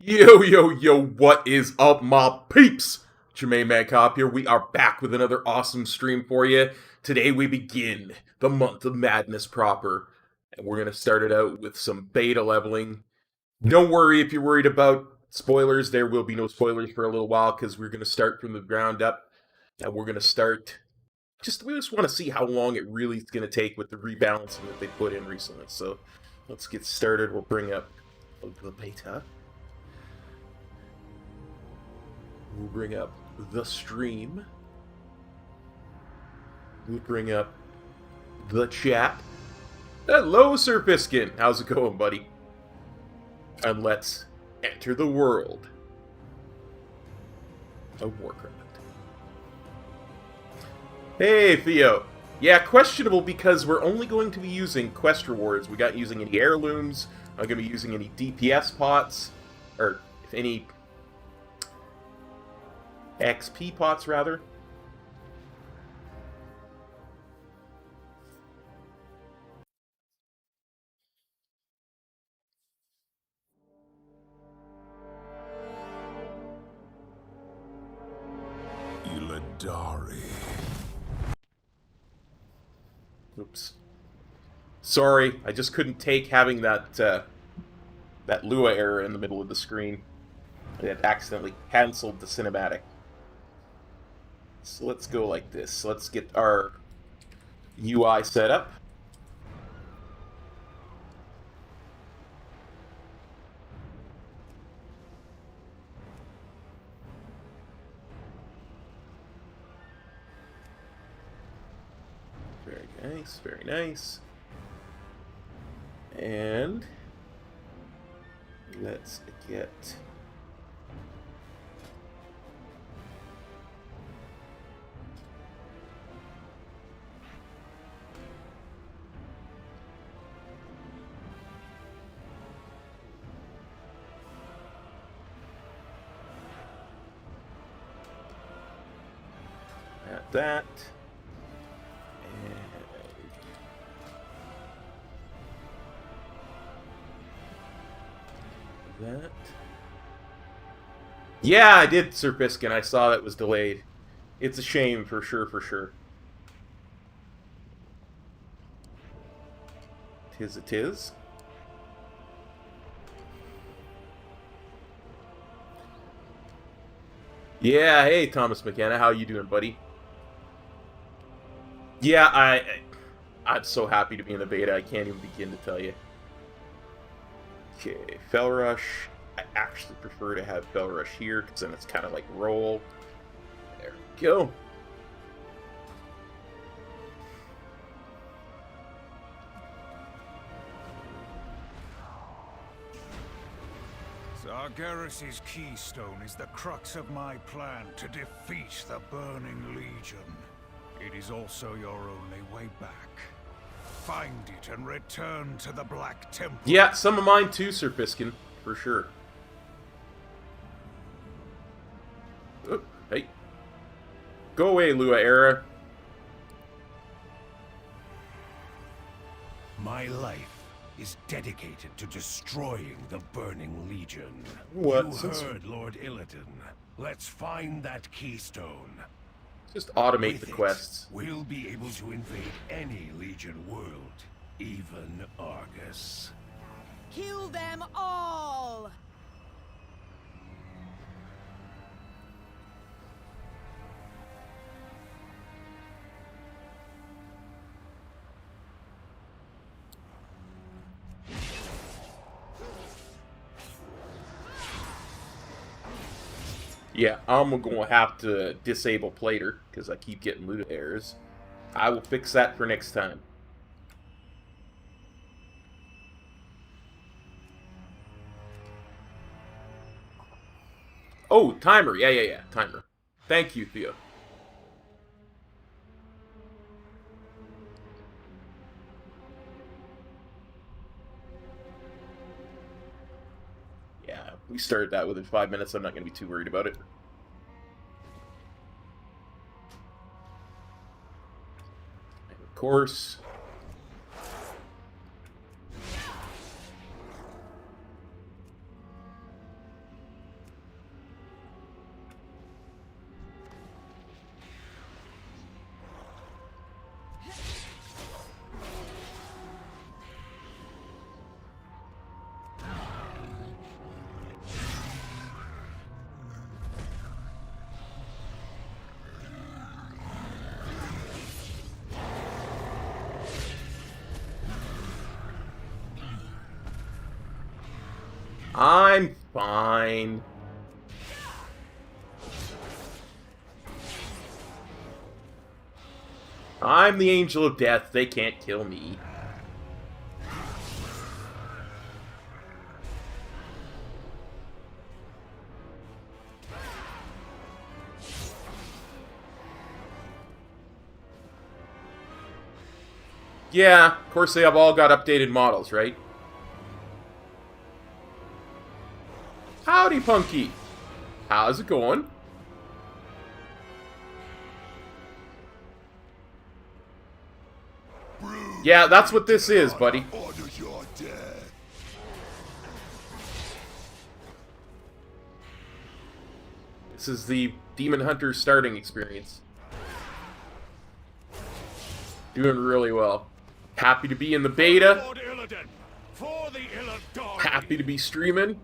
Yo, what is up, my peeps? Jermaine Mancop here. We are back with another awesome stream for you. Today we begin the month of madness proper, and we're going to start it out with some beta leveling. Don't worry if you're worried about spoilers. There will be no spoilers for a little while because we're going to start from the ground up, and we're going to start... we just want to see how long it really is going to take with the rebalancing that they put in recently. So let's get started. We'll bring up the beta. We'll bring up the stream. We'll bring up the chat. Hello, Sir Piskin. How's it going, buddy? And let's enter the world of Warcraft. Hey, Theo. Yeah, questionable because we're only going to be using quest rewards. We're not using any heirlooms. I'm not going to be using any DPS pots. Or, if any... XP pots, rather. Iladari. Oops. Sorry, I just couldn't take having that Lua error in the middle of the screen. It accidentally cancelled the cinematic. So let's go like this. Let's get our UI set up. Very nice, very nice. And let's get... that, and that. Yeah, I did, Sir Piskin. I saw that was delayed. It's a shame, for sure, for sure. Tis it is. Yeah, hey, Thomas McKenna. How you doing, buddy? Yeah, I'm so happy to be in the beta, I can't even begin to tell you. Okay, Fel Rush. I actually prefer to have Fel Rush here, because then it's kind of like roll. There we go. Sargeras' keystone is the crux of my plan to defeat the Burning Legion. It is also your only way back. Find it and return to the Black Temple. Yeah, some of mine too, Sir Piskin, for sure. Oh, hey. Go away, Lua Era. My life is dedicated to destroying the Burning Legion. What? You heard Lord Illidan. Let's find that keystone. Just automate With the it, quests. we'll be able to invade any Legion world, even Argus. Kill them all! Yeah, I'm gonna have to disable Plater, because I keep getting loot errors. I will fix that for next time. Oh, timer. Yeah. Timer. Thank you, Theo. Yeah, we started that within 5 minutes. I'm not going to be too worried about it. And of course... I'm fine. I'm the Angel of Death. They can't kill me. Yeah, of course they have all got updated models, right? Howdy, Punky. How's it going? Yeah, that's what this is, buddy. Order your death. This is the Demon Hunter starting experience. Doing really well. Happy to be in the beta. Lord Illidan, for the Illidan. Happy to be streaming.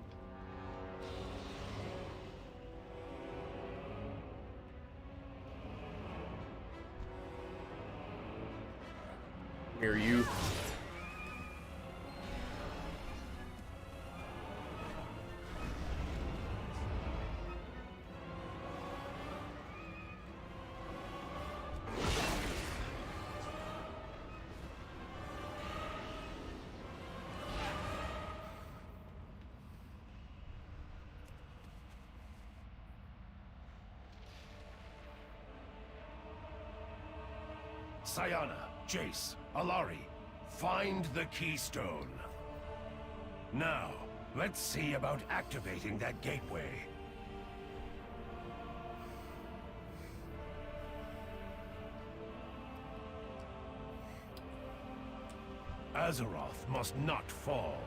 Here you. Sayana, Jace, Alari, find the keystone. Now, let's see about activating that gateway. Azeroth must not fall.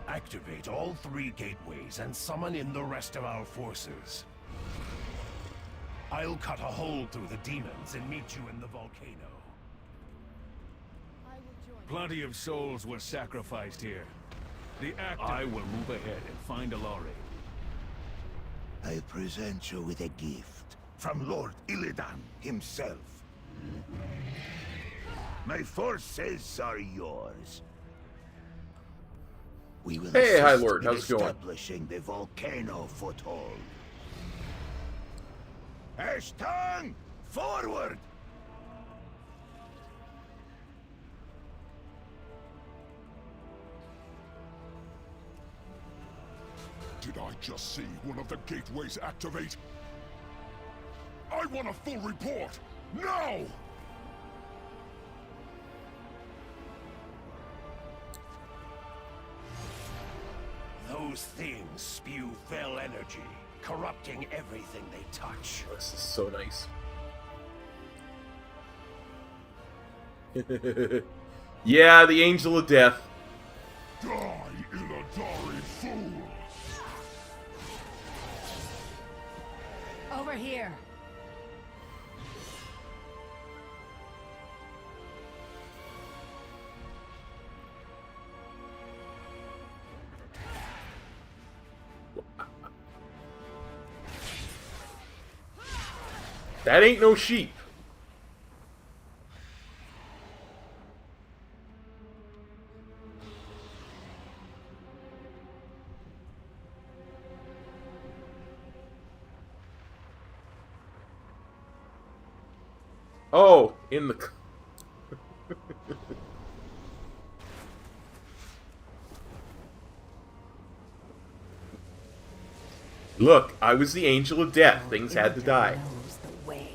Activate all 3 gateways and summon in the rest of our forces. I'll cut a hole through the demons and meet you in the volcano. Plenty of souls were sacrificed here. I will move ahead and find Alari. I present you with a gift from Lord Illidan himself. My forces are yours. We will Hey, High assist Lord, in how's it going? establishing the volcano foothold. Ashtang, forward! Did I just see one of the gateways activate? I want a full report! Now! Those things spew fell energy, corrupting everything they touch. This is so nice. Yeah, the Angel of Death. Die, Illidari fool! Over here. That ain't no sheep. Oh, in the... Look, I was the Angel of Death. Things had to die. Knows the way.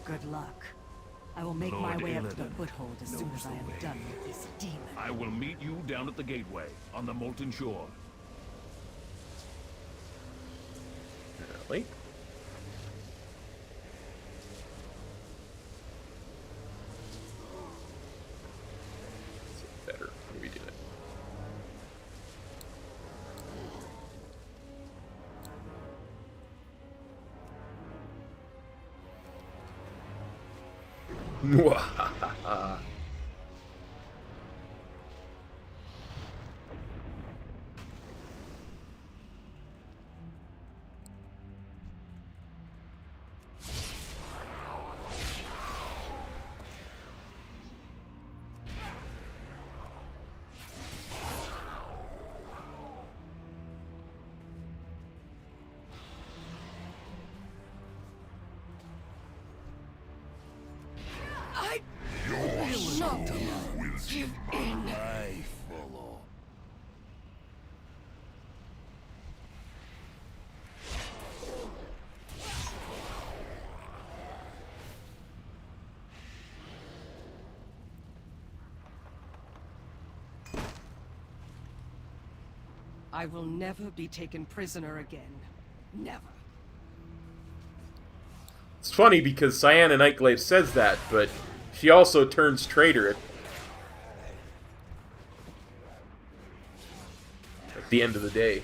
Good luck. I will make my Lord way up to the Illidan foothold as soon knows as I the am way. done with this demon. I will meet you down at the gateway, on the molten shore. Really? Better. We did it. Mwahaha. I follow. I will never be taken prisoner again. Never. It's funny because Cyanna Nightglaive says that, but she also turns traitor at the end of the day.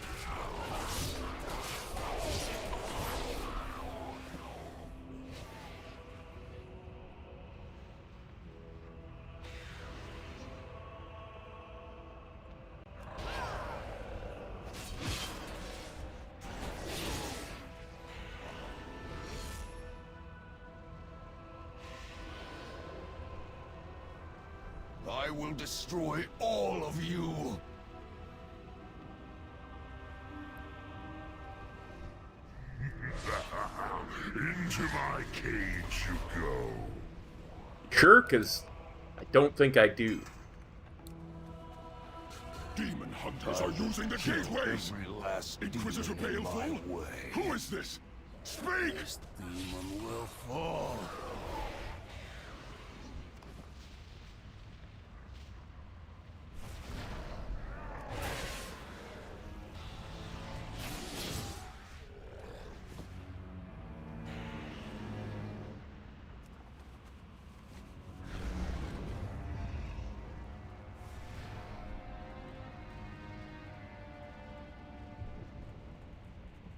I will destroy all of you! Into my cage you go. Sure, because I don't think I do. Demon hunters are using the gateways! Every last Inquisitor demon in my Baleful? way. Who is this? Speak! This demon will fall.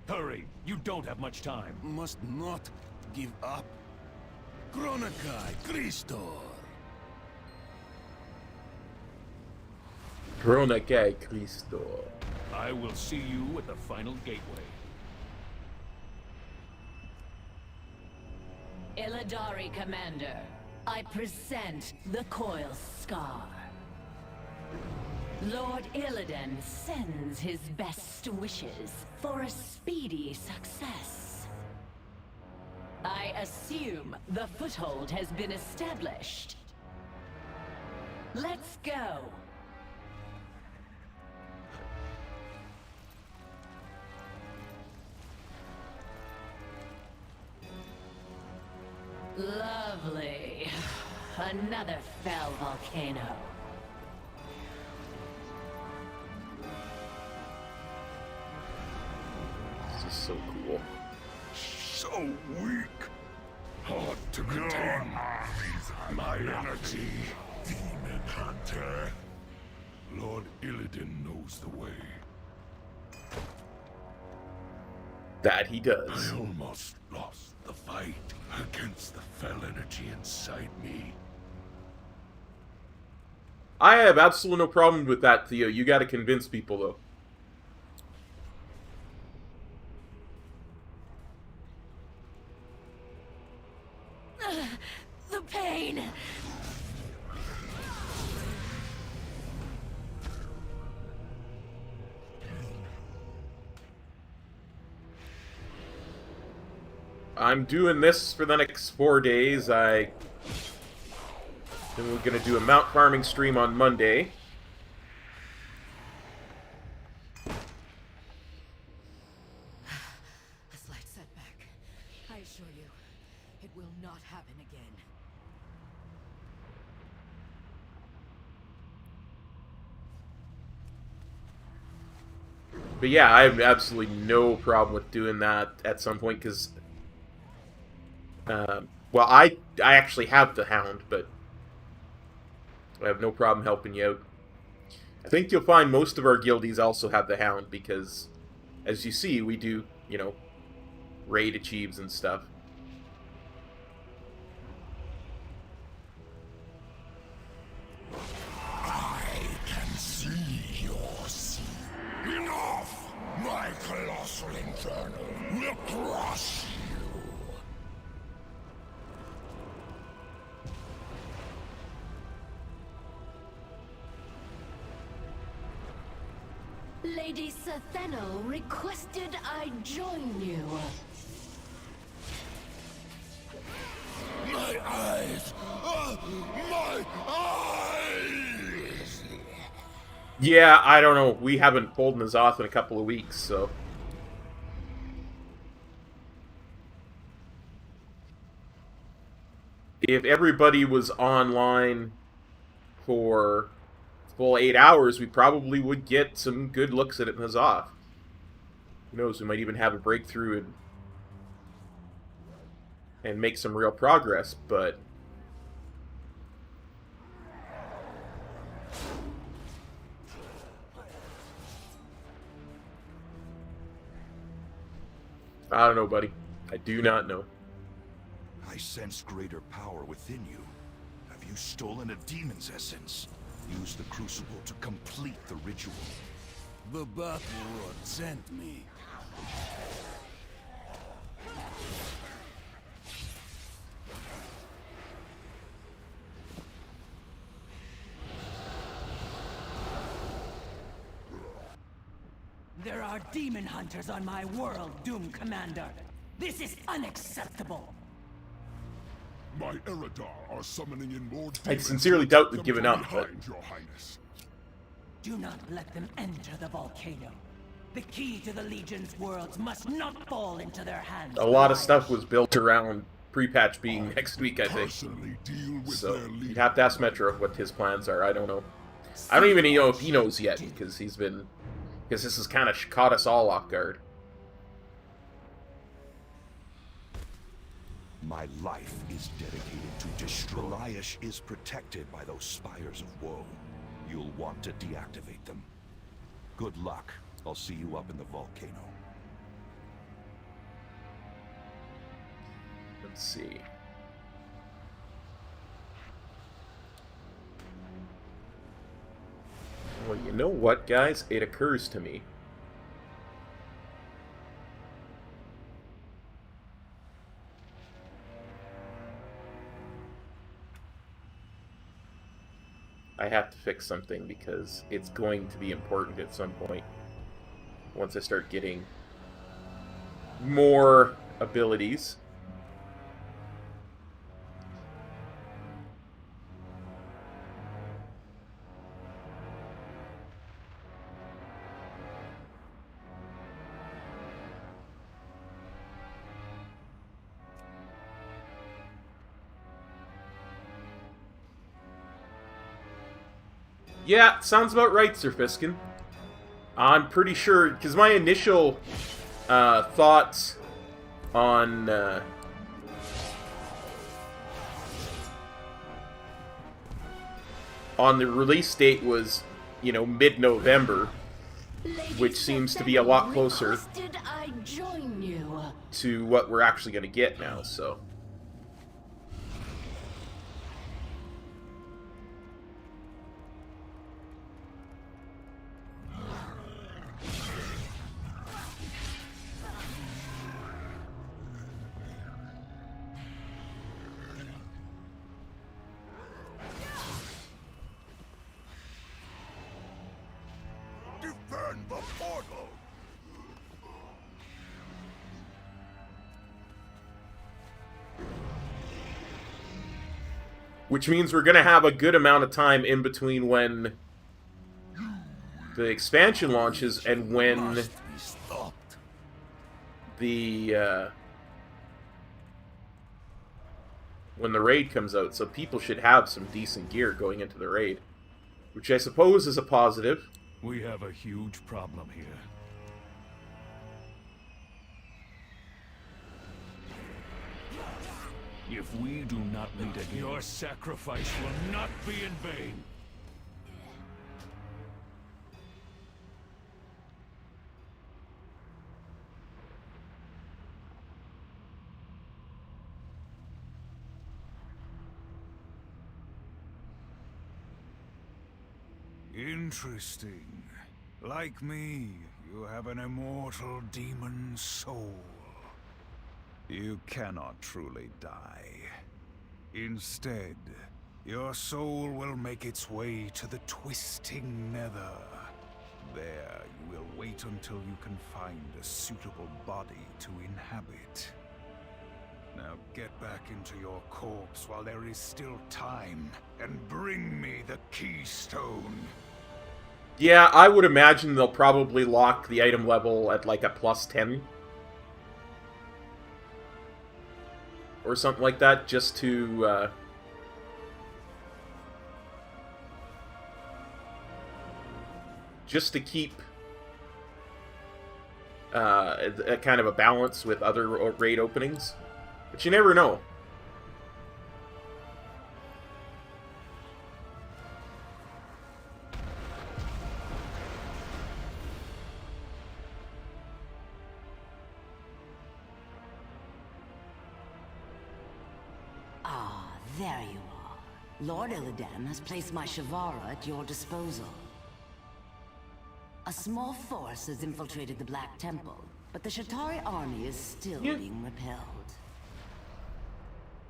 Hurry! You don't have much time. Must not give up. Chronakai Christor. Chronakai Christo. I will see you at the final gateway. Illidari Commander, I present the Coil Scar. Lord Illidan sends his best wishes for a speedy success. I assume the foothold has been established. Let's go. Lovely. Another fell volcano. This is so cool. So weak. Hard to contain. My energy. Demon Hunter. Lord Illidan knows the way. That he does. I almost lost the fight against the fell energy inside me. I have absolutely no problem with that, Theo. You gotta convince people, though. The pain. I'm doing this for the next 4 days. Then we're gonna do a mount farming stream on Monday. A slight setback. I assure you, it will not happen again. But yeah, I have absolutely no problem with doing that at some point, because... well, I actually have the Hound, but I have no problem helping you out. I think you'll find most of our guildies also have the Hound, because, as you see, we do, you know, raid achieves and stuff. I can see your sea. Enough! My colossal infernal will crush you. Lady Satheno requested I join you. My eyes! My eyes! Yeah, I don't know. We haven't pulled N'Zoth in a couple of weeks, so... If everybody was online for full 8 hours, we probably would get some good looks at it N'Zoth. Who knows, we might even have a breakthrough and make some real progress, but... I don't know, buddy. I do not know. I sense greater power within you. Have you stolen a demon's essence? Use the crucible to complete the ritual. The Battle Rod sent me. There are demon hunters on my world, Doom Commander. This is unacceptable. My Eridar are summoning in more I demons. sincerely doubt they've Them given from up, but... behind, Your Highness. Do not let them enter the volcano. The key to the Legion's worlds must not fall into their hands. A lot of stuff was built around pre-patch being next week, I think. Personally deal with So, their you'd leader. have to ask Metro what his plans are. I don't know. I don't even know if he knows yet, because he's been... Because this has kind of caught us all off guard. My life is dedicated to destroy. Eliash is protected by those spires of woe. You'll want to deactivate them. Good luck. I'll see you up in the volcano. Let's see. Well, you know what, guys? It occurs to me. I have to fix something because it's going to be important at some point. Once I start getting more abilities. Yeah, sounds about right, Sir Fiskin. I'm pretty sure, because my initial thoughts on the release date was, you know, mid-November, which seems to be a lot closer to what we're actually going to get now, so... Defend the portal! Which means we're going to have a good amount of time in between when the expansion launches and when the raid comes out. So people should have some decent gear going into the raid, which I suppose is a positive. We have a huge problem here. If we do not meet again, your sacrifice will not be in vain. Interesting. Like me, you have an immortal demon soul. You cannot truly die. Instead, your soul will make its way to the twisting nether. There, you will wait until you can find a suitable body to inhabit. Now get back into your corpse while there is still time, and bring me the keystone. Yeah, I would imagine they'll probably lock the item level at like a +10. Or something like that, just to keep a kind of a balance with other raid openings. But you never know. There you are. Lord Illidan has placed my Shavara at your disposal. A small force has infiltrated the Black Temple, but the Shatari army is still being repelled.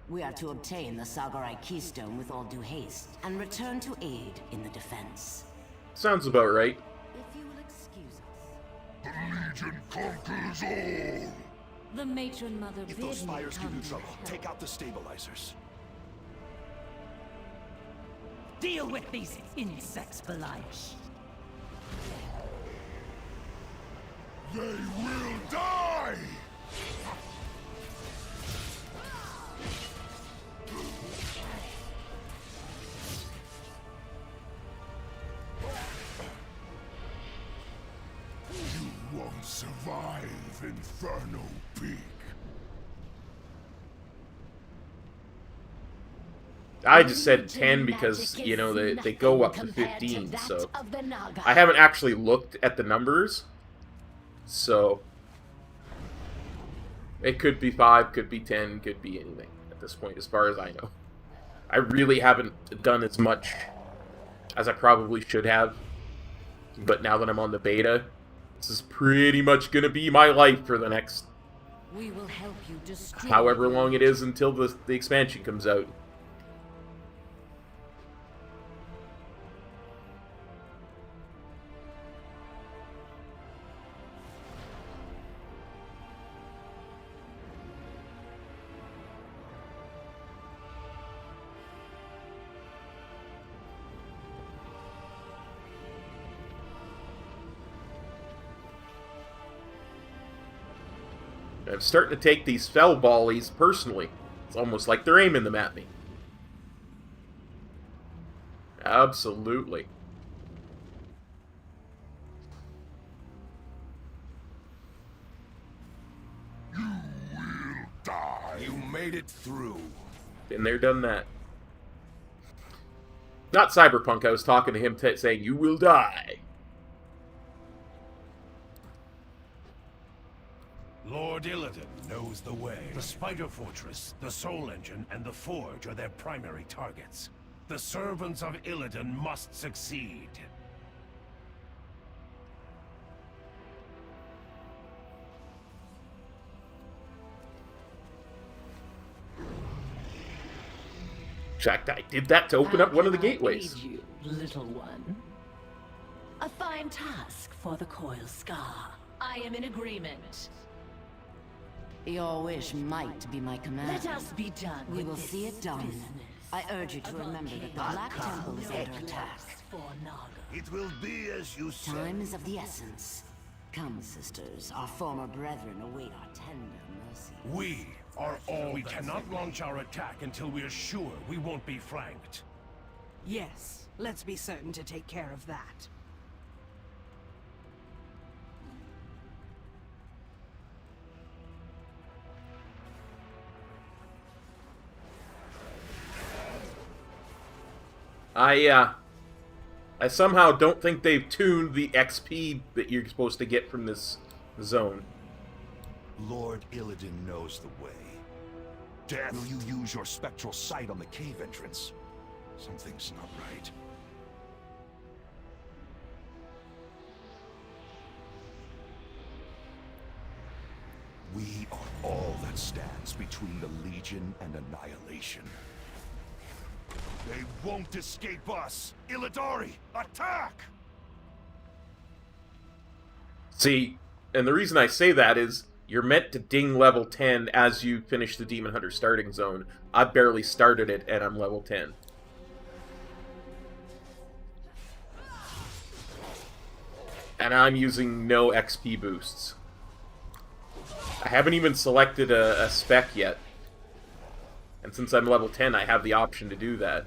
We are to obtain the Sagarai Keystone with all due haste, and return to aid in the defense. Sounds about right. If you will excuse us. The Legion conquers all! The matron mother If bid those me spires give come you to trouble, help. take out the stabilizers. Deal with these insects, Beliash. They will die! You won't survive, Inferno Peak. I just said 10 because, you know, they go up to 15, so... I haven't actually looked at the numbers, so... It could be 5, could be 10, could be anything at this point, as far as I know. I really haven't done as much as I probably should have, but now that I'm on the beta, this is pretty much going to be my life for the next... We will help you destroy however long it is until the expansion comes out. I'm starting to take these fell volleys personally. It's almost like they're aiming them at me. Absolutely. made it through. Been there, done that. Not Cyberpunk, I was talking to him saying, you will die. Lord Illidan knows the way. The Spider Fortress, the Soul Engine, and the Forge are their primary targets. The servants of Illidan must succeed. In fact, I did that to open up one of the gateways. Aid you, little one. A fine task for the Coil Scar. I am in agreement. Your wish might be my command. Let us be done. We with will this see it done. business. I urge you to remember that the Black Temple is under attack. For Naga. It will be as you say. Time is of the essence. Come, sisters. Our former brethren await our tender mercy. We are all. We cannot launch our attack until we are sure we won't be flanked. Yes, let's be certain to take care of that. I somehow don't think they've tuned the XP that you're supposed to get from this zone. Lord Illidan knows the way. Death. Will you use your spectral sight on the cave entrance? Something's not right. We are all that stands between the Legion and annihilation. They won't escape us! Illidari, attack! See, and the reason I say that is you're meant to ding level 10 as you finish the Demon Hunter starting zone. I barely started it and I'm level 10. And I'm using no XP boosts. I haven't even selected a spec yet. And since I'm level 10, I have the option to do that.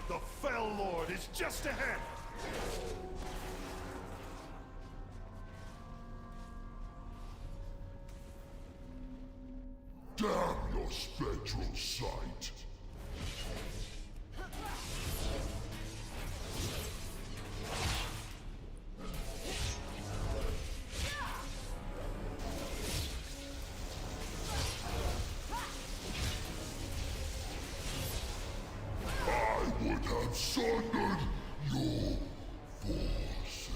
The Fell Lord is just ahead! Damn your spectral sight! I would have sundered your forces.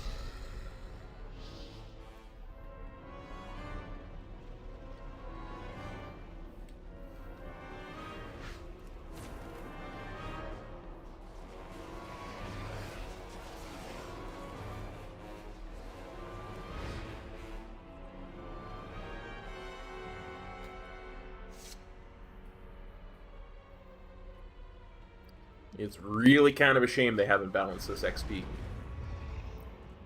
It's really kind of a shame they haven't balanced this XP.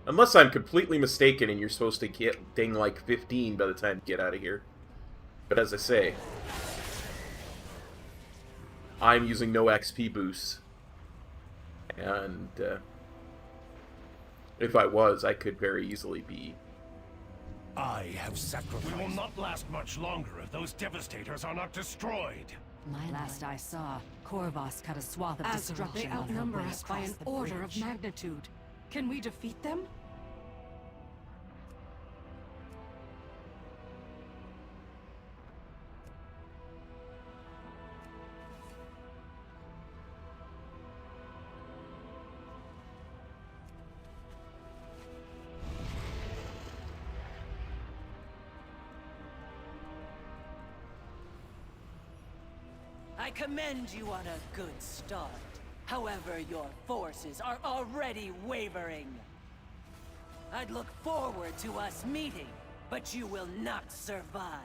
Unless I'm completely mistaken and you're supposed to get ding like 15 by the time you get out of here. But as I say, I'm using no XP boosts. And if I was, I could very easily be. I have sacrificed. We will not last much longer if those devastators are not destroyed. Last I saw, Corvus cut a swath of Azra, they destruction on her outnumber way us by across an the order bridge. of magnitude. Can we defeat them? I commend you on a good start. However, your forces are already wavering. I'd look forward to us meeting, but you will not survive.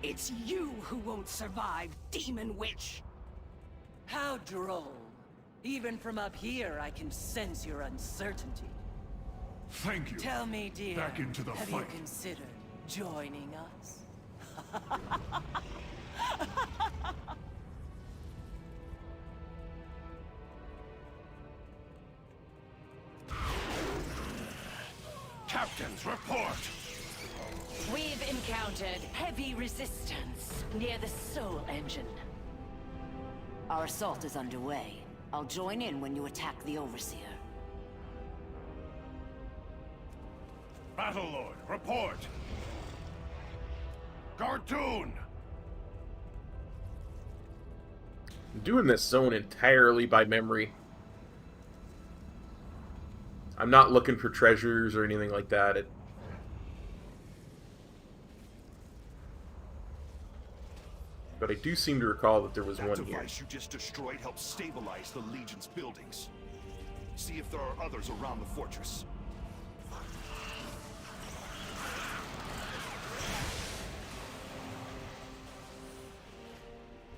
It's you who won't survive, demon witch! How droll. Even from up here, I can sense your uncertainty. Thank you. Tell me, dear, Back into the have fight. you considered joining us? Chieftains, report! We've encountered heavy resistance near the Soul Engine. Our assault is underway. I'll join in when you attack the Overseer. Battlelord, report! Cartoon! I'm doing this zone entirely by memory. I'm not looking for treasures or anything like that. But I do seem to recall that there was one here. That device you just destroyed helps stabilize the Legion's buildings. See if there are others around the fortress.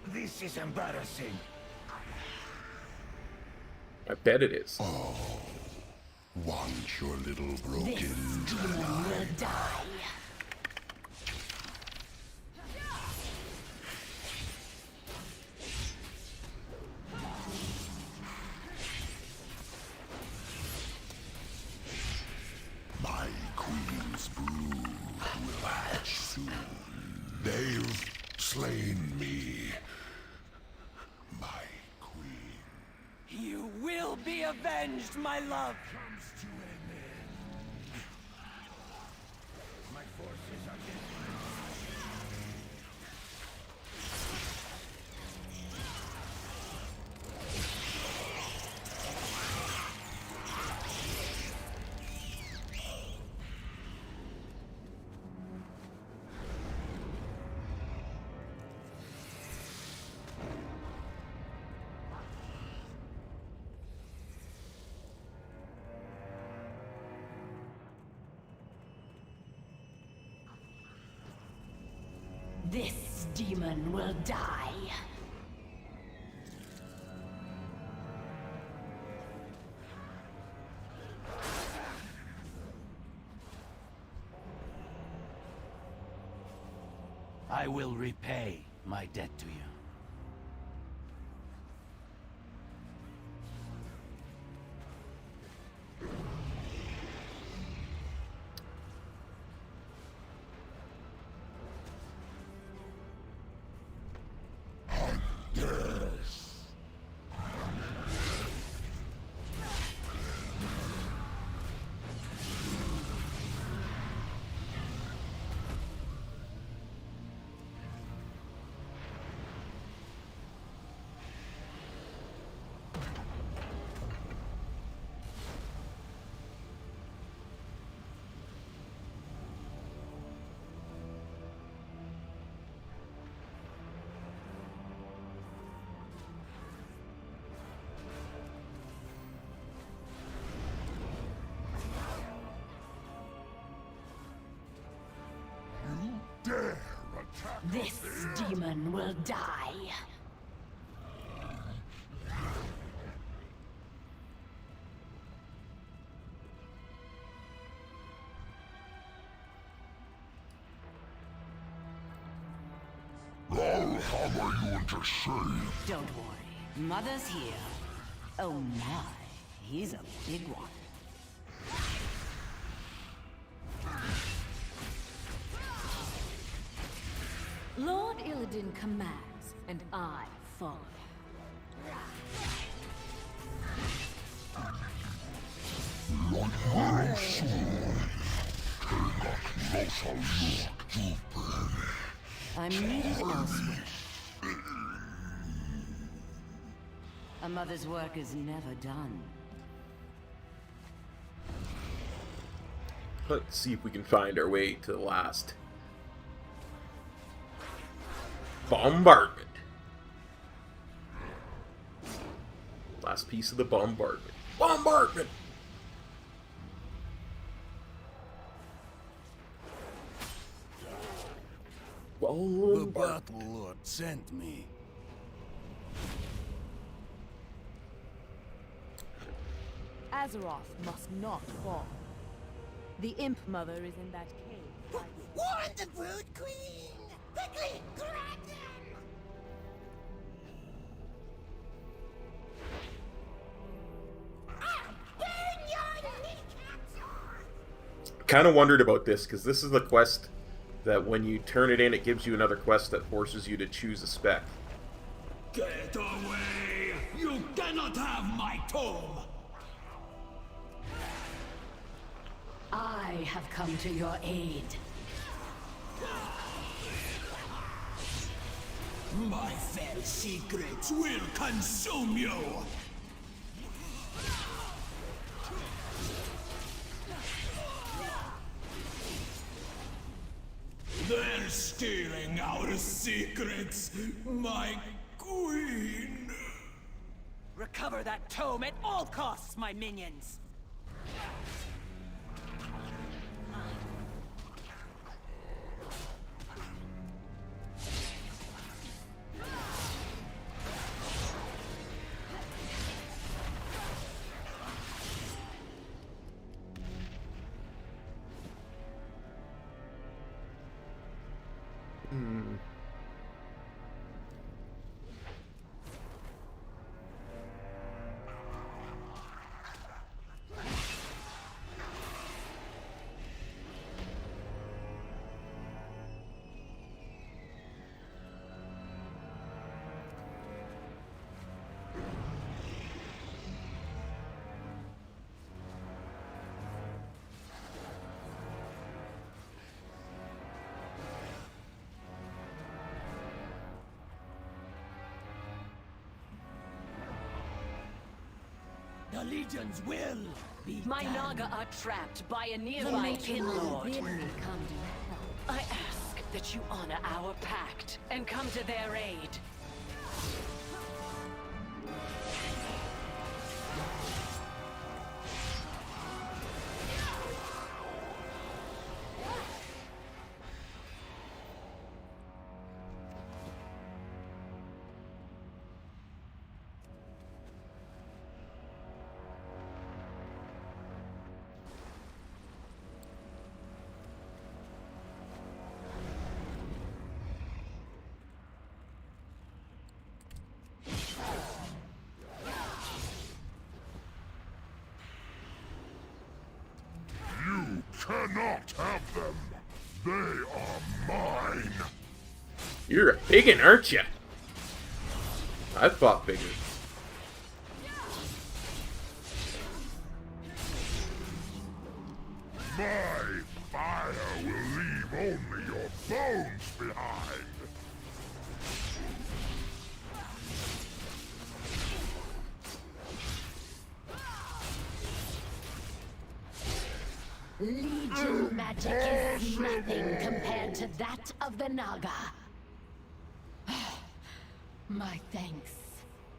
This is embarrassing. I bet it is. Oh, want your little broken This demon will die. My queen's brood will hatch soon. They've slain me. My queen. You will be avenged, my love! Comes to an end. My forces are getting... This demon will die. I will repay my debt to you. Dare attack This demon will die. I'll hammer you into shape. Don't worry. Mother's here. Oh my, he's a big one. Lord Illidan commands, and I follow. Like my sword, take a closer look to burn. I'm needed elsewhere. A mother's work is never done. Let's see if we can find our way to the last bombardment. Last piece of the bombardment. Bombardment! The Battle Lord sent me. Azeroth must not fall. The Imp Mother is in that cave. Warn the Brood Queen! Quickly, grab them! Burn your kneecaps off! kind of wondered about this, because this is the quest that when you turn it in, it gives you another quest that forces you to choose a spec. Get away! You cannot have my tome! I have come to your aid. My fell secrets will consume you! They're stealing our secrets, my queen! Recover that tome at all costs, my minions! The legions will be My done. Naga are trapped by a nearby kin lord. I ask that you honor our pact and come to their aid. You cannot have them. They are mine. You're a biggin', aren't you? I fought bigger. My fire will leave only your bones behind. Legion magic is nothing compared to that of the Naga. My thanks.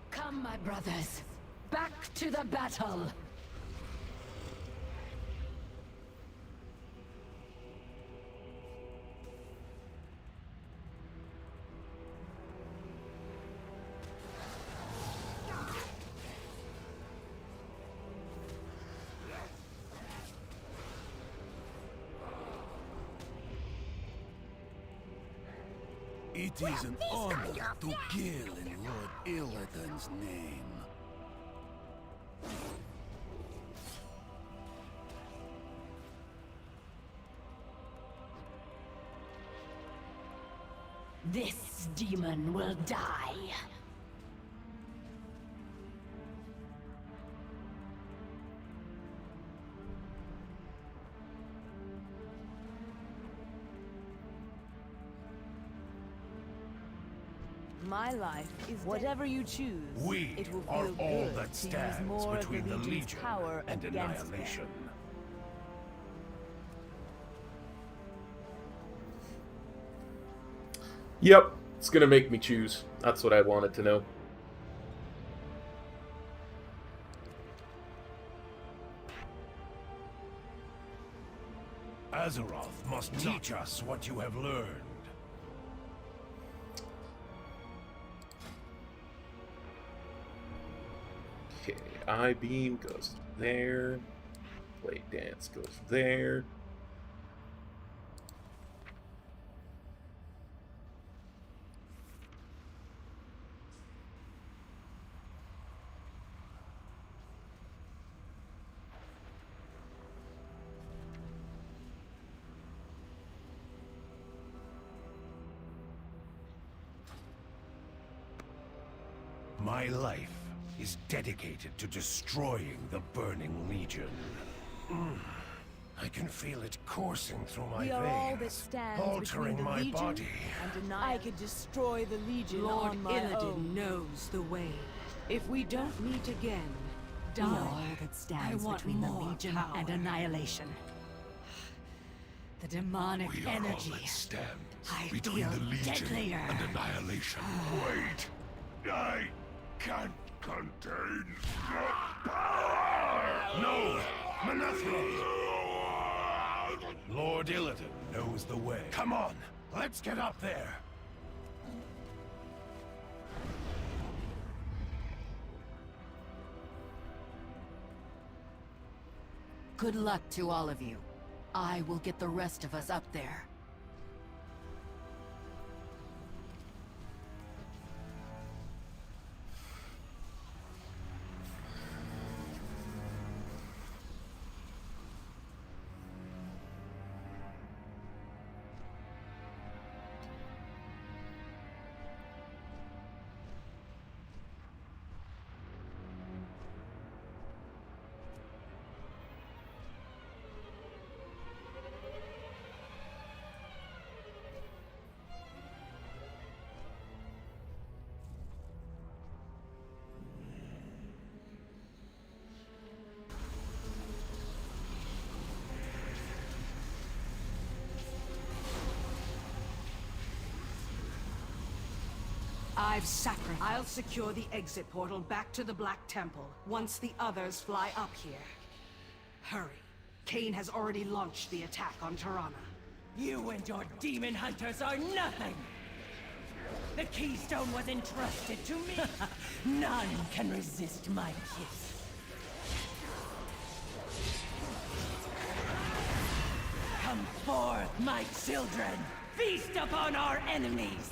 Come, my brothers. Back to the battle. It is an honor to kill in Lord Illidan's name. This demon will die. My life is whatever you choose. We it will are feel all good that to use stands more between of the Legion's Legion power and against annihilation. them. Yep, it's gonna make me choose. That's what I wanted to know. Azeroth must teach us what you have learned. Okay, I-beam goes there. Blade dance goes there. my life is dedicated to destroying the Burning Legion. I can feel it coursing through my We are all that veins, stands altering between the my Legion body. and deny. I could destroy the Legion Lord on my Illidan own. knows the way. If we don't meet again, We are die. all that stands I want between the more Legion power. and annihilation. The demonic We are all energy. that stands I between feel the Legion deadlier. and annihilation. Wait! I can't contain the power! No! Manethro! Lord Illidan knows the way. Come on, let's get up there. Good luck to all of you. I will get the rest of us up there. I've sacrificed. I'll secure the exit portal back to the Black Temple once the others fly up here. Hurry. Kane has already launched the attack on Tirana. You and your demon hunters are nothing! The keystone was entrusted to me! None can resist my kiss. Come forth, my children! Feast upon our enemies!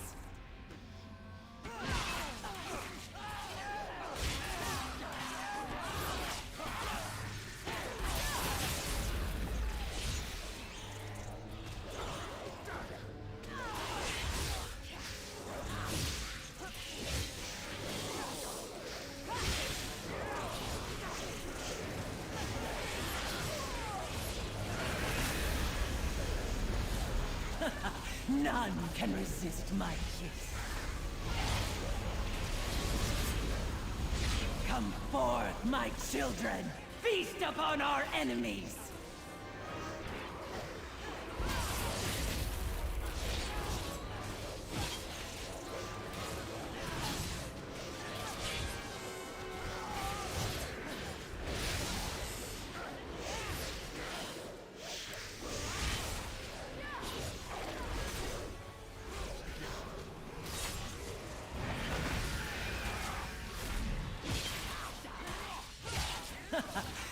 None can resist my kiss. Come forth, my children! Feast upon our enemies!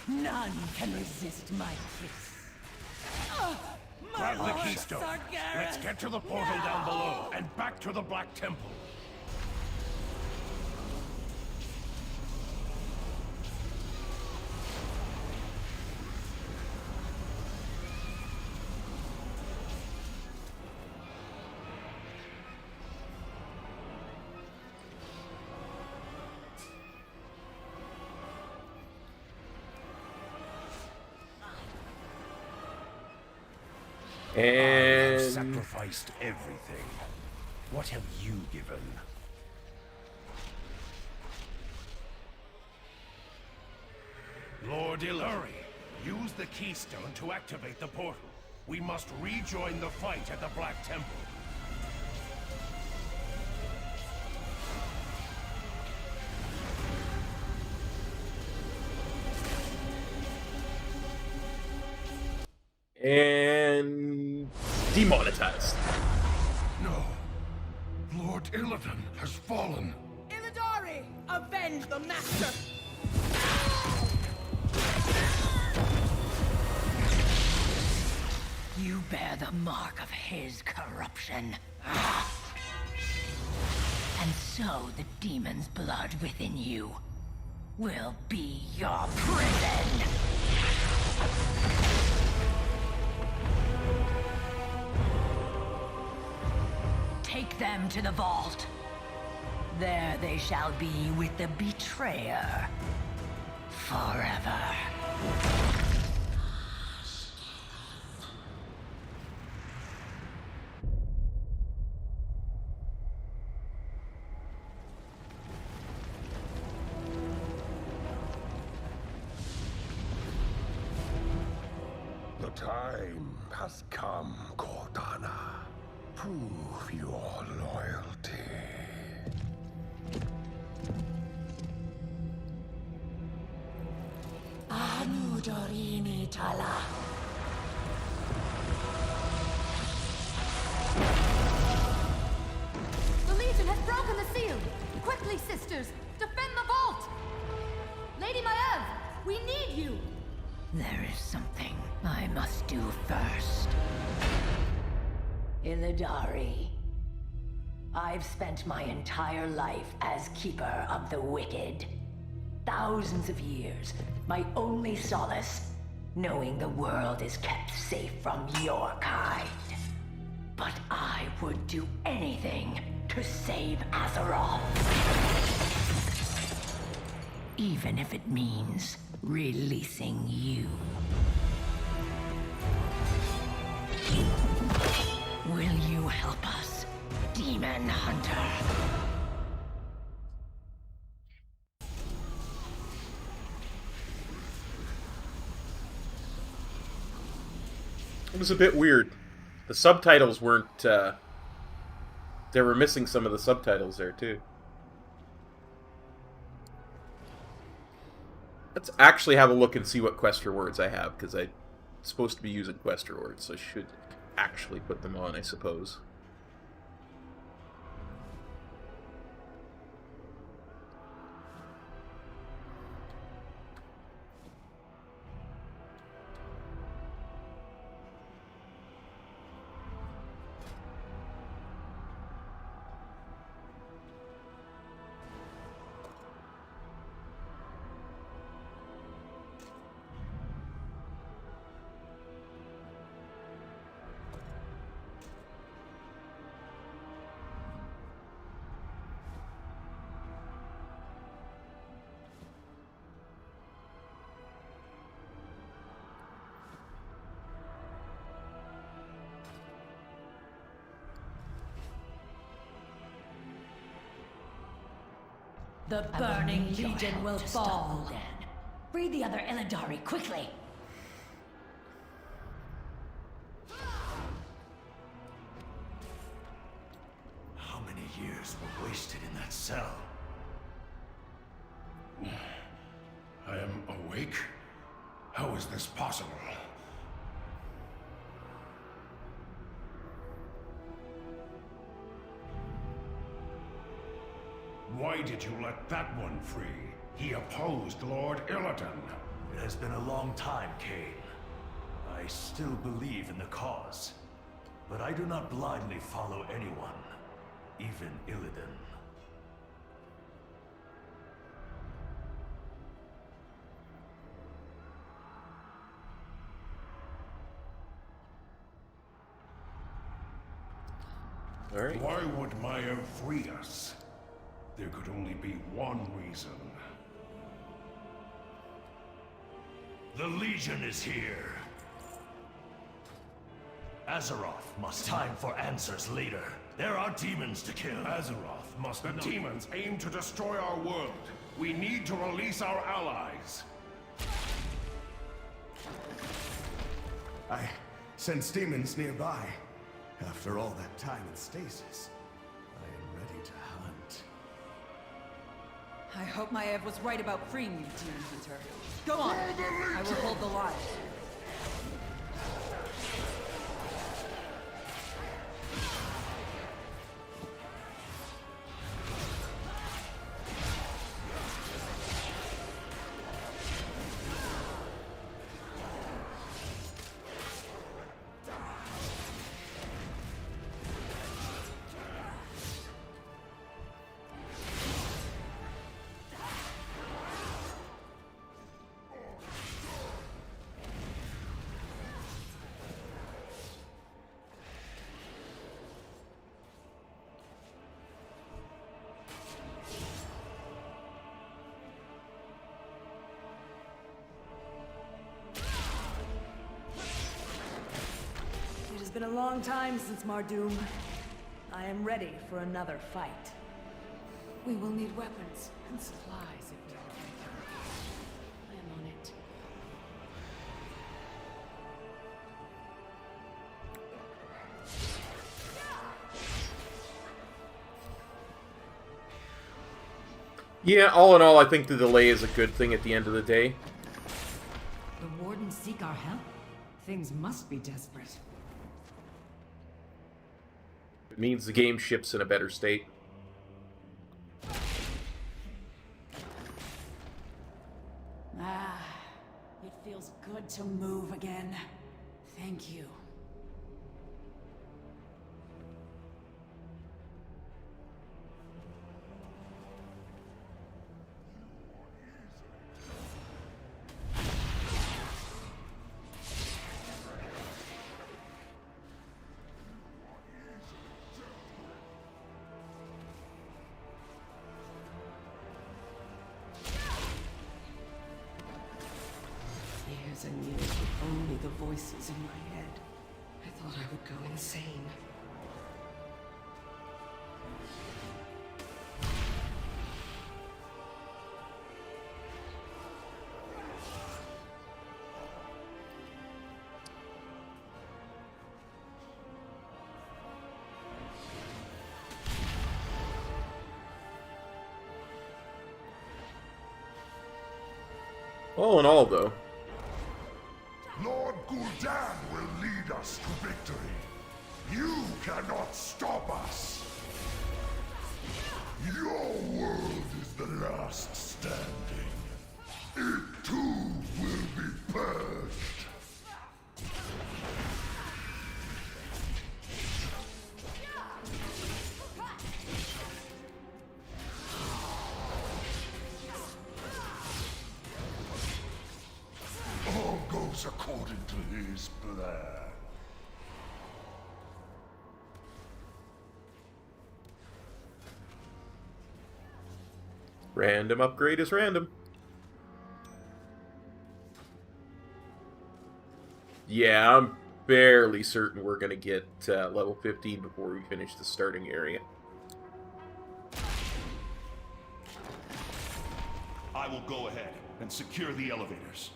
None can resist my kiss. Grab the keystone. Let's get to the portal down below and back to the Black Temple. And I've sacrificed everything. What have you given? Lord Illidan, use the keystone to activate the portal. We must rejoin the fight at the Black Temple. and demonetized. No. Lord Illidan has fallen. Illidari! Avenge the Master! You bear the mark of his corruption. And so the demon's blood within you will be your prison! Take them to the vault. There they shall be with the betrayer. Forever. The time has come, Cortana. Prove your loyalty. Anudorini Tala. The Legion has broken the seal! Quickly, sisters! Defend the vault! Lady Maev, we need you! There is something I must do first. Illidari, I've spent my entire life as Keeper of the Wicked. Thousands of years, my only solace, knowing the world is kept safe from your kind. But I would do anything to save Azeroth. Even if it means releasing you. Will you help us, Demon Hunter? It was a bit weird. The subtitles weren't, they were missing some of the subtitles there, too. Let's actually have a look and see what quest rewards I have, because I'm supposed to be using quest rewards, so I should actually put them on, I suppose. The Burning Legion will fall. Free the other Illidari, quickly! How many years were wasted in that cell? I am awake? How is this possible? Why did you let that one free? He opposed Lord Illidan. It has been a long time, Cain. I still believe in the cause. But I do not blindly follow anyone, even Illidan. All right. Why would Maev free us? There could only be one reason. The Legion is here. Azeroth must time for answers later. There are demons to kill. Azeroth must not. The demons aim to destroy our world. We need to release our allies. I sense demons nearby. After all that time in stasis, I am ready to hunt. I hope Maev was right about freeing you, Demon Hunter. Go on! I will hold the line. been a long time since Mardoom. I am ready for another fight. We will need weapons and supplies if we are to return. I am on it. Yeah, all in all, I think the delay is a good thing at the end of the day. The Wardens seek our help? Things must be desperate. It means the game ships in a better state. Ah, it feels good to move again. Thank you. Years and years with only the voices in my head. I thought I would go insane. All in all, though, Lord Gul'dan will lead us to victory. You cannot stop us. Your world is the last standing. It too will be purged. All goes according to his plan. random upgrade is random. Yeah, I'm barely certain we're going to get level 15 before we finish the starting area. I will go ahead and secure the elevators.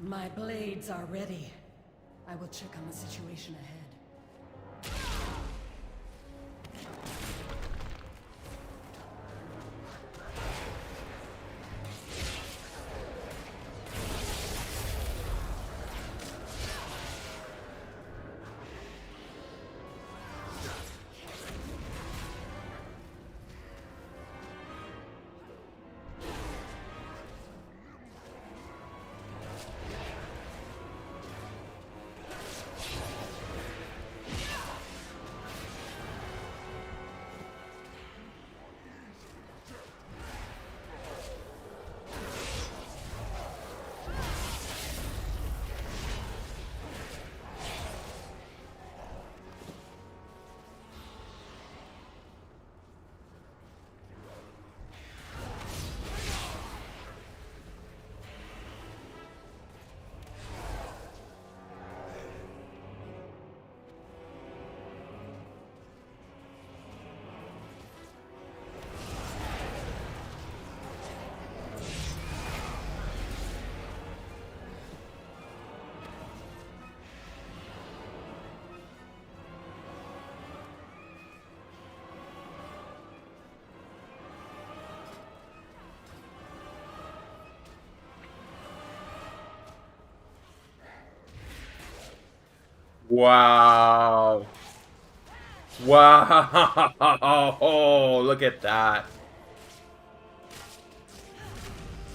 My blades are ready. I will check on the situation ahead. Wow. Wow. Oh, look at that.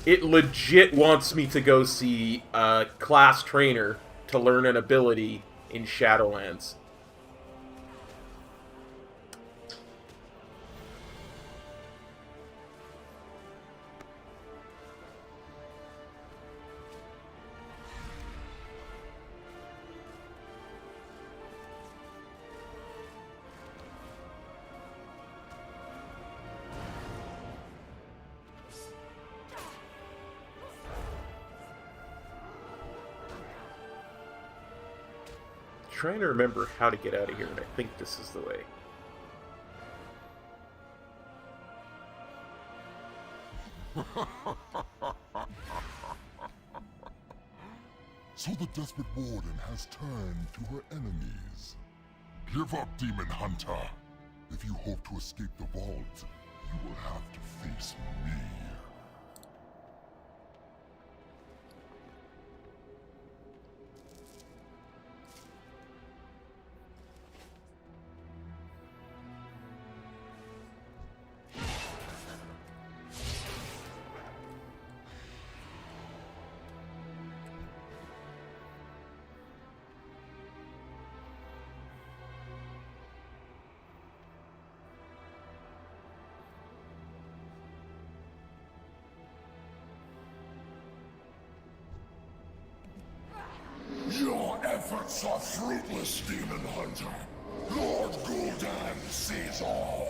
It legit wants me to go see a class trainer to learn an ability in Shadowlands. trying to remember how to get out of here, and I think this is the way. So the desperate warden has turned to her enemies. Give up, Demon Hunter. If you hope to escape the vault, you will have to face me. Your efforts are fruitless, Demon Hunter. Lord Gul'dan sees all.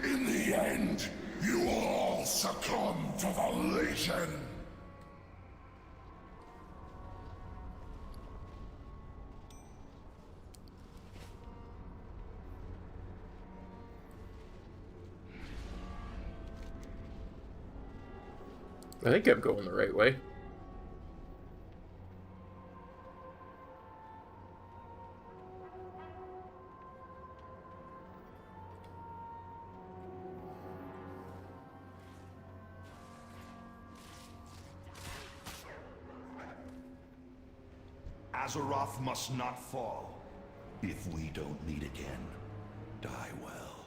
In the end, you will all succumb to the Legion. I think I'm going the right way. Azeroth must not fall. If we don't meet again, die well.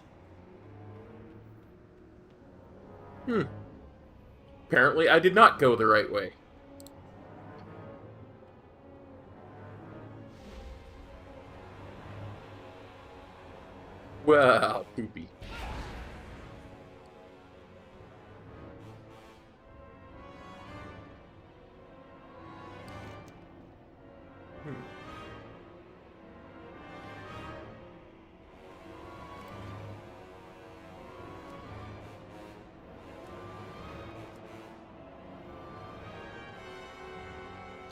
Apparently I did not go the right way. Well, poopy.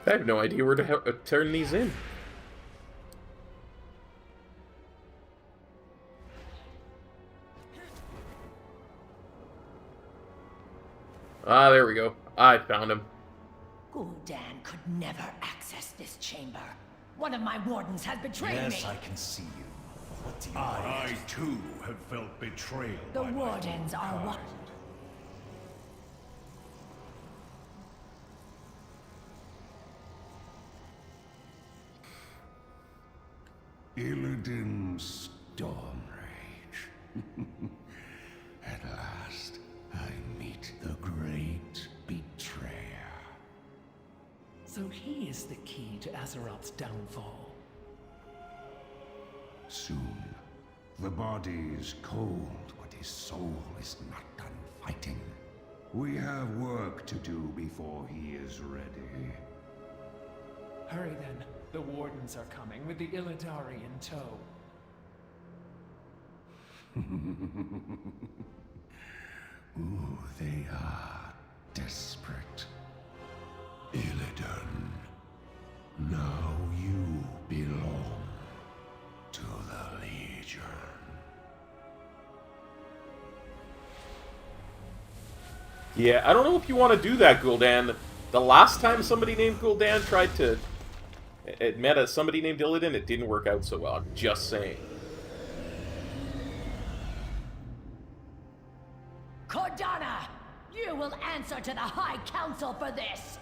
I have no idea where to turn these in. Ah, there we go. I found him. Gul'dan could never access this chamber. One of my wardens has betrayed me. Yes, I can see you. What do you I too have felt betrayal. The by my wardens own are kind. what? Illidan's Stormrage. At last, I meet the great betrayer. So he is the key to Azeroth's downfall. Soon, the body is cold, but his soul is not done fighting. We have work to do before he is ready. Hurry then. The Wardens are coming with the Illidari in tow. Ooh, they are desperate. Illidan, now you belong to the Legion. Yeah, I don't know if you want to do that, Gul'dan. The last time somebody named Gul'dan tried to... It met somebody named Illidan, it didn't work out so well. I'm just saying. Cordana! You will answer to the High Council for this!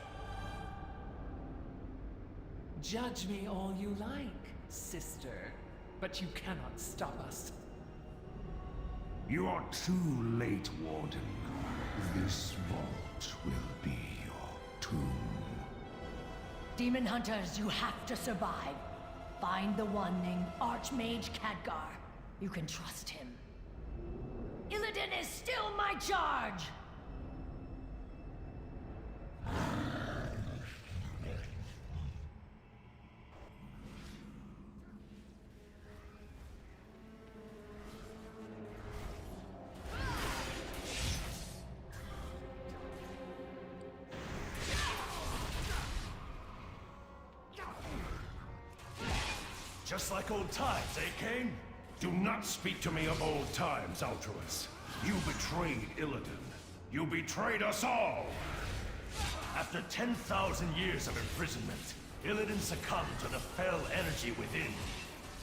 Judge me all you like, sister. But you cannot stop us. You are too late, Warden. This vault will be your tomb. Demon Hunters, you have to survive. Find the one named Archmage Khadgar. You can trust him. Illidan is still my charge! Just like old times, eh, Cain? Do not speak to me of old times, Ultruus. You betrayed Illidan. You betrayed us all! After 10,000 years of imprisonment, Illidan succumbed to the fell energy within.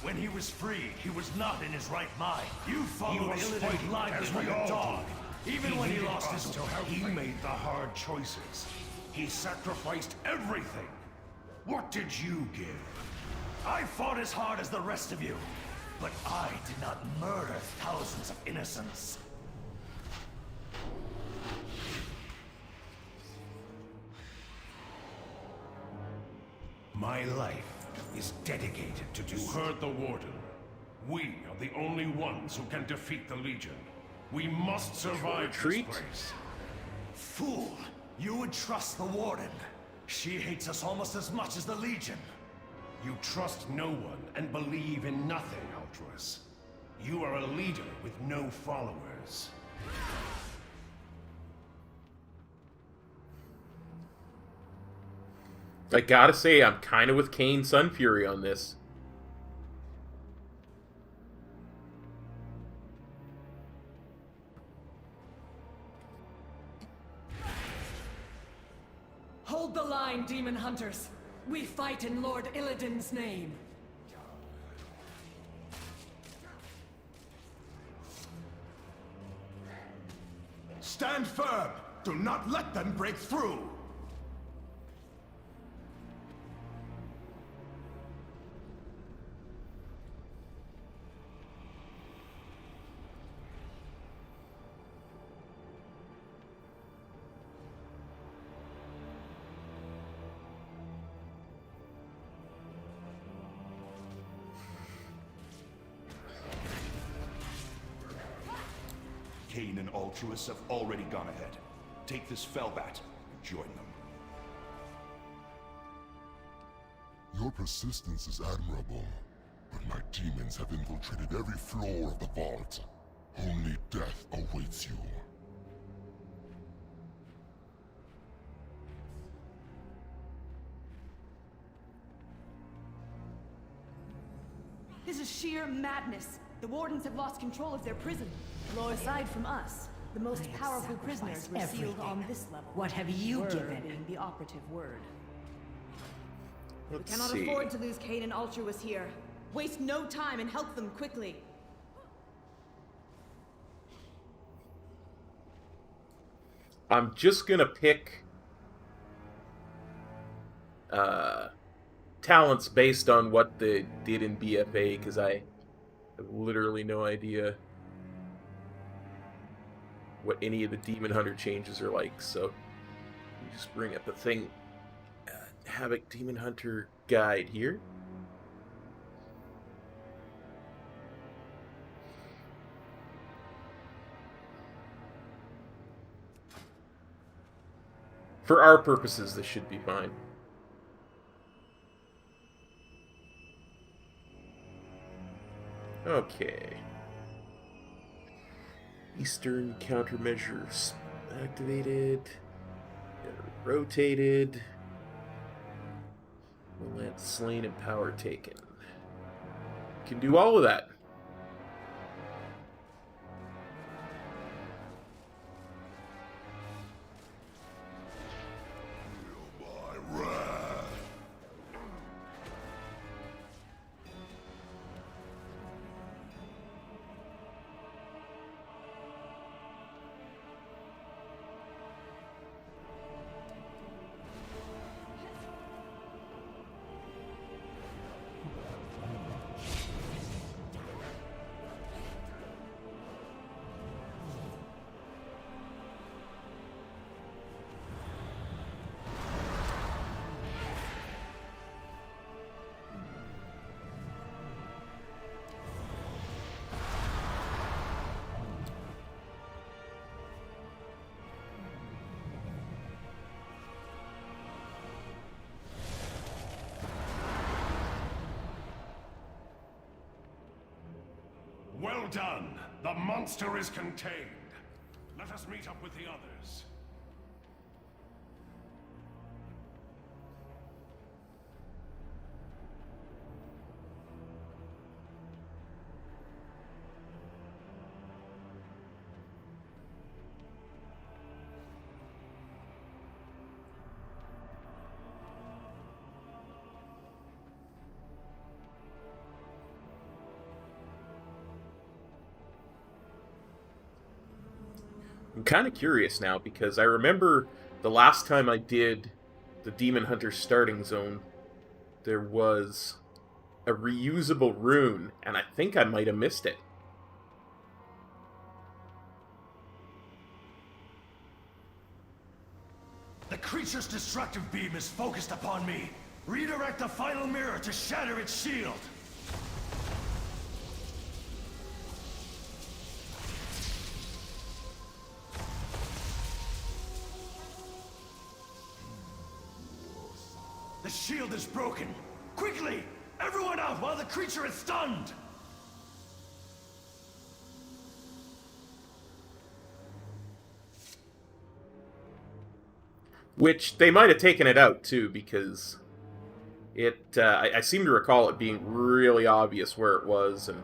When he was freed, he was not in his right mind. You followed Illidan blindly like a dog. Even when he lost his will, he made the hard choices. He sacrificed everything. What did you give? I fought as hard as the rest of you, but I did not murder thousands of innocents. My life is dedicated to You heard the Warden. We are the only ones who can defeat the Legion. We must survive this place. Fool! You would trust the Warden. She hates us almost as much as the Legion. You trust no one and believe in nothing, Ultruus. You are a leader with no followers. I gotta say, I'm kind of with Cain Sunfury on this. Hold the line, demon hunters. We fight in Lord Illidan's name. Stand firm! Do not let them break through! Cain and Ultruus have already gone ahead. Take this Fellbat and join them. Your persistence is admirable, but my demons have infiltrated every floor of the vault. Only death awaits you. This is sheer madness. The Wardens have lost control of their prison. Aside from us, the most powerful prisoners were sealed on this level. What have you given? Being the operative word. Let's We cannot see. afford to lose Cain and Ultruus here. Waste no time and help them quickly. I'm just gonna pick talents based on what they did in BFA, because I have literally no idea what any of the Demon Hunter changes are like. So let me just bring up the thing, Havoc Demon Hunter guide here. For our purposes, this should be fine. Okay. Eastern countermeasures activated. Rotated. Lance slain and power taken. Can do all of that. Well done. The monster is contained. Let us meet up with the others. I'm kind of curious now, because I remember the last time I did the Demon Hunter starting zone, there was a reusable rune, and I think I might have missed it. The creature's destructive beam is focused upon me. Redirect the final mirror to shatter its shield. The shield is broken. Quickly! Everyone out while the creature is stunned! Which, they might have taken it out, too, because I seem to recall it being really obvious where it was, and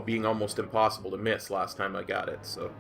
being almost impossible to miss last time I got it, so...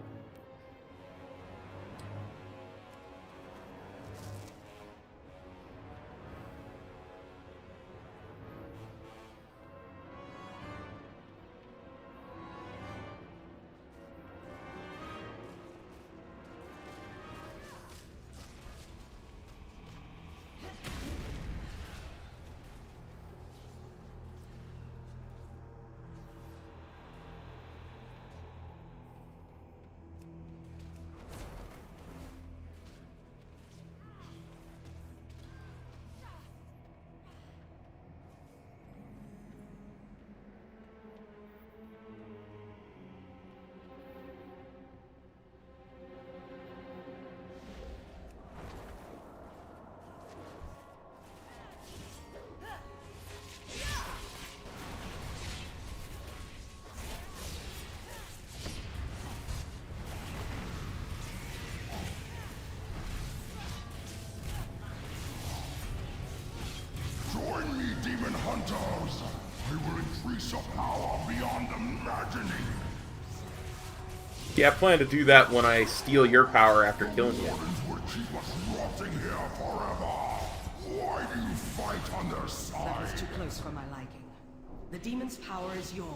Join me, demon hunters! I will increase your power beyond imagining! Yeah, I plan to do that when I steal your power after killing you. Wardens will keep us rotting here forever! Why do you fight on their side? That was too close for my liking. The demon's power is yours.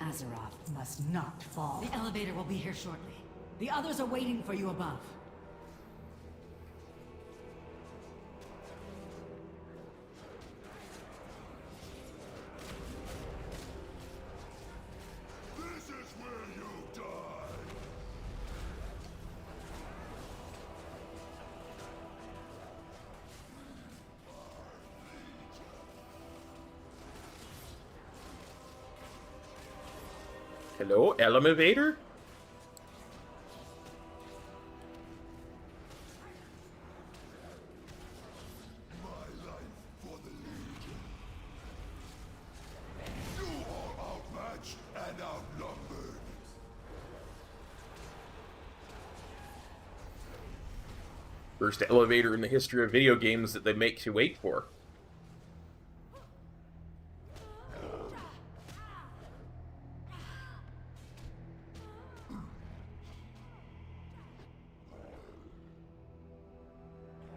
Azeroth must not fall. The elevator will be here shortly. The others are waiting for you above. This is where you die! Hello, Elevator? My life for the Legion. You are outmatched and outnumbered. First elevator in the history of video games that they make you wait for.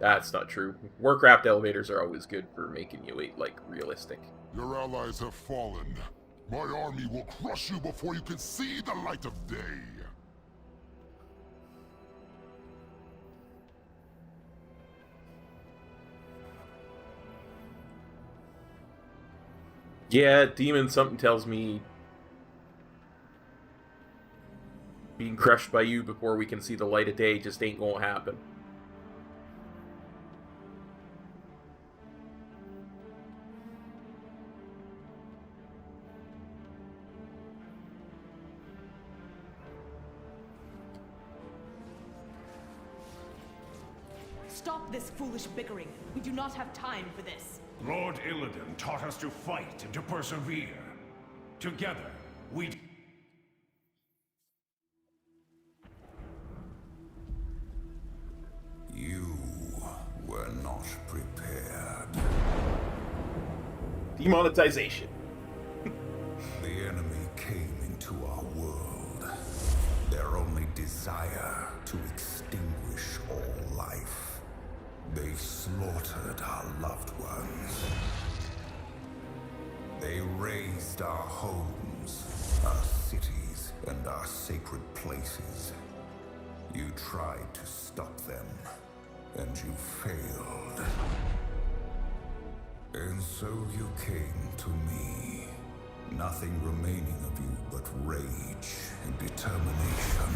That's not true. Warcraft elevators are always good for making you wait, like, realistic. Your allies have fallen. My army will crush you before you can see the light of day. Yeah, demon, something tells me being crushed by you before we can see the light of day just ain't gonna happen. Stop this foolish bickering. We do not have time for this. Lord Illidan taught us to fight and to persevere. Together, we... You were not prepared. Demonetization. The enemy came into our world. Their only desire to extinguish all life. They slaughtered our loved ones. They razed our homes, our cities, and our sacred places. You tried to stop them, and you failed. And so you came to me. Nothing remaining of you but rage and determination.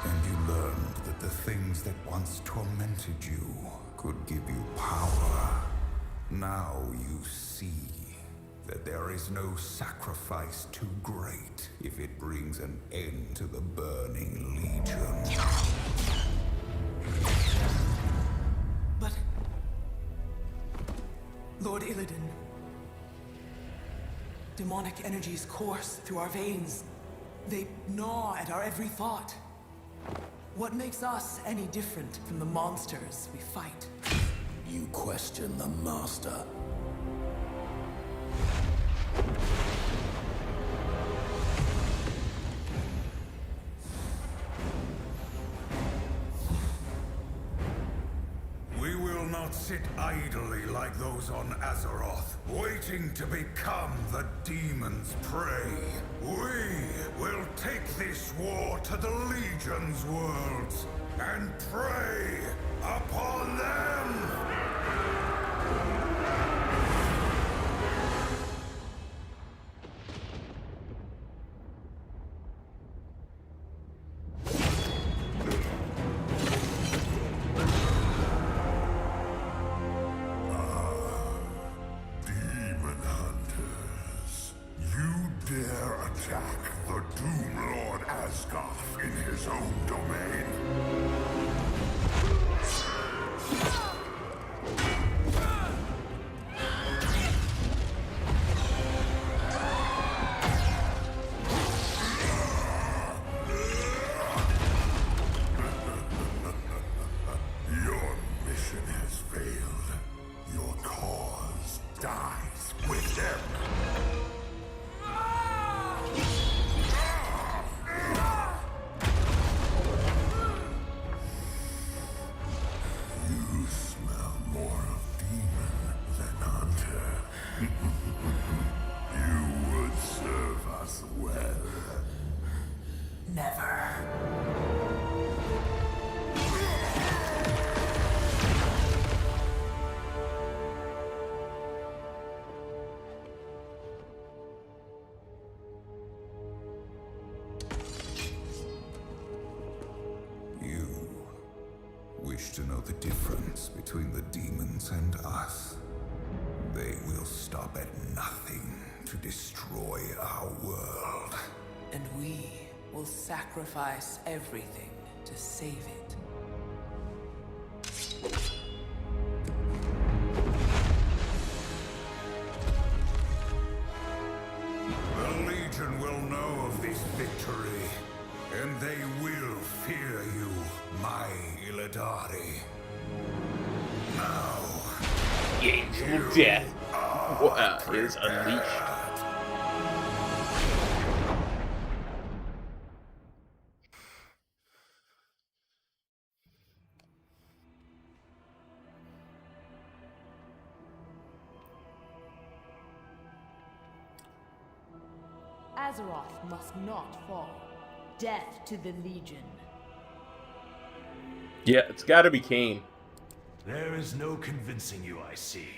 And you learned that the things that once tormented you could give you power. Now you see that there is no sacrifice too great if it brings an end to the Burning Legion. But... Lord Illidan... Demonic energies course through our veins. They gnaw at our every thought. What makes us any different from the monsters we fight? You question the Master. We will not sit idly like those on Azeroth, waiting to become the demon's prey. We will take this war to the Legion's worlds and prey upon them! Wish to know the difference between the demons and us. They will stop at nothing to destroy our world. And we will sacrifice everything to save it. The Legion will know of this victory, and they will fear you, my Illidari. Now, Angel of Death is unleashed. Azeroth must not fall. Death to the Legion. Yeah, it's gotta be Cain. There is no convincing you, I see.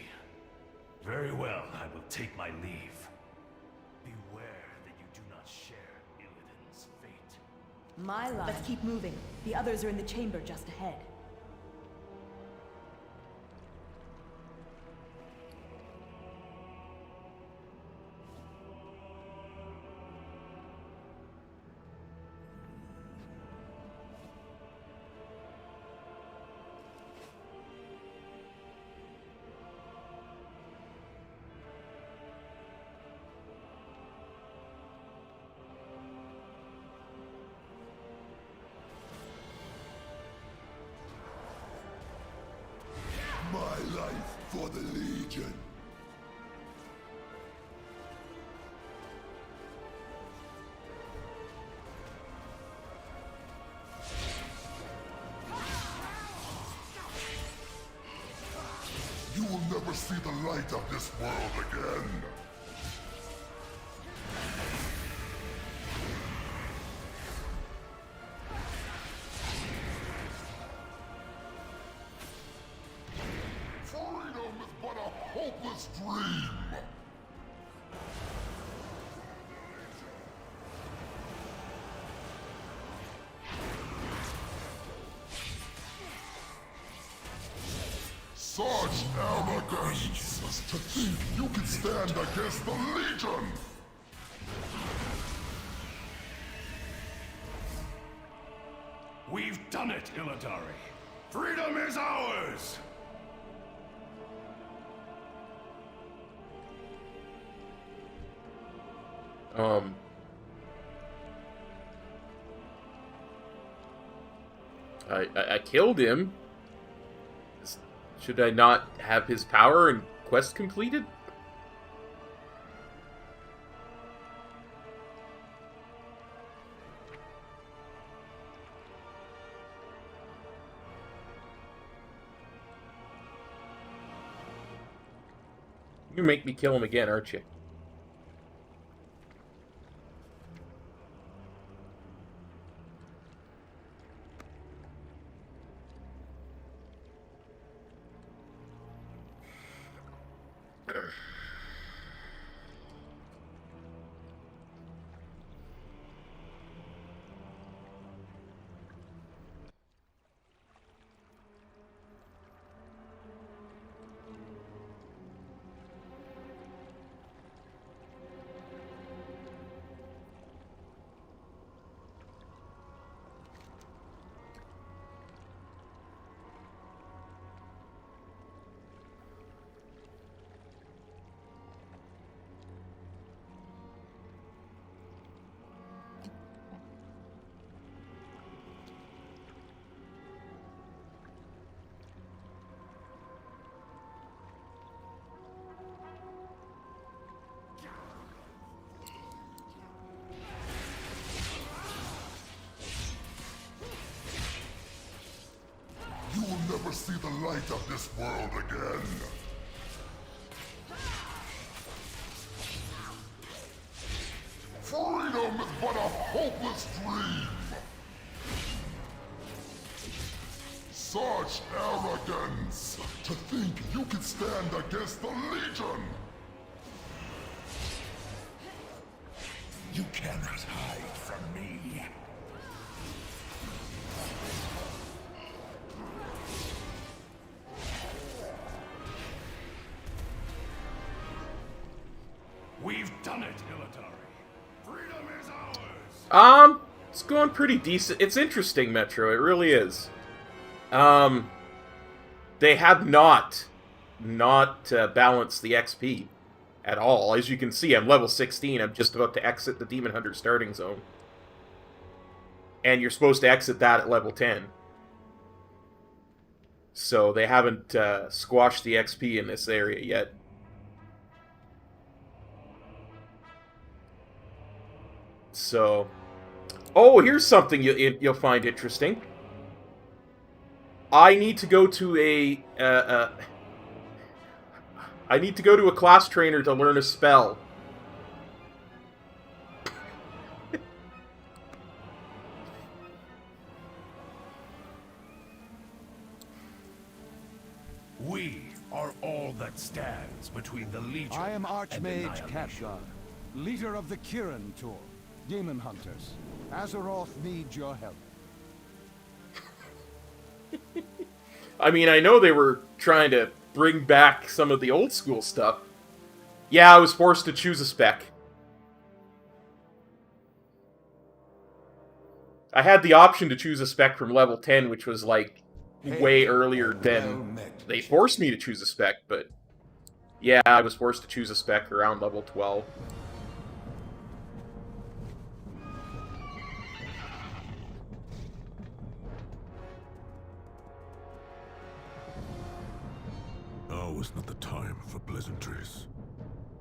Very well, I will take my leave. Beware that you do not share Illidan's fate. My line. Let's keep moving. The others are in the chamber just ahead. My life for the Legion. You will never see the light of this world again. Freedom is but a hopeless dream. Such arrogance to think you can stand against the Legion! We've done it, Illidari. Freedom is ours! I killed him. Should I not have his power and quest completed? You make me kill him again, aren't you? You will never see the light of this world again. Freedom is but a hopeless dream. Such arrogance to think you can stand against the Legion. You cannot hide from me. We've done it, Illidari. Freedom is ours. It's going pretty decent. It's interesting, Metro. It really is. They have not balanced the XP at all. As you can see, I'm level 16. I'm just about to exit the Demon Hunter starting zone. And you're supposed to exit that at level 10. So they haven't squashed the XP in this area yet. So, oh, here's something you'll find interesting. I need to go to I need to go to a class trainer to learn a spell. We are all that stands between the Legion I am and Archmage annihilation. Khadgar, leader of the Kirin Tour, Demon Hunters. Azeroth needs your help. I mean, I know they were trying to bring back some of the old school stuff. Yeah, I was forced to choose a spec. I had the option to choose a spec from level 10, which was, like, way earlier than they forced me to choose a spec, but yeah, I was forced to choose a spec around level 12. Now is not the time for pleasantries.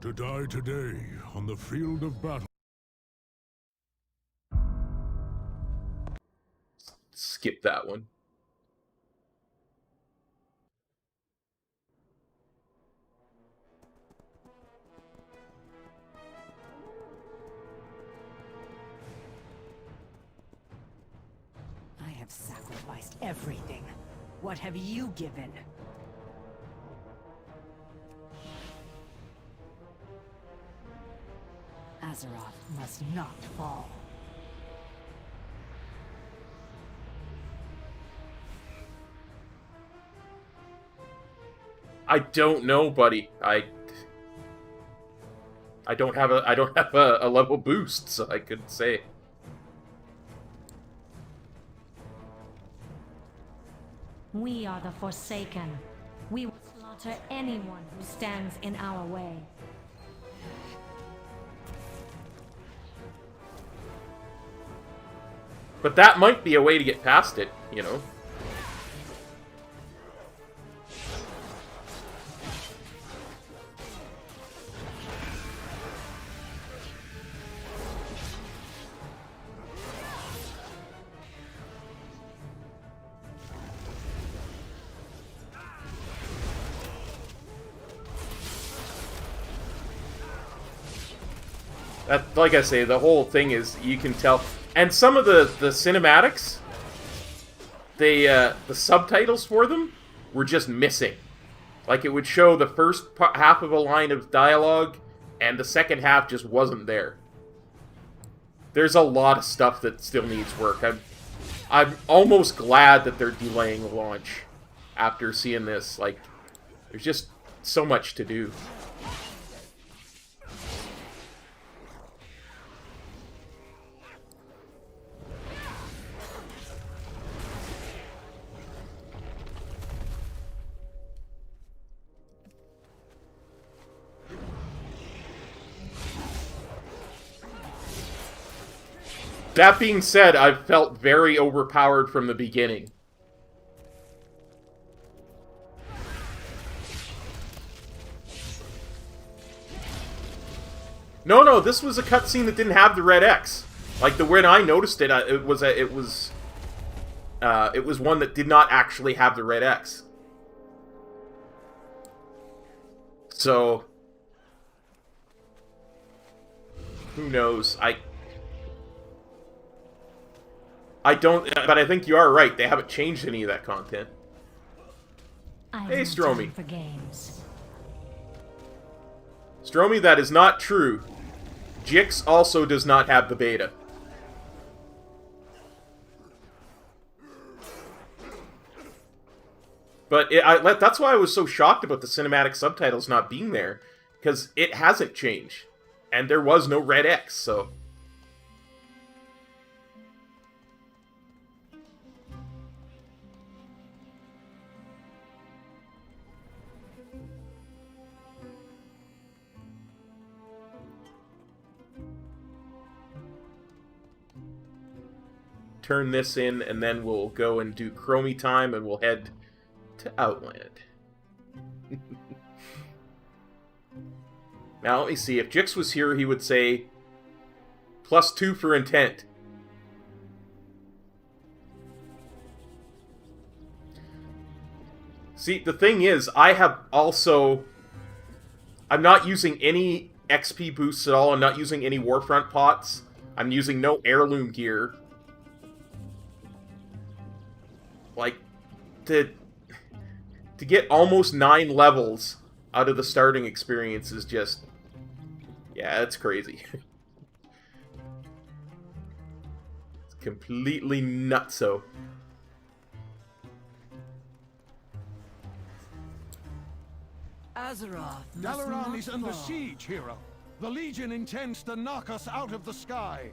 To die today on the field of battle. Skip that one. I have sacrificed everything. What have you given? Azeroth must not fall. I don't know, buddy. I don't have a level boost, so I couldn't say. We are the Forsaken. We will slaughter anyone who stands in our way. But that might be a way to get past it, you know? That, like I say, the whole thing is, you can tell. And some of the cinematics, the subtitles for them were just missing. Like, it would show the first half of a line of dialogue, and the second half just wasn't there. There's a lot of stuff that still needs work. I'm almost glad that they're delaying the launch after seeing this. Like, there's just so much to do. That being said, I've felt very overpowered from the beginning. No, this was a cutscene that didn't have the red X. Like, when I noticed it, it was one that did not actually have the red X. So, who knows? I don't, but I think you are right. They haven't changed any of that content. Hey, Stromy. For games. Stromy, that is not true. Jix also does not have the beta. But that's why I was so shocked about the cinematic subtitles not being there, because it hasn't changed. And there was no red X, so... Turn this in, and then we'll go and do Chromie time, and we'll head to Outland. Now, let me see. If Jix was here, he would say, +2 for intent. See, the thing is, I'm not using any XP boosts at all. I'm not using any Warfront pots. I'm using no heirloom gear. Like, To get almost 9 levels out of the starting experience is just... yeah, it's crazy. It's completely nutso. Azeroth. Dalaran is under siege, hero. The Legion intends to knock us out of the sky.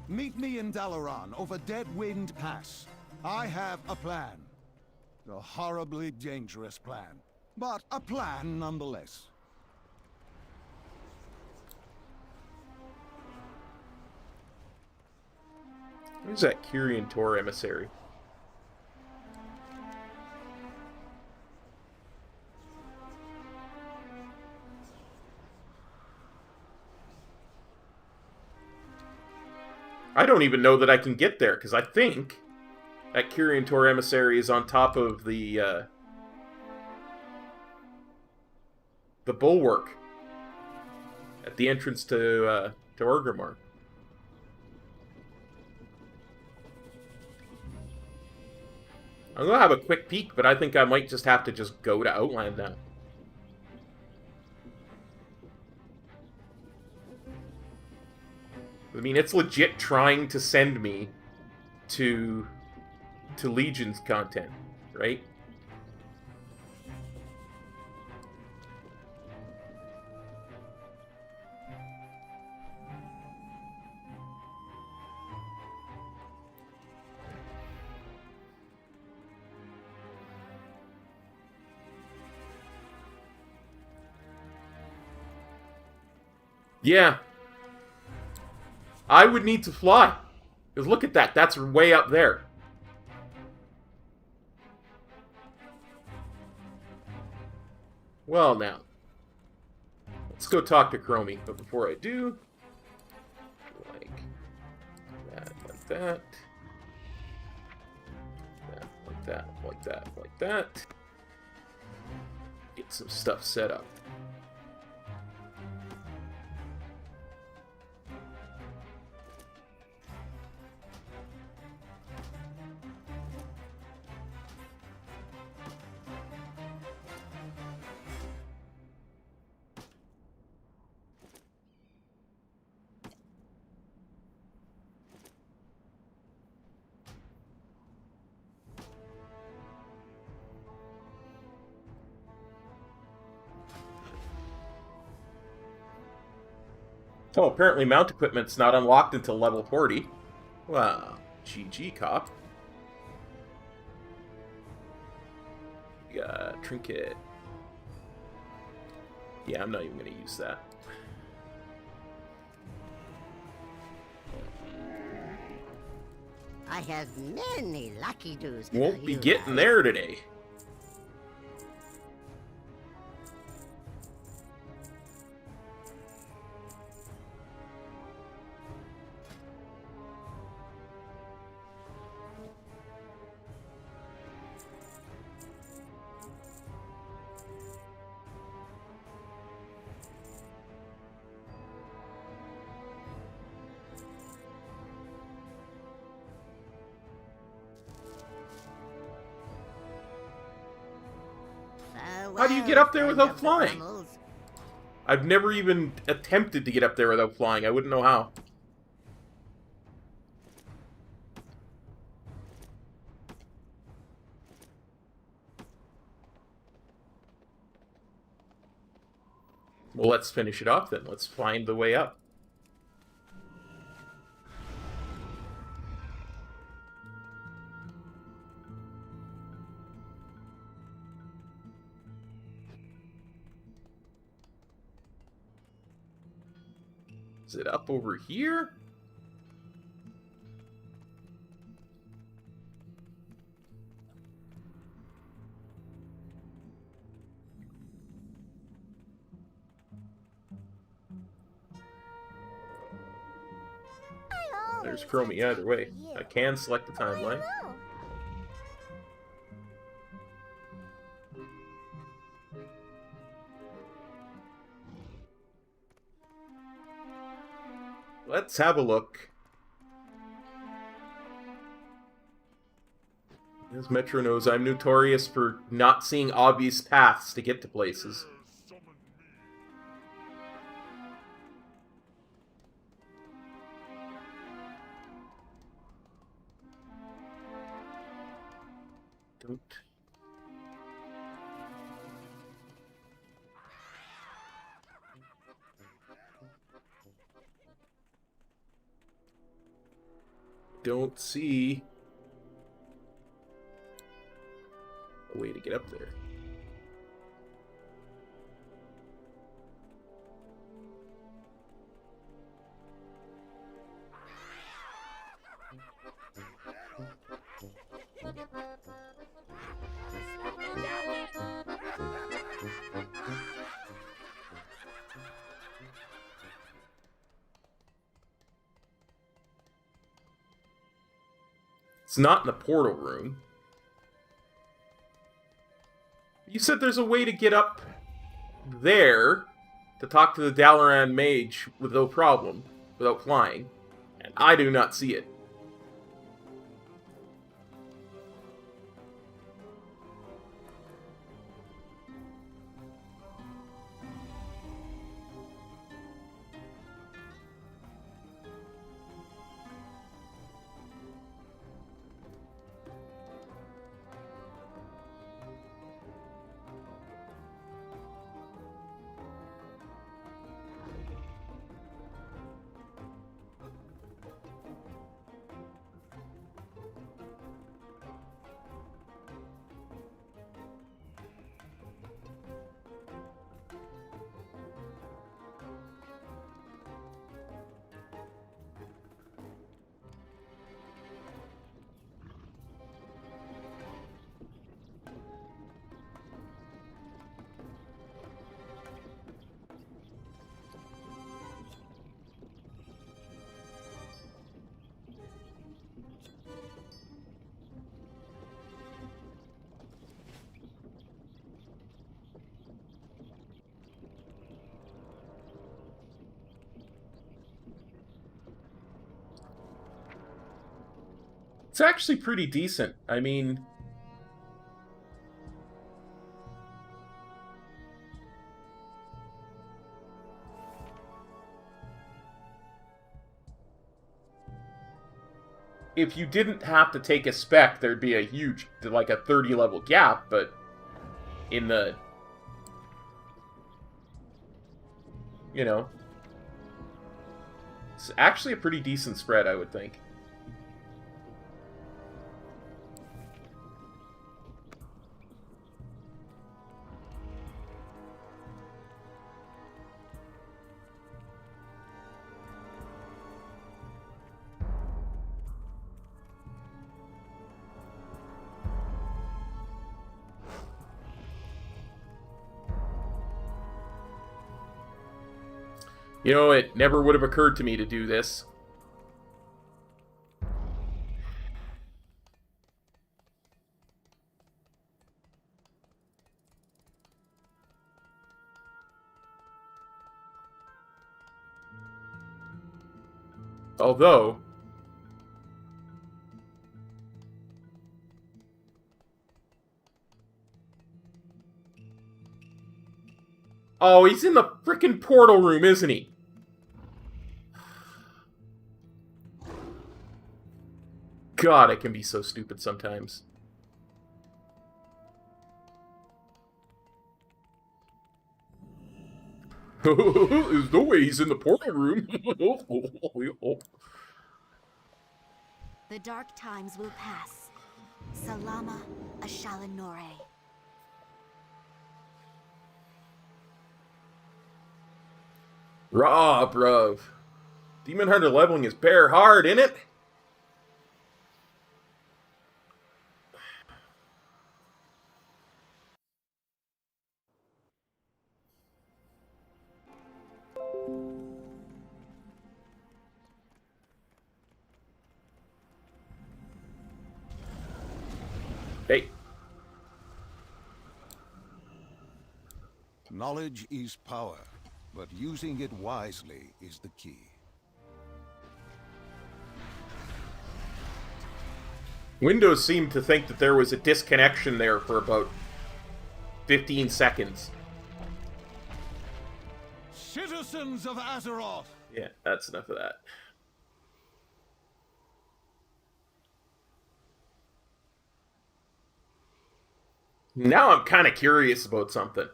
Meet me in Dalaran over Deadwind Pass. I have a plan. A horribly dangerous plan, but a plan nonetheless. Who's that Kyrian Tor emissary? I don't even know that I can get there, because I think that Kyrian Tor emissary is on top of the bulwark at the entrance to Orgrimmar. I'm gonna have a quick peek, but I think I might just have to just go to Outland now. I mean, it's legit trying to send me to Legion's content, right? Yeah. I would need to fly. Because look at that. That's way up there. Well, now. Let's go talk to Chromie. But before I do... like that, like that. Like that, like that, like that. Get some stuff set up. Oh, apparently mount equipment's not unlocked until level 40. Wow. GG, cop. Trinket. Yeah, I'm not even going to use that. I have many lucky doos. Won't be getting there today. How do you get up there without flying? I've never even attempted to get up there without flying. I wouldn't know how. Well, let's finish it off then. Let's find the way up. Is it up over here? There's Chromie either way. I can select the timeline. Let's have a look. As Metro knows, I'm notorious for not seeing obvious paths to get to places. Don't. Don't see a way to get up there. It's not in the portal room. You said there's a way to get up there to talk to the Dalaran mage with no problem, without flying. And I do not see it. It's actually pretty decent. I mean, if you didn't have to take a spec, there'd be a huge, like a 30 level gap, but in the, you know, it's actually a pretty decent spread, I would think. You know, it never would have occurred to me to do this. Although, oh, he's in the frickin' portal room, isn't he? God, it can be so stupid sometimes. There's no way he's in the portal room. The dark times will pass. Salama Ashalanore. Raw, bruv. Demon Hunter leveling is bare hard, innit? Hey. Knowledge is power, but using it wisely is the key. Windows seemed to think that there was a disconnection there for about 15 seconds. Citizens of Azeroth! Yeah, that's enough of that. Now I'm kind of curious about something.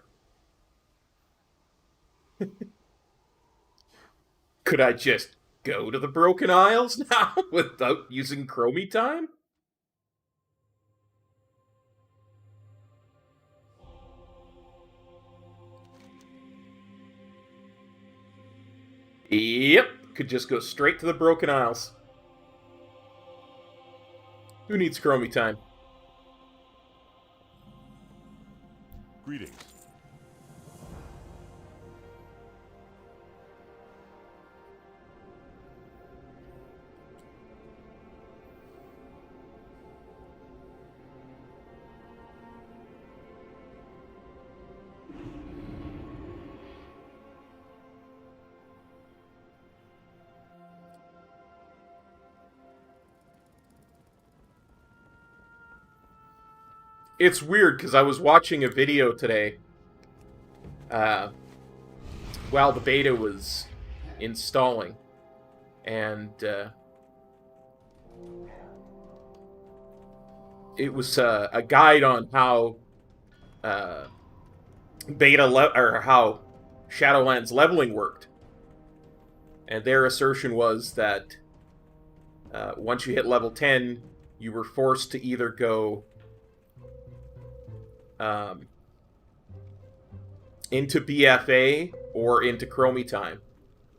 Could I just go to the Broken Isles now without using Chromie time? Yep, could just go straight to the Broken Isles. Who needs Chromie time? Greetings. It's weird, because I was watching a video today while the beta was installing, and it was a guide on how how Shadowlands leveling worked, and their assertion was that once you hit level 10, you were forced to either go into BFA or into Chromie time.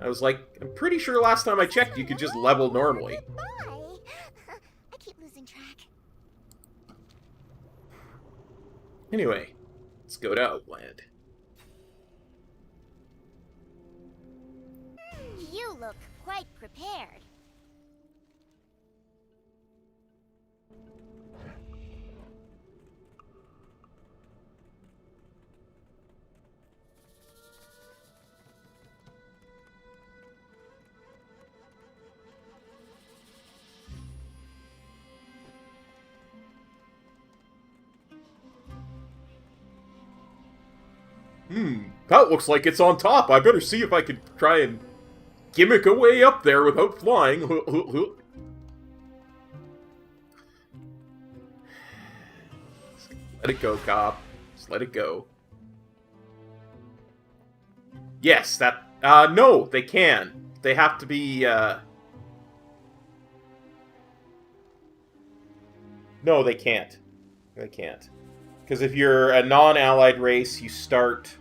I was like, I'm pretty sure last time I checked you could just level normally. I keep losing track. Anyway, let's go to Outland. You look quite prepared. That looks like it's on top. I better see if I can try and gimmick a way up there without flying. Let it go, cop. Just let it go. Yes, that... no, they can. They have to be, No, they can't. They can't. Because if you're a non-allied race, you start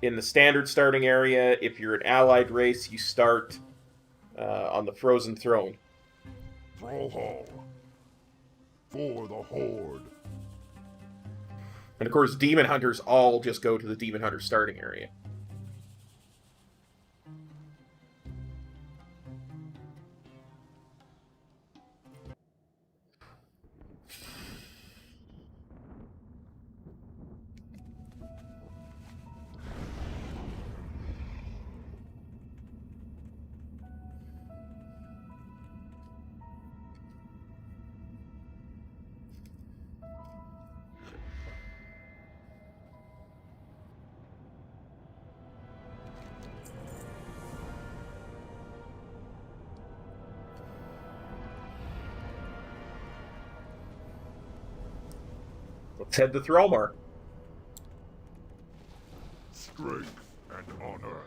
in the standard starting area. If you're an allied race, you start on the Frozen Throne. Brawlhall. For the Horde. And of course, Demon Hunters all just go to the Demon Hunter starting area. Let's head to Thrallmar. Strength and honor.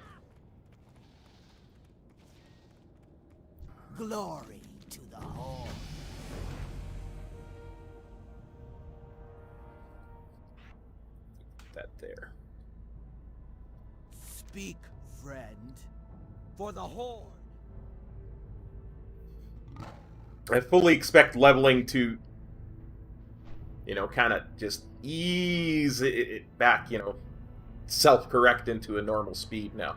Glory to the Horde. That there. Speak, friend. For the Horde. I fully expect leveling to, you know, kind of just ease it back, you know, self-correct into a normal speed now.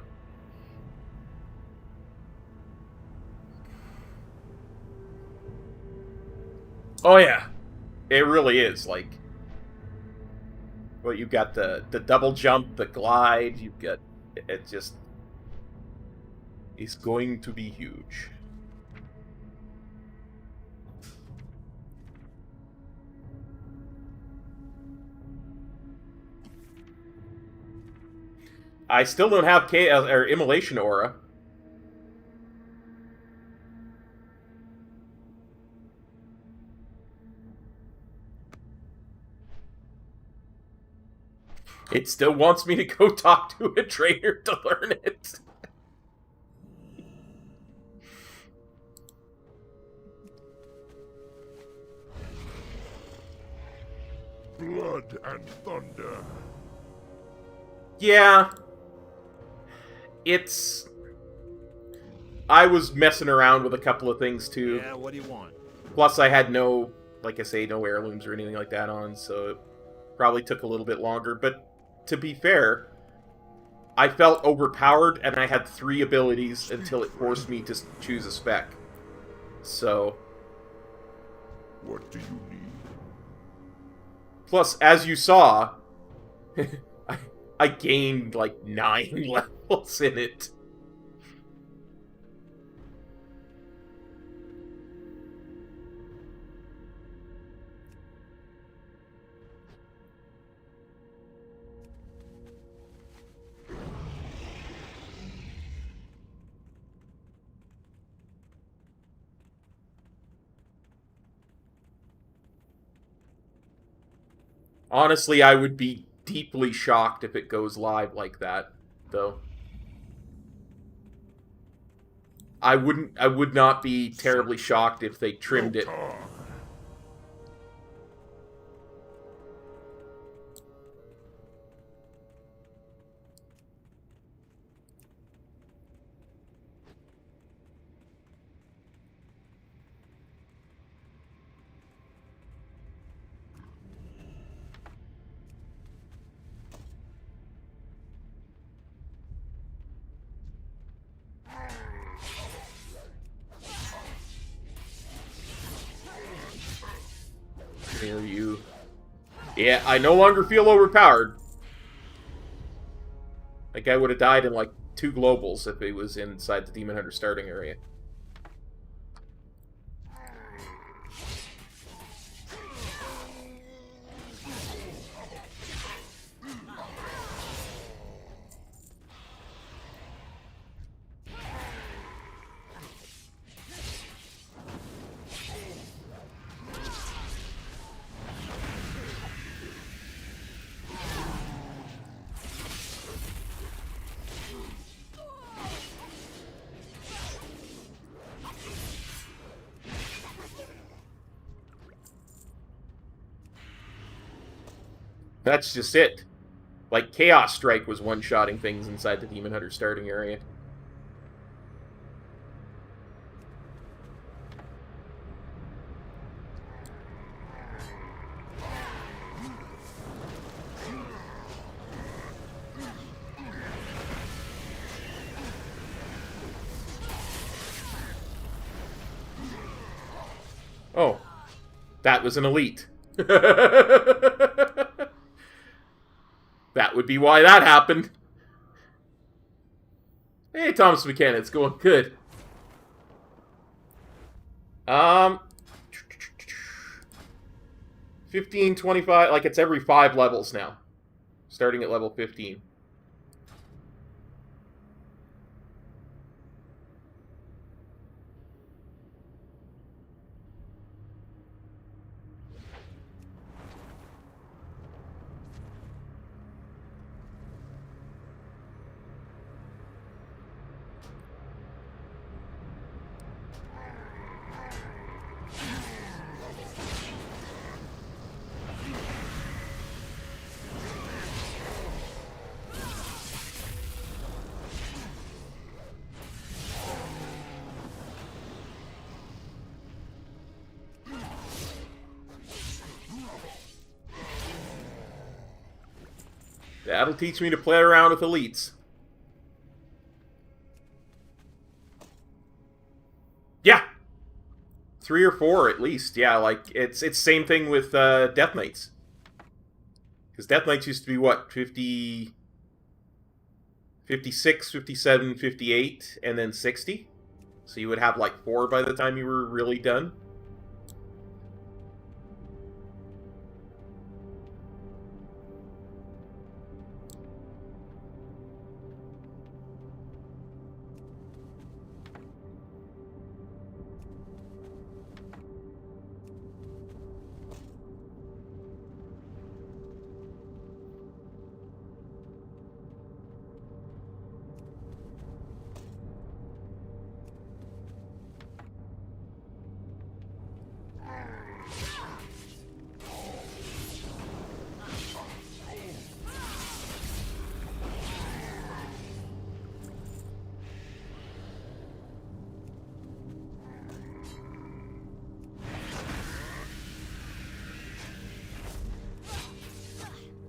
Oh yeah, it really is, like, well, you've got the double jump, the glide, you've got, it just, it's going to be huge. I still don't have chaos or immolation aura. It still wants me to go talk to a trainer to learn it. Blood and thunder. Yeah. It's... I was messing around with a couple of things, too. Yeah, what do you want? Plus, I had no, like I say, no heirlooms or anything like that on, so it probably took a little bit longer. But, to be fair, I felt overpowered, and I had 3 abilities until it forced me to choose a spec. So... What do you need? Plus, as you saw, I gained, like, 9 levels in it. Honestly, I would be deeply shocked if it goes live like that, though. I would not be terribly shocked if they trimmed it. There you... Yeah, I no longer feel overpowered. That guy would have died in like 2 globals if he was inside the Demon Hunter starting area. That's just it. Like, Chaos Strike was one-shotting things inside the Demon Hunter starting area. Oh. That was an elite. That would be why that happened. Hey, Thomas McKenna, it's going good. 15, 25, like it's every 5 levels now. Starting at level 15. That'll teach me to play around with elites. Yeah! 3 or 4 at least. Yeah, like, it's same thing with Death Knights. Because Death Knights used to be, what, 50... 56, 57, 58, and then 60? So you would have, like, 4 by the time you were really done.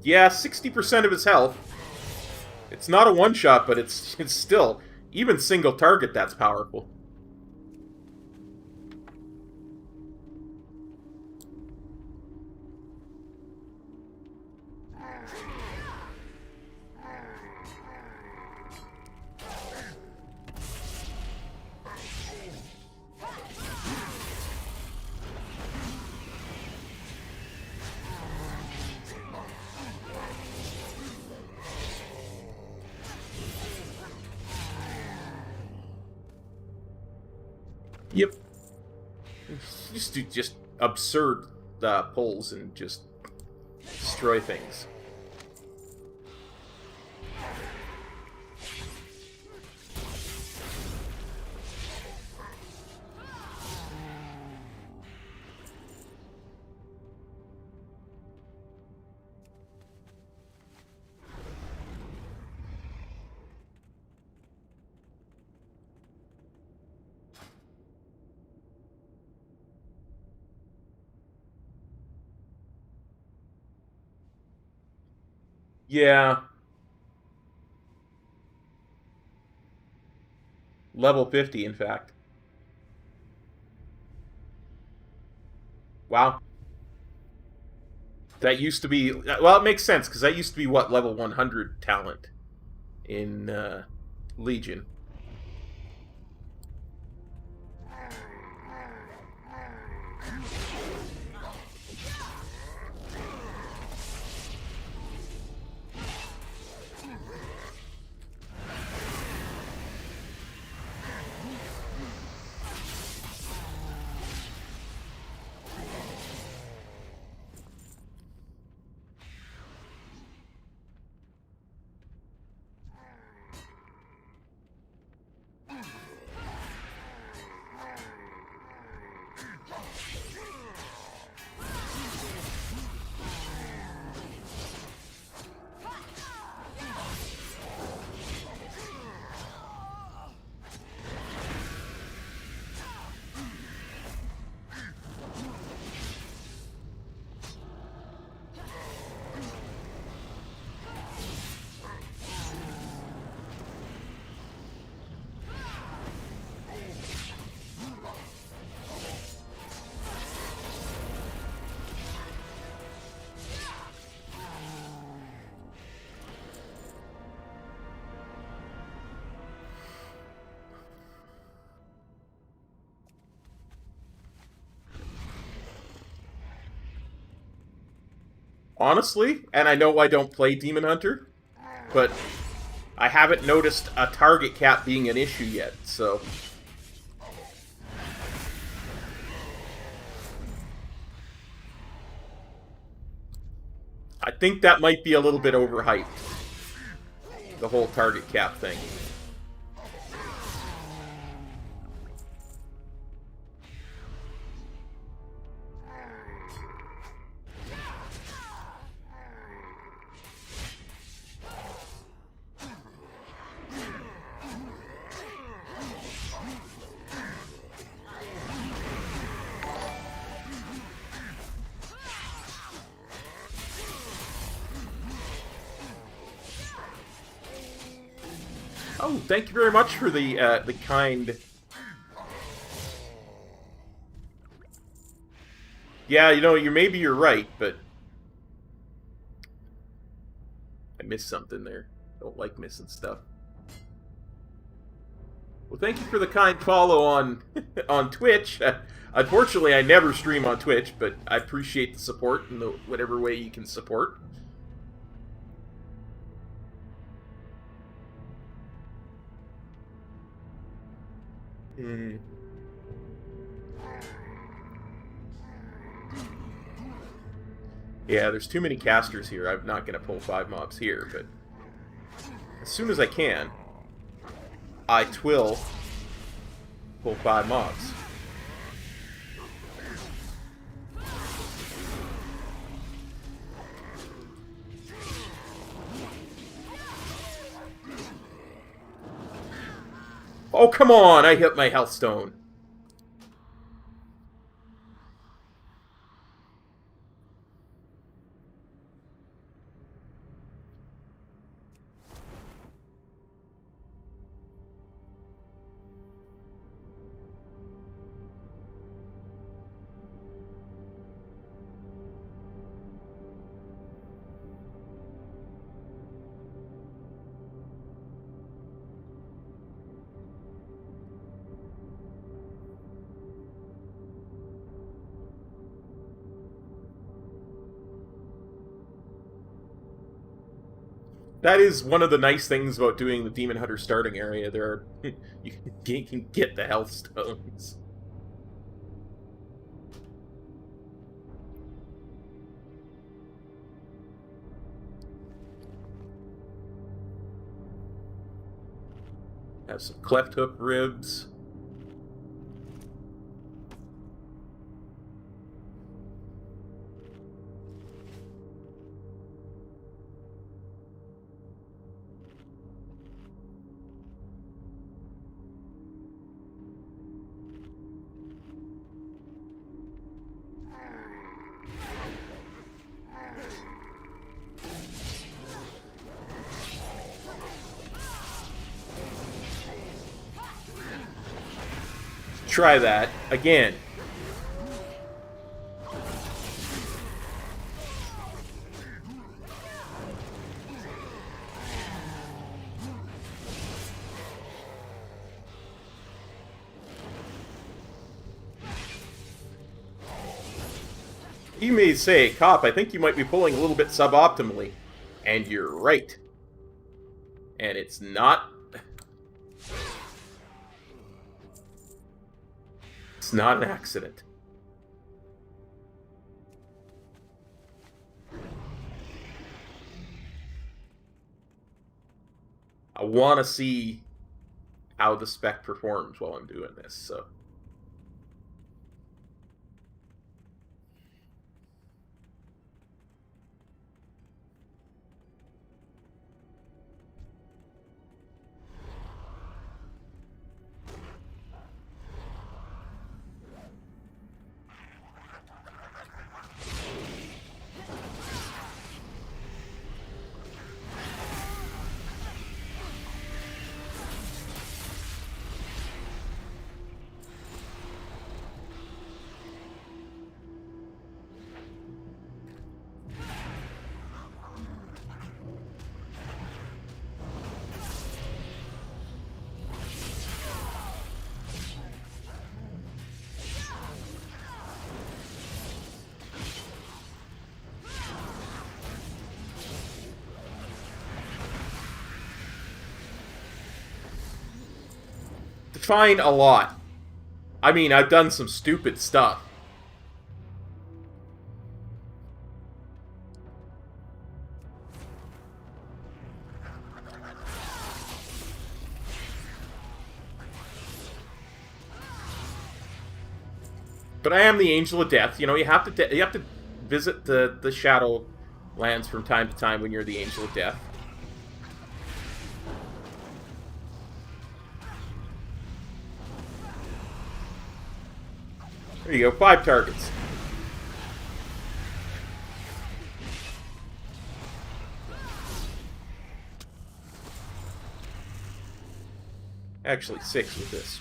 Yeah, 60% of his health. It's not a one-shot, but it's still... Even single target, that's powerful. Yep. Just absurd pulls and just destroy things. Yeah. Level 50, in fact. Wow. That used to be... Well, it makes sense, because that used to be, what, level 100 talent in Legion. Honestly, and I know I don't play Demon Hunter, but I haven't noticed a target cap being an issue yet, so... I think that might be a little bit overhyped, the whole target cap thing. Oh, thank you very much for the kind... Yeah, you know, maybe you're right, but... I missed something there. Don't like missing stuff. Well, thank you for the kind follow on on Twitch. Unfortunately, I never stream on Twitch, but I appreciate the support in whatever way you can support. Yeah, there's too many casters here. I'm not going to pull 5 mobs here, but as soon as I can, I will pull 5 mobs. Oh, come on! I hit my health stone. That is one of the nice things about doing the Demon Hunter starting area. There are you can get the health stones. Have some cleft hoof ribs. Try that again. You may say, Cop, I think you might be pulling a little bit suboptimally. And you're right. And it's not... It's not an accident. I want to see how the spec performs while I'm doing this, so... Fine a lot. I mean, I've done some stupid stuff. But I am the Angel of Death. You know, you have to visit the Shadowlands from time to time when you're the Angel of Death. There you go, 5 targets. Actually, 6 with this.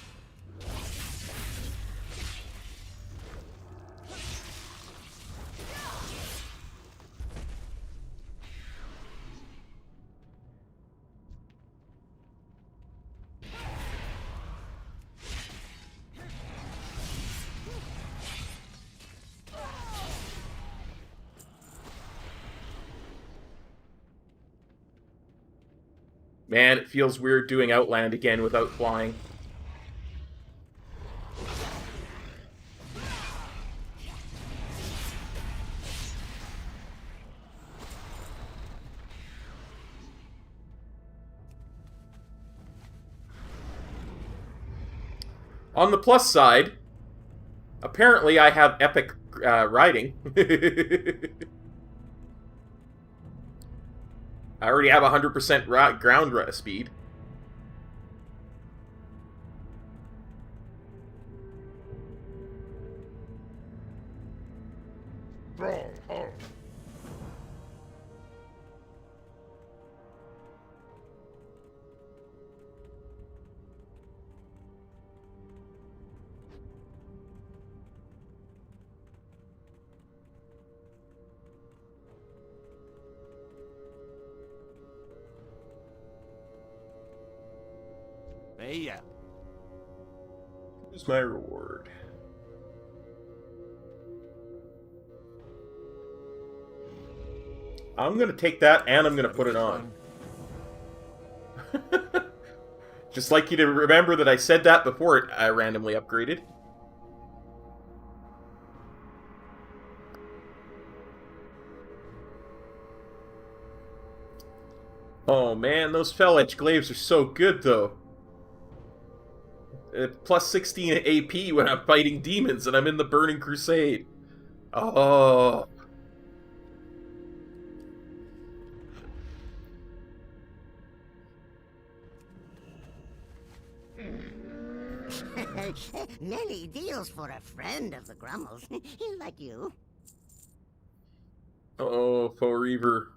Man, it feels weird doing Outland again without flying. On the plus side, apparently I have epic riding. I already have 100% ground speed. Yeah. Here's my reward. I'm gonna take that and I'm gonna put it on. Just like you to remember that I said that before it randomly upgraded. Oh man, those Fell Edge Glaives are so good though. Plus 16 AP when I'm fighting demons and I'm in the Burning Crusade. Oh. Many deals for a friend of the Grummels, like you. Oh, Faux Reaver.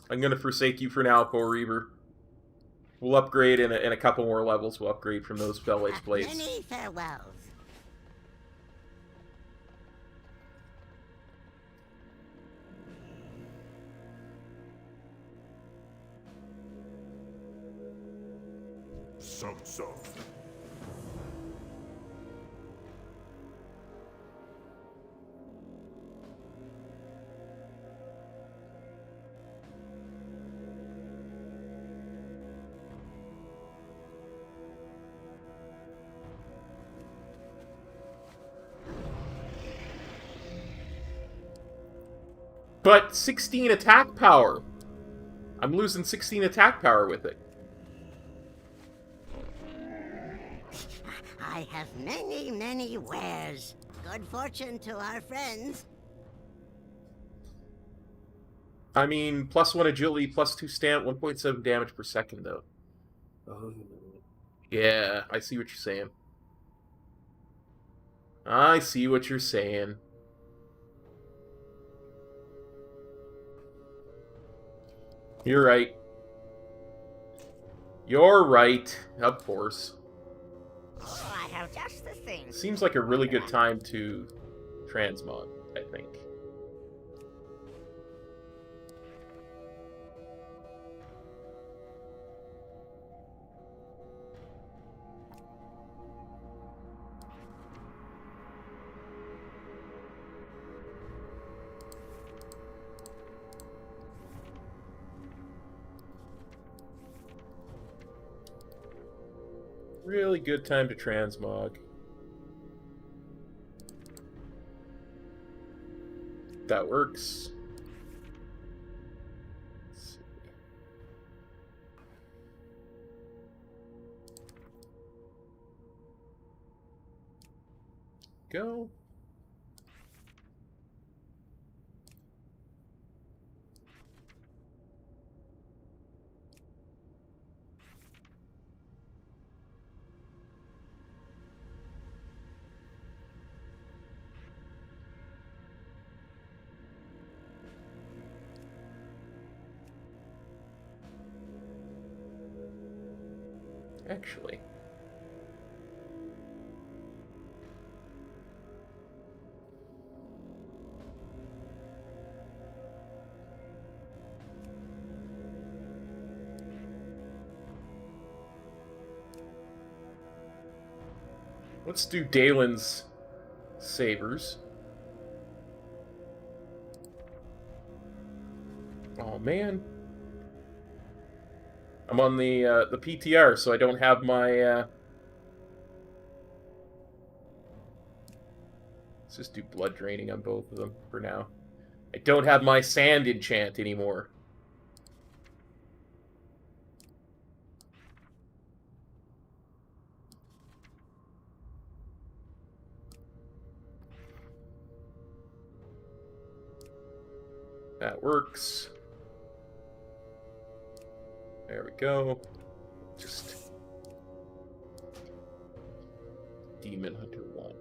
I'm gonna forsake you for now, Faux Reaver. We'll upgrade in a couple more levels. We'll upgrade from those Fell Edge Blades. Many farewells. So. But 16 attack power. I'm losing 16 attack power with it. I have many wares. Good fortune to our friends. I mean, +1 agility, +2 stamp, 1.7 damage per second, though. Oh. Yeah, I see what you're saying. I see what you're saying. You're right. You're right, of course. Oh, I have just the thing. Seems like a really good time to transmog, I think. Really good time to transmog. That works. Let's see. Go. Actually. Let's do Dalen's sabers. Oh man. I'm on the PTR, so I don't have my let's just do blood draining on both of them for now. I don't have my sand enchant anymore. That works. There we go. Just Demon Hunter 1.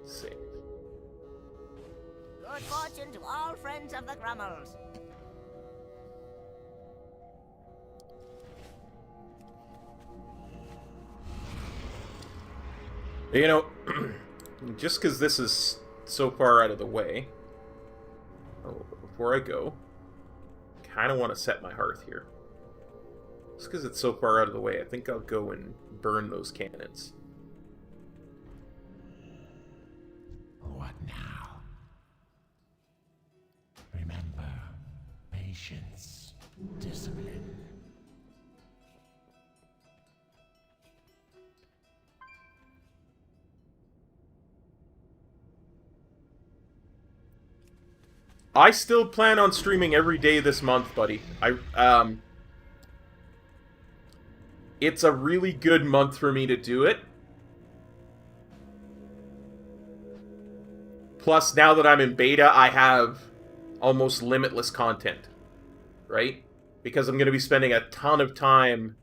Save. Good fortune to all friends of the Grummels. You know, just because this is so far out of the way, before I go, kind of want to set my hearth here. Just because it's so far out of the way, I think I'll go and burn those cannons. What now? Remember, Patience. Discipline. I still plan on streaming every day this month, buddy. It's a really good month for me to do it. Plus, now that I'm in beta, I have almost limitless content, right? Because I'm going to be spending a ton of time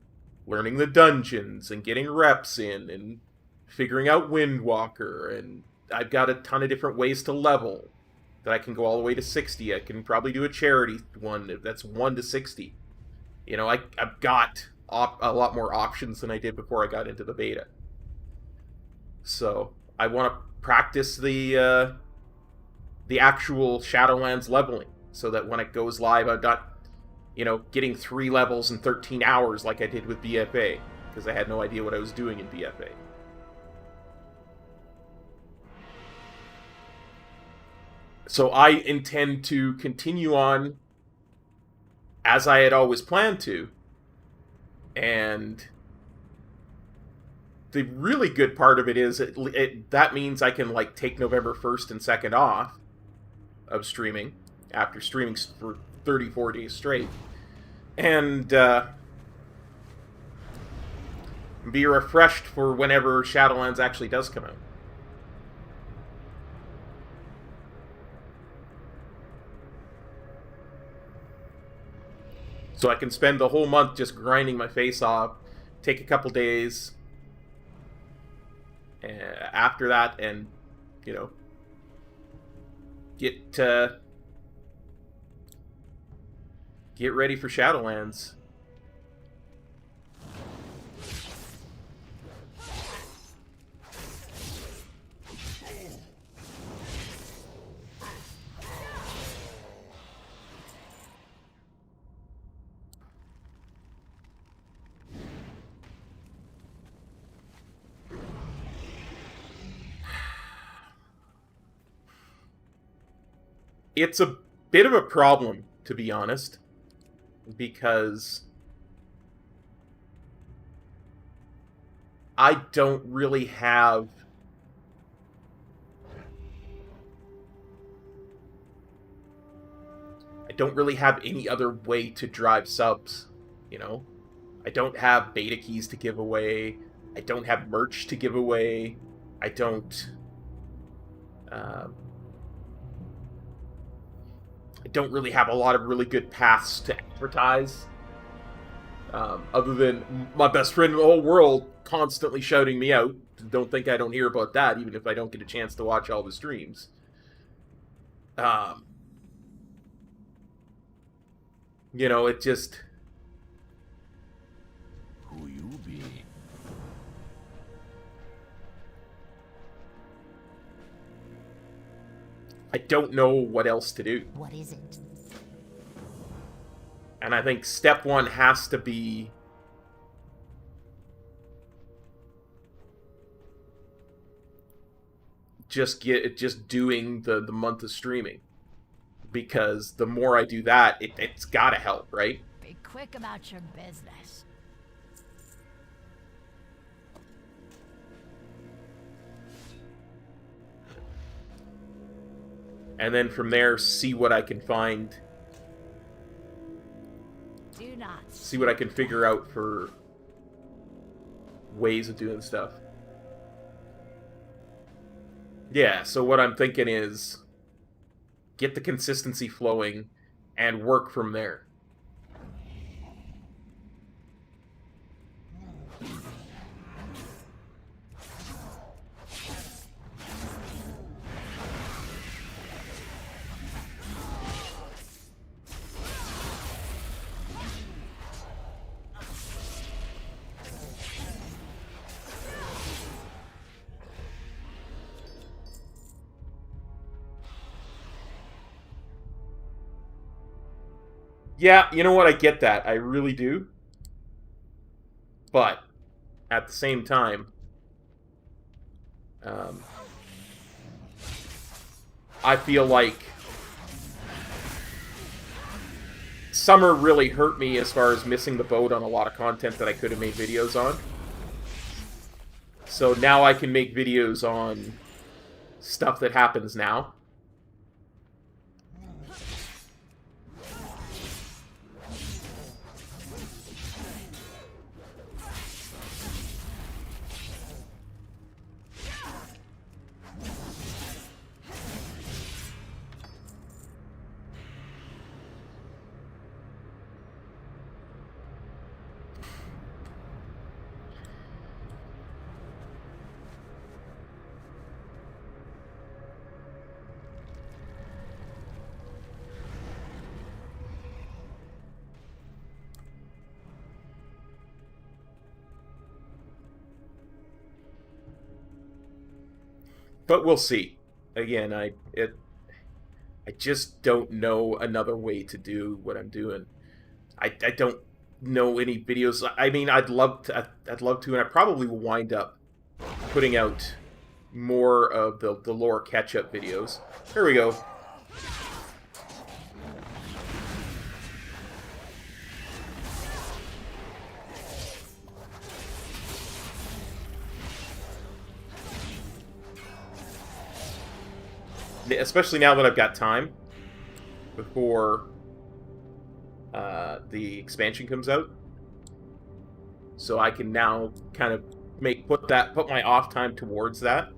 learning the dungeons and getting reps in and figuring out Windwalker, and I've got a ton of different ways to level that I can go all the way to 60. I can probably do a charity one that's 1 to 60. You know, I've got a lot more options than I did before I got into the beta. So I want to practice the actual Shadowlands leveling, so that when it goes live, I've got, you know, getting 3 levels in 13 hours like I did with BFA, because I had no idea what I was doing in BFA. So I intend to continue on as I had always planned to. And the really good part of it is that means I can, like, take November 1st and 2nd off of streaming after streaming for 34 days straight. And be refreshed for whenever Shadowlands actually does come out. So I can spend the whole month just grinding my face off, take a couple days after that, and, you know, get ready for Shadowlands. It's a bit of a problem, to be honest, because I don't really have any other way to drive subs, you know? I don't have beta keys to give away. I don't have merch to give away. I don't really have a lot of really good paths to advertise. Other than my best friend in the whole world constantly shouting me out. Don't think I don't hear about that, even if I don't get a chance to watch all the streams. You know, it just... Who you be? I don't know what else to do. What is it? And I think step one has to be just doing the month of streaming. Because the more I do that, it's gotta help, right? Be quick about your business. And then from there, see what I can find. Do not. See what I can figure out for ways of doing stuff. Yeah, so what I'm thinking is get the consistency flowing and work from there. Yeah, you know what? I get that. I really do. But at the same time, I feel like summer really hurt me as far as missing the boat on a lot of content that I could have made videos on. So now I can make videos on stuff that happens now. But we'll see. Again, I just don't know another way to do what I'm doing. I don't know any videos. I mean, I'd love to, and I probably will wind up putting out more of the lore catch-up videos. Here we go. Especially now that I've got time before the expansion comes out, so I can now kind of put my off time towards that.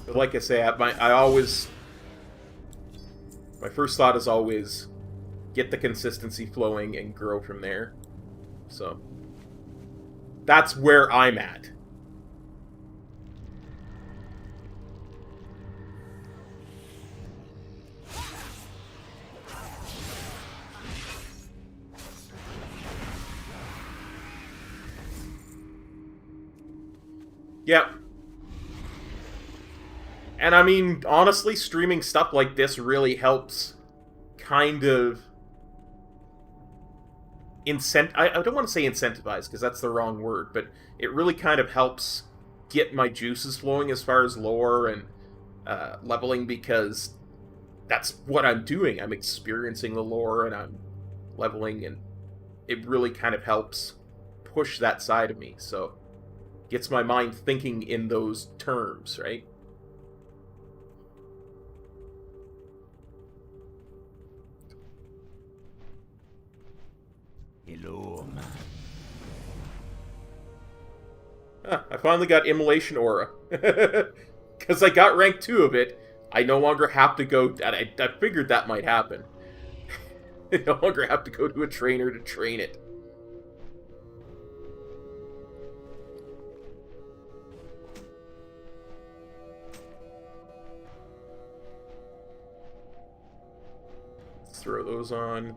But like I say, my first thought is always get the consistency flowing and grow from there. So that's where I'm at. Yep. And I mean, honestly, streaming stuff like this really helps kind of I don't want to say incentivize, because that's the wrong word, but it really kind of helps get my juices flowing as far as lore and leveling, because that's what I'm doing. I'm experiencing the lore and I'm leveling, and it really kind of helps push that side of me. So gets my mind thinking in those terms, right? Hello. I finally got Immolation Aura. Because I got rank 2 of it, I no longer have to go... I figured that might happen. I no longer have to go to a trainer to train it. Let's throw those on.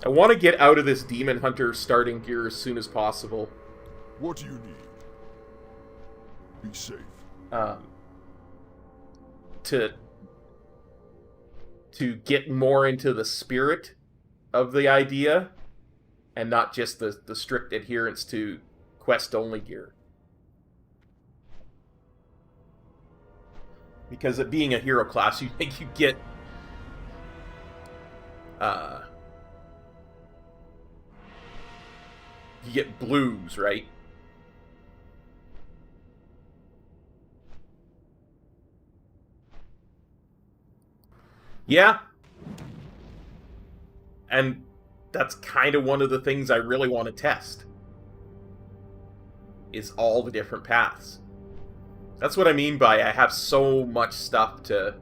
I want to get out of this Demon Hunter starting gear as soon as possible. What do you need? Be safe. To get more into the spirit of the idea, and not just the strict adherence to quest-only gear. Because it being a hero class, you think you get... you get blues, right? Yeah. And that's kind of one of the things I really want to test. Is all the different paths. That's what I mean by I have so much stuff to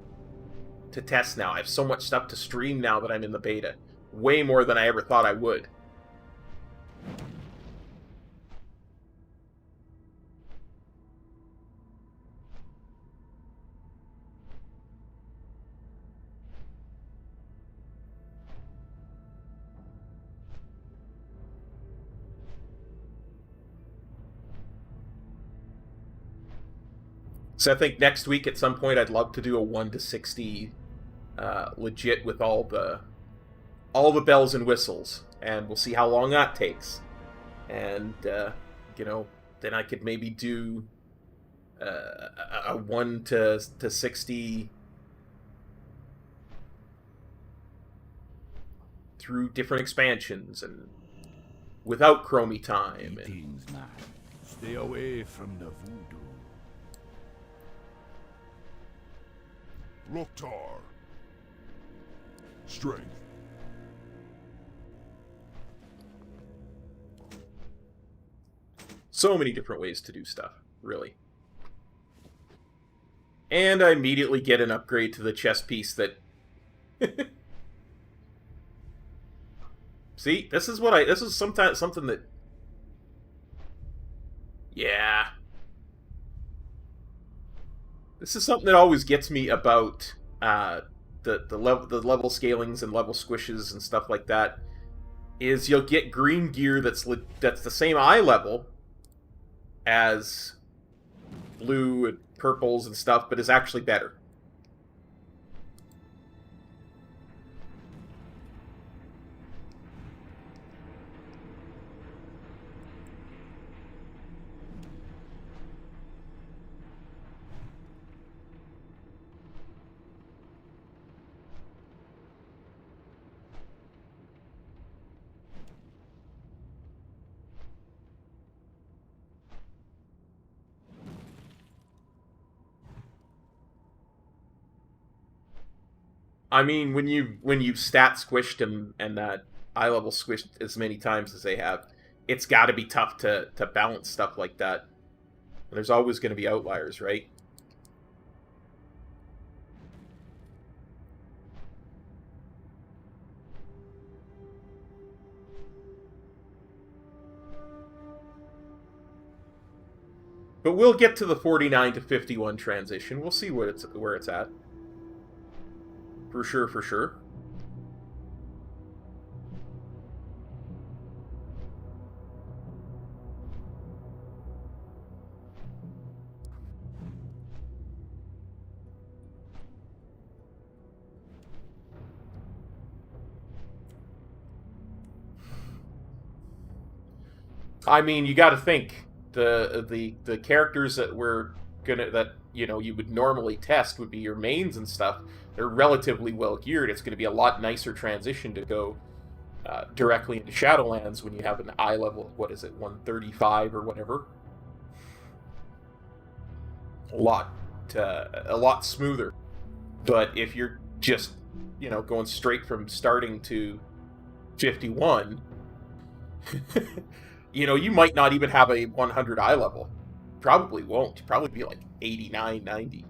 test now. I have so much stuff to stream now that I'm in the beta. Way more than I ever thought I would. So I think next week at some point I'd love to do a 1 to 60 legit with all the bells and whistles, and we'll see how long that takes. And then I could maybe do a 1 to 60 through different expansions and without Chromie time. Things, man. Stay away from the voodoo. Loktar. Strength. So many different ways to do stuff, really. And I immediately get an upgrade to the chess piece that... See, this is sometimes something that... Yeah. This is something that always gets me about the level scalings and level squishes and stuff like that. Is you'll get green gear that's the same eye level as blue and purples and stuff, but is actually better. I mean, when you stat squished and that eye level squished as many times as they have, it's got to be tough to balance stuff like that. There's always going to be outliers, right? But we'll get to the 49 to 51 transition. We'll see where it's at. For sure, for sure. I mean, you got to think the characters that you would normally test would be your mains and stuff. They're relatively well geared. It's going to be a lot nicer transition to go directly into Shadowlands when you have an eye level of, 135 or whatever. A lot smoother. But if you're just, going straight from starting to 51, you might not even have a 100 eye level. Probably won't. Probably be like 89, 90.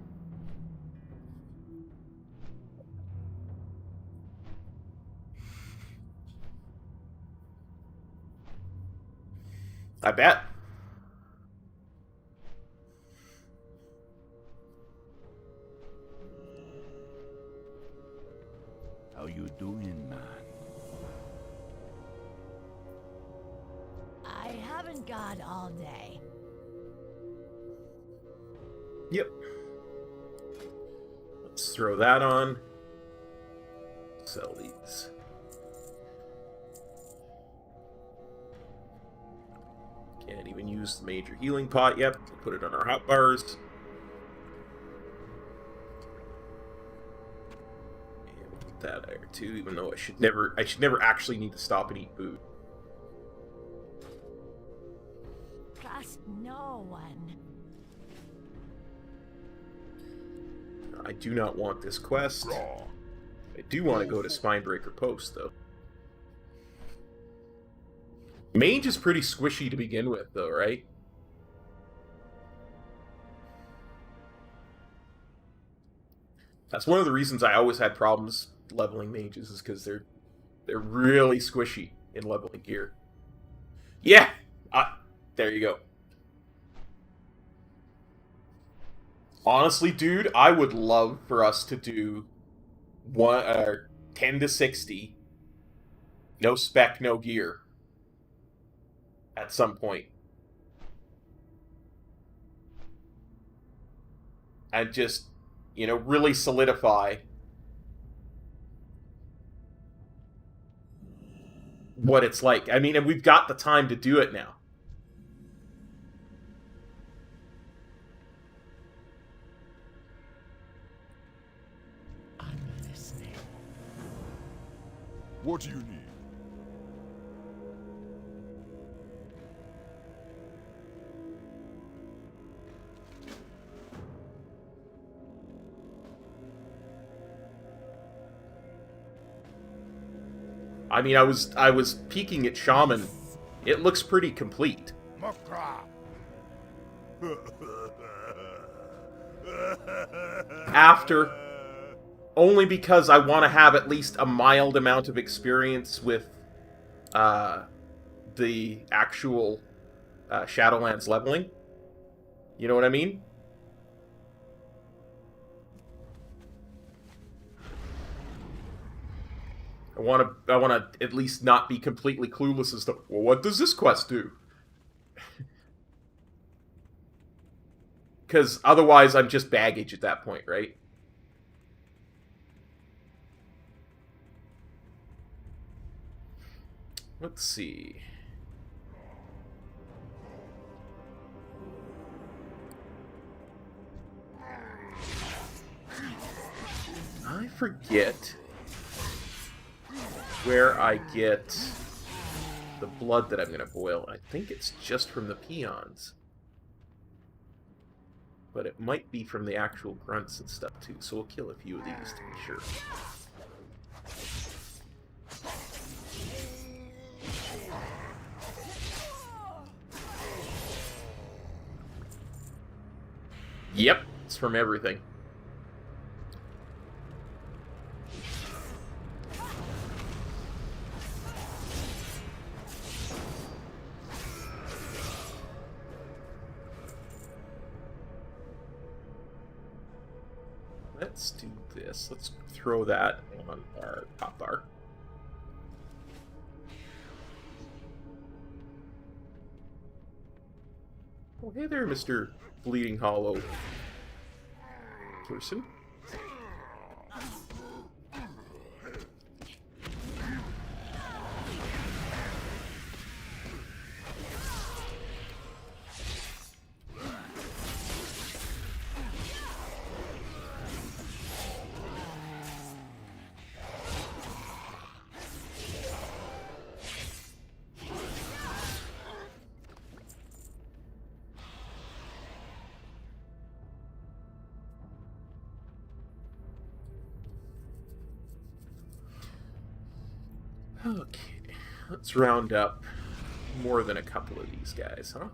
I bet. How you doing, man? I haven't got all day. Yep. Let's throw that on. Sell these. Can't even use the major healing pot yet. We'll put it on our hotbars. And we'll put that there too, even though I should never actually need to stop and eat food. Trust no one. I do not want this quest. I do want to go to Spinebreaker Post, though. Mage is pretty squishy to begin with, though, right? That's one of the reasons I always had problems leveling mages, is because they're really squishy in leveling gear. Yeah! There you go. Honestly, dude, I would love for us to do 10 to 60, no spec, no gear, at some point. And just, really solidify what it's like. I mean, and we've got the time to do it now. I'm listening. What do you need? I mean, I was peeking at Shaman. It looks pretty complete. After, only because I want to have at least a mild amount of experience with the actual Shadowlands leveling. You know what I mean? I want to at least not be completely clueless as to, well, what does this quest do? Because otherwise I'm just baggage at that point, right? Let's see. I forget where I get the blood that I'm going to boil. I think it's just from the peons. But it might be from the actual grunts and stuff too, so we'll kill a few of these to be sure. Yep, it's from everything. Let's do this. Let's throw that on our top bar. Oh, hey there, Mr. Bleeding Hollow person. Okay, let's round up more than a couple of these guys, huh?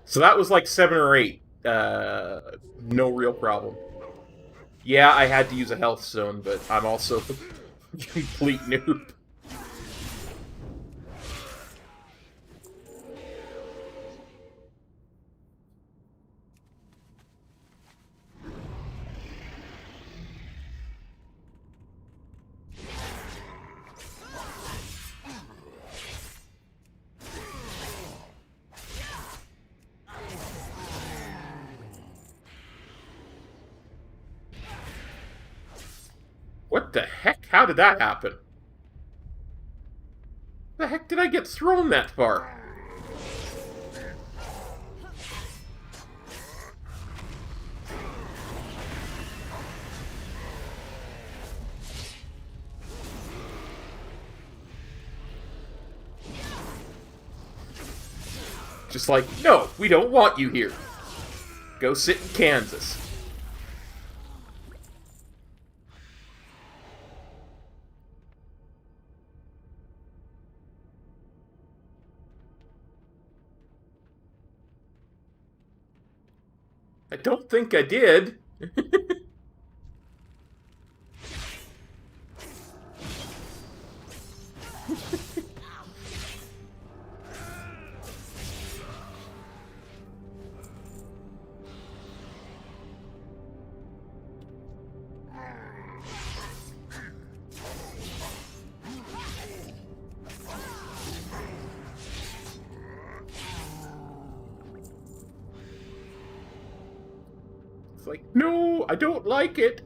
So that was like 7 or 8. No real problem. Yeah, I had to use a health zone, but I'm also a complete noob. What the heck? How did that happen? The heck did I get thrown that far? Just like, no, we don't want you here. Go sit in Kansas. I don't think I did. It's like, no, I don't like it.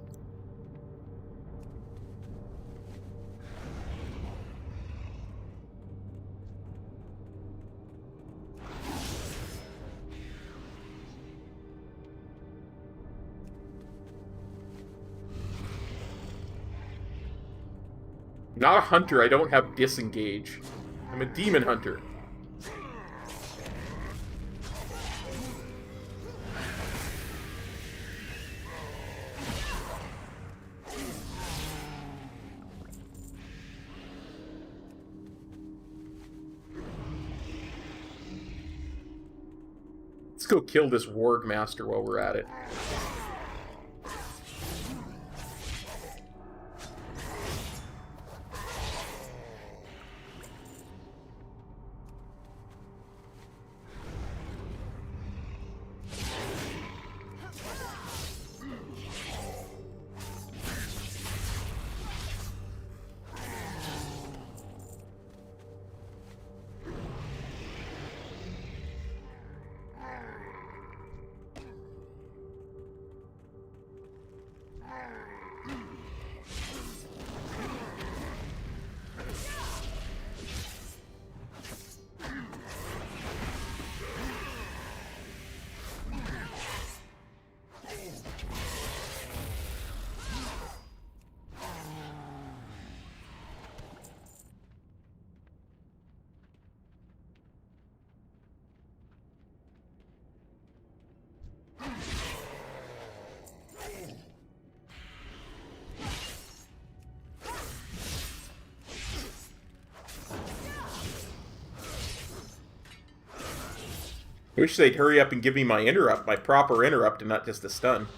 Not a hunter, I don't have disengage. I'm a demon hunter. Let's go kill this warg master while we're at it. I wish they'd hurry up and give me my interrupt, my proper interrupt, and not just a stun.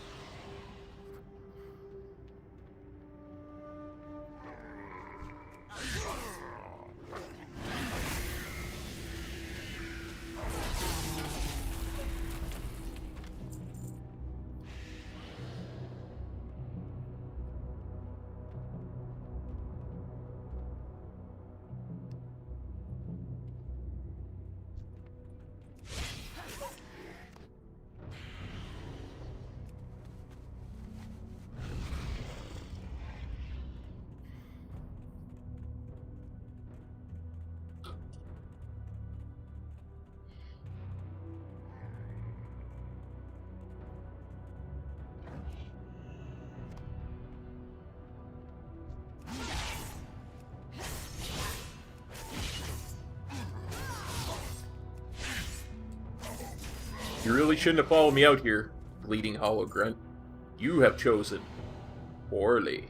You really shouldn't have followed me out here, bleeding hollow grunt. You have chosen poorly.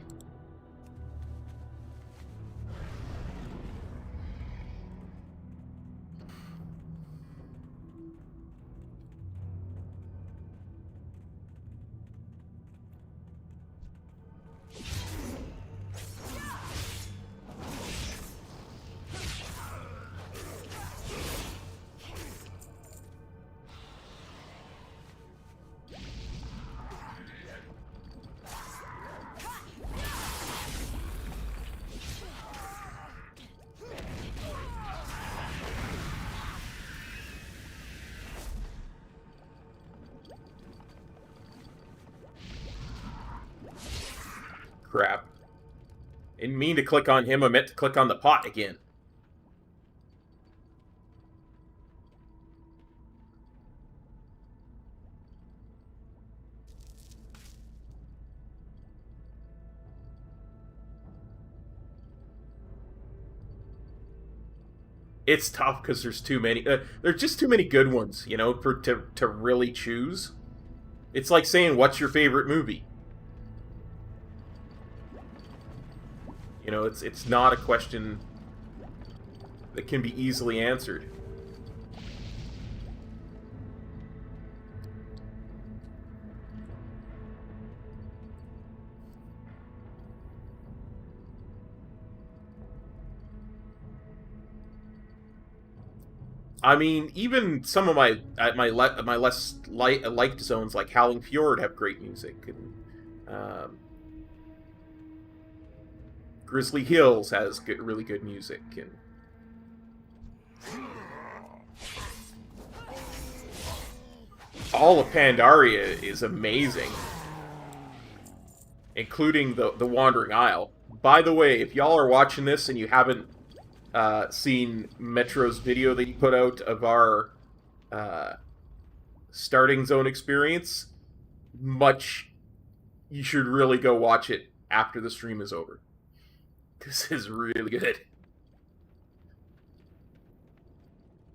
Crap. Didn't mean to click on him, I meant to click on the pot again. It's tough because there's too many. There's just too many good ones, you know, to really choose. It's like saying, what's your favorite movie? You know, it's not a question that can be easily answered. I mean, even some of my less liked zones like Howling Fjord have great music, and Grizzly Hills has really good music, and all of Pandaria is amazing, including the Wandering Isle. By the way, if y'all are watching this and you haven't seen Metro's video that he put out of our starting zone experience, you should really go watch it after the stream is over. This is really good.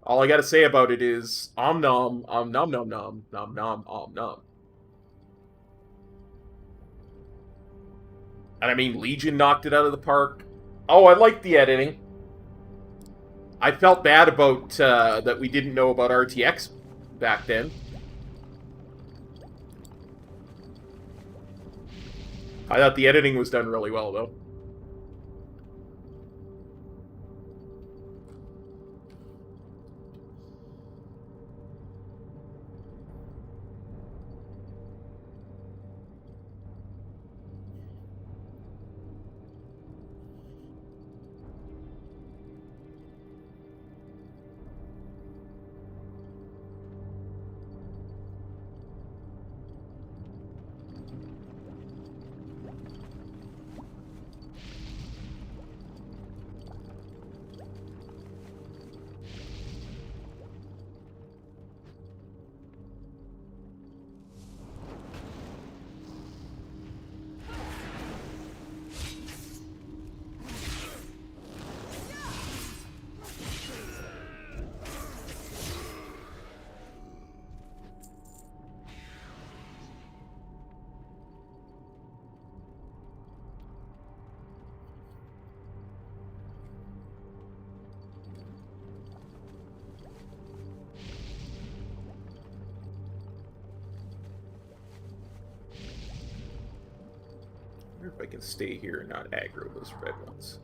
All I gotta say about it is om nom nom nom nom nom nom om nom. And I mean, Legion knocked it out of the park. Oh, I like the editing. I felt bad about that we didn't know about RTX back then. I thought the editing was done really well, though. I wonder if I can stay here and not aggro those red ones.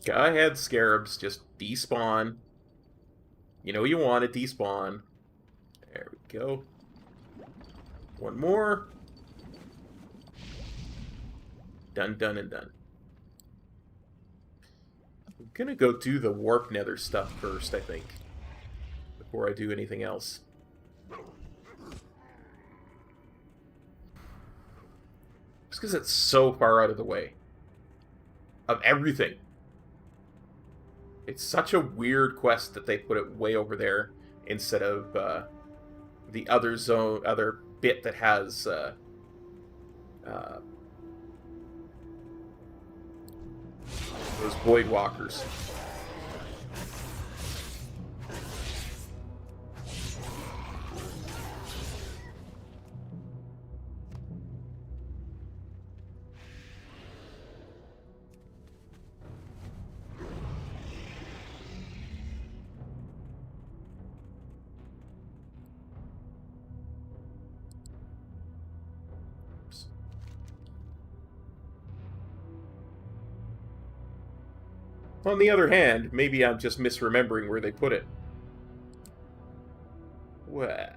Go ahead, Scarabs. Just despawn. You know you want it. Despawn. There we go. One more. Done, done, and done. I'm gonna go do the Warp Nether stuff first, I think. Before I do anything else. Just because it's so far out of the way. Of everything. It's such a weird quest that they put it way over there instead of the other bit that has those Void Walkers. On the other hand, maybe I'm just misremembering where they put it. Well...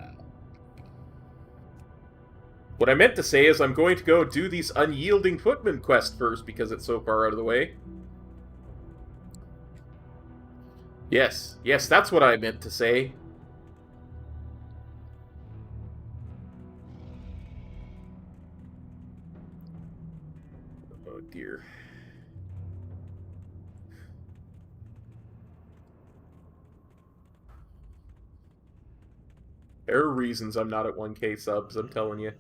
What I meant to say is I'm going to go do these Unyielding Footman quest first because it's so far out of the way. Yes, yes, that's what I meant to say. Oh dear. There are reasons I'm not at 1K subs, I'm telling you.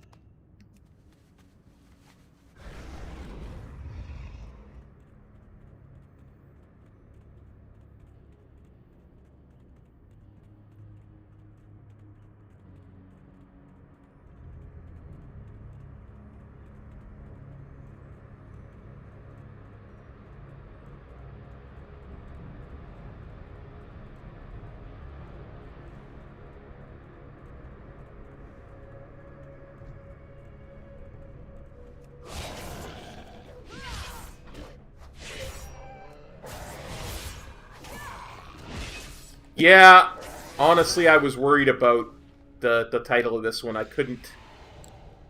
Yeah, honestly, I was worried about the title of this one. I couldn't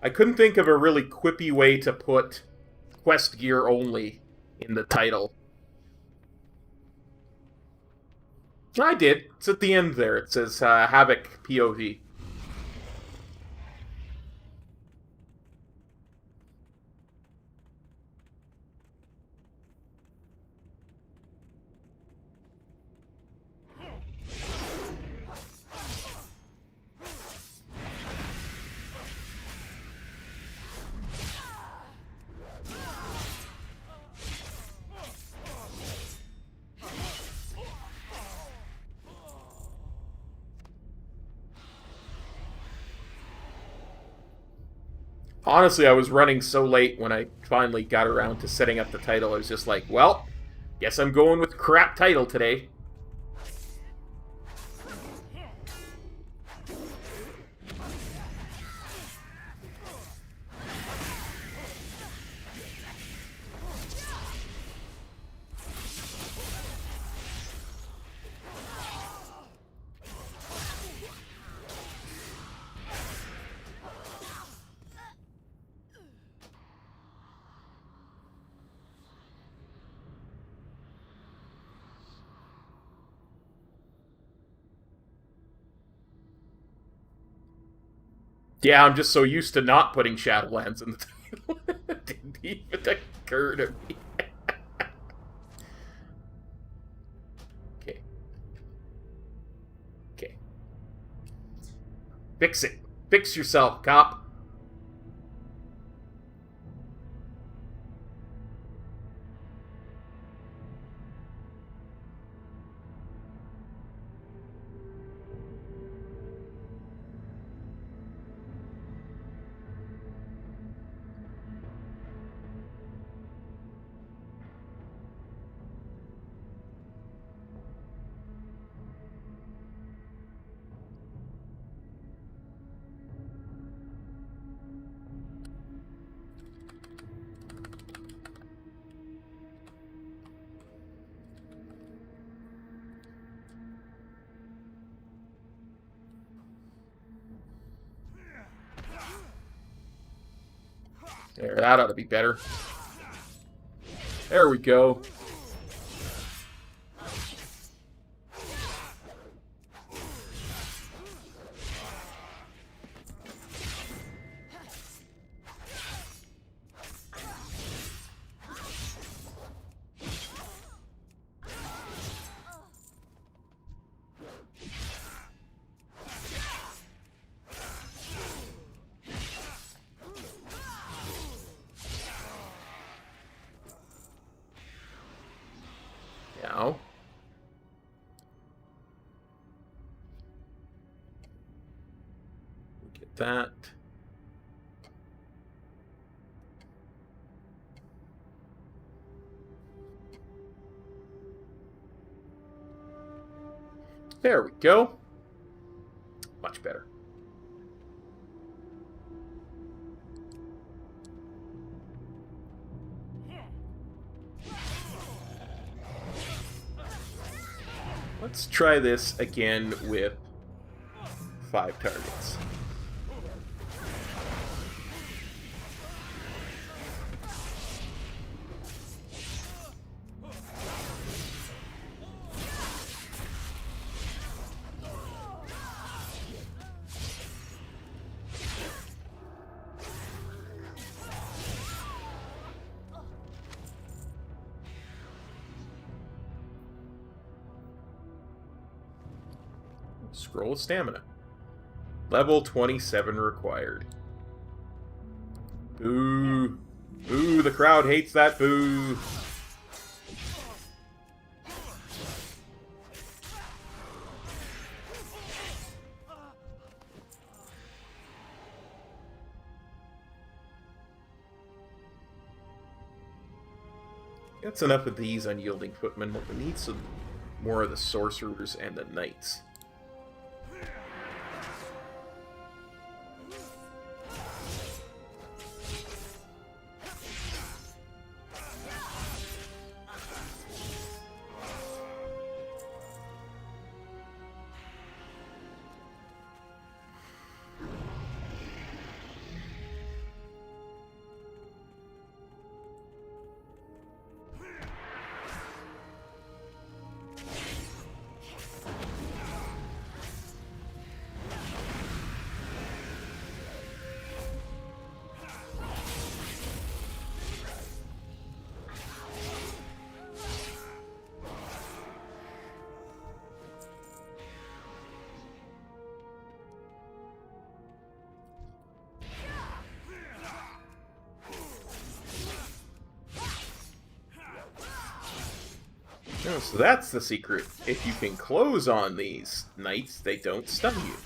think of a really quippy way to put quest gear only in the title. I did. It's at the end there. It says Havoc POV. Honestly, I was running so late when I finally got around to setting up the title. I was just like, well, guess I'm going with crap title today. Yeah, I'm just so used to not putting Shadowlands in the title. It didn't even occur to me. Okay. Okay. Fix it. Fix yourself, cop. There, that ought to be better. There we go. Now. Get that. There we go. Much better. Let's try this again with 5 targets. Scroll of Stamina. Level 27 required. Boo. Boo, the crowd hates that boo. That's enough of these unyielding footmen. We need some more of the sorcerers and the knights. Oh, so that's the secret. If you can close on these knights, they don't stun you.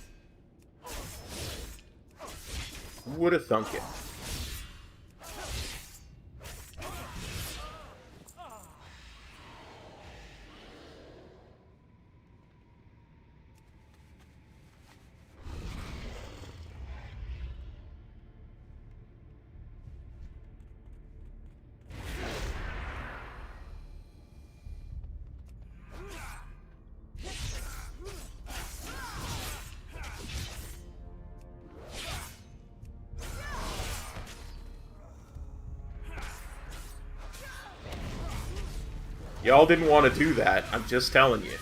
Would have thunk it. Y'all didn't want to do that, I'm just telling you.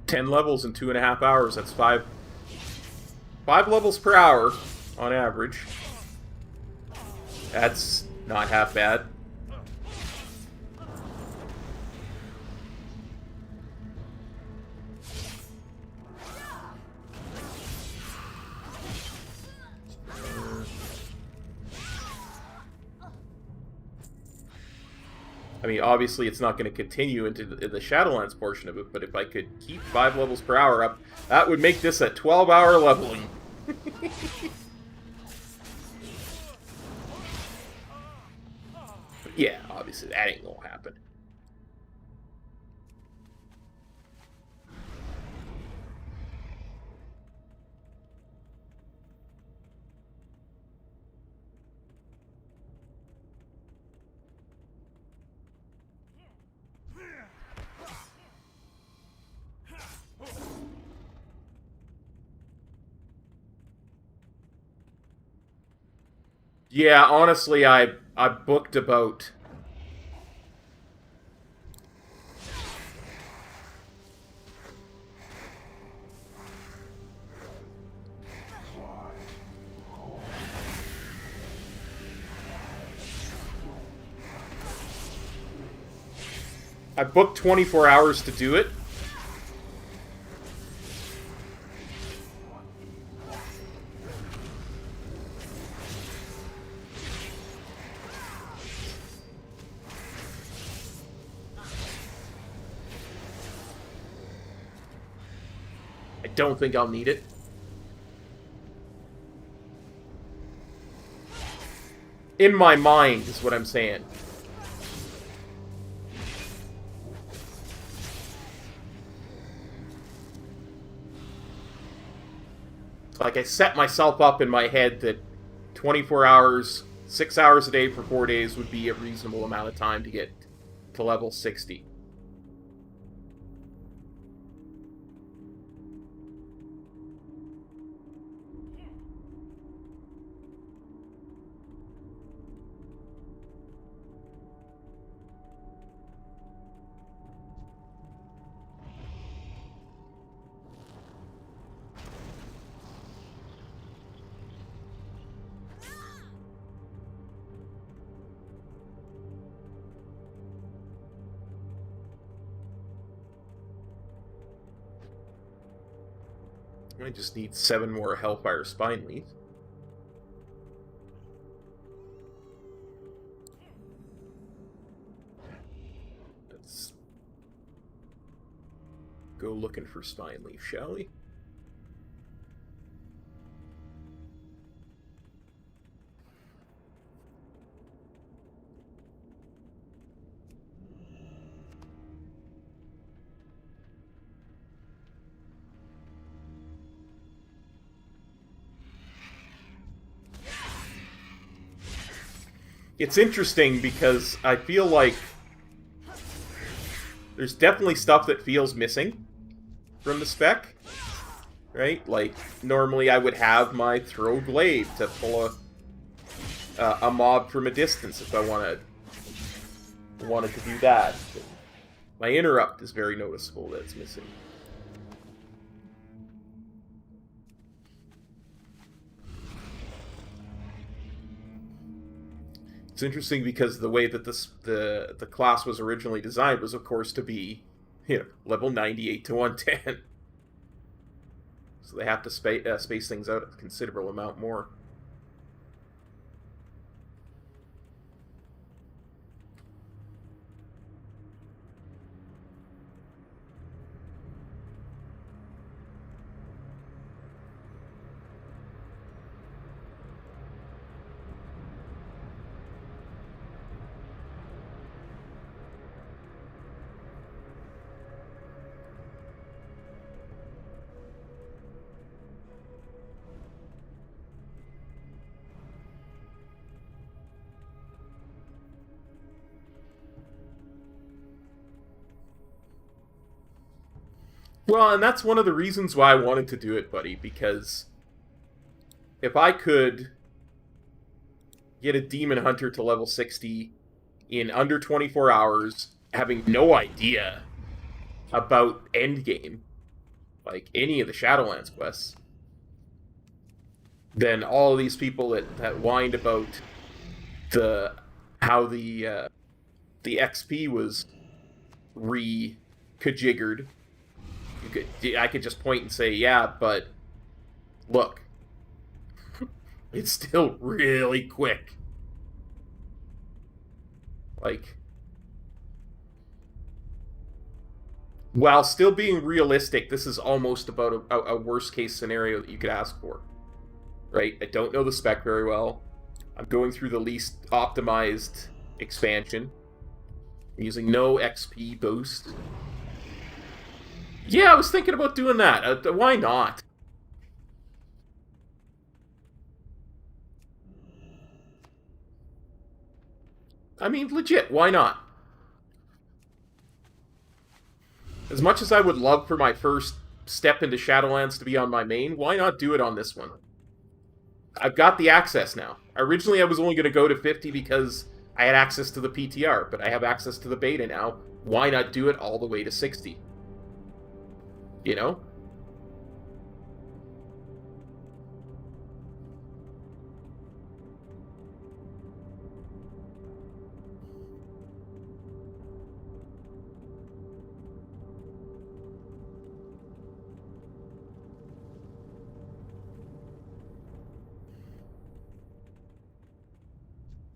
Ten levels in 2.5 hours. That's five levels per hour on average. That's not half bad. I mean, obviously it's not going to continue into the Shadowlands portion of it, but if I could keep 5 levels per hour up, that would make this a 12-hour leveling. But yeah, obviously that ain't gonna happen. Yeah, honestly, I booked about... I booked 24 hours to do it. I don't think I'll need it. In my mind is what I'm saying. Like, I set myself up in my head that 24 hours, 6 hours a day for 4 days would be a reasonable amount of time to get to level 60. I just need 7 more Hellfire Spine Leaf. Let's go looking for Spine Leaf, shall we? It's interesting because I feel like There's definitely stuff that feels missing from the spec, right? Like, normally I would have my throw glaive to pull a mob from a distance if I wanted to do that. My interrupt is very noticeable that it's missing. It's interesting because the way that the class was originally designed was, of course, to be, level 98 to 110. So they have to space things out a considerable amount more. Well, and that's one of the reasons why I wanted to do it, buddy, because if I could get a Demon Hunter to level 60 in under 24 hours, having no idea about endgame, like any of the Shadowlands quests, then all of these people that whined about how the XP was re-kajiggered, I could just point and say, yeah, but look, it's still really quick. Like, while still being realistic, this is almost about a worst case scenario that you could ask for. Right? I don't know the spec very well. I'm going through the least optimized expansion. I'm using no XP boost. Yeah, I was thinking about doing that. Why not? I mean, legit, why not? As much as I would love for my first step into Shadowlands to be on my main, why not do it on this one? I've got the access now. Originally, I was only going to go to 50 because I had access to the PTR, but I have access to the beta now. Why not do it all the way to 60? You know?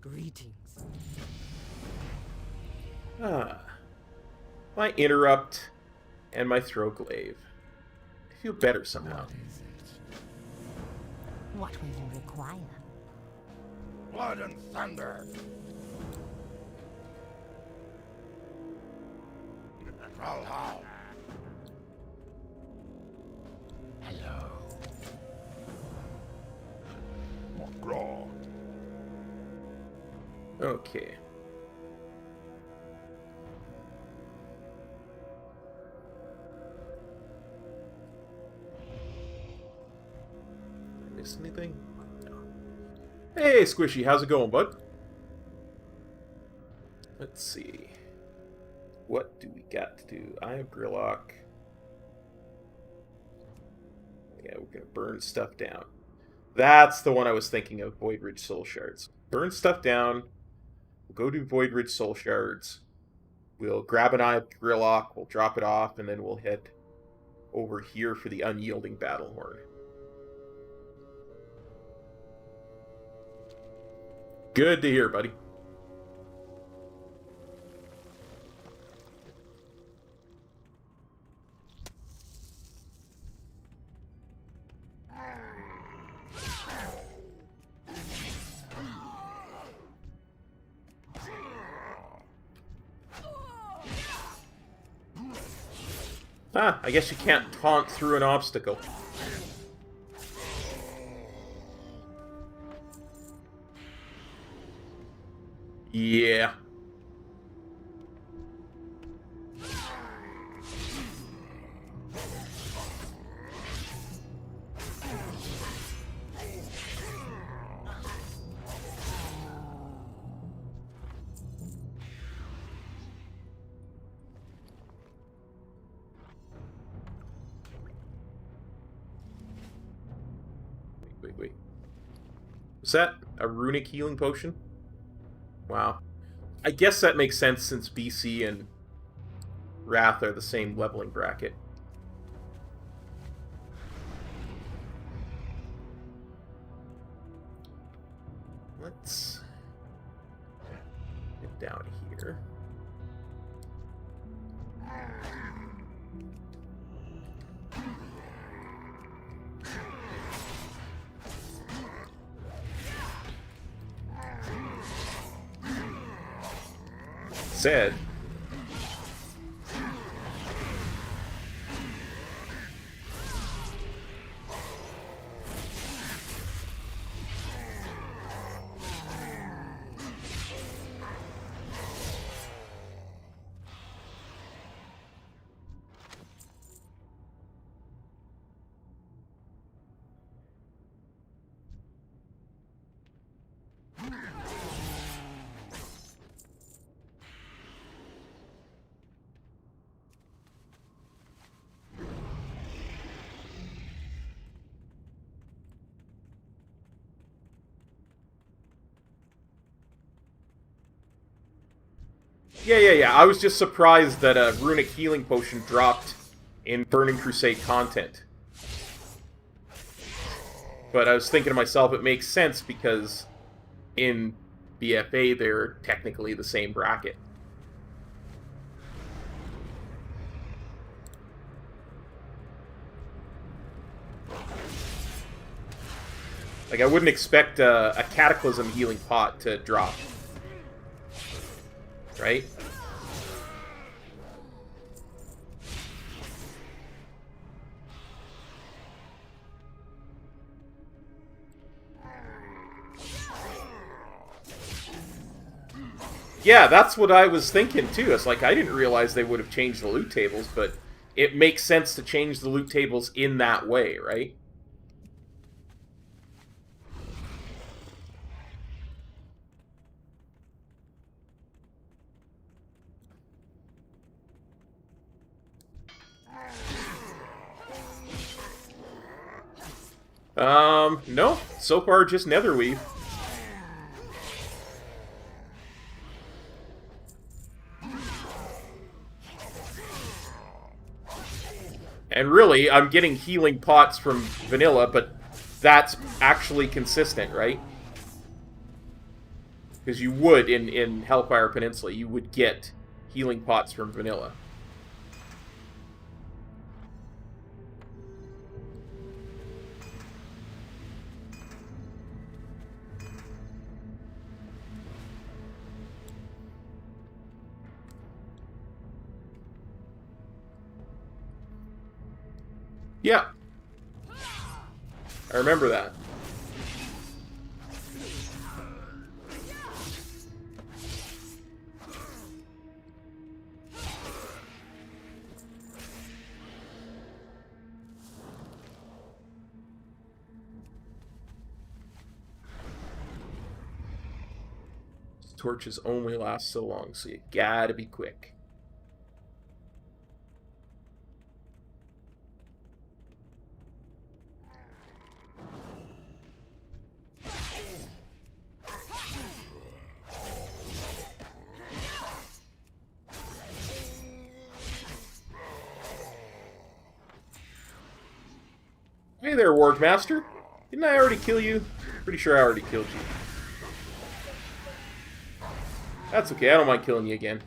Greetings. My interrupt and my throw glaive. I feel better somehow. What will you require? Blood and thunder. Valhalla. Hello. McGraw. Okay. Did I miss anything? No. Hey, Squishy, how's it going, bud? Let's see. What do we got to do? I have Grillock. Yeah, we're gonna burn stuff down. That's the one I was thinking of, Void Ridge Soul Shards. Burn stuff down. We'll go do Void Ridge Soul Shards. We'll grab an Eye of Grillock, we'll drop it off, and then we'll head over here for the Unyielding Battlehorn. Good to hear, buddy. Ah, I guess you can't taunt through an obstacle. Yeah. wait. Is that a runic healing potion? Wow. I guess that makes sense since BC and Wrath are the same leveling bracket. Let's get down here. Said. Yeah. I was just surprised that a runic healing potion dropped in Burning Crusade content. But I was thinking to myself, it makes sense because in BFA they're technically the same bracket. Like, I wouldn't expect a Cataclysm healing pot to drop. Right? Yeah, that's what I was thinking too. It's like, I didn't realize they would have changed the loot tables, but it makes sense to change the loot tables in that way, right? No. So far, just Netherweave. And really, I'm getting healing pots from vanilla, but that's actually consistent, right? Because you would, in Hellfire Peninsula, you would get healing pots from vanilla. Yeah. I remember that. Torches only last so long, so you gotta be quick. Hey there, Ward Master. Didn't I already kill you? Pretty sure I already killed you. That's okay, I don't mind killing you again.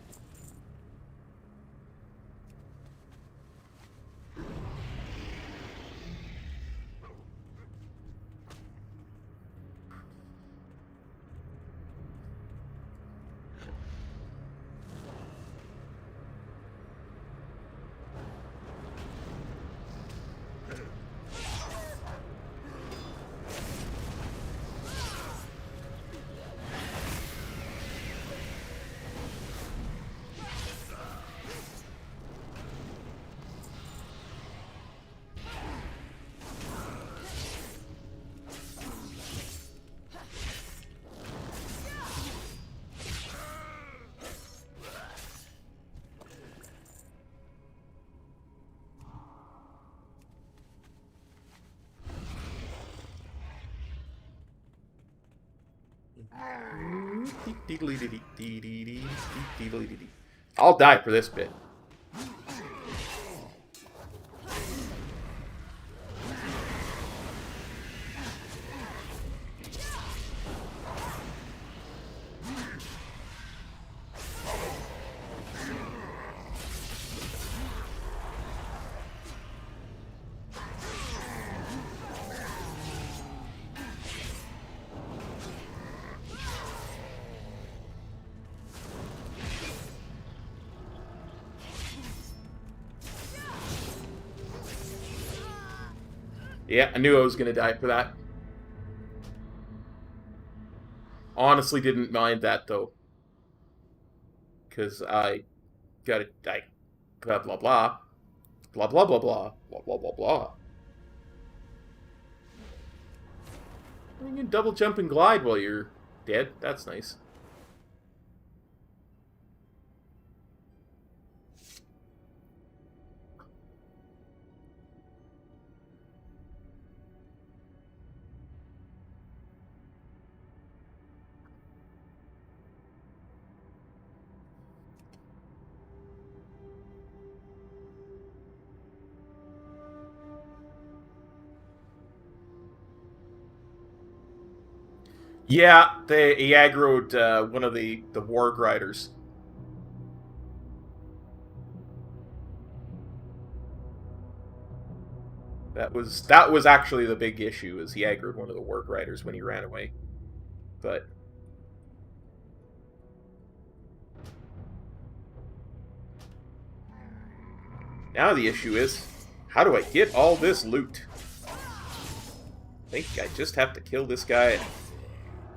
I'll die for this bit. Yeah, I knew I was going to die for that. Honestly didn't mind that, though. Because I got it, blah, blah, blah. Blah, blah, blah, blah. Blah, blah, blah, blah. You can double jump and glide while you're dead. That's nice. Yeah, he aggroed one of the warg riders. That was actually the big issue, is he aggroed one of the warg riders when he ran away. But now the issue is, how do I get all this loot? I think I just have to kill this guy.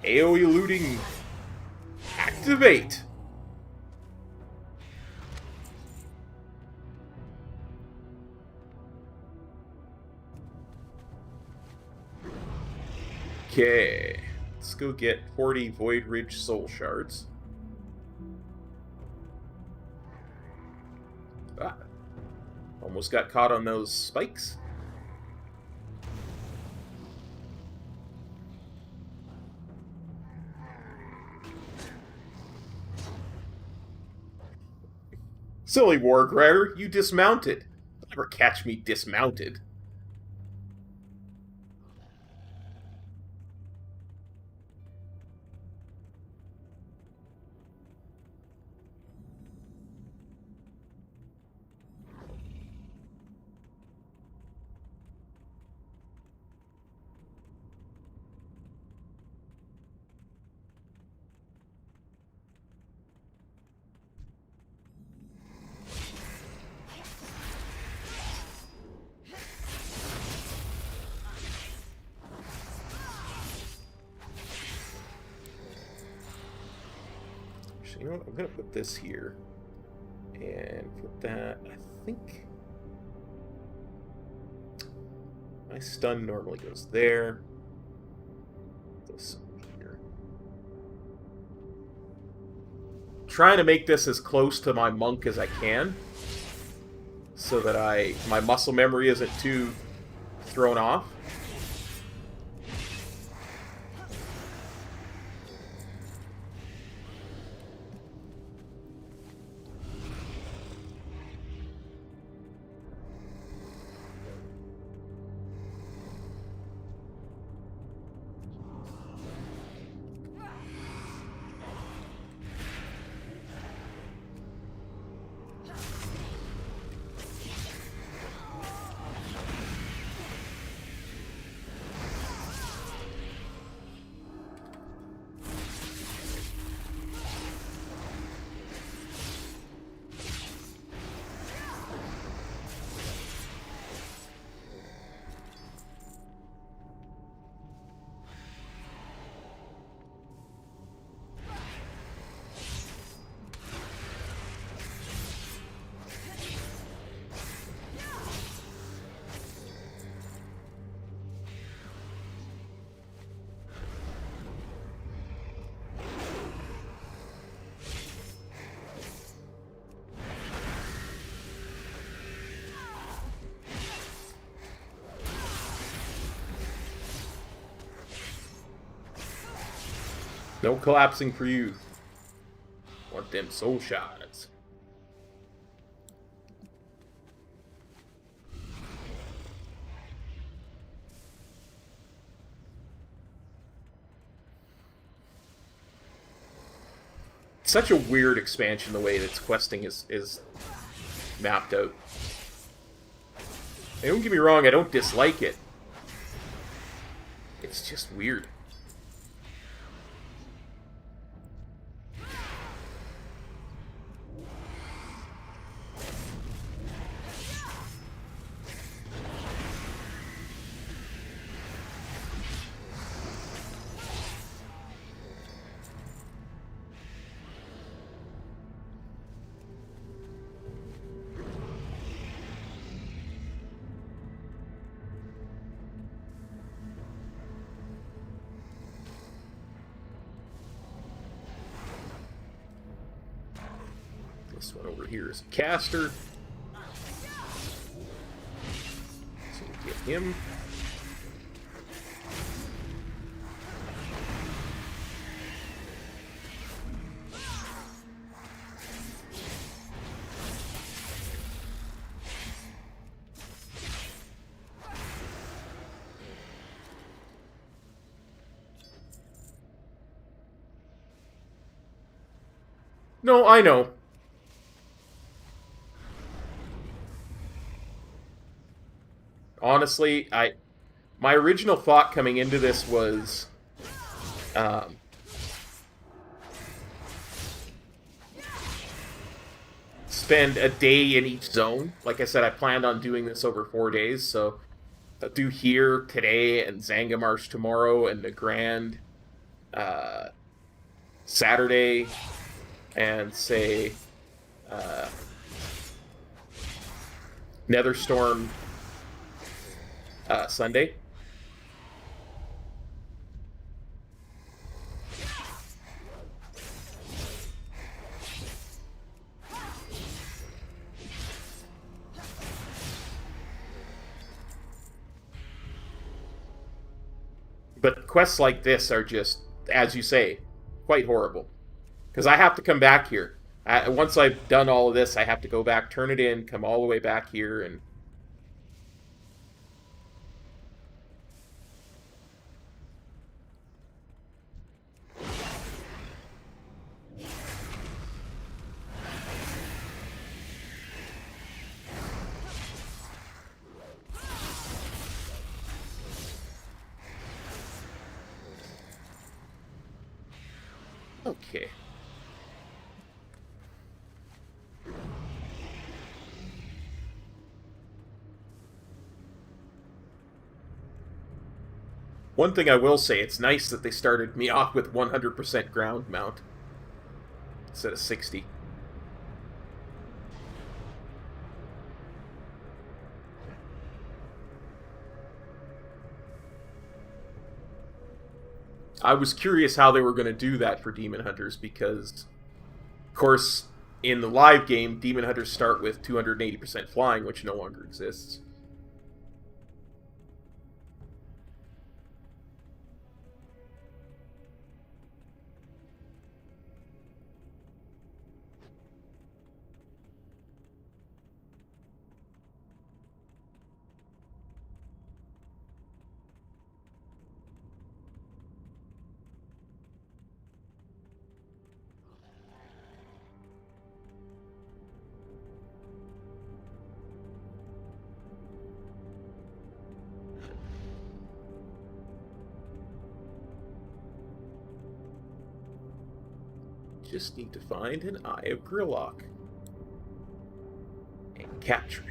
AoE looting. Activate. Okay. Let's go get 40 Void Ridge Soul Shards. Ah. Almost got caught on those spikes. Silly warg rider, you dismounted. Never catch me dismounted. You know what? I'm going to put this here. And put that, I think... My stun normally goes there. This here. Trying to make this as close to my monk as I can. So that my muscle memory isn't too thrown off. No collapsing for you. Want them soul shards. Such a weird expansion the way that questing is mapped out. And don't get me wrong, I don't dislike it. It's just weird. This one over here is a caster. So we'll get him. No, I know. Honestly, my original thought coming into this was spend a day in each zone. Like I said, I planned on doing this over 4 days, so I'll do here today and Zangamarsh tomorrow and the Grand Saturday and say Netherstorm Sunday. But quests like this are just, as you say, quite horrible. Because I have to come back here. Once I've done all of this, I have to go back, turn it in, come all the way back here, and... Okay. One thing I will say, it's nice that they started me off with 100% ground mount instead of 60. I was curious how they were going to do that for Demon Hunters because, of course, in the live game, Demon Hunters start with 280% flying, which no longer exists. Just need to find an Eye of Grillock and capture it.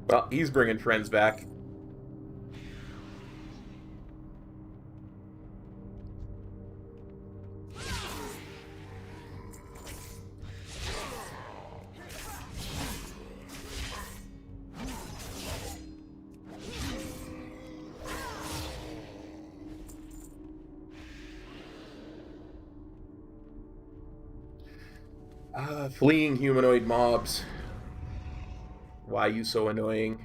Well, he's bringing friends back. Fleeing humanoid mobs. Why you so annoying?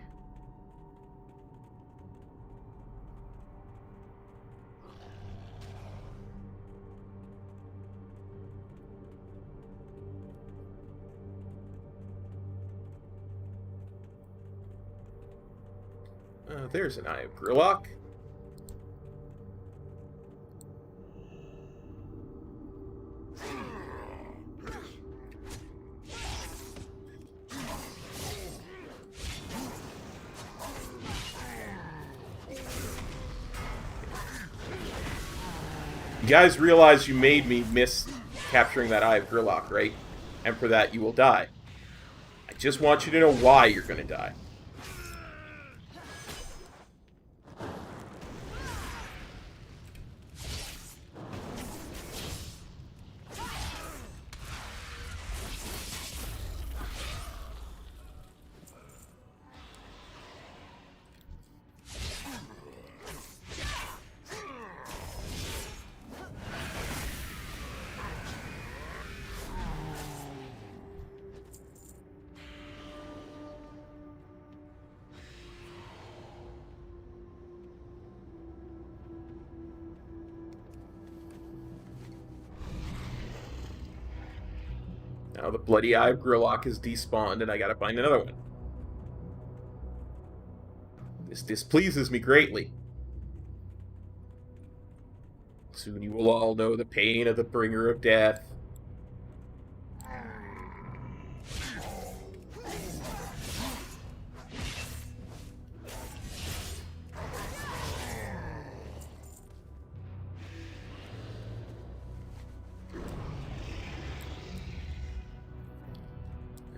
There's an Eye of Grillock. You guys realize you made me miss capturing that Eye of Grillock, right? And for that, you will die. I just want you to know why you're going to die. Now the bloody Eye of Grillock is despawned, and I gotta find another one. This displeases me greatly. Soon you will all know the pain of the bringer of death.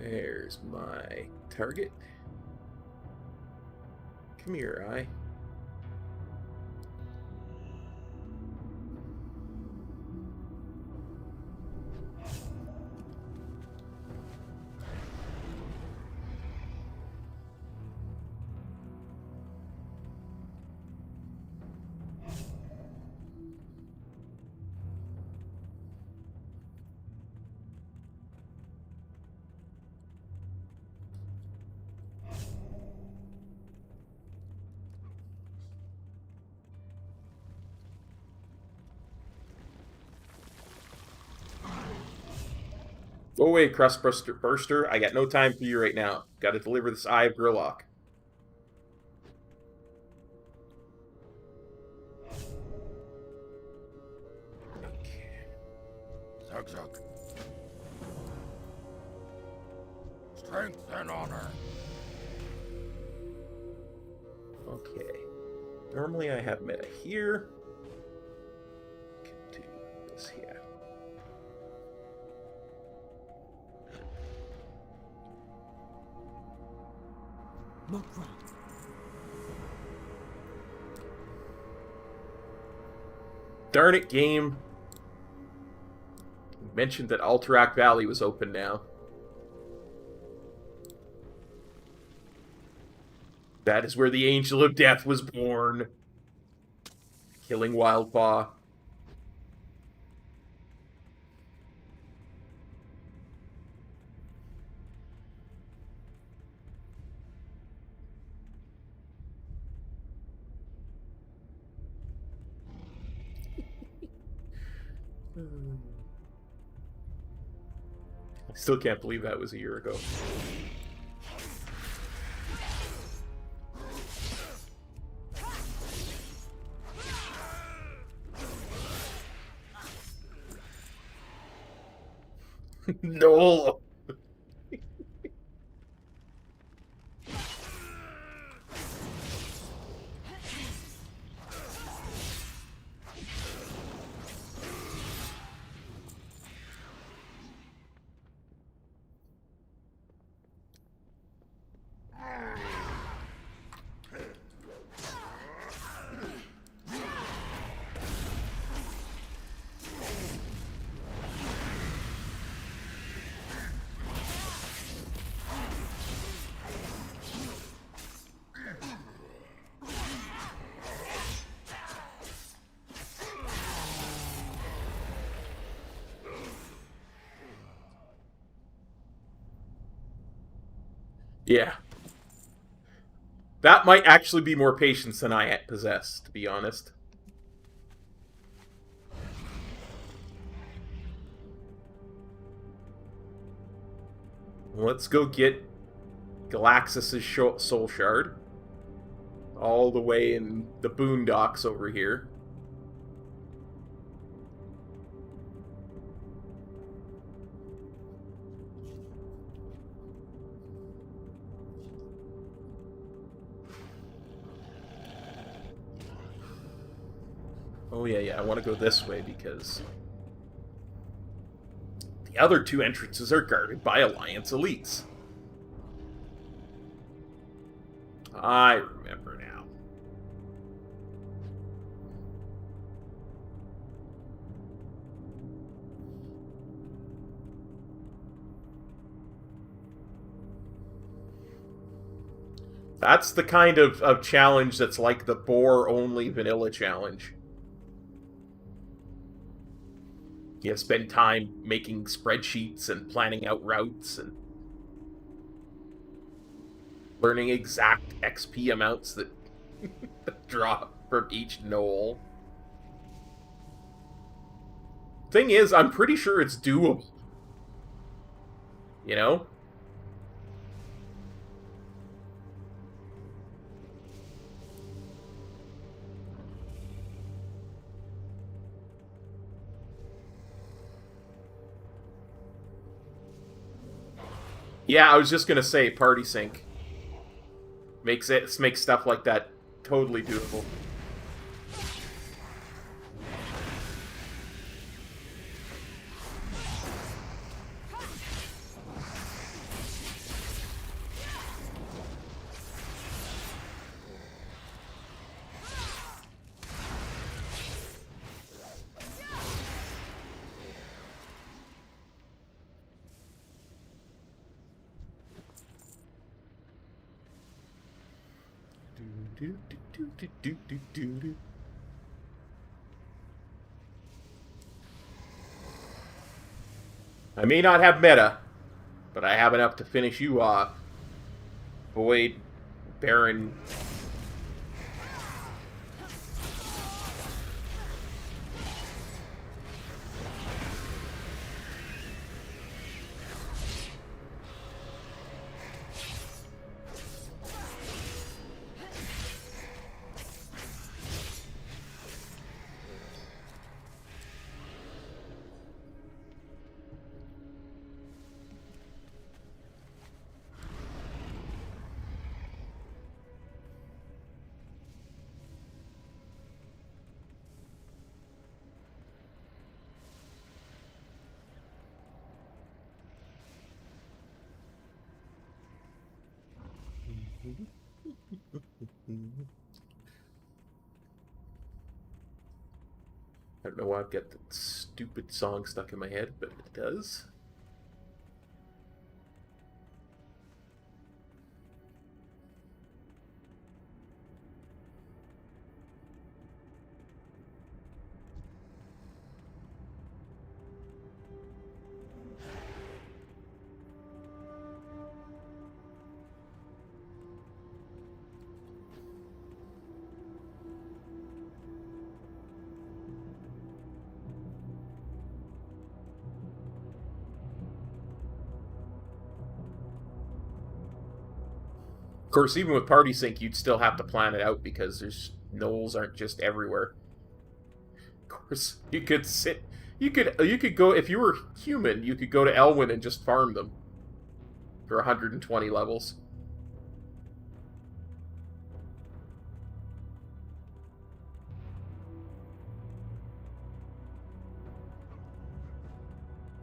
There's my target. Come here, Eye. Go away, Crust Burster. I got no time for you right now. Got to deliver this Eye of Grillock. Zug. Strength and honor. Okay. Normally I have meta here. Can do this here. Darn it, game. You mentioned that Alterac Valley was open now. That is where the Angel of Death was born. Killing Wildpaw. I still can't believe that was a year ago. No! Yeah. That might actually be more patience than I possess, to be honest. Let's go get Galaxis' soul shard. All the way in the boondocks over here. Oh yeah, I want to go this way because the other two entrances are guarded by Alliance elites. I remember now. That's the kind of challenge that's like the boar-only vanilla challenge. You spend time making spreadsheets and planning out routes and learning exact XP amounts that drop from each knoll. Thing is, I'm pretty sure it's doable. You know? Yeah, I was just gonna say, party sync makes stuff like that totally doable. I may not have meta, but I have enough to finish you off. Void, Baron. I don't know why I've got that stupid song stuck in my head, but it does. Of course, even with Party Sync, you'd still have to plan it out because there's gnolls aren't just everywhere. Of course, you could go, if you were human, you could go to Elwyn and just farm them for 120 levels.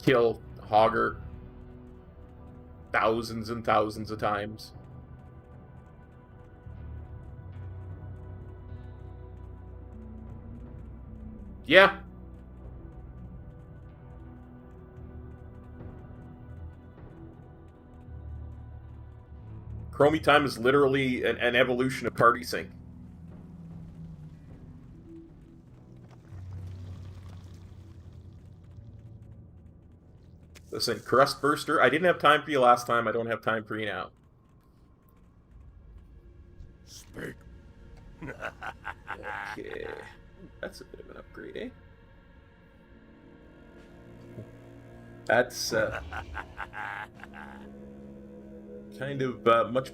Kill Hogger thousands and thousands of times. Yeah. Chromie time is literally an evolution of Party Sync. Listen, Crust Burster, I didn't have time for you last time, I don't have time for you now. speak. Okay. That's a bit of an upgrade, eh? That's kind of much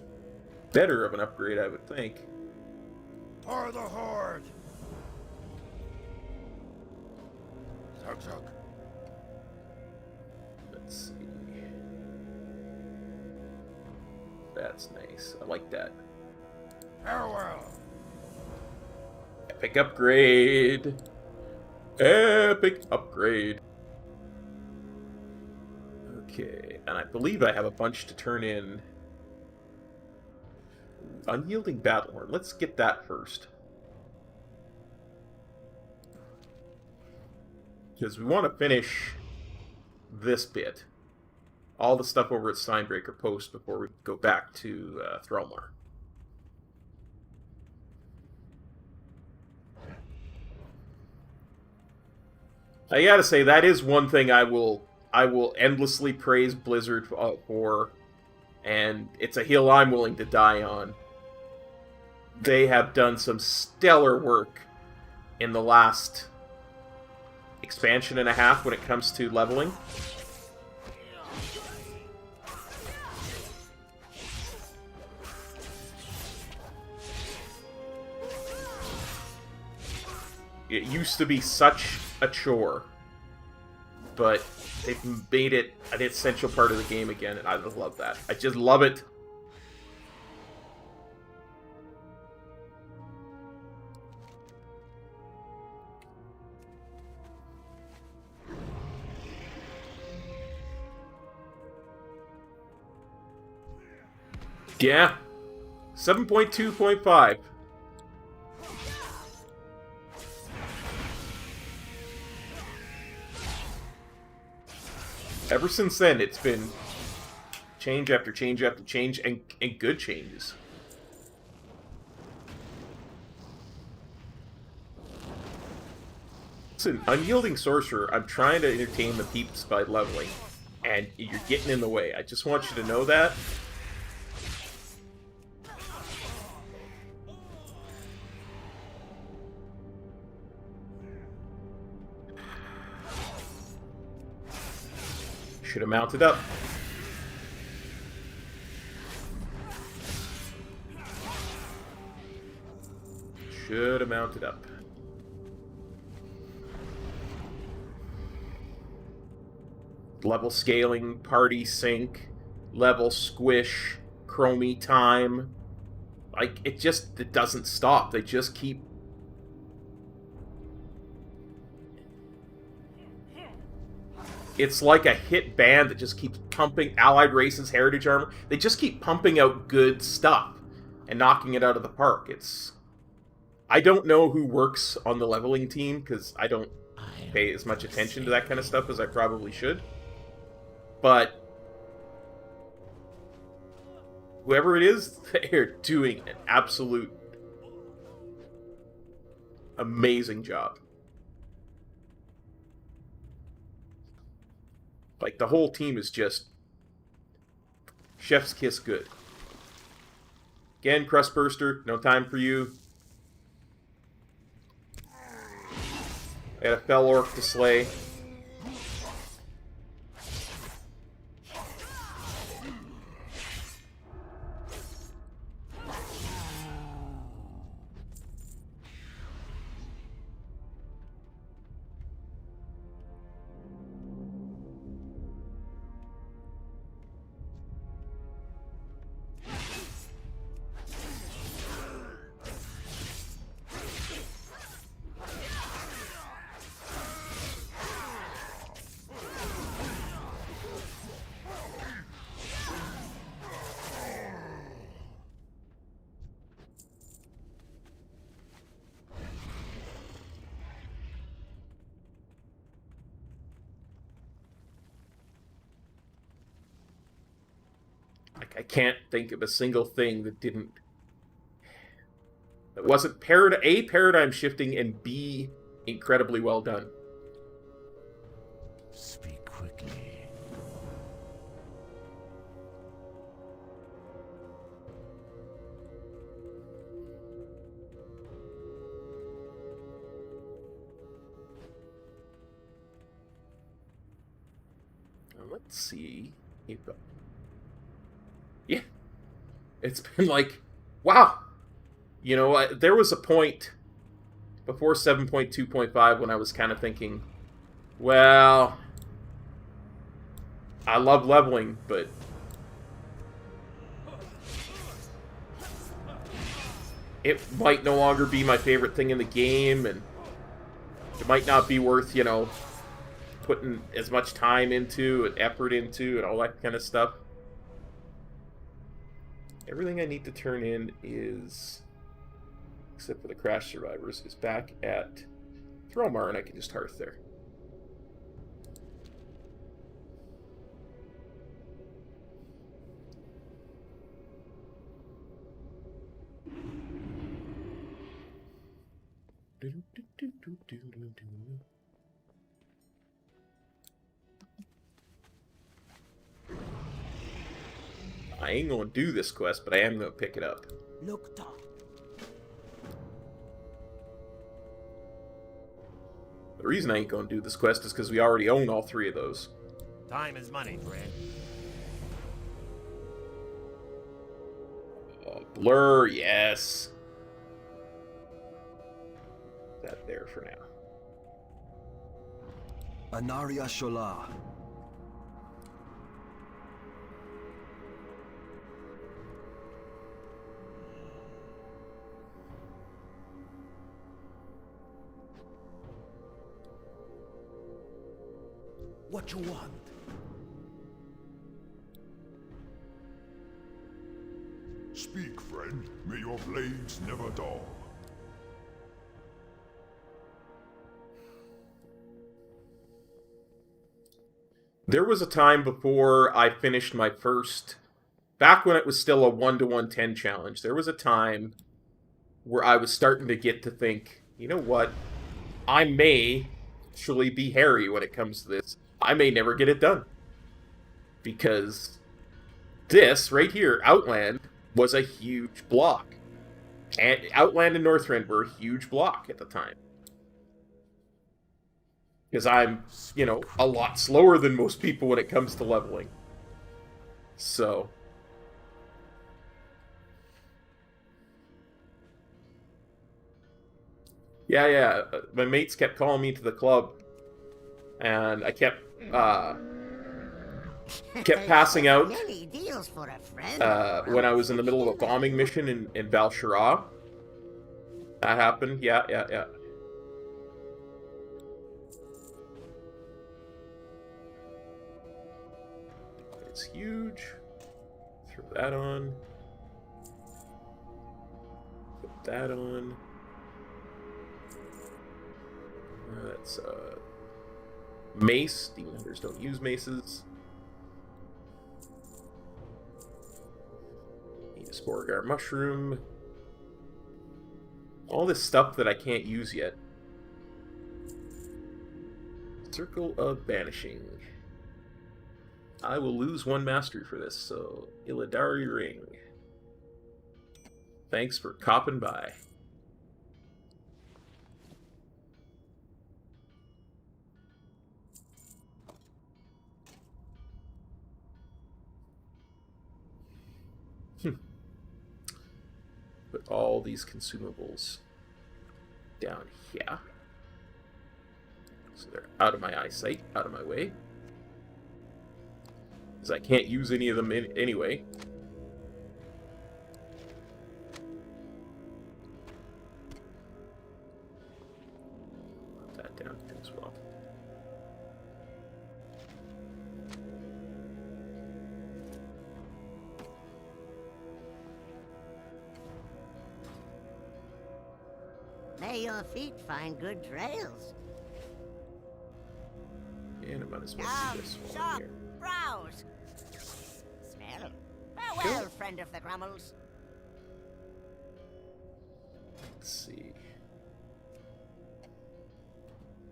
better of an upgrade, I would think. For the Horde! Zug zug. Let's see. That's nice. I like that. Farewell! Epic upgrade! Epic upgrade! Okay, and I believe I have a bunch to turn in. Unyielding Battlehorn. Let's get that first. Because we want to finish this bit. All the stuff over at Steinbreaker Post before we go back to Threlmar. I gotta say, that is one thing I will endlessly praise Blizzard for, and it's a hill I'm willing to die on. They have done some stellar work in the last expansion and a half when it comes to leveling. It used to be such a chore, but they've made it an essential part of the game again, and I love that. I just love it. Yeah. 7.2.5. Ever since then, it's been change after change after change, and good changes. Listen, Unyielding Sorcerer, I'm trying to entertain the peeps by leveling, and you're getting in the way. I just want you to know that. Should have mounted up. Should have mounted up. Level scaling, party sync, level squish, chromie time. Like, it doesn't stop. They just keep... It's like a hit band that just keeps pumping Allied Races Heritage Armor. They just keep pumping out good stuff and knocking it out of the park. I don't know who works on the leveling team, because I don't pay as much attention to that kind of stuff as I probably should. But whoever it is, they're doing an absolute amazing job. Like, the whole team is just chef's kiss good. Again, Crustburster, no time for you. I got a Fell Orc to slay. I can't think of a single thing that wasn't A, paradigm shifting, and B, incredibly well done. Speak quickly. let's see. Yeah. It's been like, wow. You know, there was a point before 7.2.5 when I was kind of thinking, well, I love leveling, but it might no longer be my favorite thing in the game, and it might not be worth, you know, putting as much time into and effort into and all that kind of stuff. Everything I need to turn in is, except for the Crash Survivors, is back at Thromar, and I can just hearth there. I ain't gonna do this quest, but I am gonna pick it up. The reason I ain't gonna do this quest is because we already own all 3 of those. Time is money, friend. Blur, yes. That there for now. Anaria Shola. What you want? Speak, friend. May your blades never dull. There was a time before I finished my first, back when it was still a 1-to-110 challenge, there was a time where I was starting to get to think, you know what, I may actually be hairy when it comes to this. I may never get it done. Because this, right here, Outland, was a huge block. And Outland and Northrend were a huge block at the time. Because I'm, you know, a lot slower than most people when it comes to leveling. So. Yeah. My mates kept calling me to the club. And I kept passing out when I was in the middle of a bombing mission in Val'Sharah. That happened. Yeah. It's huge. Throw that on. Put that on. That's mace. Demon Hunters don't use maces. Need a Sporegar mushroom. All this stuff that I can't use yet. Circle of Banishing. I will lose 1 mastery for this, so Illidari Ring. Thanks for copping by. Put all these consumables down here. So they're out of my eyesight, out of my way. Because I can't use any of them anyway. Put that down here as well. May your feet find good trails. And I might as well do this one Shop, here. browse. Smell. Farewell, friend of the Grummels. Let's see.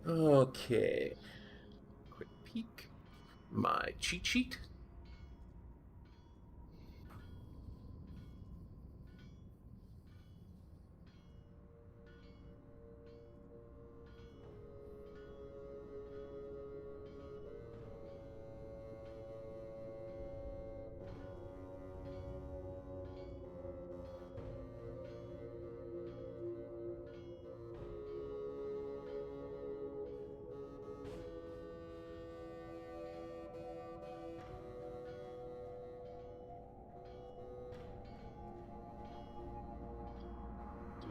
Okay. Quick peek. My cheat sheet.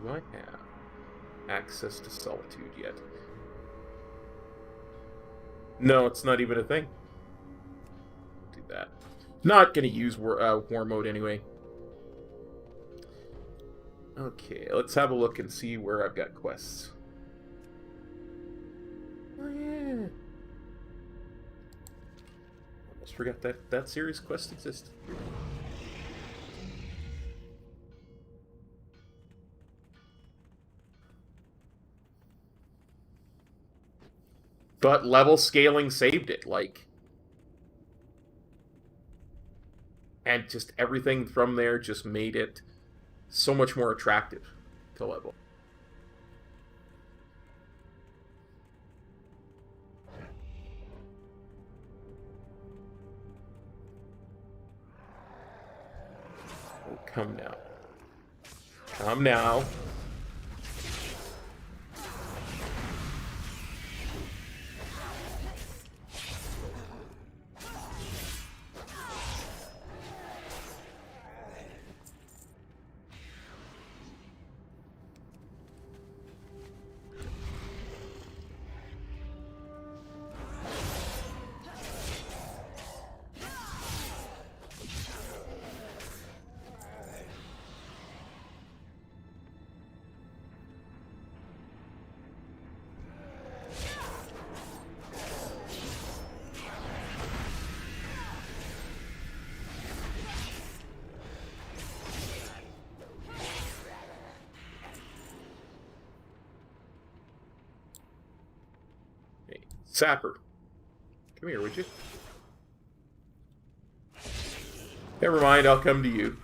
Do I have access to Solitude yet? No, it's not even a thing. Do that. Not gonna use war mode anyway. Okay, let's have a look and see where I've got quests. Oh yeah. Almost forgot that series quest existed. But level scaling saved it, like. And just everything from there just made it so much more attractive to level. Oh, come now. Come now. Sapper. Come here, would you? Never mind, I'll come to you.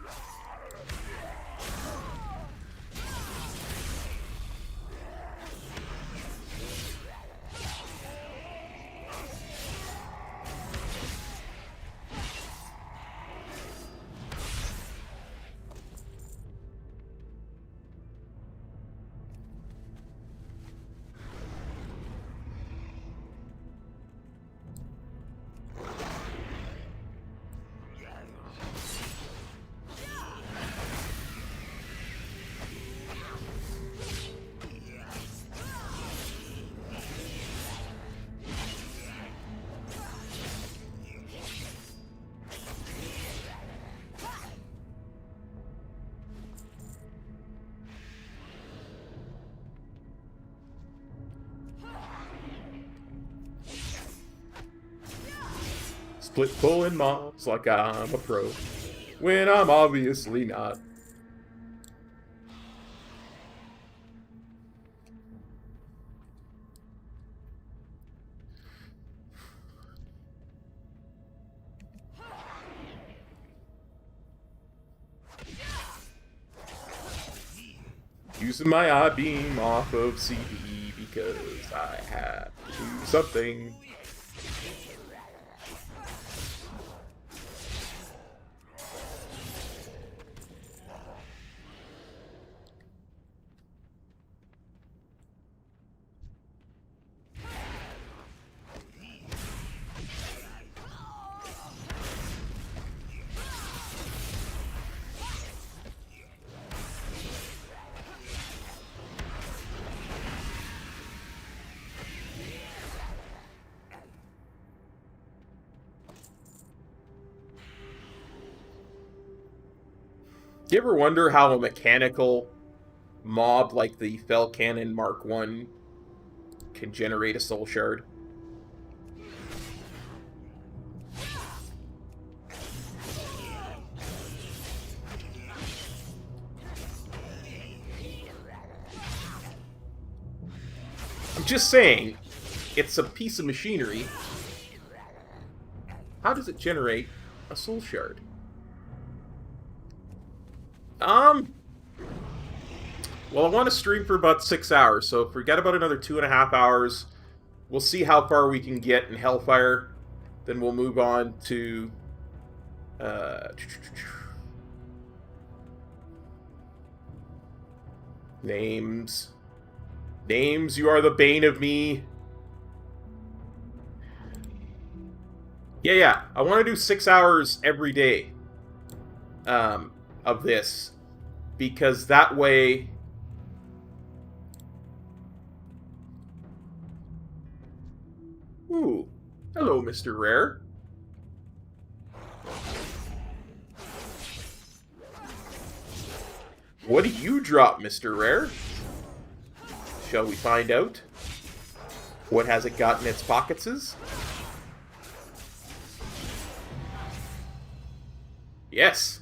Split pulling mobs like I'm a pro, when I'm obviously not. Using my I-beam off of CD because I had to do something. Do you ever wonder how a mechanical mob like the Fel Cannon Mark I can generate a soul shard? I'm just saying, it's a piece of machinery. How does it generate a soul shard? Well, I want to stream for about 6 hours, so if we got about another 2.5 hours, we'll see how far we can get in Hellfire. Then we'll move on to... Names. Names, you are the bane of me. Yeah, I want to do 6 hours every day of this. Because that way Ooh. Hello, Mr. Rare. What do you drop, Mr. Rare? Shall we find out? What has it got in its pocketses? Yes.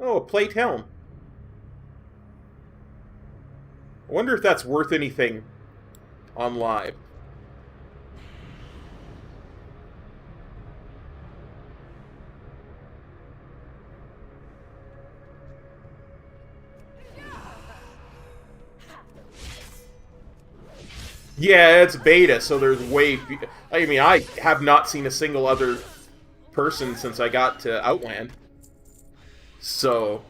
Oh, a plate helm. I wonder if that's worth anything on live. Yeah, it's beta, so there's way... I mean, I have not seen a single other person since I got to Outland. So...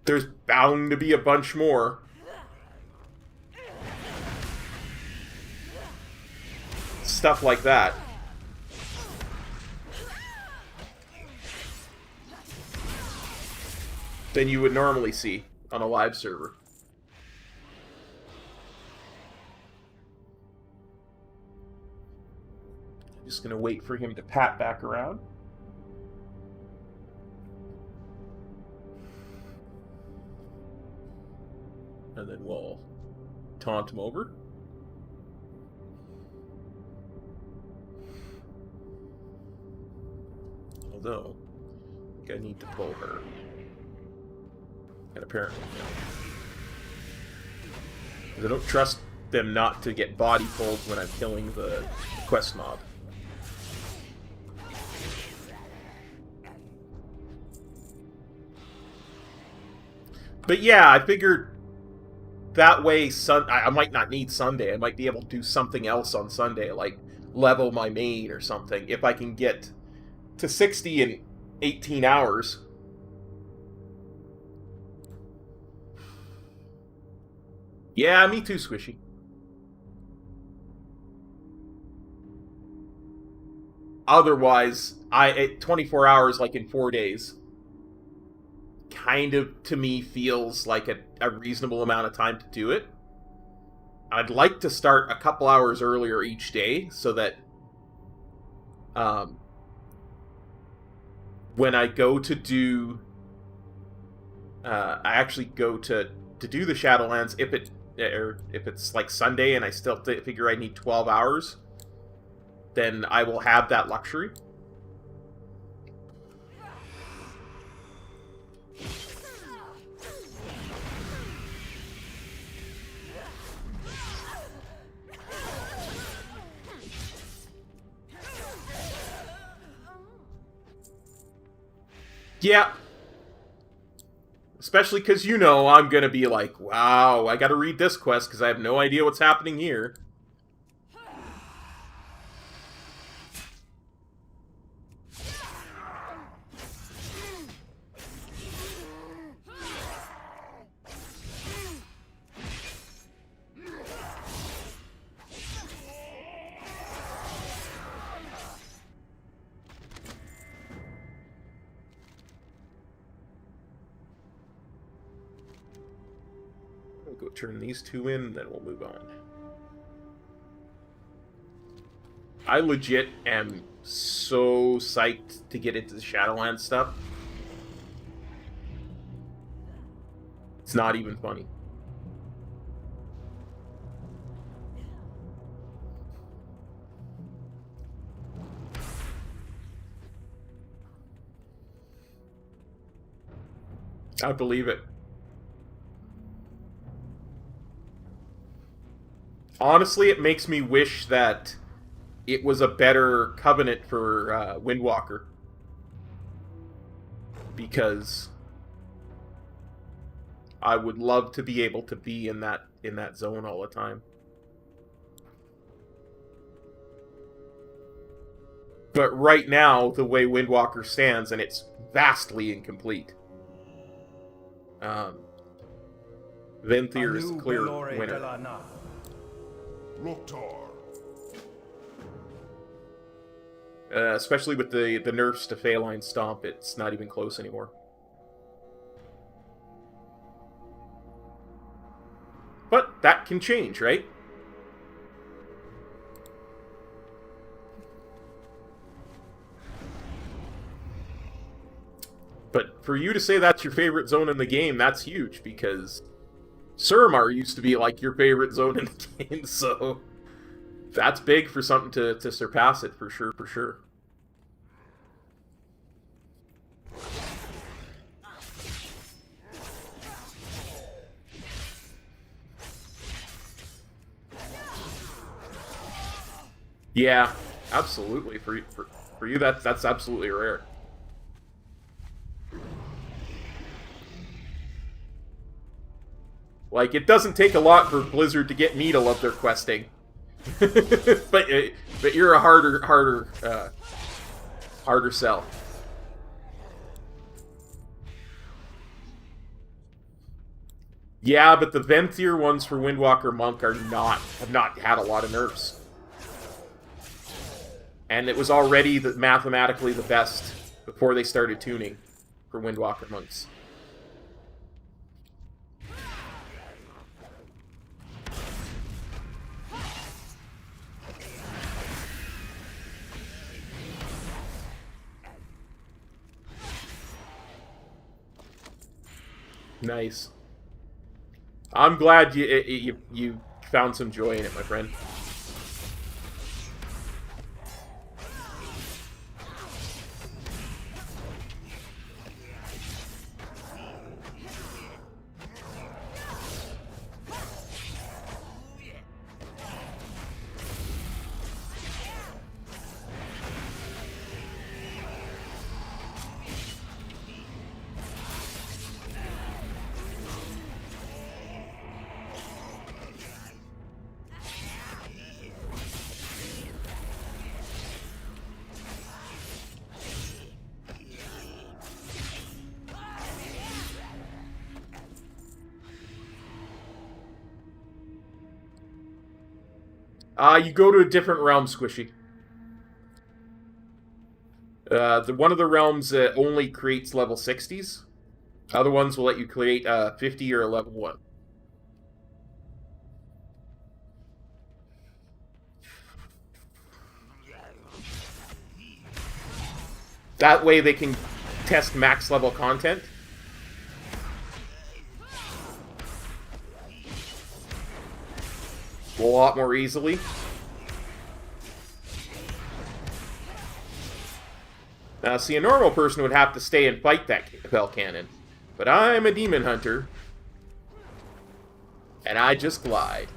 there's bound to be a bunch more. Stuff like that. Than you would normally see on a live server. Just gonna wait for him to pat back around. And then we'll taunt him over. Although, I think I need to pull her. And apparently, no. 'Cause I don't trust them not to get body pulled when I'm killing the quest mob. But yeah, I figured that way I might not need Sunday. I might be able to do something else on Sunday, like level my main or something, if I can get to 60 in 18 hours. Yeah, me too, Squishy. Otherwise, 24 hours, like in 4 days, kind of, to me, feels like a reasonable amount of time to do it. I'd like to start a couple hours earlier each day, so that when I go to do... I actually go to do the Shadowlands, if it's like Sunday and I still figure I need 12 hours, then I will have that luxury. Yeah. Especially because, you know, I'm going to be like, wow, I got to read this quest because I have no idea what's happening here. Go turn these two in, then we'll move on. I legit am so psyched to get into the Shadowlands stuff. It's not even funny. I believe it. Honestly, it makes me wish that it was a better covenant for Windwalker. Because I would love to be able to be in that zone all the time. But right now, the way Windwalker stands, and it's vastly incomplete. Venthyr is the clear winner. Especially with the nerfs to Phaline Stomp, it's not even close anymore. But that can change, right? But for you to say that's your favorite zone in the game, that's huge, because Suramar used to be like your favorite zone in the game, so that's big for something to surpass it, for sure, for sure. Yeah, absolutely. For you, that's absolutely rare. Like, it doesn't take a lot for Blizzard to get me to love their questing, but you're a harder sell. Yeah, but the Venthyr ones for Windwalker Monk have not had a lot of nerfs. And it was already mathematically the best before they started tuning for Windwalker Monks. Nice. I'm glad you found some joy in it, my friend. You go to a different realm, Squishy. One of the realms only creates level 60s. Other ones will let you create 50 or a level 1. That way they can test max level content. A lot more easily. Now, see, a normal person would have to stay and fight that Bell Cannon. But I'm a demon hunter. And I just glide.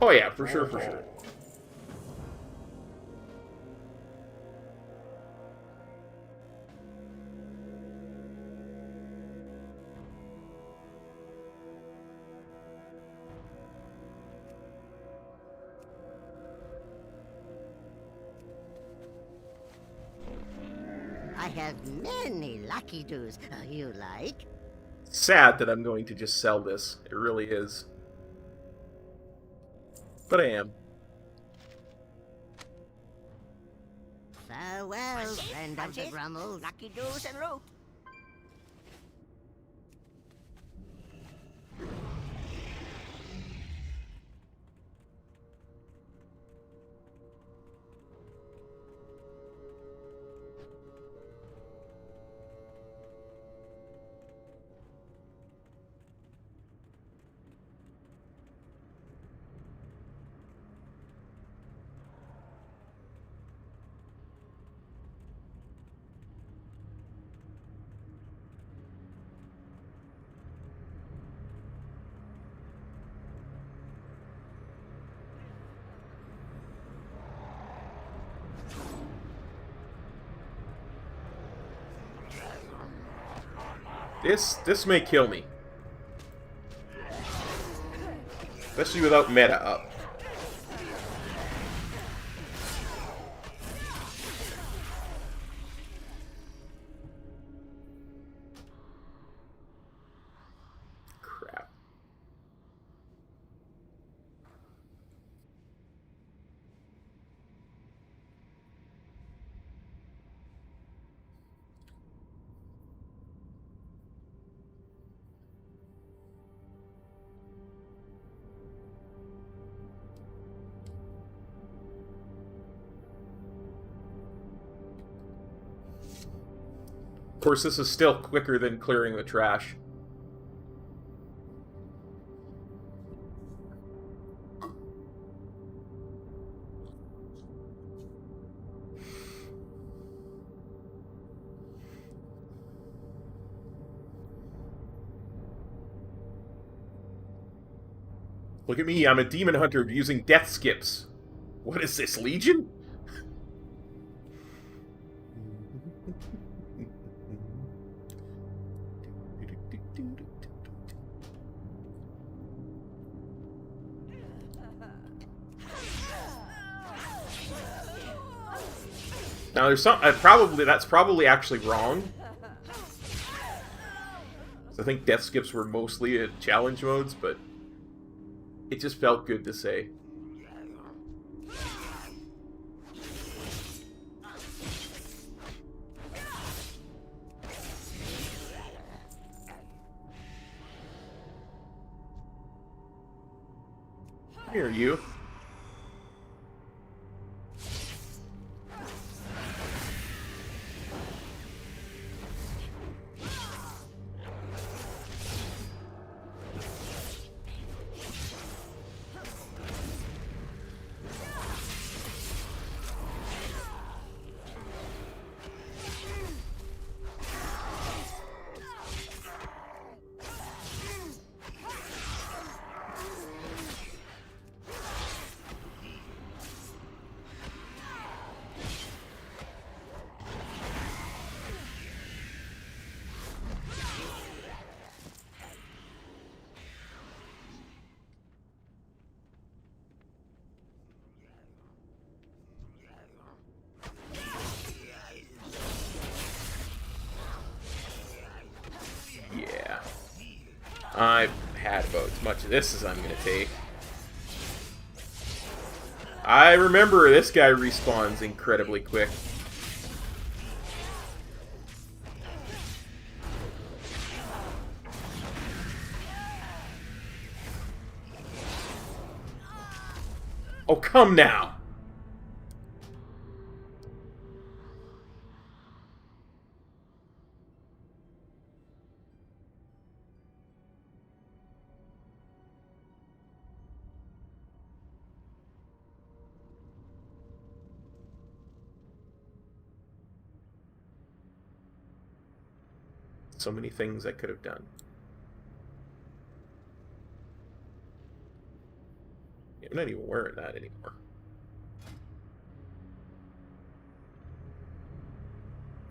Oh yeah, for sure, for sure. I have many lucky doos. You like? Sad that I'm going to just sell this. It really is. But I am. Farewell, friend of the Grummels. Lucky doos and root. This may kill me. Especially without meta up. Of course, this is still quicker than clearing the trash. Look at me, I'm a demon hunter using death skips. What is this, Legion? Now there's some that's probably actually wrong. I think death skips were mostly at challenge modes, but it just felt good to say. Here, you. Yeah. I've had about as much of this as I'm going to take. I remember this guy respawns incredibly quick. Oh, come now! So many things I could have done. Yeah, I'm not even wearing that anymore.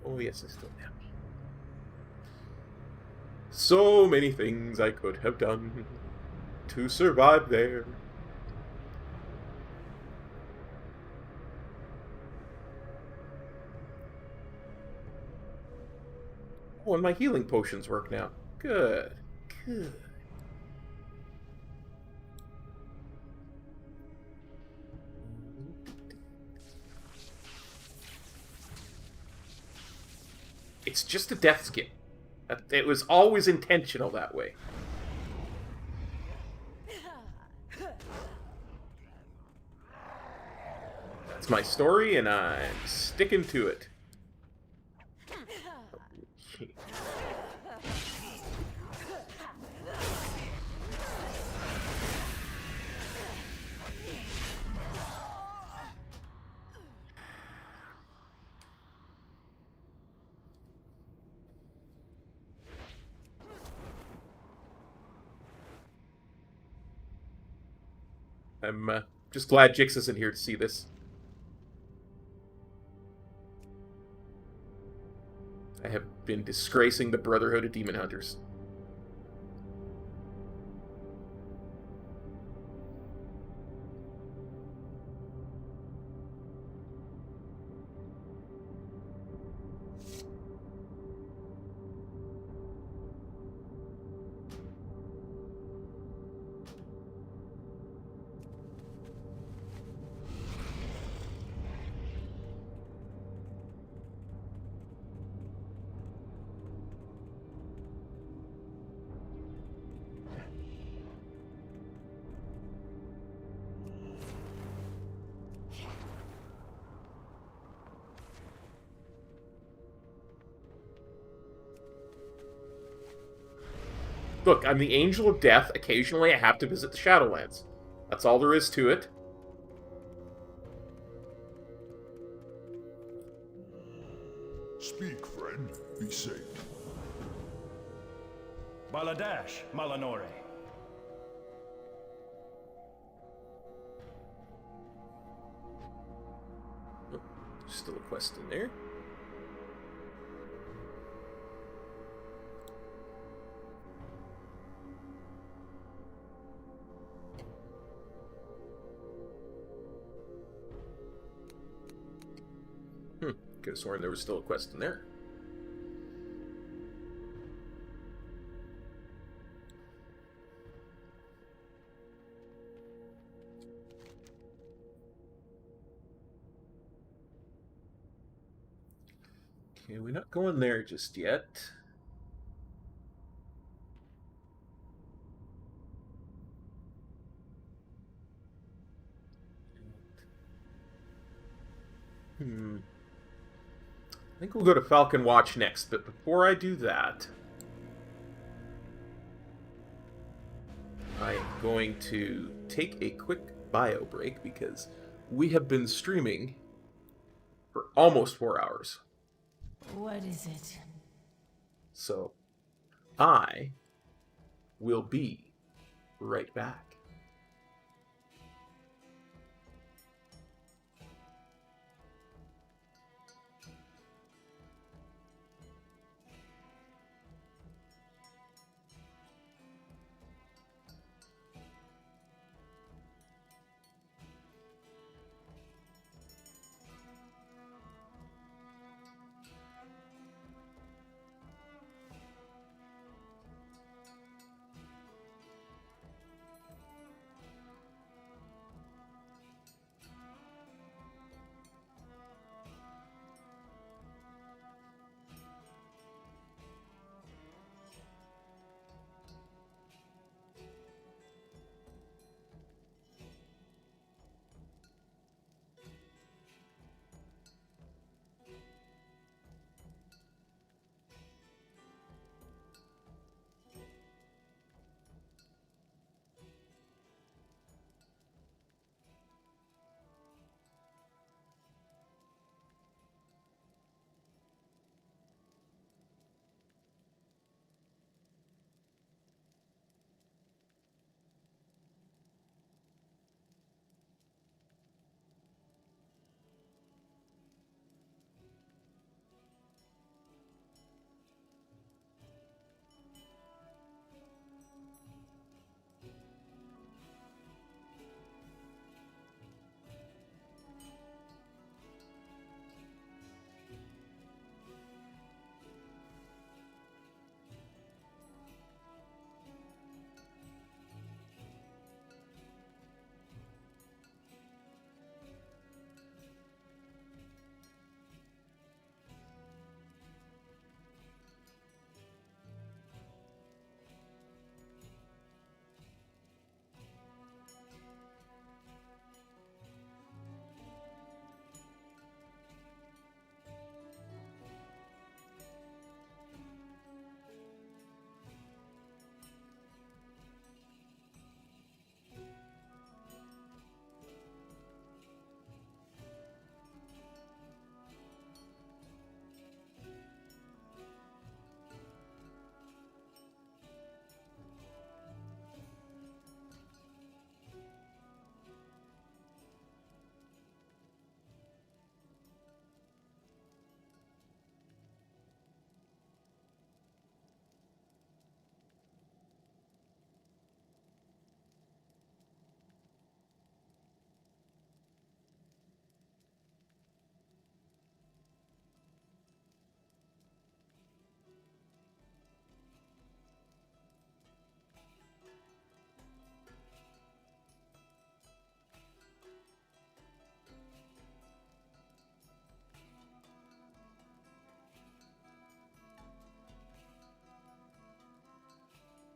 Oh yes, I still am. So many things I could have done to survive there. Oh, and my healing potions work now. Good. Good. It's just a death skip. It was always intentional that way. That's my story, and I'm sticking to it. I'm just glad Jix isn't here to see this. I have been disgracing the Brotherhood of Demon Hunters. Look, I'm the Angel of Death. Occasionally I have to visit the Shadowlands. That's all there is to it. Speak, friend. Be safe. Baladash, Malanore. Oh, still a quest in there. Could have sworn there was still a quest in there. Okay, we're not going there just yet. I think we'll go to Falcon Watch next, but before I do that, I am going to take a quick bio break because we have been streaming for almost 4 hours. What is it? So, I will be right back.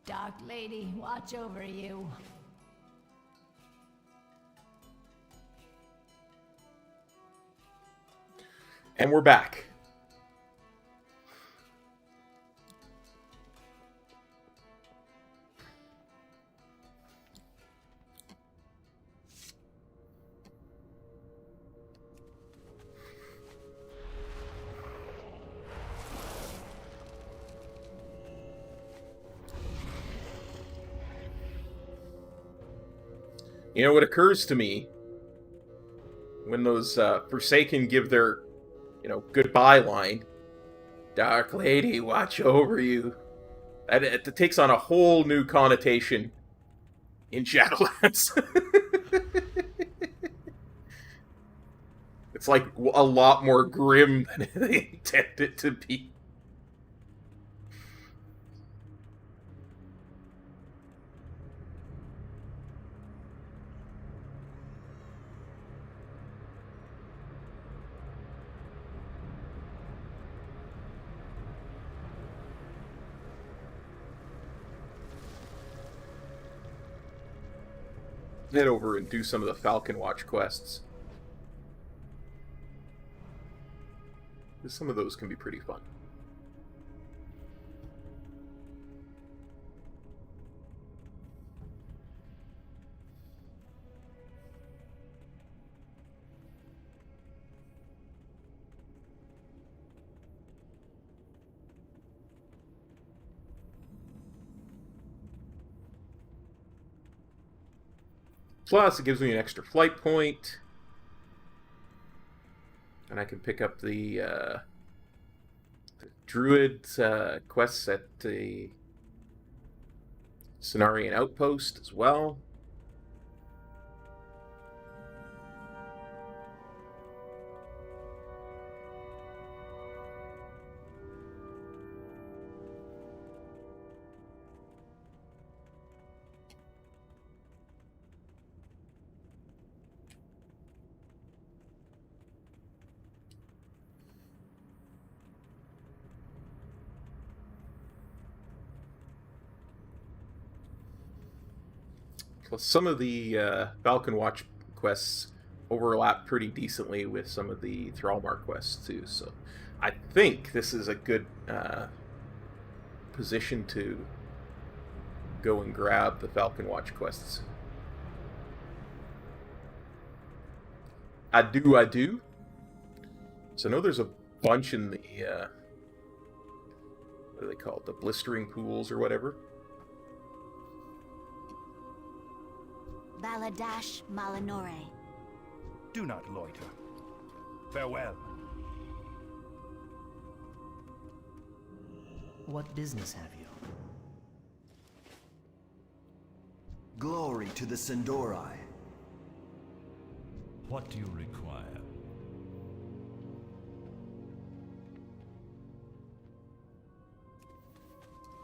Dark Lady, watch over you. And we're back. You know, what occurs to me when those Forsaken give their, goodbye line, Dark Lady, watch over you. It takes on a whole new connotation in Shadowlands. It's like a lot more grim than they intend it to be. Head over and do some of the Falcon Watch quests. Some of those can be pretty fun. Plus, it gives me an extra flight point. And I can pick up the Druid quests at the Cenarian Outpost as well. Plus, some of the Falcon Watch quests overlap pretty decently with some of the Thrallmark quests too, so I think this is a good position to go and grab the Falcon Watch quests. I do. So I know there's a bunch in the, what do they call it? The blistering pools or whatever. Baladash Malinore. Do not loiter. Farewell. What business have you? Glory to the Sindorai. What do you require?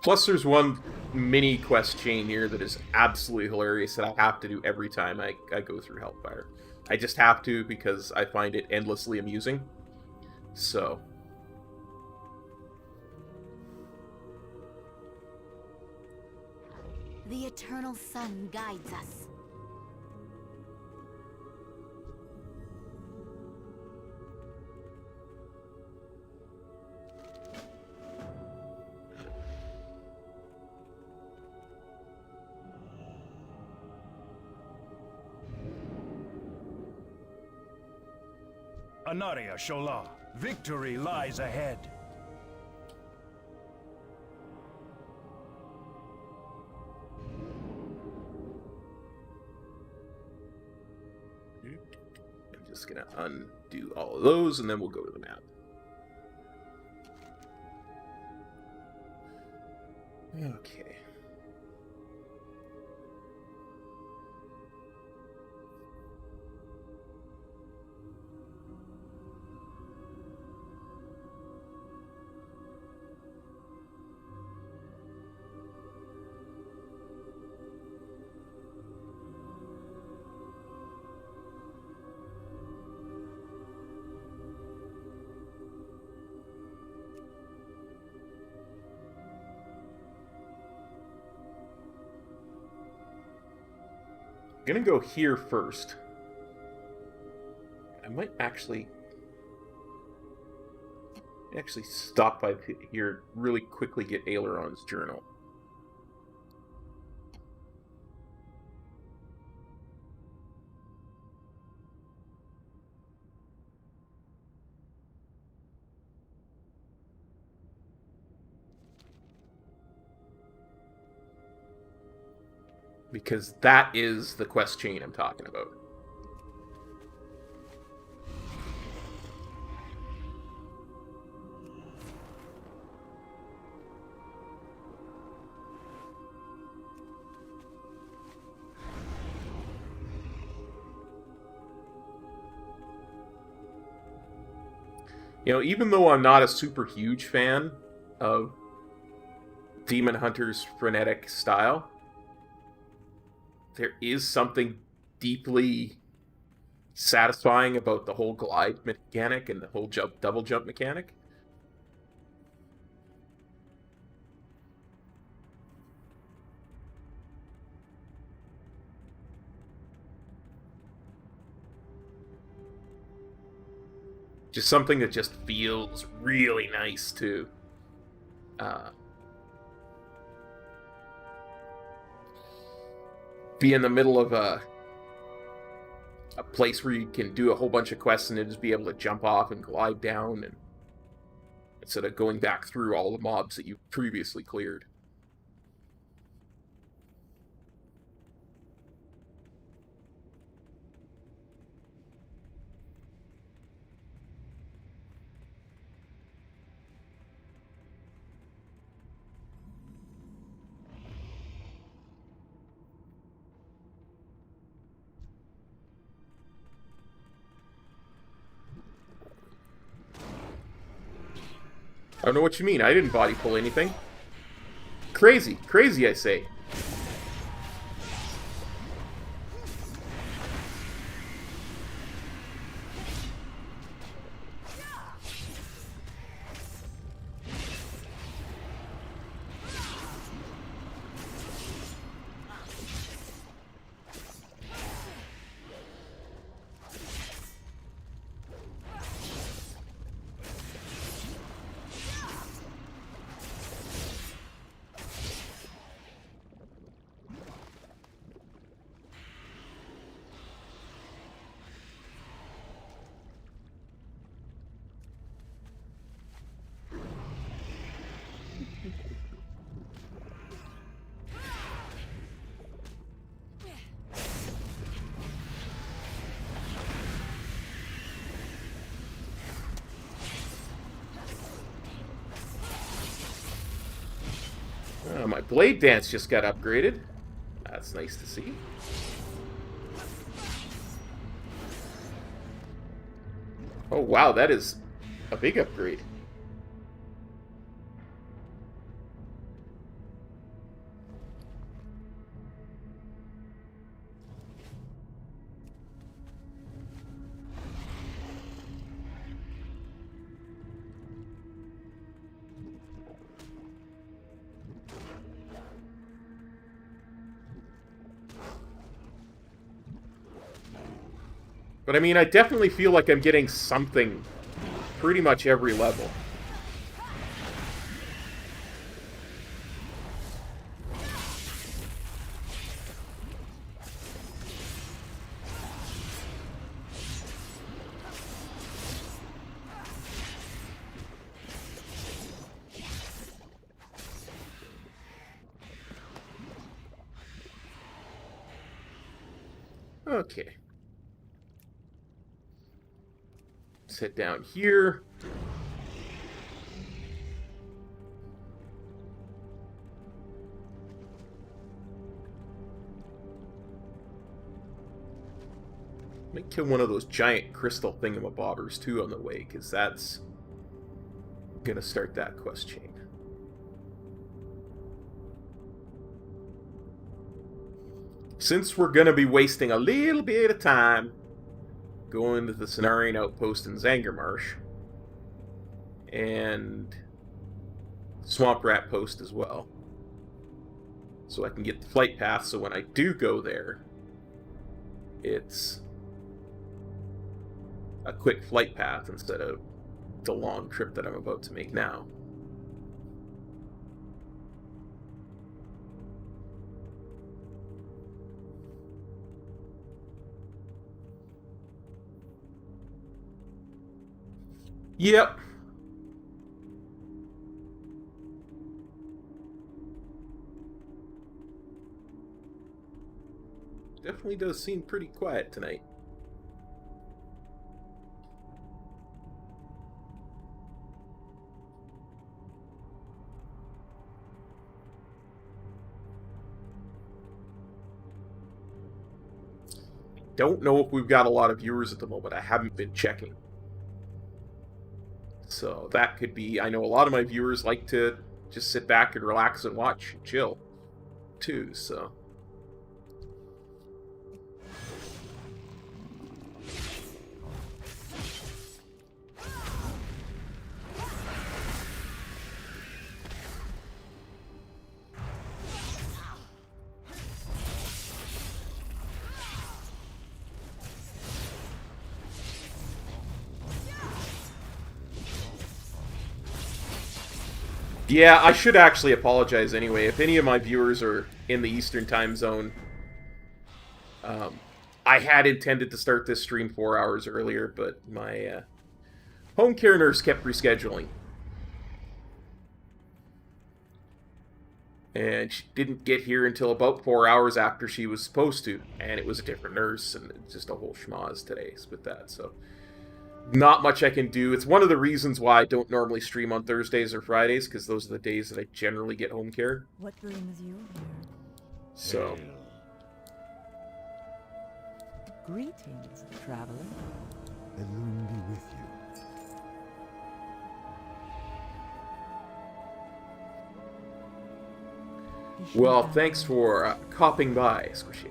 Plus, there's one mini quest chain here that is absolutely hilarious that I have to do every time I go through Hellfire. I just have to because I find it endlessly amusing. So. The eternal sun guides us. Anaria Shola, victory lies ahead. I'm just gonna undo all of those and then we'll go to the map. Okay. I'm gonna go here first. I might actually stop by here really quickly, get Aileron's journal. Because that is the quest chain I'm talking about. You know, even though I'm not a super huge fan of Demon Hunter's frenetic style, there is something deeply satisfying about the whole glide mechanic and the whole double jump mechanic. Just something that just feels really nice to be in the middle of a place where you can do a whole bunch of quests and then just be able to jump off and glide down, and instead of going back through all the mobs that you previously cleared. I don't know what you mean. I didn't body pull anything. Crazy. Crazy, I say. My blade dance just got upgraded. That's nice to see. Oh wow, that is a big upgrade. But I mean, I definitely feel like I'm getting something pretty much every level. Okay. Sit down here. Might kill one of those giant crystal thingamabobbers too on the way, because that's gonna start that quest chain. Since we're gonna be wasting a little bit of time going to the Cenarian Outpost in Zangarmarsh and Swamp Rat Post as well, so I can get the flight path, so when I do go there, it's a quick flight path instead of the long trip that I'm about to make now. Yep. definitely does seem pretty quiet tonight. Don't know if we've got a lot of viewers at the moment. I haven't been checking. So that could be... I know a lot of my viewers like to just sit back and relax and watch and chill, too, so... Yeah, I should actually apologize anyway. If any of my viewers are in the Eastern time zone, I had intended to start this stream 4 hours earlier, but my home care nurse kept rescheduling. And she didn't get here until about 4 hours after she was supposed to. And it was a different nurse, and it's just a whole schmoz today with that, so... Not much I can do. It's one of the reasons why I don't normally stream on Thursdays or Fridays, because those are the days that I generally get home care. What brings you here? So... Greetings, traveler. Elune be with you. Well, thanks for copping by, Squishy.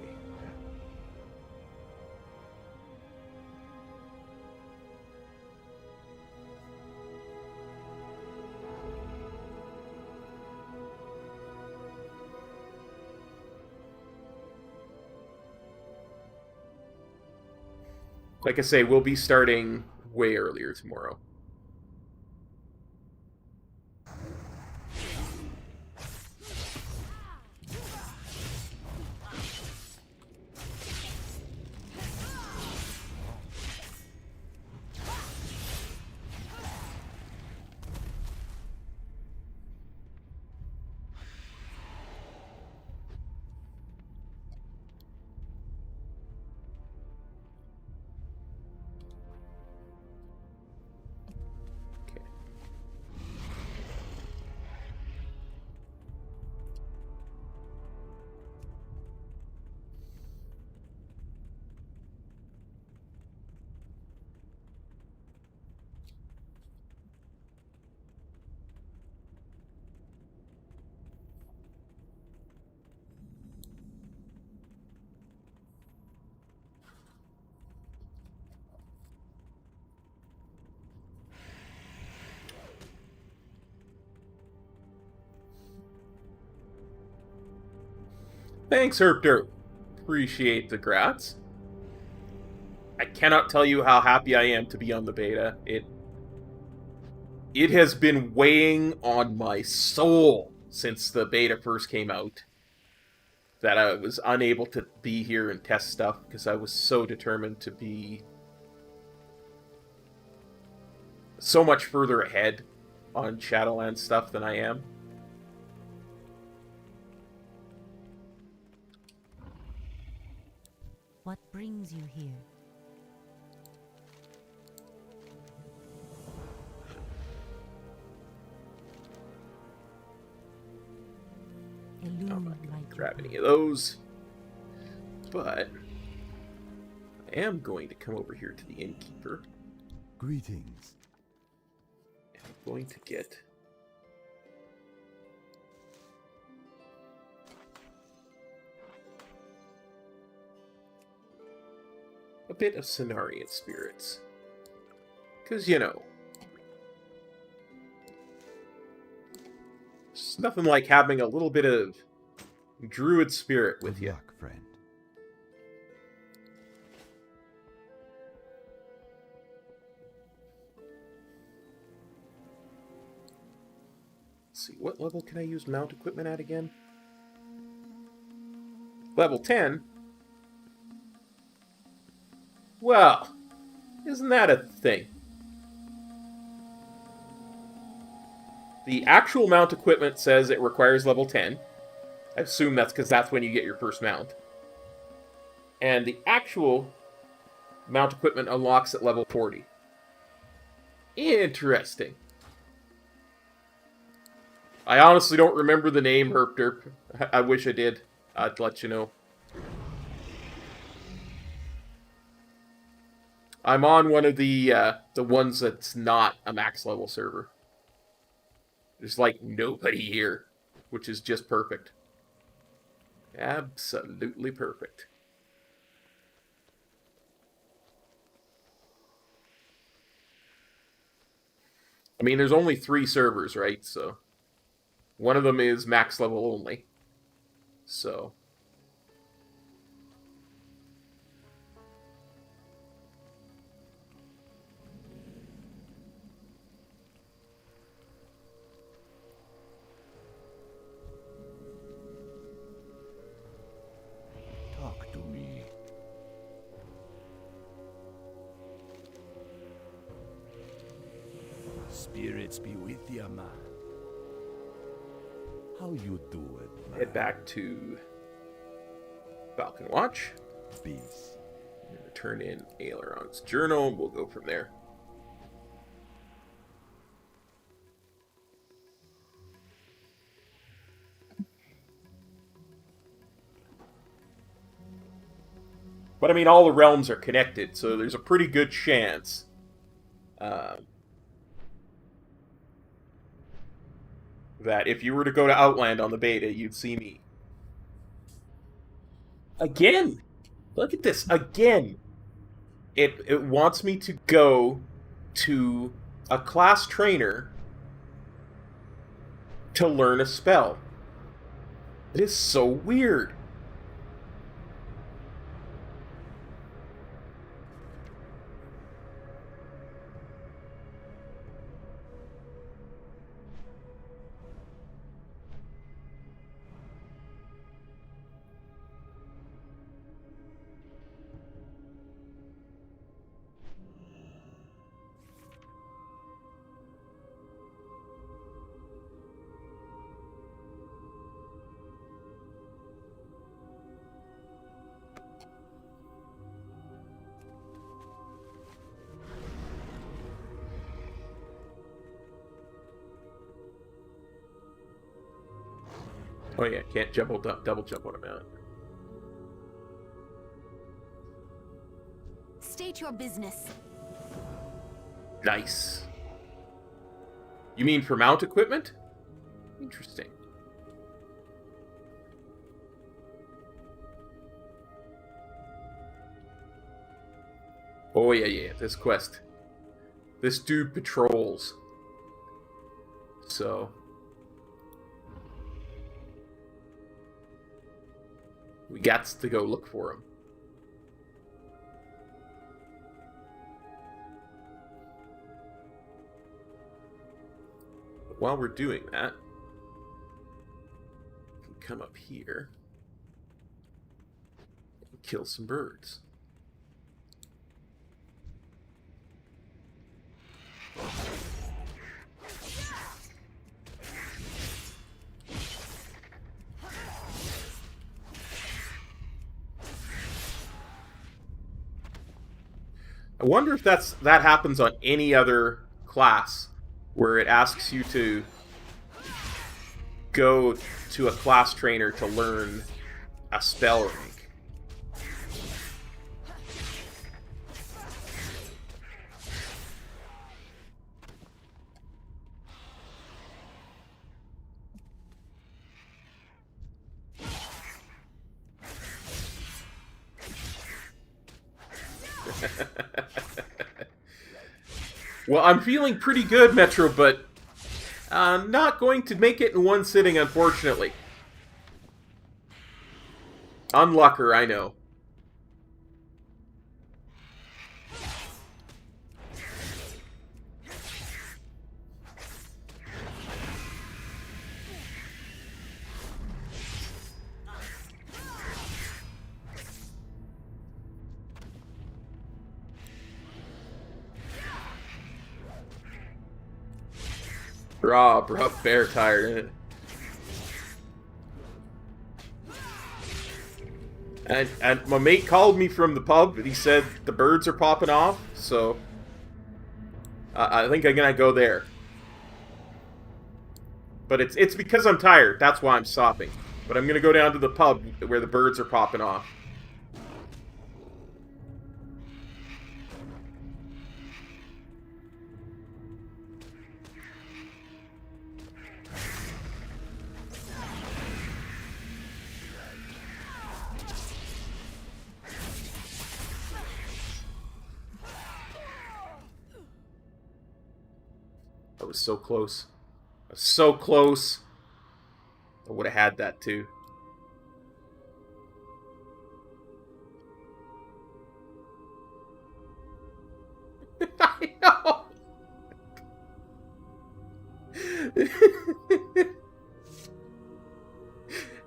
Like I say, we'll be starting way earlier tomorrow. Thanks, Herpter. Appreciate the grats. I cannot tell you how happy I am to be on the beta. It has been weighing on my soul since the beta first came out that I was unable to be here and test stuff because I was so determined to be so much further ahead on Shadowlands stuff than I am. What brings you here? I'm not going to grab any of those, but I am going to come over here to the innkeeper. Greetings. And I'm going to get a bit of Cenarian spirits. Because, you know, it's nothing like having a little bit of druid spirit with you. Luck, friend. Let's see, what level can I use mount equipment at again? Level 10? Well, isn't that a thing? The actual mount equipment says it requires level 10. I assume that's because that's when you get your first mount. And the actual mount equipment unlocks at level 40. Interesting. I honestly don't remember the name, Herp Derp. I wish I did. I'd let you know. I'm on one of the ones that's not a max level server. There's like nobody here, which is just perfect. Absolutely perfect. I mean, there's only 3 servers, right? So one of them is max level only. So Talk to me. Spirits be with ya, man. How you do it, man? Head back to Falcon Watch. Peace. I'm going to turn in Aileron's journal, and we'll go from there. But I mean, all the realms are connected, so there's a pretty good chance that if you were to go to Outland on the beta, you'd see me. Again! Look at this, again! It wants me to go to a class trainer to learn a spell. It is so weird. Oh yeah, can't double jump on a mount. State your business. Nice. You mean for mount equipment? Interesting. Oh yeah, this quest. This dude patrols. So we got to go look for him. But while we're doing that, we can come up here and kill some birds. I wonder if that happens on any other class, where it asks you to go to a class trainer to learn a spell rank. Well, I'm feeling pretty good, Metro, but I'm not going to make it in one sitting, unfortunately. Unlucker, I know. Rob, bear tired, isn't it? And my mate called me from the pub, and he said the birds are popping off, so I think I'm gonna go there. But it's because I'm tired. That's why I'm stopping. But I'm gonna go down to the pub where the birds are popping off. I was so close. I was so close. I would have had that too. I know.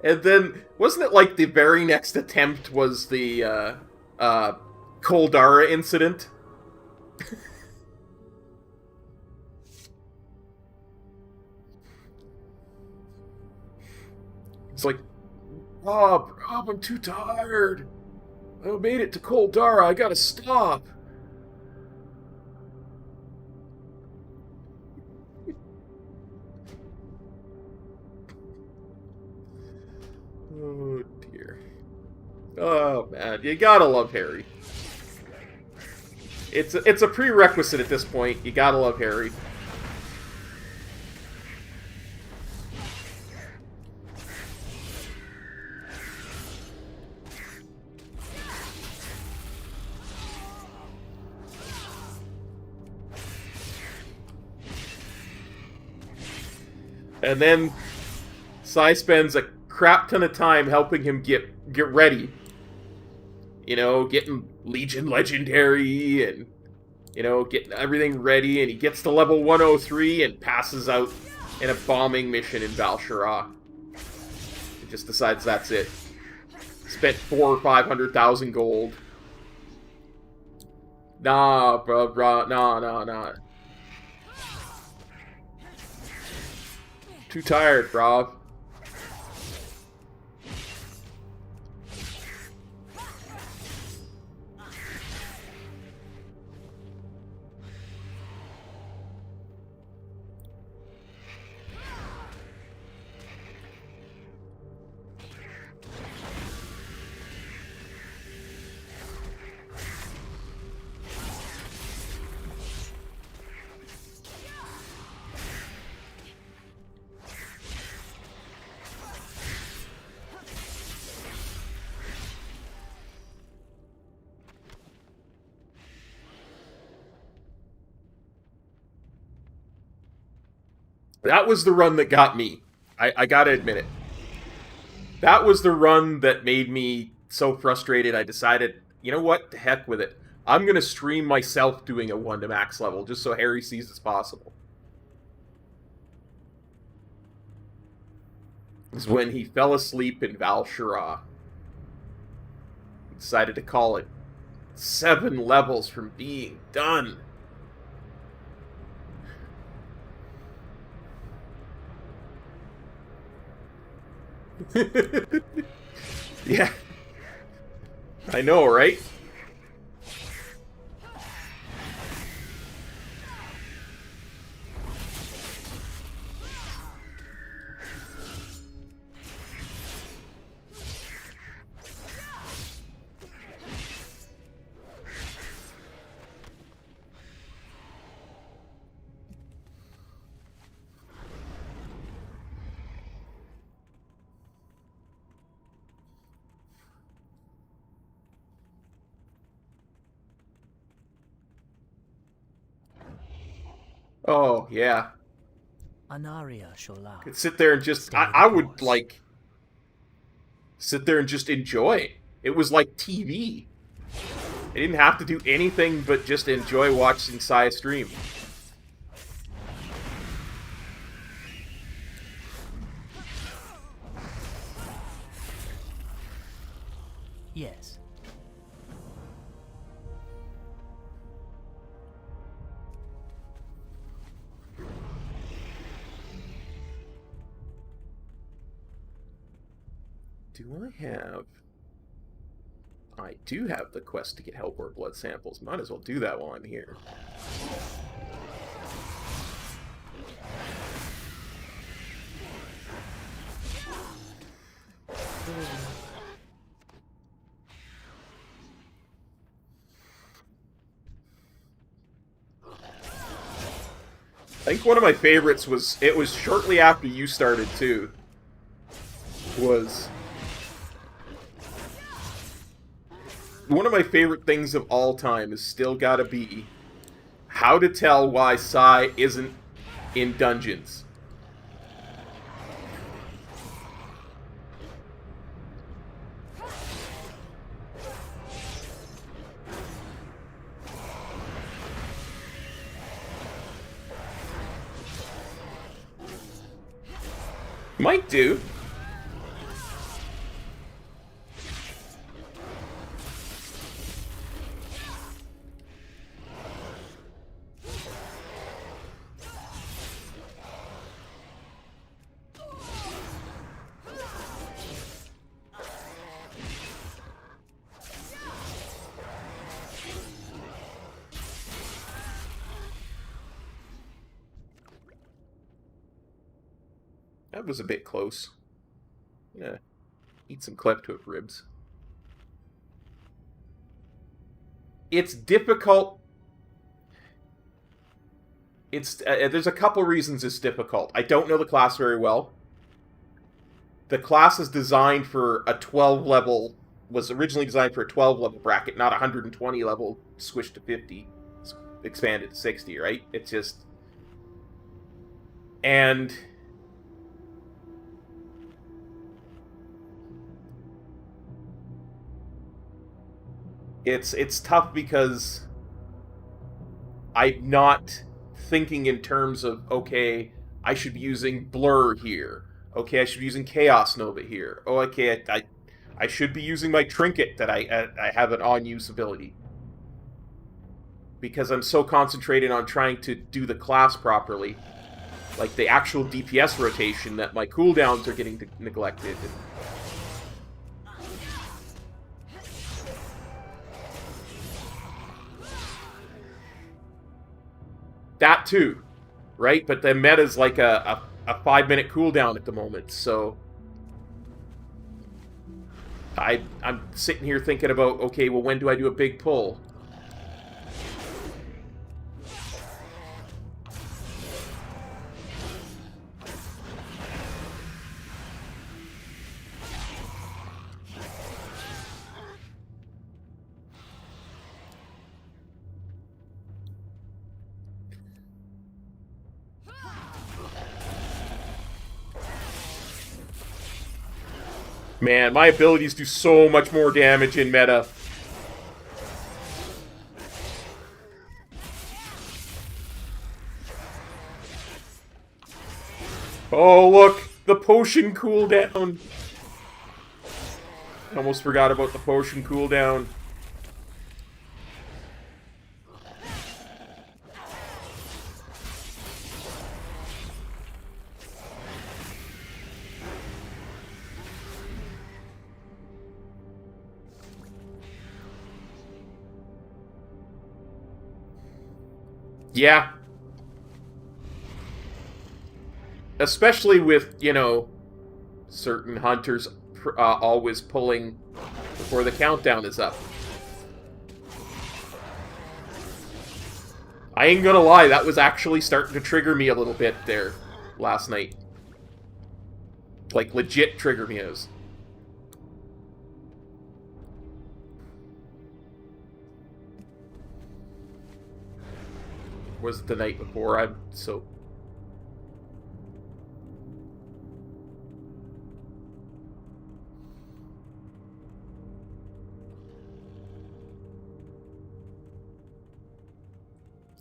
And then, wasn't it like the very next attempt was the Koldara incident? It's like, Rob, I'm too tired. I made it to Koldara. I gotta stop. Oh dear. Oh man, you gotta love Harry. It's a prerequisite at this point. You gotta love Harry. And then Sai spends a crap ton of time helping him get ready. You know, getting Legion Legendary and, you know, getting everything ready, and he gets to level 103 and passes out in a bombing mission in Val'Sharah. He just decides that's it. Spent 400,000 or 500,000 gold. Nah, bro, nah. Too tired, bro. That was the run that got me. I gotta admit it. That was the run that made me so frustrated, I decided, you know what, to heck with it. I'm gonna stream myself doing a 1 to max level, just so Harry sees it's possible. It was when he fell asleep in Val'Sharah. He decided to call it 7 levels from being done. Yeah. I know, right? Oh, yeah. Anaria Shola. Could sit there and just... I would, like... sit there and just enjoy. It was like TV. I didn't have to do anything but just enjoy watching Sai stream. Yes. Do I have... I do have the quest to get Hellbore blood samples. Might as well do that while I'm here. I think one of my favorites was, it was shortly after you started too, was one of my favorite things of all time is still gotta be how to tell why Sai isn't in dungeons. Might do. That was a bit close. Yeah, eat some klepto ribs. It's difficult. It's there's a couple reasons it's difficult. I don't know the class very well. The class is designed for a 12 level, was originally designed for a 12 level bracket, not a 120 level squished to 50, expanded to 60, right? It's just... And... It's tough because I'm not thinking in terms of, okay, I should be using Blur here. Okay, I should be using Chaos Nova here. Oh, okay, I should be using my Trinket that I have an on-use ability. Because I'm so concentrated on trying to do the class properly, like the actual DPS rotation, that my cooldowns are getting neglected. That too, right? But the meta's like a 5-minute cooldown at the moment, so I'm sitting here thinking about, okay, well, when do I do a big pull? Man, my abilities do so much more damage in meta. Oh, look! The potion cooldown! I almost forgot about the potion cooldown. Yeah. Especially with, you know, certain hunters always pulling before the countdown is up. I ain't gonna lie, that was actually starting to trigger me a little bit there last night. Like, legit trigger me. Was it the night before? I'm so...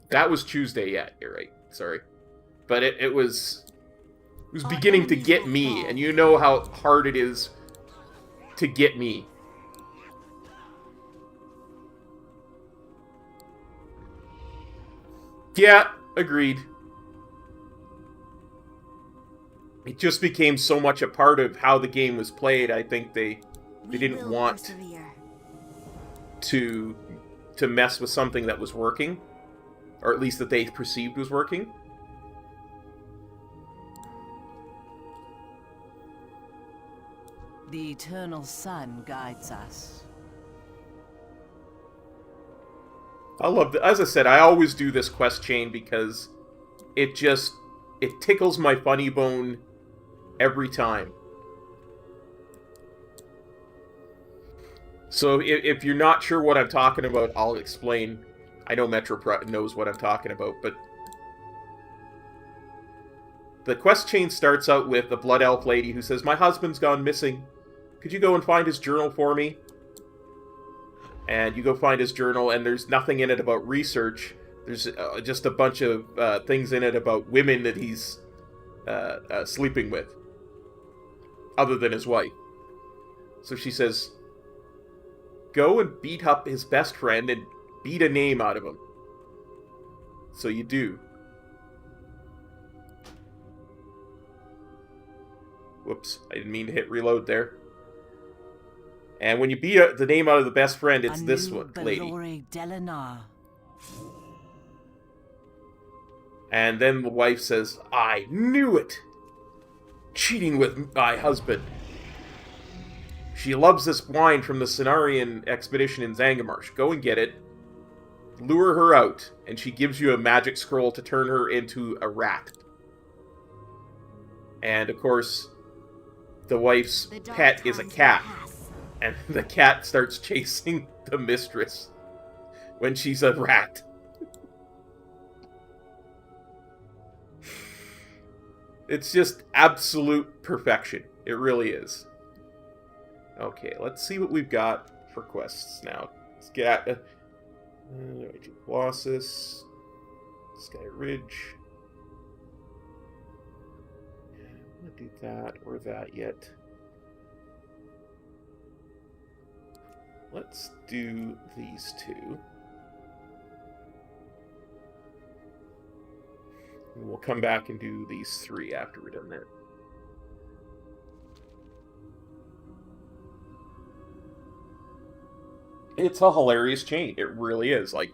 That was Tuesday, yeah, you're right. Sorry. But it was beginning to get me, and you know how hard it is to get me. Yeah, agreed. It just became so much a part of how the game was played. I think they didn't want... to mess with something that was working, or at least that they perceived was working. The eternal sun guides us. I love as I said, I always do this quest chain because it tickles my funny bone every time. So if you're not sure what I'm talking about, I'll explain. I know Metro knows what I'm talking about, but the quest chain starts out with the Blood Elf lady who says, "My husband's gone missing. Could you go and find his journal for me?" And you go find his journal, and there's nothing in it about research. There's just a bunch of things in it about women that he's sleeping with, other than his wife. So she says, "Go and beat up his best friend and beat a name out of him." So you do. Whoops, I didn't mean to hit reload there. And when you beat the name out of the best friend, it's this one, lady. And then the wife says, "I knew it! Cheating with my husband. She loves this wine from the Cenarian expedition in Zangamarsh. Go and get it. Lure her out." And she gives you a magic scroll to turn her into a rat. And, of course, the wife's pet is a cat. And the cat starts chasing the mistress when she's a rat. It's just absolute perfection. It really is. Okay, let's see what we've got for quests now. Let's get Colossus, Sky Ridge. I'm gonna do that or that yet. Let's do these two. And we'll come back and do these three after we're done that. It's a hilarious chain. It really is. Like,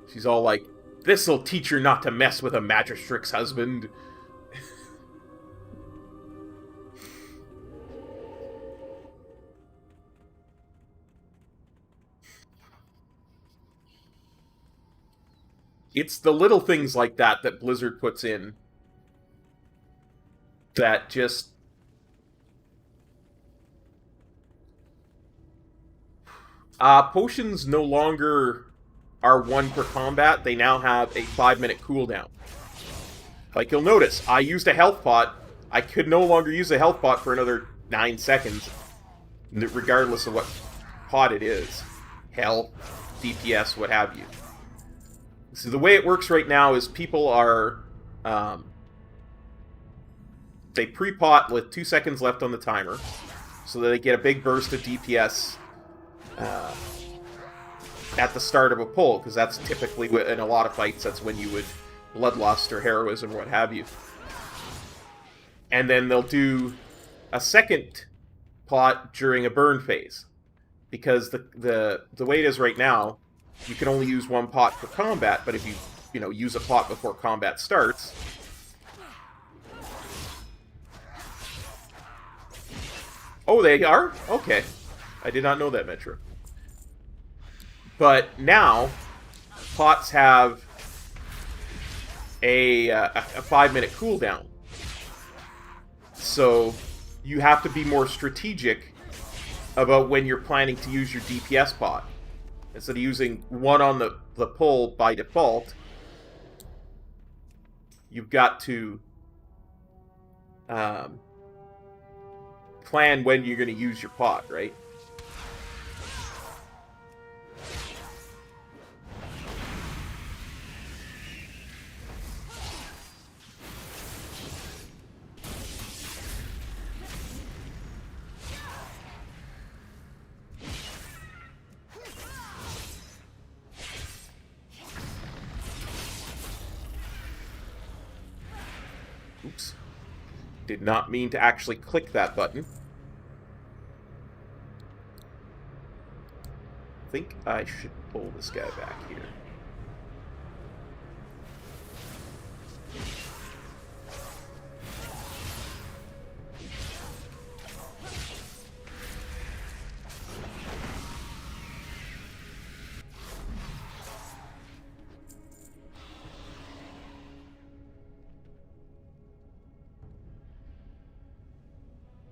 she's all like, "This'll teach her not to mess with a magistrate's husband." It's the little things like that that Blizzard puts in that just... potions no longer are 1 per combat. They now have a 5-minute cooldown. Like, you'll notice, I used a health pot. I could no longer use a health pot for another 9 seconds, regardless of what pot it is. Health, DPS, what have you. So the way it works right now is people are... they pre-pot with 2 seconds left on the timer, so that they get a big burst of DPS at the start of a pull, because that's typically, in a lot of fights, that's when you would bloodlust or heroism or what have you. And then they'll do a second pot during a burn phase, because the way it is right now, you can only use 1 pot for combat, but if you use a pot before combat starts... Oh, they are? Okay. I did not know that, Metro. But now, pots have a 5-minute cooldown. So, you have to be more strategic about when you're planning to use your DPS pot. Instead of using 1 on the pull by default, you've got to plan when you're going to use your pot, right? Oops. Did not mean to actually click that button. think I should pull this guy back here.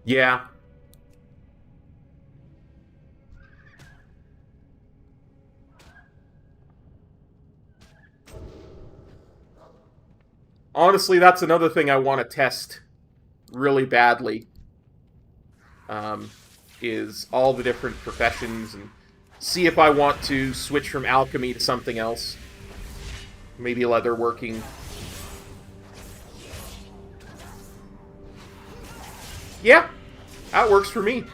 Yeah. Honestly, that's another thing I want to test really badly. Is all the different professions and see if I want to switch from alchemy to something else. Maybe leatherworking. Yeah, that works for me.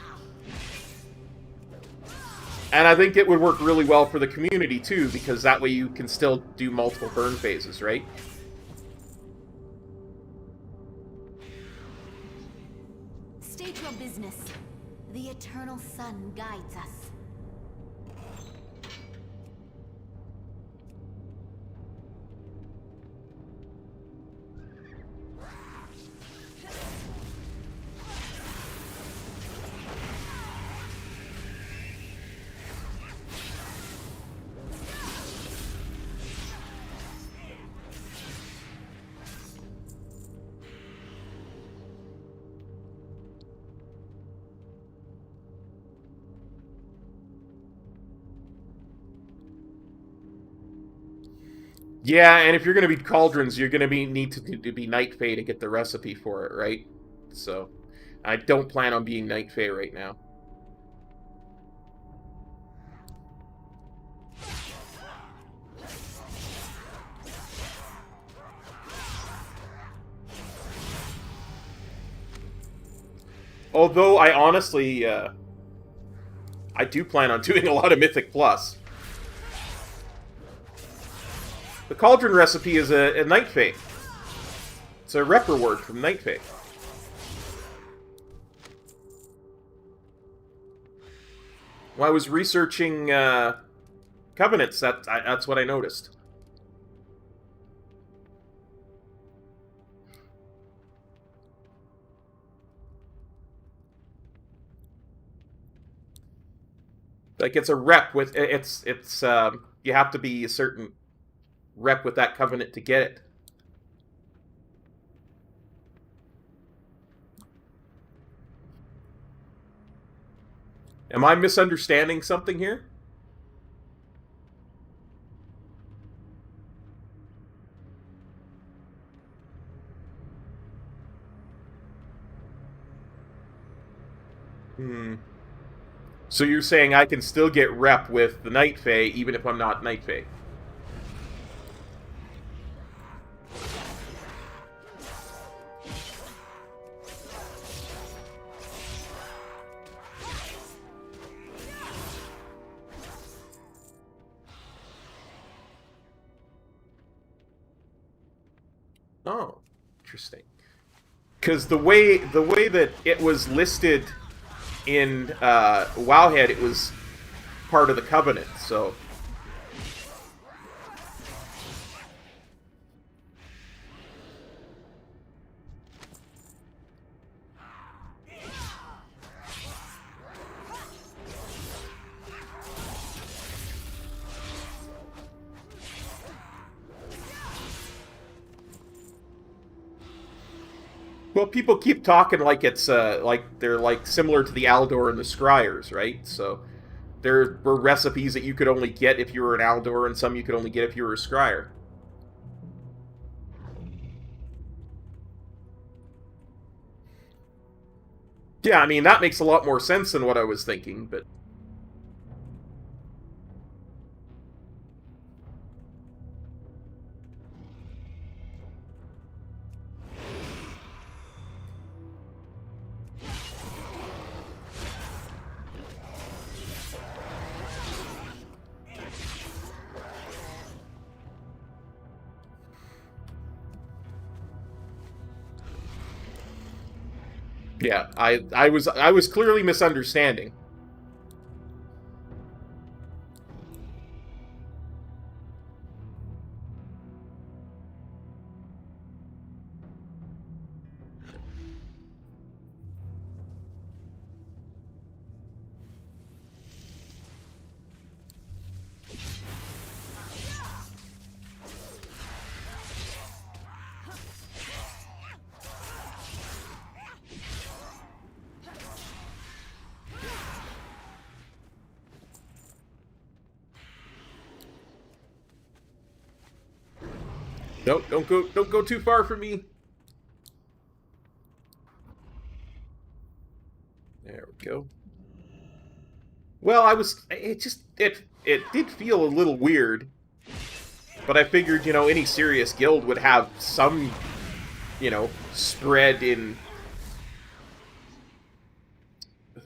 And I think it would work really well for the community, too, because that way you can still do multiple burn phases, right? State your business. The eternal sun guides us. Yeah, and if you're going to be cauldrons, you're going to need to be Night Fae to get the recipe for it, right? So, I don't plan on being Night Fae right now. Although, I honestly, I do plan on doing a lot of Mythic Plus. The Cauldron recipe is a Night Fae. It's a rep reward from Night Fae. When I was researching Covenants, that's what I noticed. Like, it's a rep with... It's you have to be a certain rep with that Covenant to get it. Am I misunderstanding something here? So you're saying I can still get rep with the Night Fae even if I'm not Night Fae? Oh, interesting. Because the way that it was listed in Wowhead, it was part of the Covenant, so... Well, people keep talking like it's like they're like similar to the Aldor and the Scryers, right? So there were recipes that you could only get if you were an Aldor, and some you could only get if you were a Scryer. Yeah, I mean, that makes a lot more sense than what I was thinking, but... Yeah, I was clearly misunderstanding. Nope, don't go too far from me. There we go. Well, it did feel a little weird. But I figured, you know, any serious guild would have some, you know, spread in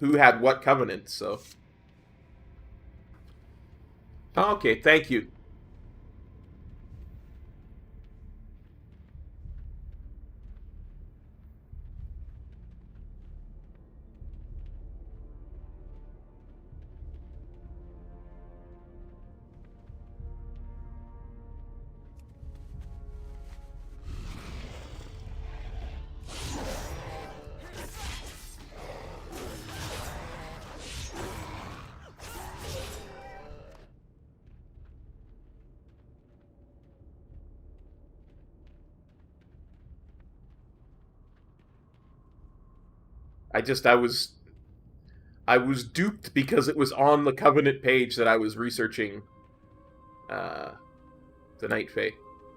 who had what covenant, so. Okay, thank you. I was duped because it was on the Covenant page that I was researching the Night Fae.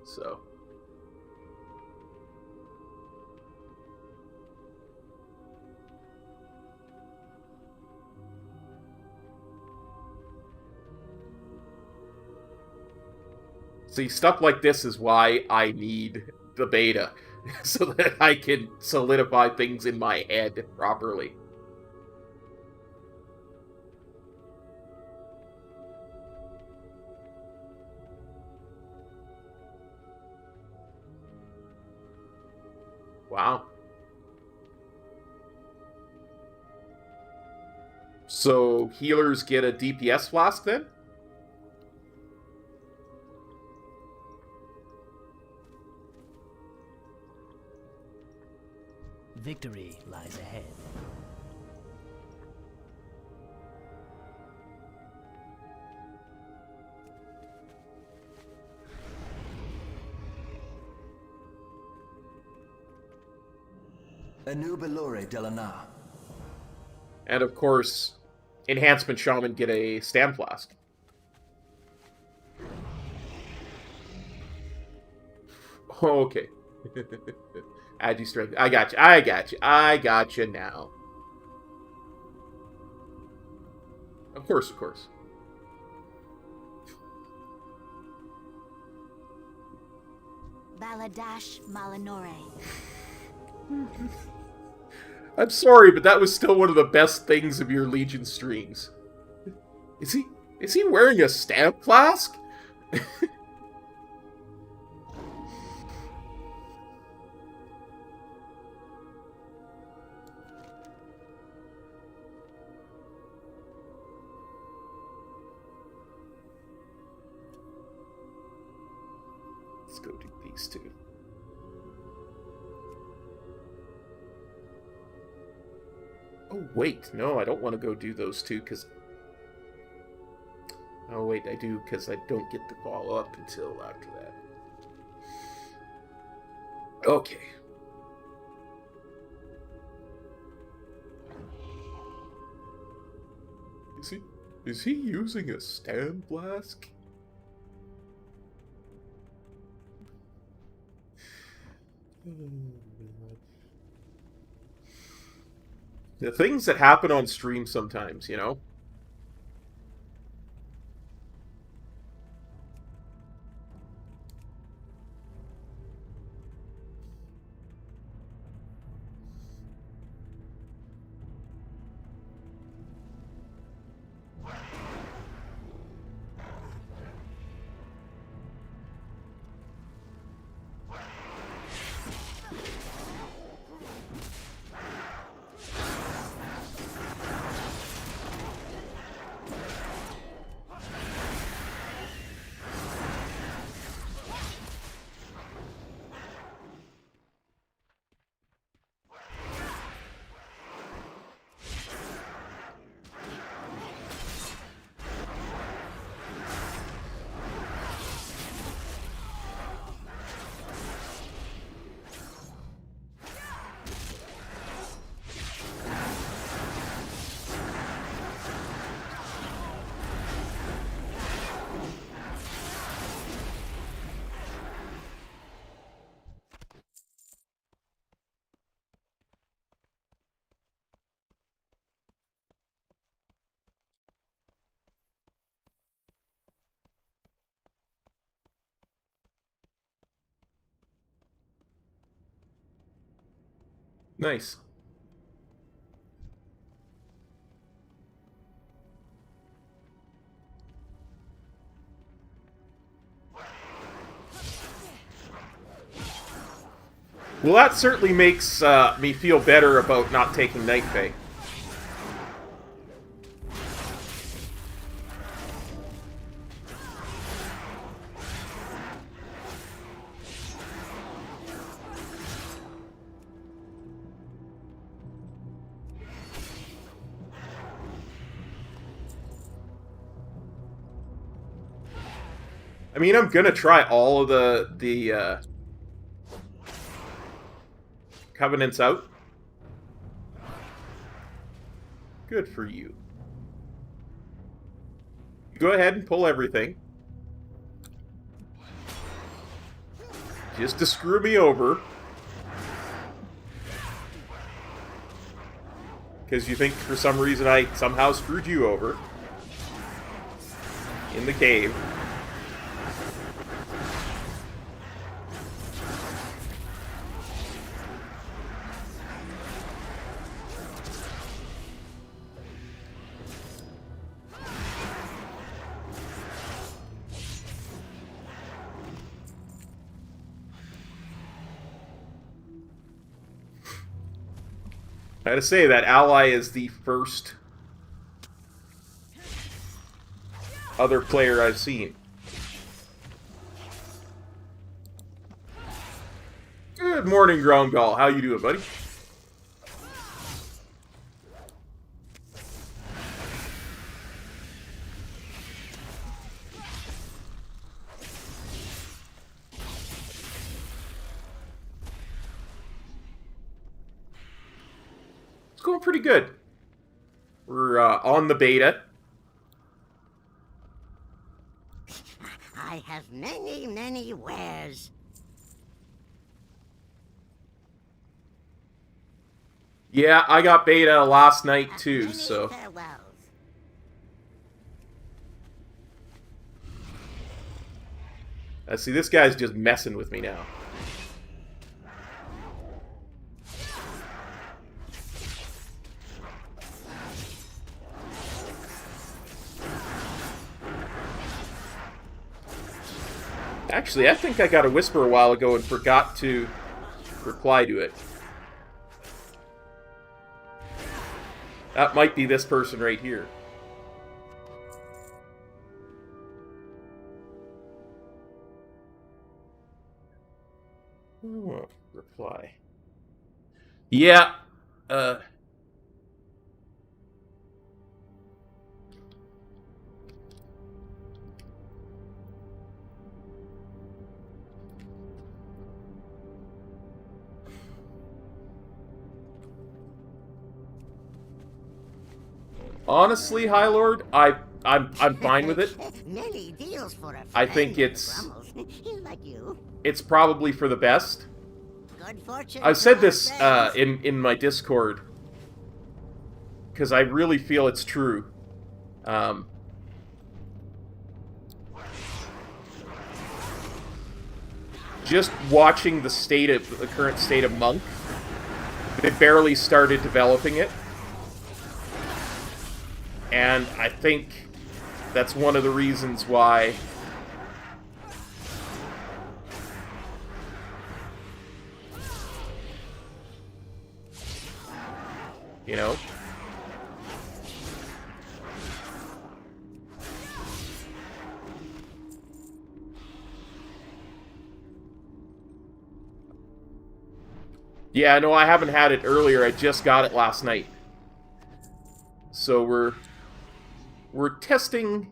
So see, stuff like this is why I need the beta, so that I can solidify things in my head properly. Wow. So, healers get a DPS flask then? Victory lies ahead. Anubelore Delana. And of course, Enhancement Shaman get a Stand Flask. Oh, okay. Agi strength. I got you now. Of course. Baladash Malinore. I'm sorry, but that was still one of the best things of your Legion streams. Is he wearing a stamp flask? Let's go do these two. Oh, wait. No, I don't want to go do those two, because... Oh, wait, I do, because I don't get to follow up until after that. Okay. Is he using a stand flask? The things that happen on stream sometimes, you know? Nice. Well, that certainly makes me feel better about not taking Night Fae. I mean, I'm gonna try all of the Covenants out. Good for you. Go ahead and pull everything. Just to screw me over. Because you think for some reason I somehow screwed you over. In the cave. I gotta say, that ally is the first other player I've seen. Good morning, Groundgall. How you doing, buddy? It's going pretty good. We're on the beta. I have many, many wares. Yeah, I got beta last night too, so... Farewells. See, this guy's just messing with me now. Actually, I think I got a whisper a while ago and forgot to reply to it. That might be this person right here. Oh, reply. Yeah, honestly, High Lord, I'm fine with it. Many deals for a I think friend, it's like you. it's probably for the best. Good fortune I've to said our this friends. in my Discord because I really feel it's true. Just watching the current state of Monk, they barely started developing it. And I think that's one of the reasons why you know? Yeah, no, I haven't had it earlier. I just got it last night. So we're testing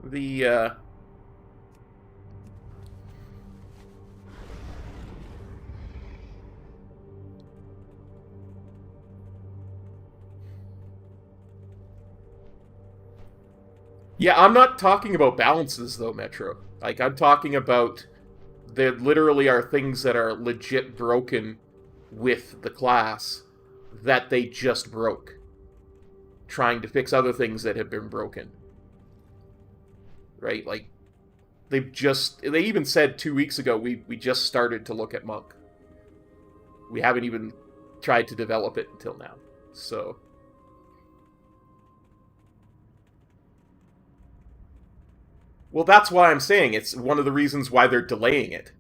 the Yeah, I'm not talking about balances though, Metro. Like, I'm talking about there literally are things that are legit broken with the class that they just broke, trying to fix other things that have been broken. Right? Like, they even said 2 weeks ago we just started to look at Monk. We haven't even tried to develop it until now. So well, that's why I'm saying it's one of the reasons why they're delaying it.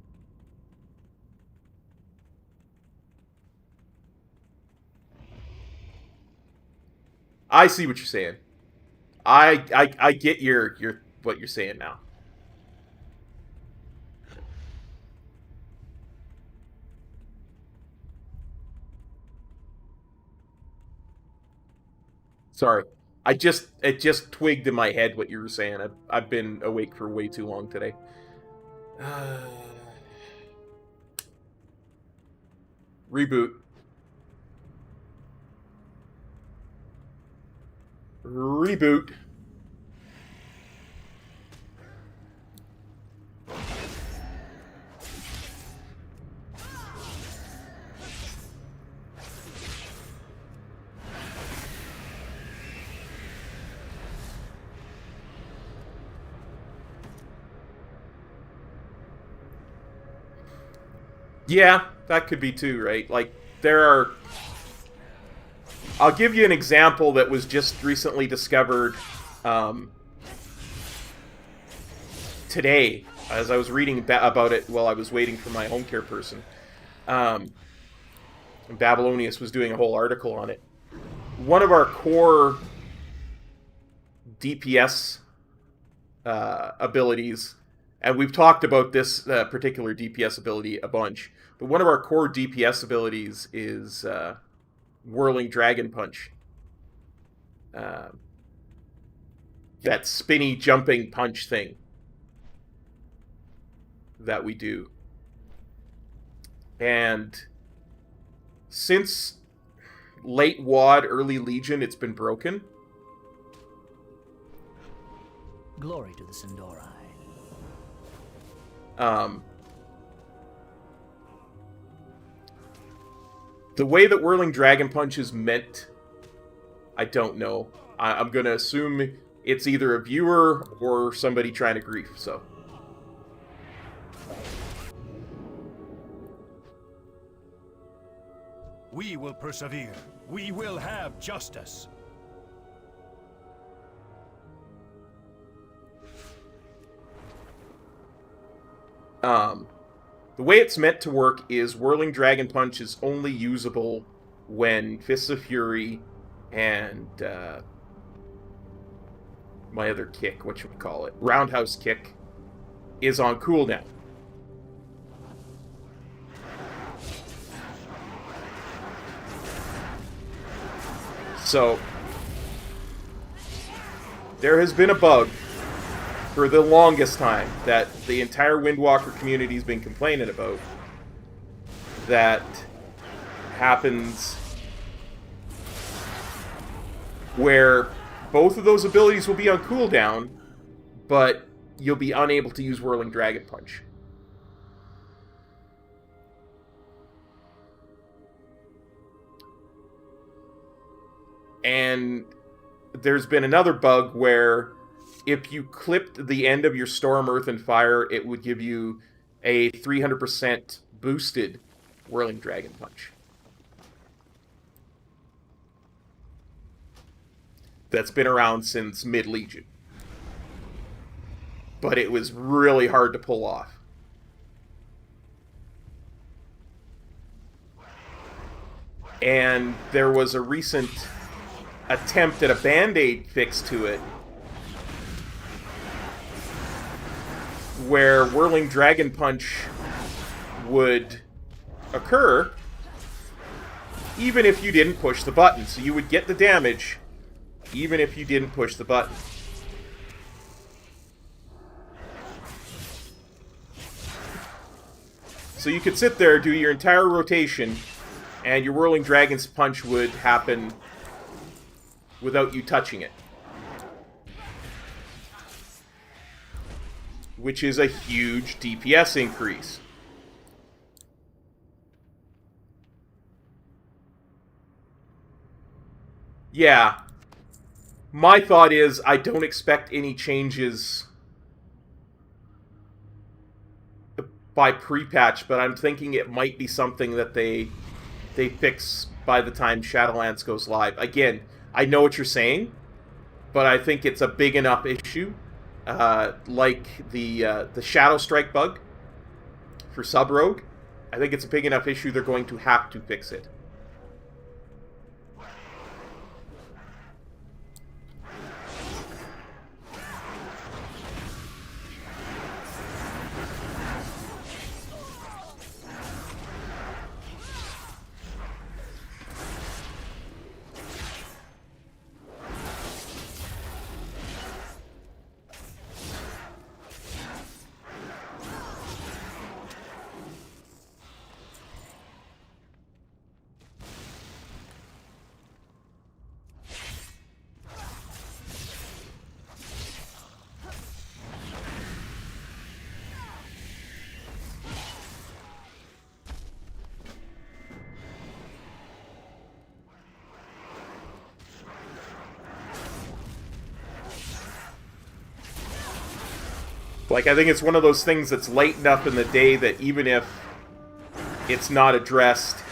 I see what you're saying. I get your what you're saying now. Sorry. It just twigged in my head what you were saying. I've been awake for way too long today. Reboot. Reboot. Yeah, that could be too, right? Like, there are... I'll give you an example that was just recently discovered today, as I was reading about it while I was waiting for my home care person. Babylonius was doing a whole article on it. One of our core DPS abilities, and we've talked about this particular DPS ability a bunch, but one of our core DPS abilities is Whirling Dragon Punch. That spinny jumping punch thing that we do. And since late WoD, early Legion, it's been broken. Glory to the Sindorai. The way that Whirling Dragon Punch is meant, I don't know. I'm going to assume it's either a viewer or somebody trying to grief, so. We will persevere. We will have justice. The way it's meant to work is Whirling Dragon Punch is only usable when Fists of Fury and my other kick, what should we call it? Roundhouse Kick is on cooldown. So there has been a bug for the longest time that the entire Windwalker community has been complaining about that happens where both of those abilities will be on cooldown, but you'll be unable to use Whirling Dragon Punch. And there's been another bug where if you clipped the end of your Storm, Earth, and Fire, it would give you a 300% boosted Whirling Dragon Punch. That's been around since mid-Legion. But it was really hard to pull off. And there was a recent attempt at a Band-Aid fix to it, where Whirling Dragon Punch would occur even if you didn't push the button. So you would get the damage even if you didn't push the button. So you could sit there, do your entire rotation, and your Whirling Dragon's Punch would happen without you touching it. Which is a huge DPS increase. Yeah. My thought is I don't expect any changes by pre-patch, but I'm thinking it might be something that they they fix by the time Shadowlands goes live. Again, I know what you're saying, but I think it's a big enough issue, like the Shadow Strike bug for Sub-Rogue. I think it's a big enough issue they're going to have to fix it. Like, I think it's one of those things that's late enough in the day that even if it's not addressed,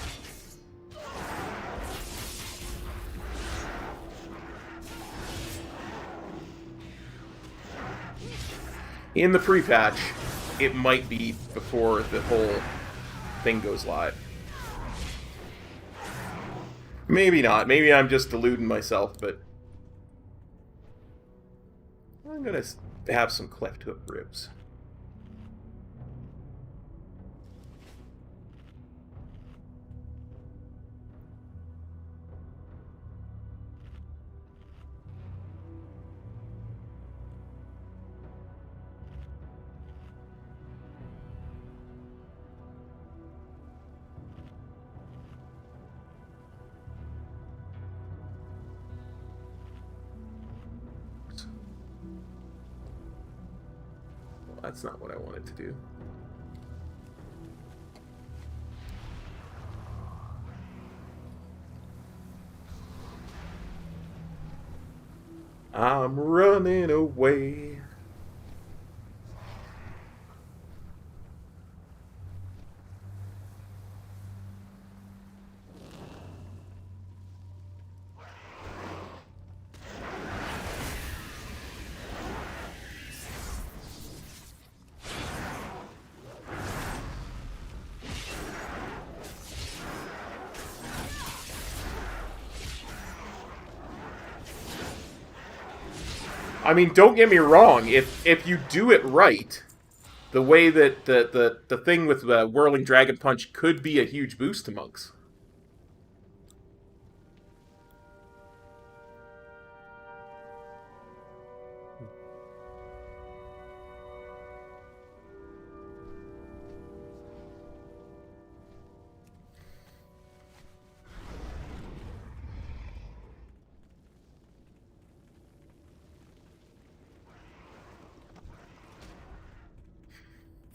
in the pre-patch, it might be before the whole thing goes live. Maybe not. Maybe I'm just deluding myself, but I'm gonna have some cleft hook ribs. That's not what I wanted to do. I'm running away. I mean, don't get me wrong. If you do it right, the way that the thing with the Whirling Dragon Punch could be a huge boost to monks.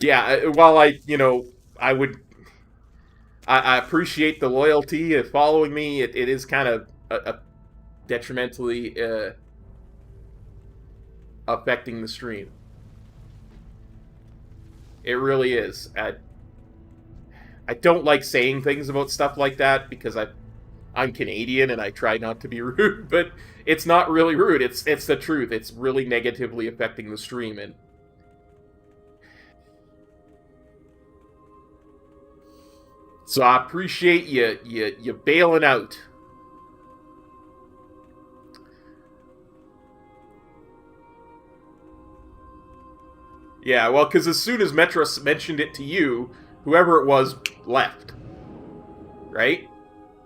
Yeah, while I appreciate the loyalty of following me, it is kind of detrimentally affecting the stream. It really is. I don't like saying things about stuff like that because I'm Canadian and I try not to be rude, but it's not really rude. It's the truth. It's really negatively affecting the stream, and so I appreciate you bailing out. Yeah, well, because as soon as Metros mentioned it to you, whoever it was left. Right?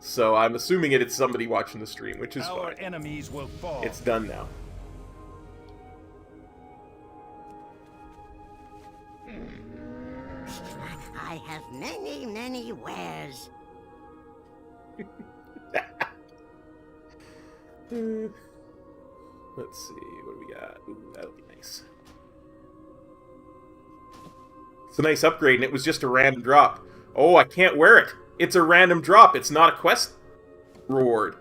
So I'm assuming it's somebody watching the stream, which is fine. Our enemies will fall. It's done now. I have many, many wares. Let's see, what do we got? Ooh, that'll be nice. It's a nice upgrade, and it was just a random drop. Oh, I can't wear it. It's a random drop. It's not a quest reward.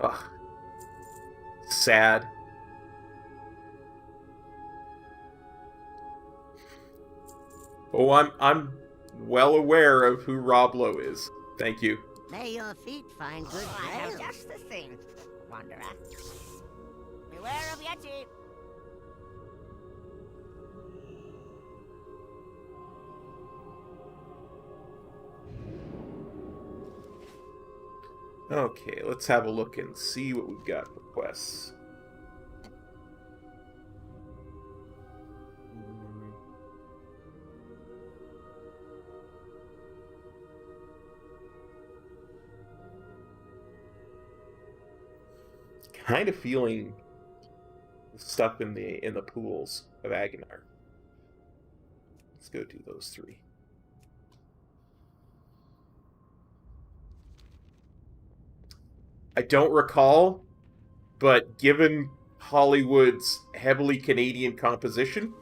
Ugh. Sad. Oh, I'm well aware of who Rob Lowe is. Thank you. May your feet find good trail. I have just the thing, Wanderer. Beware of Yeti. Okay, let's have a look and see what we've got for quests. Kind of feeling stuff in the pools of Agonar. Let's go do those 3. I don't recall, but given Hollywood's heavily Canadian composition,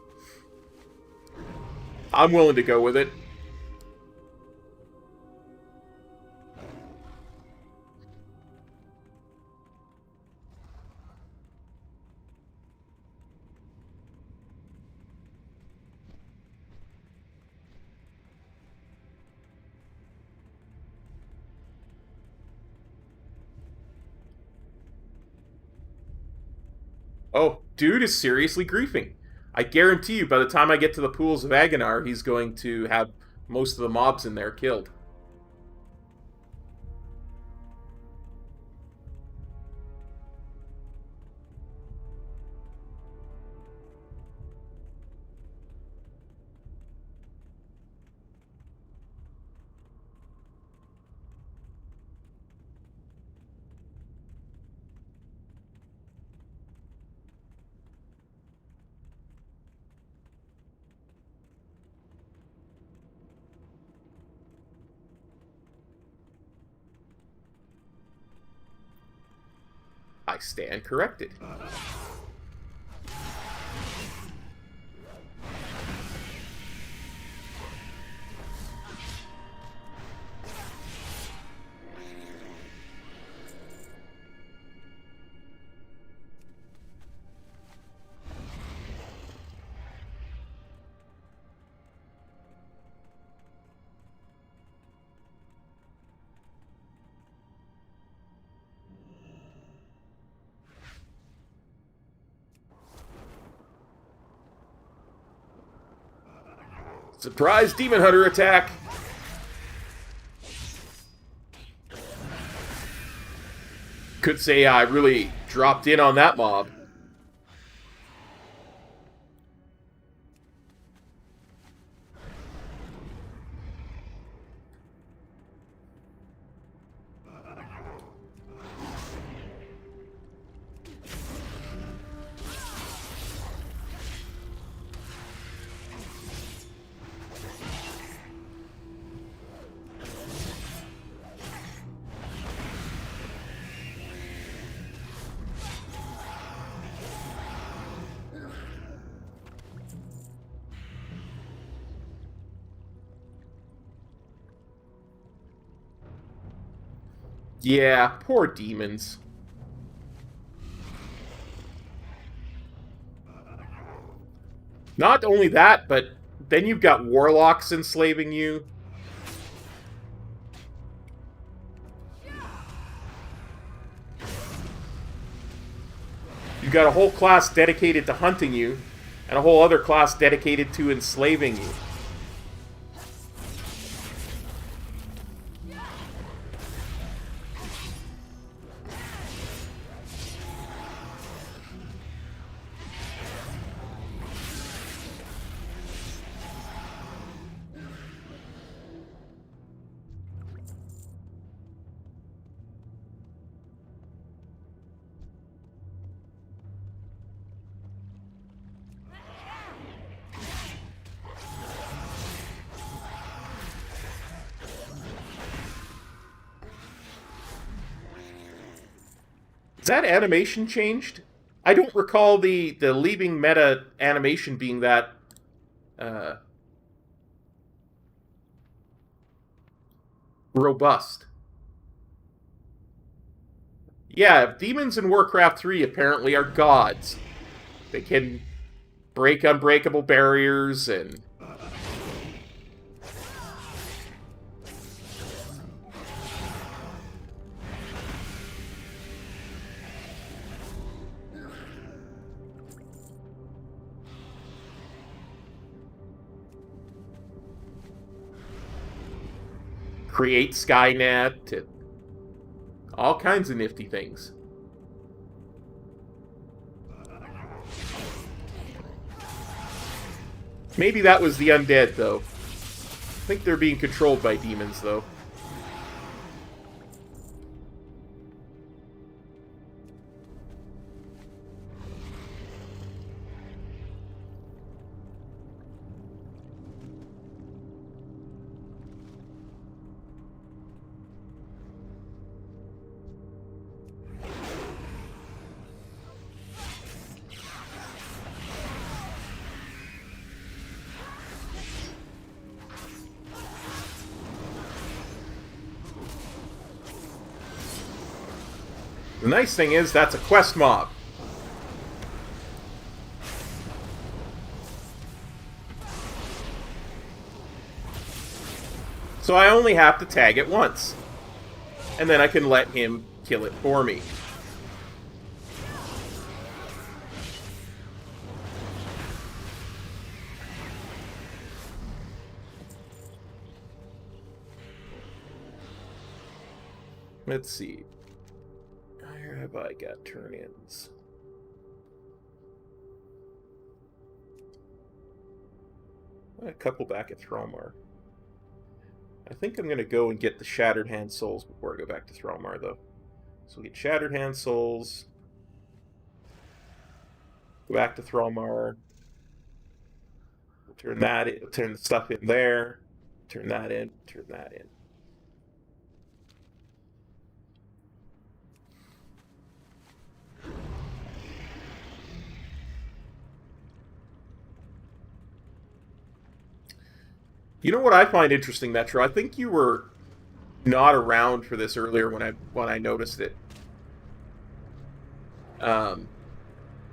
I'm willing to go with it. Oh, dude is seriously griefing. I guarantee you by the time I get to the pools of Agonar, he's going to have most of the mobs in there killed. I stand corrected. Surprise Demon Hunter attack! Could say I really dropped in on that mob. Yeah, poor demons. Not only that, but then you've got warlocks enslaving you. You've got a whole class dedicated to hunting you, and a whole other class dedicated to enslaving you. Is that animation changed? I don't recall the leaving meta animation being that robust. Yeah, demons in Warcraft 3 apparently are gods. They can break unbreakable barriers and create Skynet, to all kinds of nifty things. Maybe that was the undead, though. I think they're being controlled by demons, though. The nice thing is, that's a quest mob. So I only have to tag it once. And then I can let him kill it for me. Let's see. Where have I got turn-ins? A couple back at Thrallmar. I think I'm going to go and get the Shattered Hand Souls before I go back to Thrallmar, though. So we get Shattered Hand Souls. Go back to Thrallmar. We'll turn that in, turn the stuff in there. Turn that in, turn that in. You know what I find interesting, Metro? I think you were not around for this earlier when I noticed it.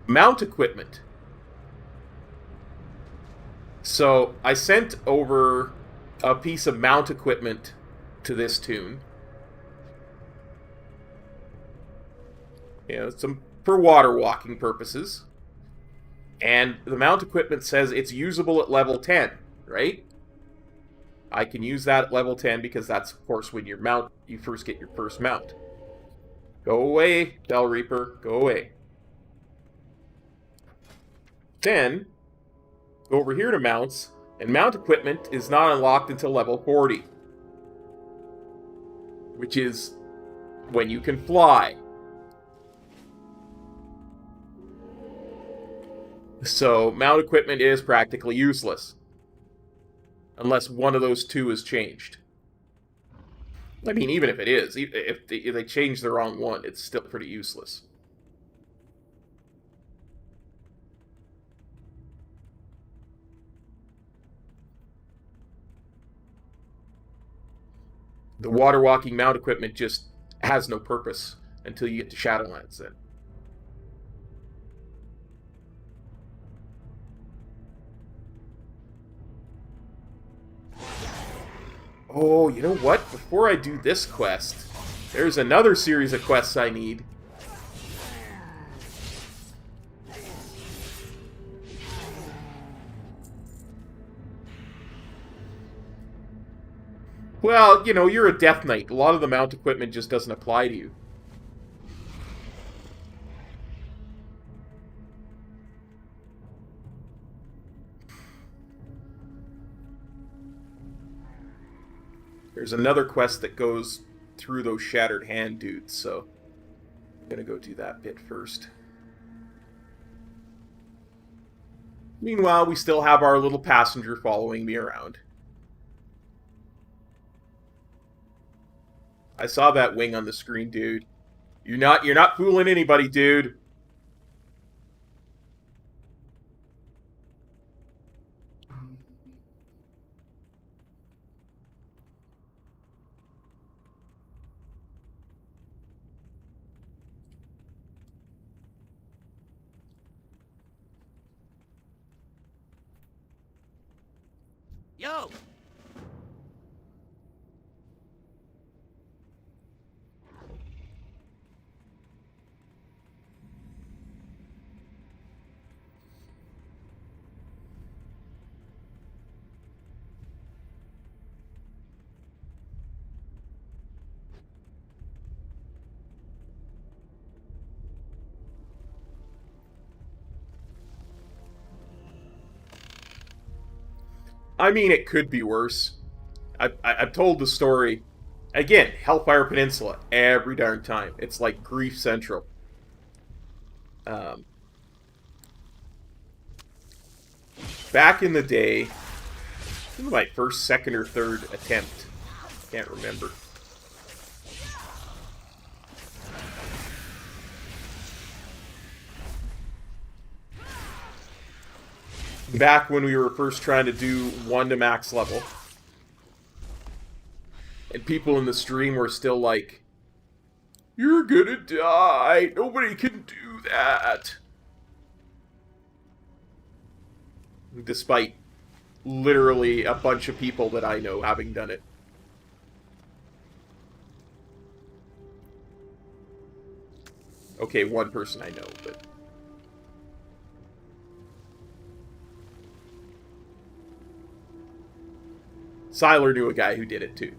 Mount equipment. So I sent over a piece of mount equipment to this tune. You know, some for water walking purposes. And the mount equipment says it's usable at level 10, right? I can use that at level 10 because that's, of course, when you first get your first mount. Go away, Bell Reaper. Go away. Then, go over here to mounts, and mount equipment is not unlocked until level 40. Which is when you can fly. So, mount equipment is practically useless. Unless one of those two is changed. I mean, even if it is, if they change the wrong one, it's still pretty useless. The water walking mount equipment just has no purpose until you get to Shadowlands then. Oh, you know what? Before I do this quest, there's another series of quests I need. Well, you know, you're a Death Knight. A lot of the mount equipment just doesn't apply to you. There's another quest that goes through those Shattered Hand dudes, so I'm going to go do that bit first. Meanwhile, we still have our little passenger following me around. I saw that wing on the screen, dude. You're not fooling anybody, dude. Yo! I mean, it could be worse. I've told the story. Again, Hellfire Peninsula, every darn time. It's like Grief Central. Back in the day, I think my first, second, or third attempt. Can't remember. Back when we were first trying to do 1 to max level. And people in the stream were still like, "You're gonna die. Nobody can do that." Despite literally a bunch of people that I know having done it. Okay, one person I know, but... Siler knew a guy who did it too.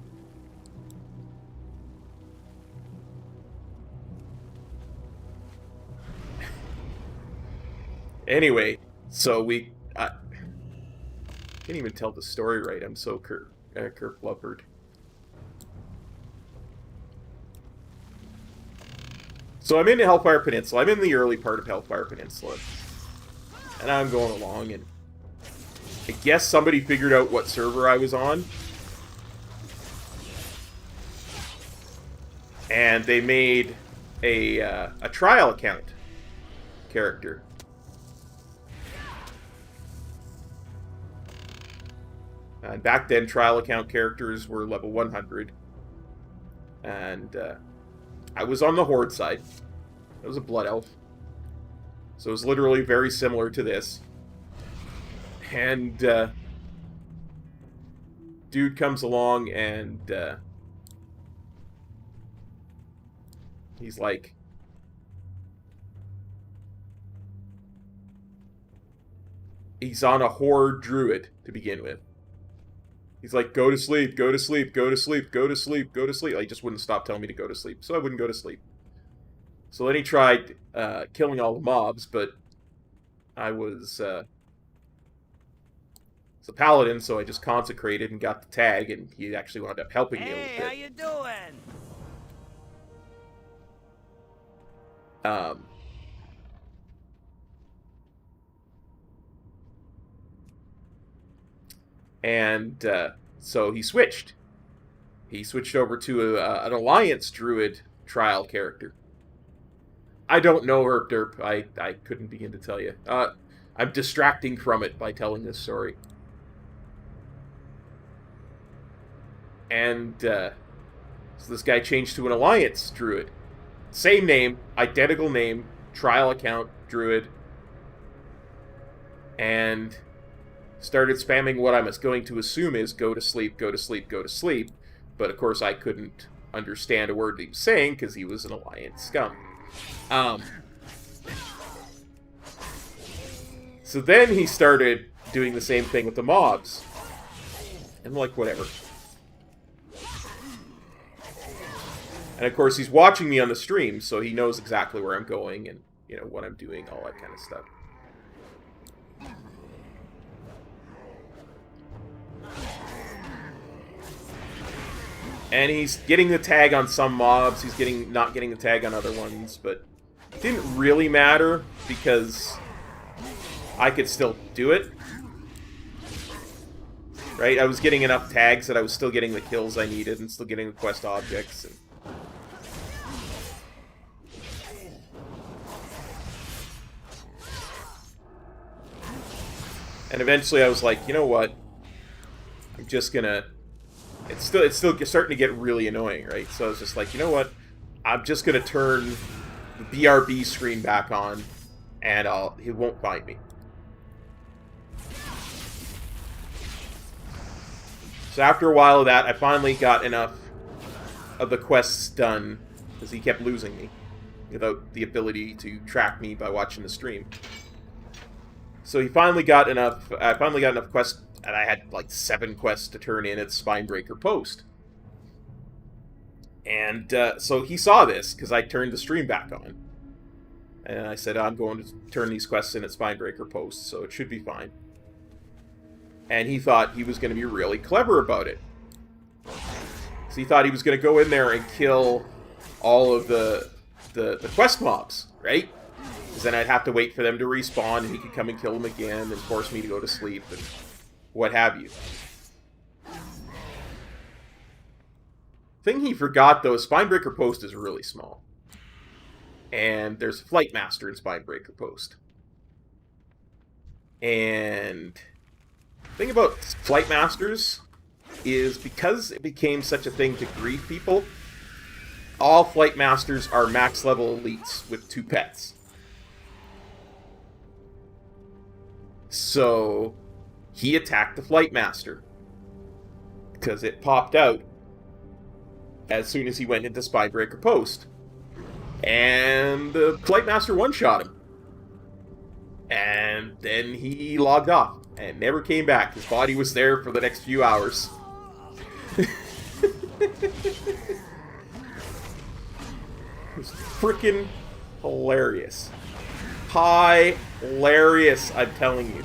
Anyway, so we... can't even tell the story right. I'm so Kirk Lubbard. So I'm in Hellfire Peninsula. I'm in the early part of Hellfire Peninsula. And I'm going along, and I guess somebody figured out what server I was on. And they made a trial account character. And back then, trial account characters were level 100. And I was on the Horde side. I was a Blood Elf. So it was literally very similar to this. And dude comes along and he's like, he's on a Horde Druid to begin with. He's like, go to sleep, go to sleep, go to sleep, go to sleep, go to sleep. He just wouldn't stop telling me to go to sleep, so I wouldn't go to sleep. So then he tried killing all the mobs, but I was a paladin, so I just consecrated and got the tag, and he actually wound up helping me a little bit. Hey, how you doing? And so he switched. He switched over to an Alliance Druid trial character. I don't know Herb Derp. I couldn't begin to tell you. I'm distracting from it by telling this story. And so this guy changed to an Alliance Druid. Same name, identical name, trial account, Druid. And started spamming what I'm going to assume is go to sleep, go to sleep, go to sleep. But of course I couldn't understand a word he was saying because he was an Alliance scum. So then he started doing the same thing with the mobs. And like, whatever. And of course he's watching me on the stream, so he knows exactly where I'm going and, you know, what I'm doing, all that kind of stuff. And he's getting the tag on some mobs, he's not getting the tag on other ones, but it didn't really matter because I could still do it. Right? I was getting enough tags that I was still getting the kills I needed and still getting the quest objects. And eventually I was like, you know what? I'm just gonna... It's still starting to get really annoying, right? So I was just like, you know what? I'm just gonna turn the BRB screen back on, and he won't find me. So after a while of that, I finally got enough of the quests done, because he kept losing me without the ability to track me by watching the stream. So he finally got enough. I finally got enough quests. And I had like 7 quests to turn in at Spinebreaker Post. And so he saw this, because I turned the stream back on. And I said, I'm going to turn these quests in at Spinebreaker Post, so it should be fine. And he thought he was going to be really clever about it. So he thought he was going to go in there and kill all of the quest mobs, right? Because then I'd have to wait for them to respawn, and he could come and kill them again and force me to go to sleep and what have you. Thing he forgot, though, is Spinebreaker Post is really small. And there's a Flight Master in Spinebreaker Post. And the thing about Flight Masters is because it became such a thing to grieve people, all Flight Masters are max level elites with 2 pets. So he attacked the Flight Master because it popped out as soon as he went into Spinebreaker Post. And the Flight Master one-shot him. And then he logged off and never came back. His body was there for the next few hours. It was freaking hilarious. Hilarious, I'm telling you.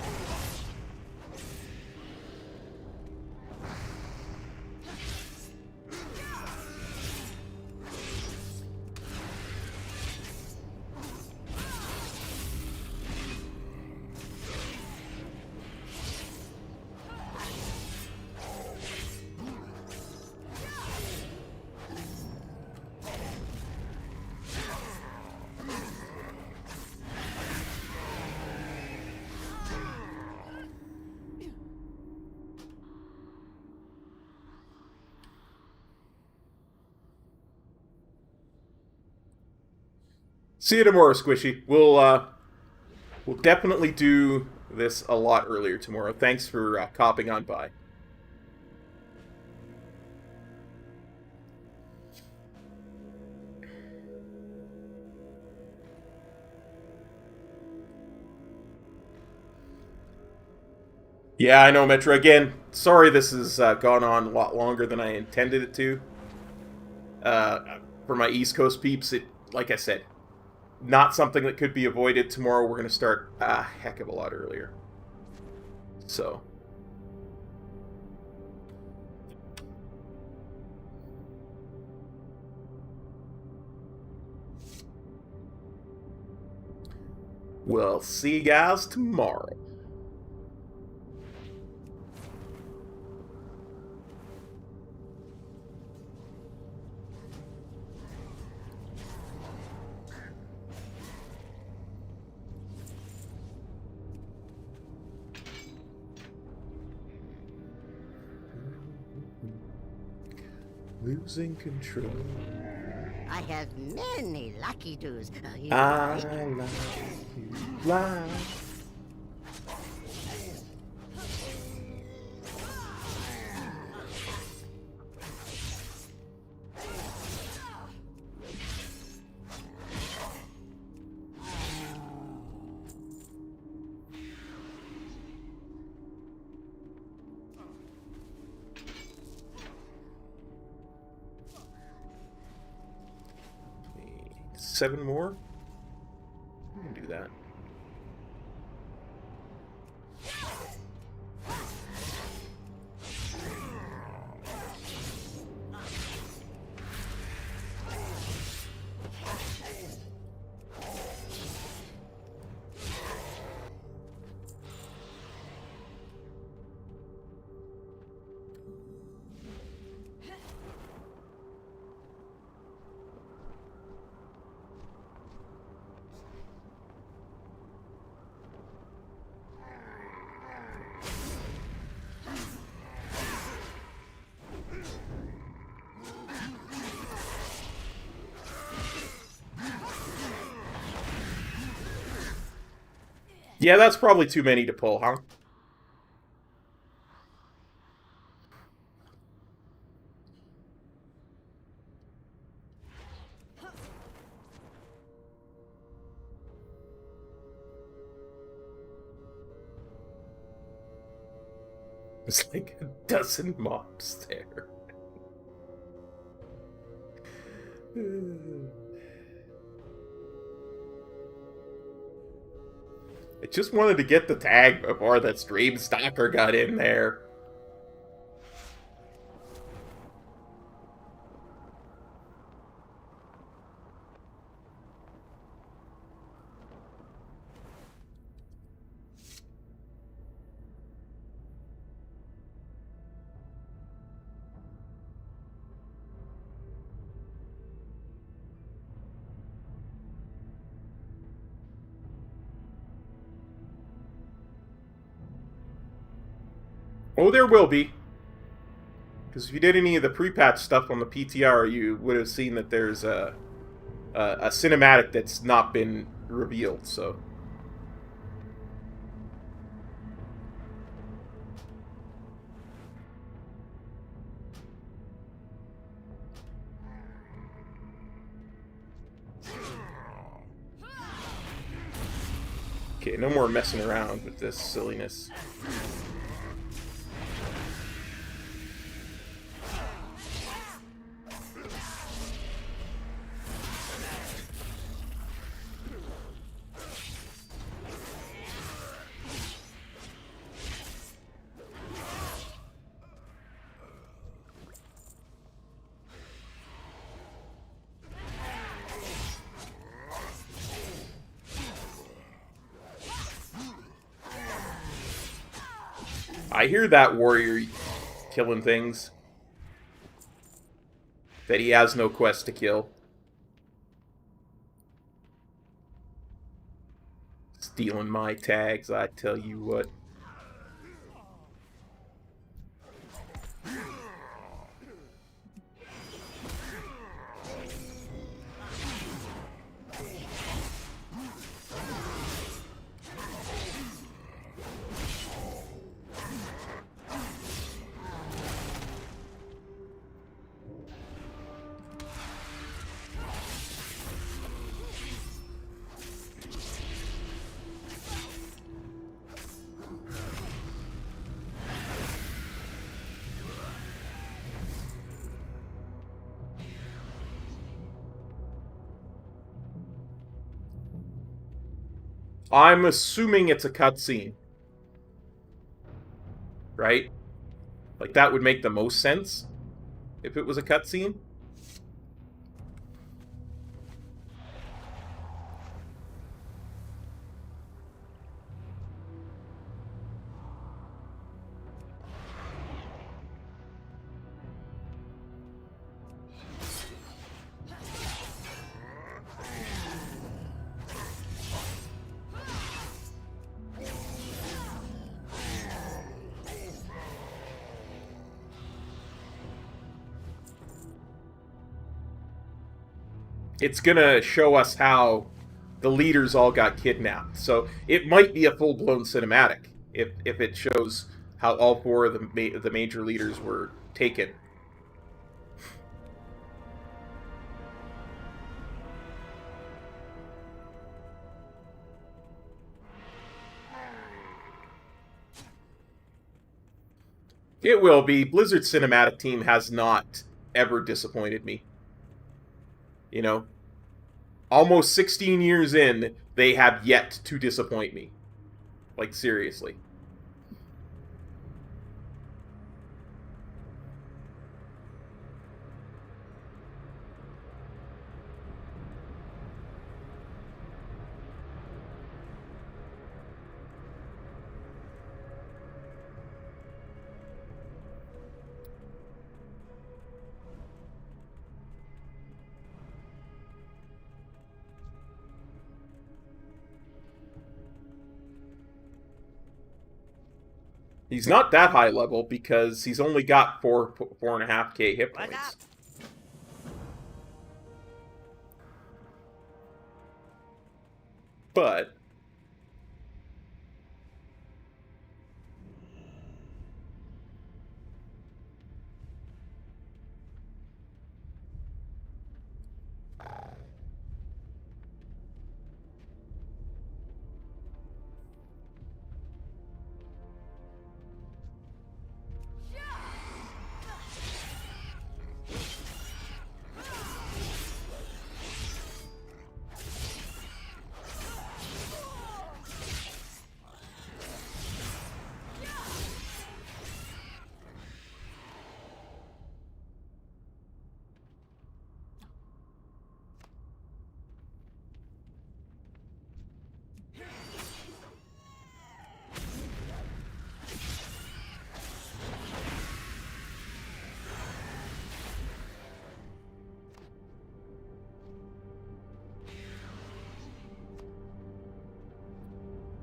See you tomorrow, Squishy. We'll definitely do this a lot earlier tomorrow. Thanks for copping on by. Yeah, I know, Metro. Again, sorry this has gone on a lot longer than I intended it to. For my East Coast peeps, like I said, not something that could be avoided. Tomorrow we're going to start a heck of a lot earlier. So. We'll see you guys tomorrow. Losing control. I have many lucky doos. I like you like. Seven more? We can do that. Yeah, that's probably too many to pull, huh? It's like a dozen mobs there. I just wanted to get the tag before that stream stalker got in there. Oh, there will be. Because if you did any of the pre-patch stuff on the PTR, you would have seen that there's a cinematic that's not been revealed, so... Okay, no more messing around with this silliness. I hear that warrior killing things that he has no quest to kill. Stealing my tags, I tell you what. I'm assuming it's a cutscene. Right? Like, that would make the most sense if it was a cutscene. It's gonna show us how the leaders all got kidnapped. So it might be a full-blown cinematic if it shows how all four of the major leaders were taken. It will be. Blizzard's cinematic team has not ever disappointed me. You know, almost 16 years in, they have yet to disappoint me. Like, seriously. He's not that high level because he's only got 4.5k hit points. But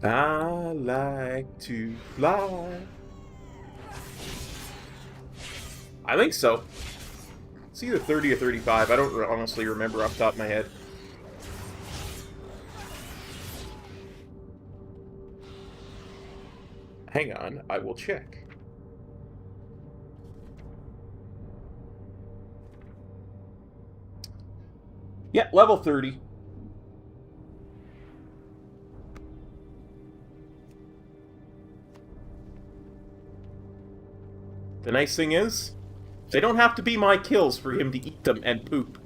I like to fly. I think so. It's either 30 or 35. I don't honestly remember off the top of my head. Hang on, I will check. Yeah, level 30. The nice thing is, they don't have to be my kills for him to eat them and poop.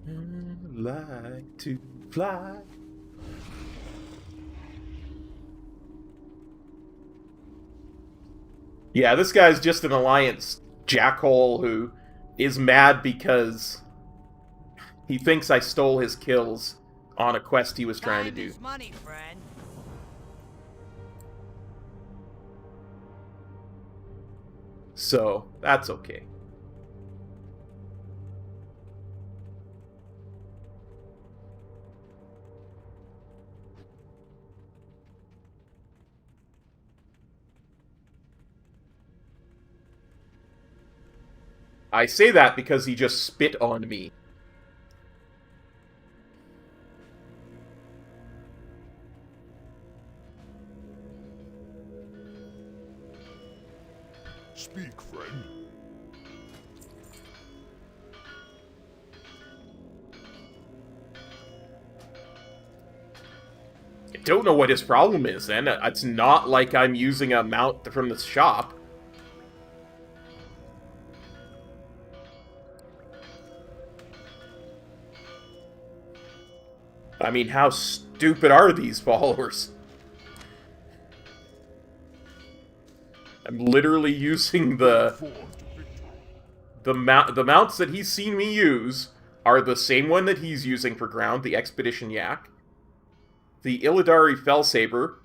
I like to fly. Yeah, this guy's just an Alliance jackhole who is mad because he thinks I stole his kills on a quest he was trying to do. Money, friend. So, that's okay. I say that because he just spit on me. Speak, friend. I don't know what his problem is, then. It's not like I'm using a mount from the shop. I mean, how stupid are these followers? I'm literally using the mounts that he's seen me use are the same one that he's using for ground, the Expedition Yak, the Illidari Fellsaber,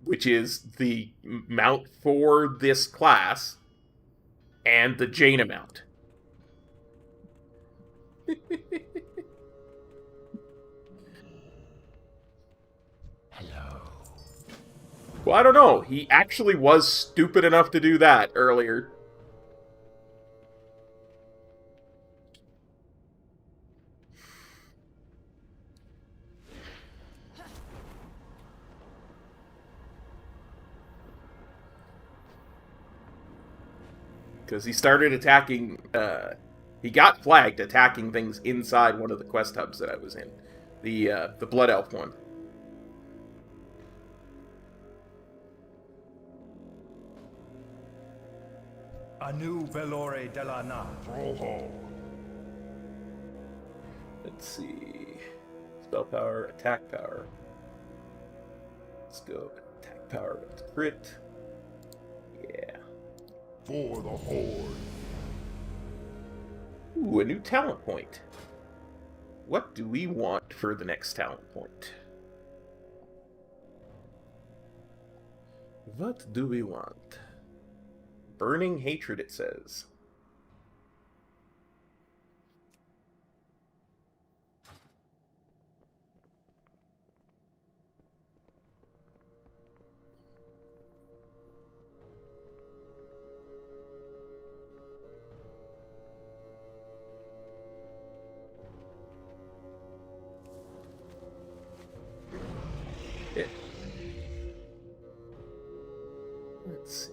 which is the mount for this class, and the Jaina mount. Well, I don't know. He actually was stupid enough to do that earlier. Because he started attacking, he got flagged attacking things inside one of the quest hubs that I was in. The Blood Elf one. Anu Velore Delana. Let's see. Spell power, attack power. Let's go attack power to crit. Yeah. For the Horde. Ooh, a new talent point. What do we want for the next talent point? What do we want? Burning Hatred, it says. Let's see.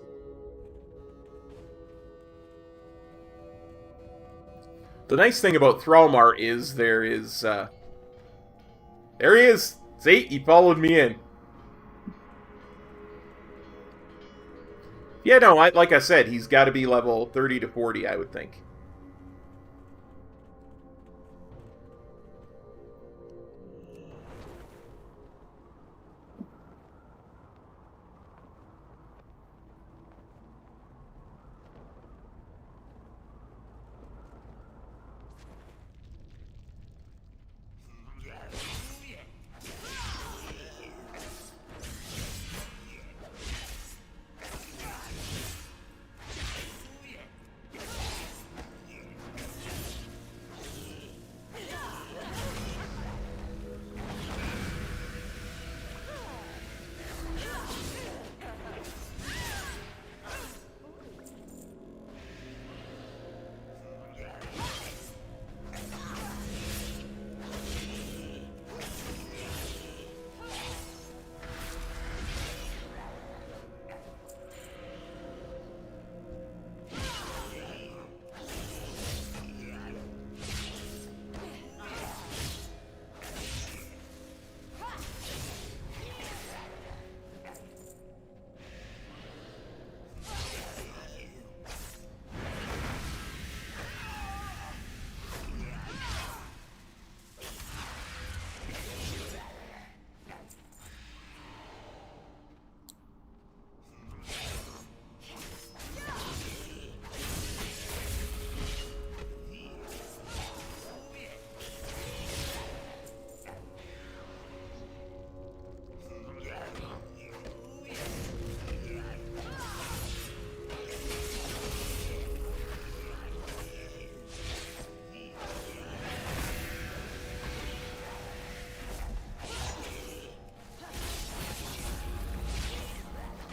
The nice thing about Thrallmar is there he is! See? He followed me in. Yeah, no, like I said, he's got to be level 30 to 40, I would think.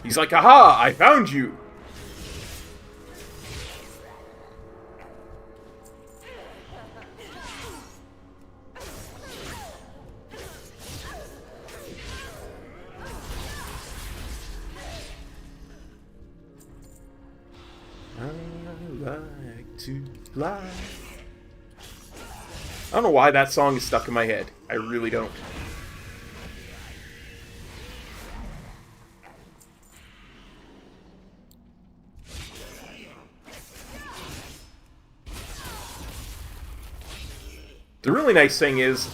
He's like, aha, I found you. I like to fly. I don't know why that song is stuck in my head. I really don't. The really nice thing is,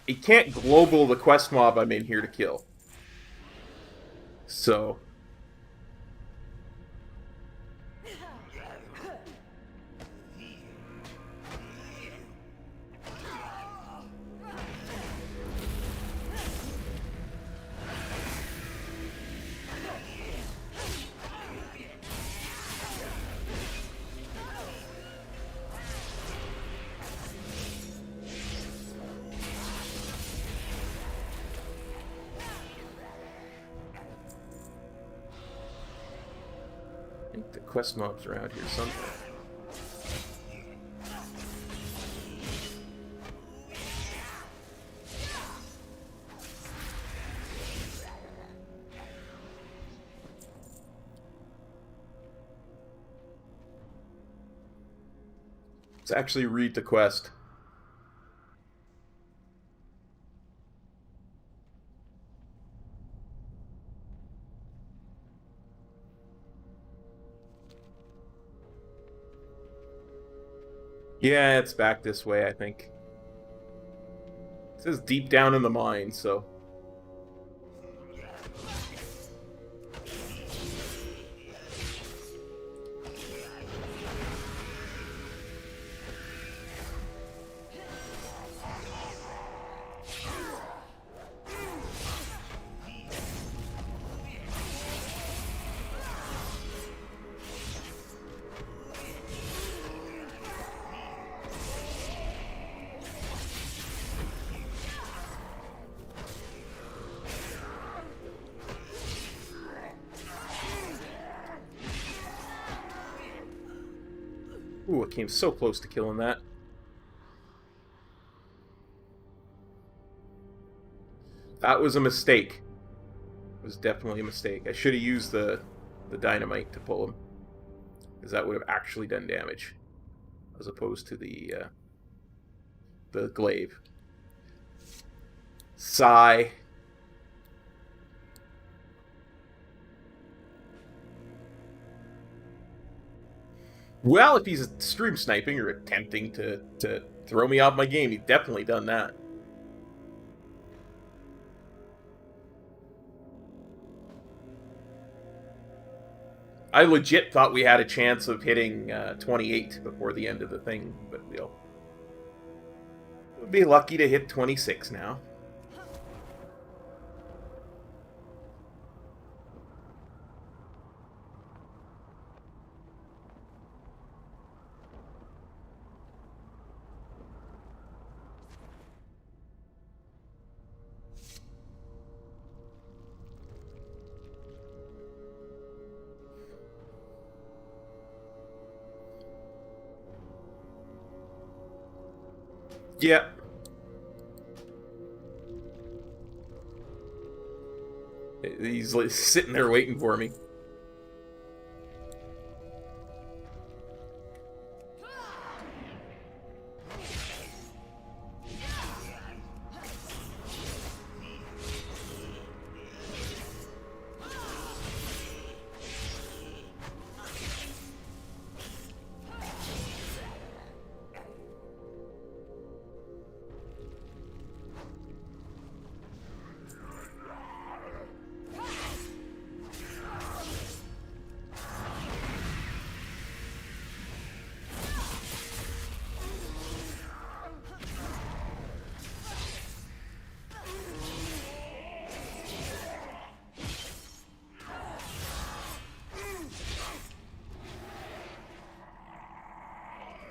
it can't global the quest mob I'm in here to kill. So... I think the quest mob's around here somewhere. Let's actually read the quest. Yeah, it's back this way, I think. It says deep down in the mine, so... Ooh, I came so close to killing that. That was a mistake. It was definitely a mistake. I should have used the dynamite to pull him, because that would have actually done damage, as opposed to the glaive. Sigh. Well, if he's stream sniping or attempting to throw me off my game, he's definitely done that. I legit thought we had a chance of hitting 28 before the end of the thing, but we'll be lucky to hit 26 now. Yeah. He's like sitting there waiting for me.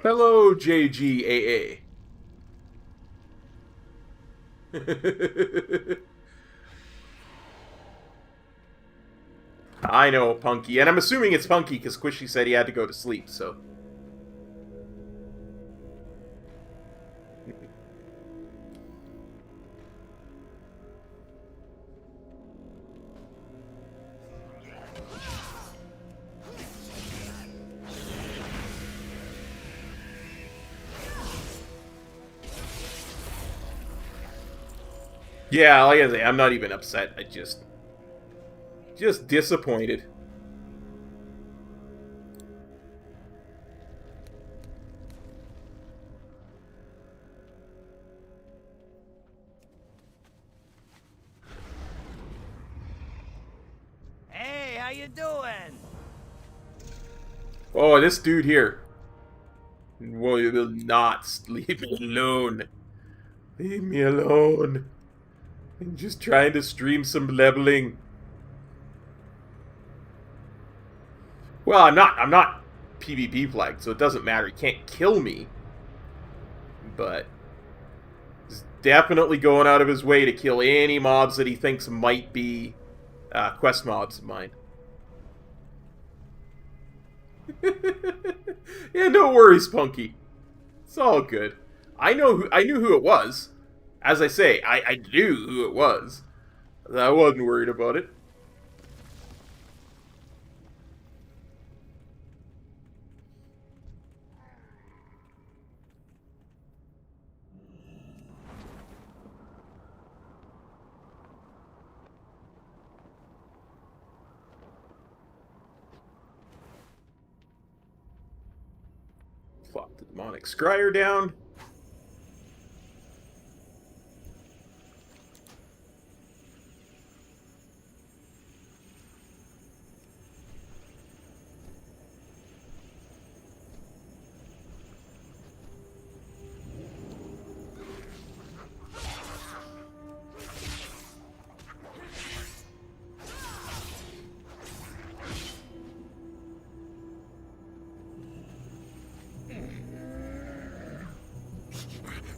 Hello, JGAA. I know, Punky. And I'm assuming it's Punky because Squishy said he had to go to sleep, so... Yeah, like I say, I'm not even upset. I just disappointed. Hey, how you doing? Oh, this dude here. Well, you will not leave me alone. Leave me alone. I'm just trying to stream some leveling. Well, I'm not PvP flagged, so it doesn't matter. He can't kill me. But he's definitely going out of his way to kill any mobs that he thinks might be quest mobs of mine. Yeah, no worries, Punky. It's all good. I knew who it was. As I say, I knew who it was. I wasn't worried about it. Plop the demonic scryer down.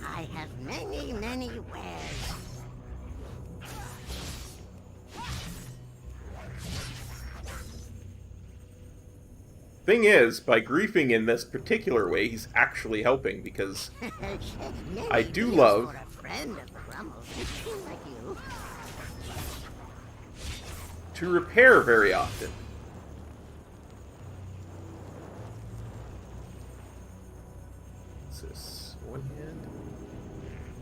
I have many, many wares. Thing is, by griefing in this particular way, he's actually helping, because I do love to repair very often. What's this? One hand?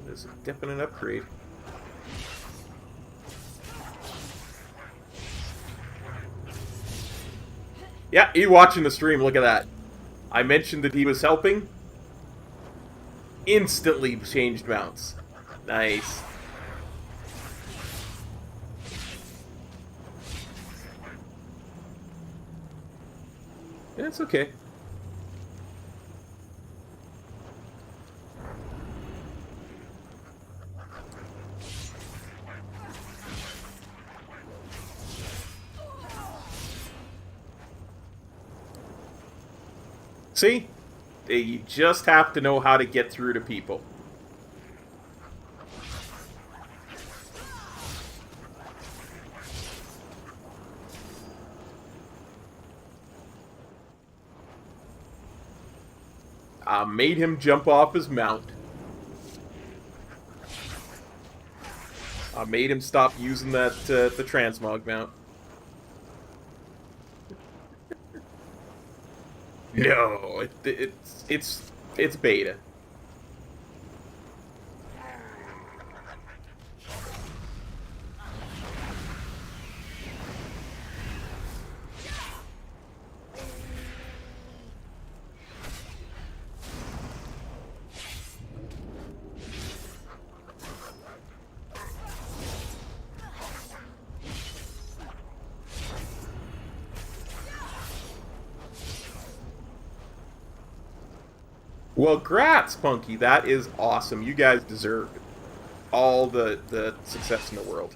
This is a definite upgrade. Yeah, you watching the stream, look at that. I mentioned that he was helping. Instantly changed mounts. Nice. Yeah, it's okay. See? You just have to know how to get through to people. I made him jump off his mount. I made him stop using that the transmog mount. No, it's beta. Well, grats, Punky. That is awesome. You guys deserve all the success in the world.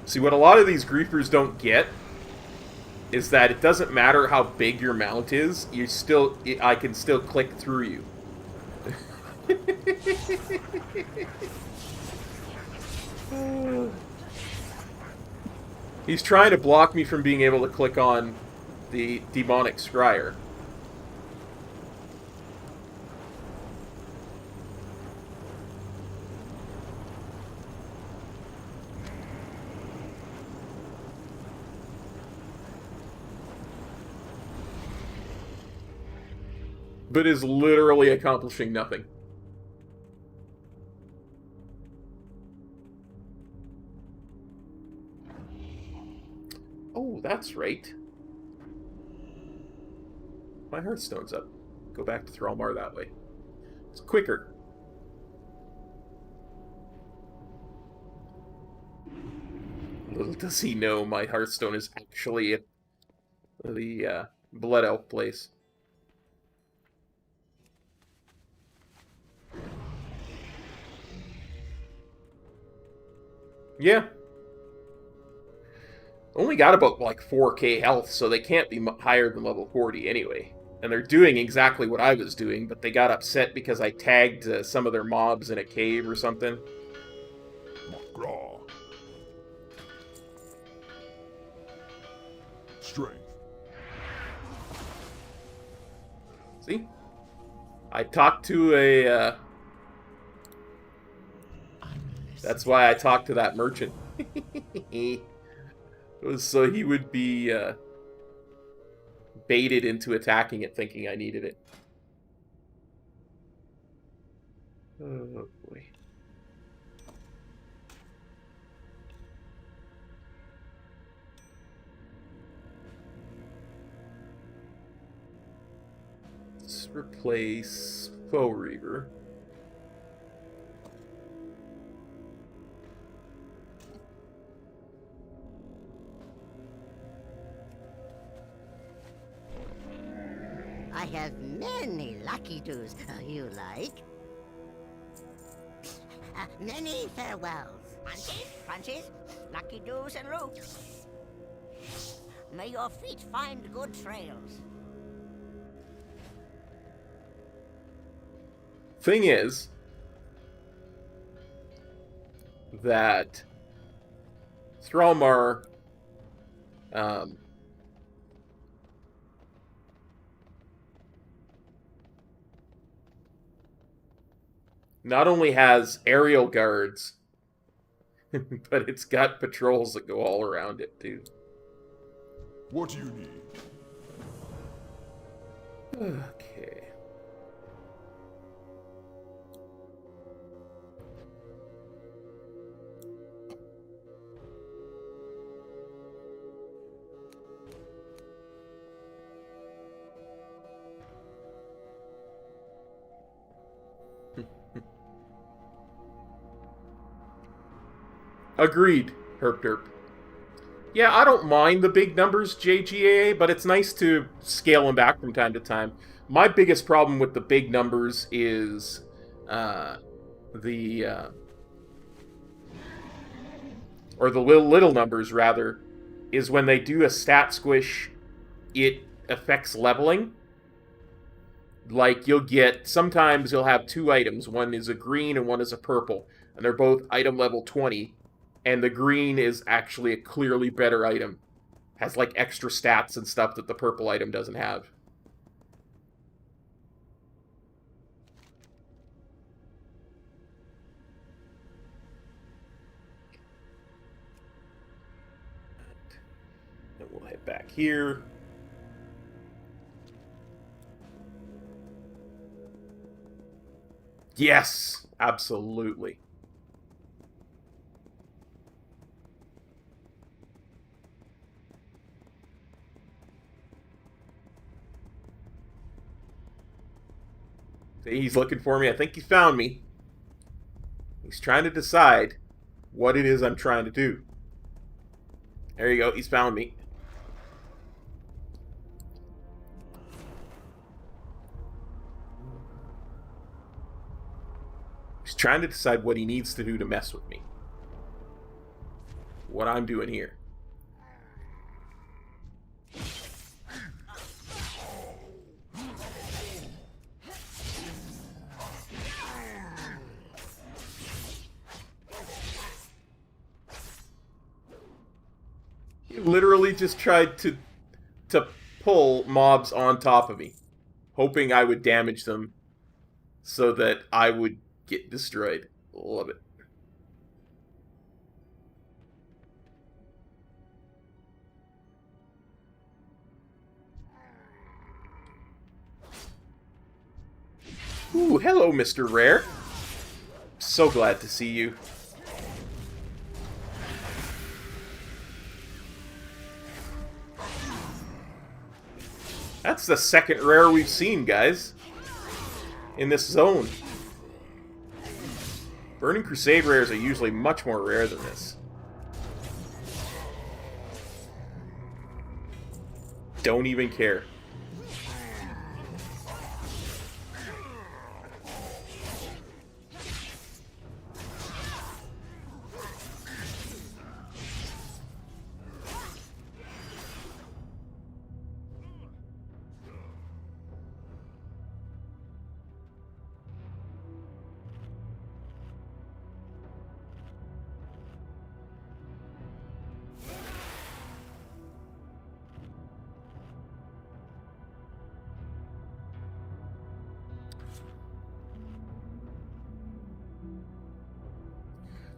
See, what a lot of these griefers don't get is that it doesn't matter how big your mount is, I can still click through you. He's trying to block me from being able to click on the demonic scryer. But is literally accomplishing nothing. Oh, that's right. My Hearthstone's up. Go back to Thrallmar that way. It's quicker. Little does he know my Hearthstone is actually at the Blood Elf place. Yeah. Only got about, like, 4k health, so they can't be higher than level 40 anyway. And they're doing exactly what I was doing, but they got upset because I tagged some of their mobs in a cave or something. Strength. See? I talked to a... That's why I talked to that merchant. It was so he would be baited into attacking it, thinking I needed it. Oh, boy. Let's replace Foe Reaver. I have many lucky doos you like. Many farewells. Crunchies, crunchies, lucky doos and roots. May your feet find good trails. Thing is that Thrallmar not only has aerial guards, but it's got patrols that go all around it too. What do you need? Okay. Agreed, Herp Derp. Yeah, I don't mind the big numbers, JGAA, but it's nice to scale them back from time to time. My biggest problem with the big numbers is or the little numbers, rather, is when they do a stat squish, it affects leveling. Like, sometimes you'll have two items. One is a green and one is a purple, and they're both item level 20. And the green is actually a clearly better item. Has, like, extra stats and stuff that the purple item doesn't have. And we'll head back here. Yes! Absolutely. He's looking for me. I think he found me. He's trying to decide what it is I'm trying to do. There you go. He's found me. He's trying to decide what he needs to do to mess with me. what I'm doing here. He literally just tried to pull mobs on top of me, hoping I would damage them so that I would get destroyed. Love it. Ooh, hello, Mr. Rare. So glad to see you. That's the second rare we've seen, guys, in this zone. Burning Crusade rares are usually much more rare than this. Don't even care.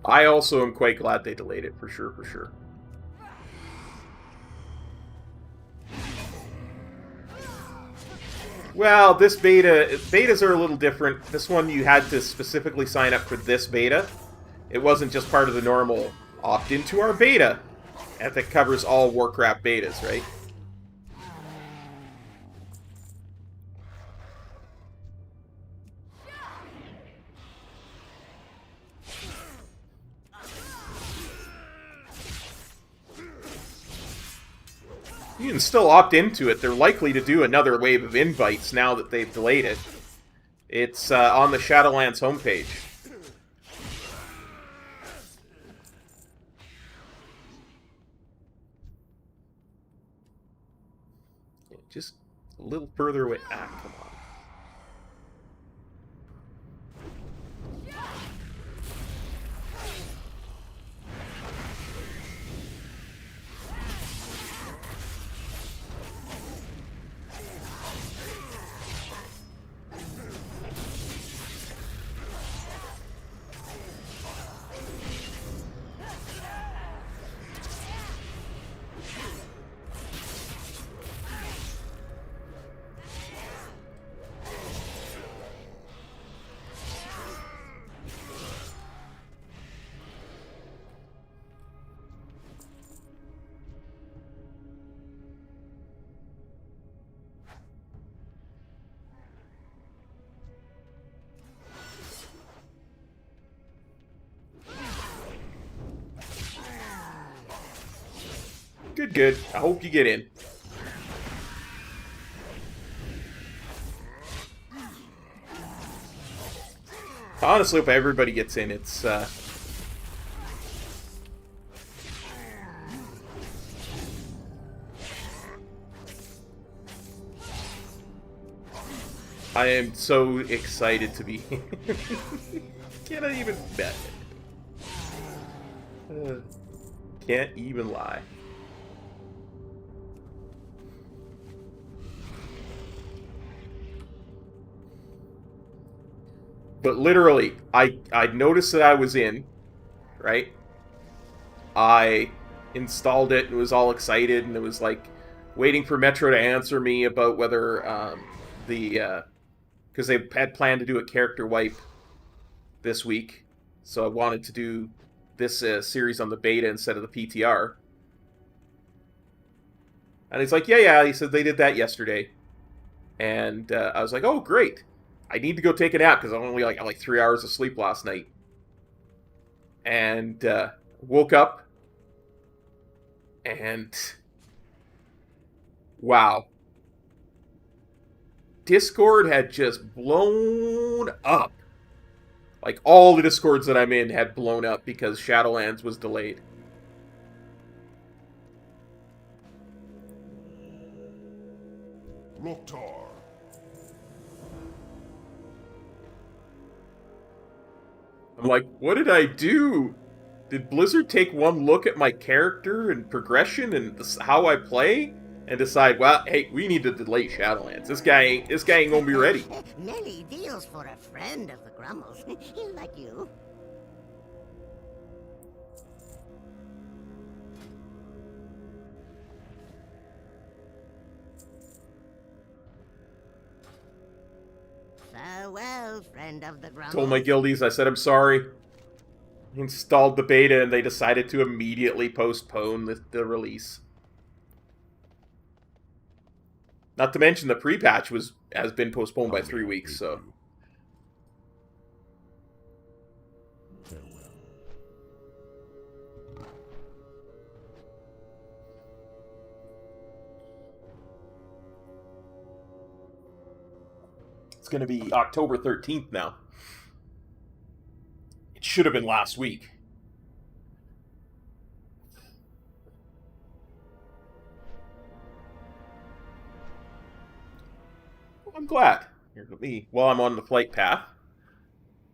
I also am quite glad they delayed it, for sure, for sure. Well, this betas are a little different. This one, you had to specifically sign up for this beta. It wasn't just part of the normal opt into our beta. And that covers all Warcraft betas, right? You can still opt into it. They're likely to do another wave of invites now that they've delayed it. It's on the Shadowlands homepage. Just a little further away. Ah, come on. Good, good. I hope you get in. I honestly hope everybody gets in. It's, I am so excited to be here. Can't even bet. Can't even lie. But literally, I noticed that I was in, right? I installed it and was all excited, and it was like waiting for Metro to answer me about whether because they had planned to do a character wipe this week, so I wanted to do this series on the beta instead of the PTR. And he's like, yeah, he said they did that yesterday. And I was like, oh, great. I need to go take a nap because I only got like 3 hours of sleep last night. And woke up. And wow. Discord had just blown up. Like all the Discords that I'm in had blown up because Shadowlands was delayed. Loktar. I'm like, what did I do? Did Blizzard take one look at my character and progression and how I play and decide, well, hey, we need to delay Shadowlands. This guy ain't gonna be ready. Many deals for a friend of the Grumbles, like you. Farewell, friend of the Grumbles. Told my guildies, I said I'm sorry. Installed the beta and they decided to immediately postpone the release. Not to mention the pre-patch has been postponed by 3 weeks, so... It's going to be October 13th now. It should have been last week. Well, I'm glad. Here, let me, while I'm on the flight path,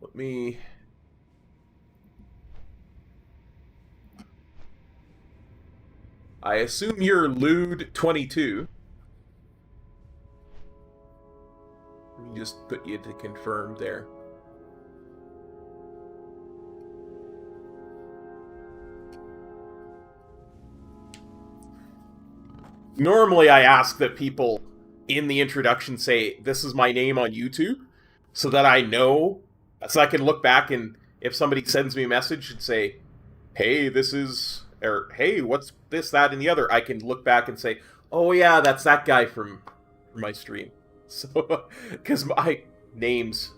let me... I assume you're Lude 22. Let me just put you to confirm there. Normally I ask that people in the introduction say, this is my name on YouTube, so that I know, so I can look back and if somebody sends me a message and say, hey, this is, or hey, what's this, that, and the other, I can look back and say, oh yeah, that's that guy from my stream. So, because my names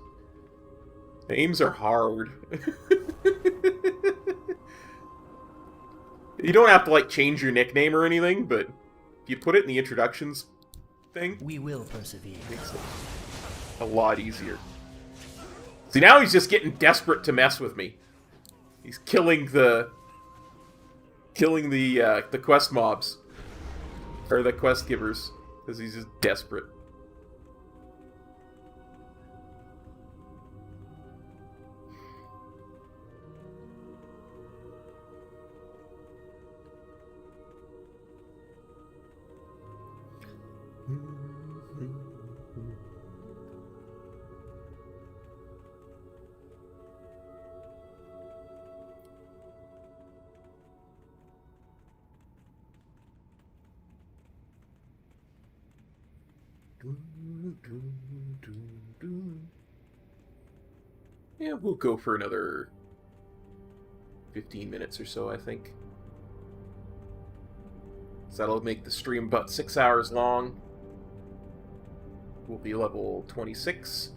are hard. You don't have to, like, change your nickname or anything, but if you put it in the introductions thing, we will persevere. Makes it a lot easier. See, now he's just getting desperate to mess with me. He's killing the quest mobs, or the quest givers, because he's just desperate. Yeah, we'll go for another 15 minutes or so, I think. So that'll make the stream about 6 hours long. We'll be level 26.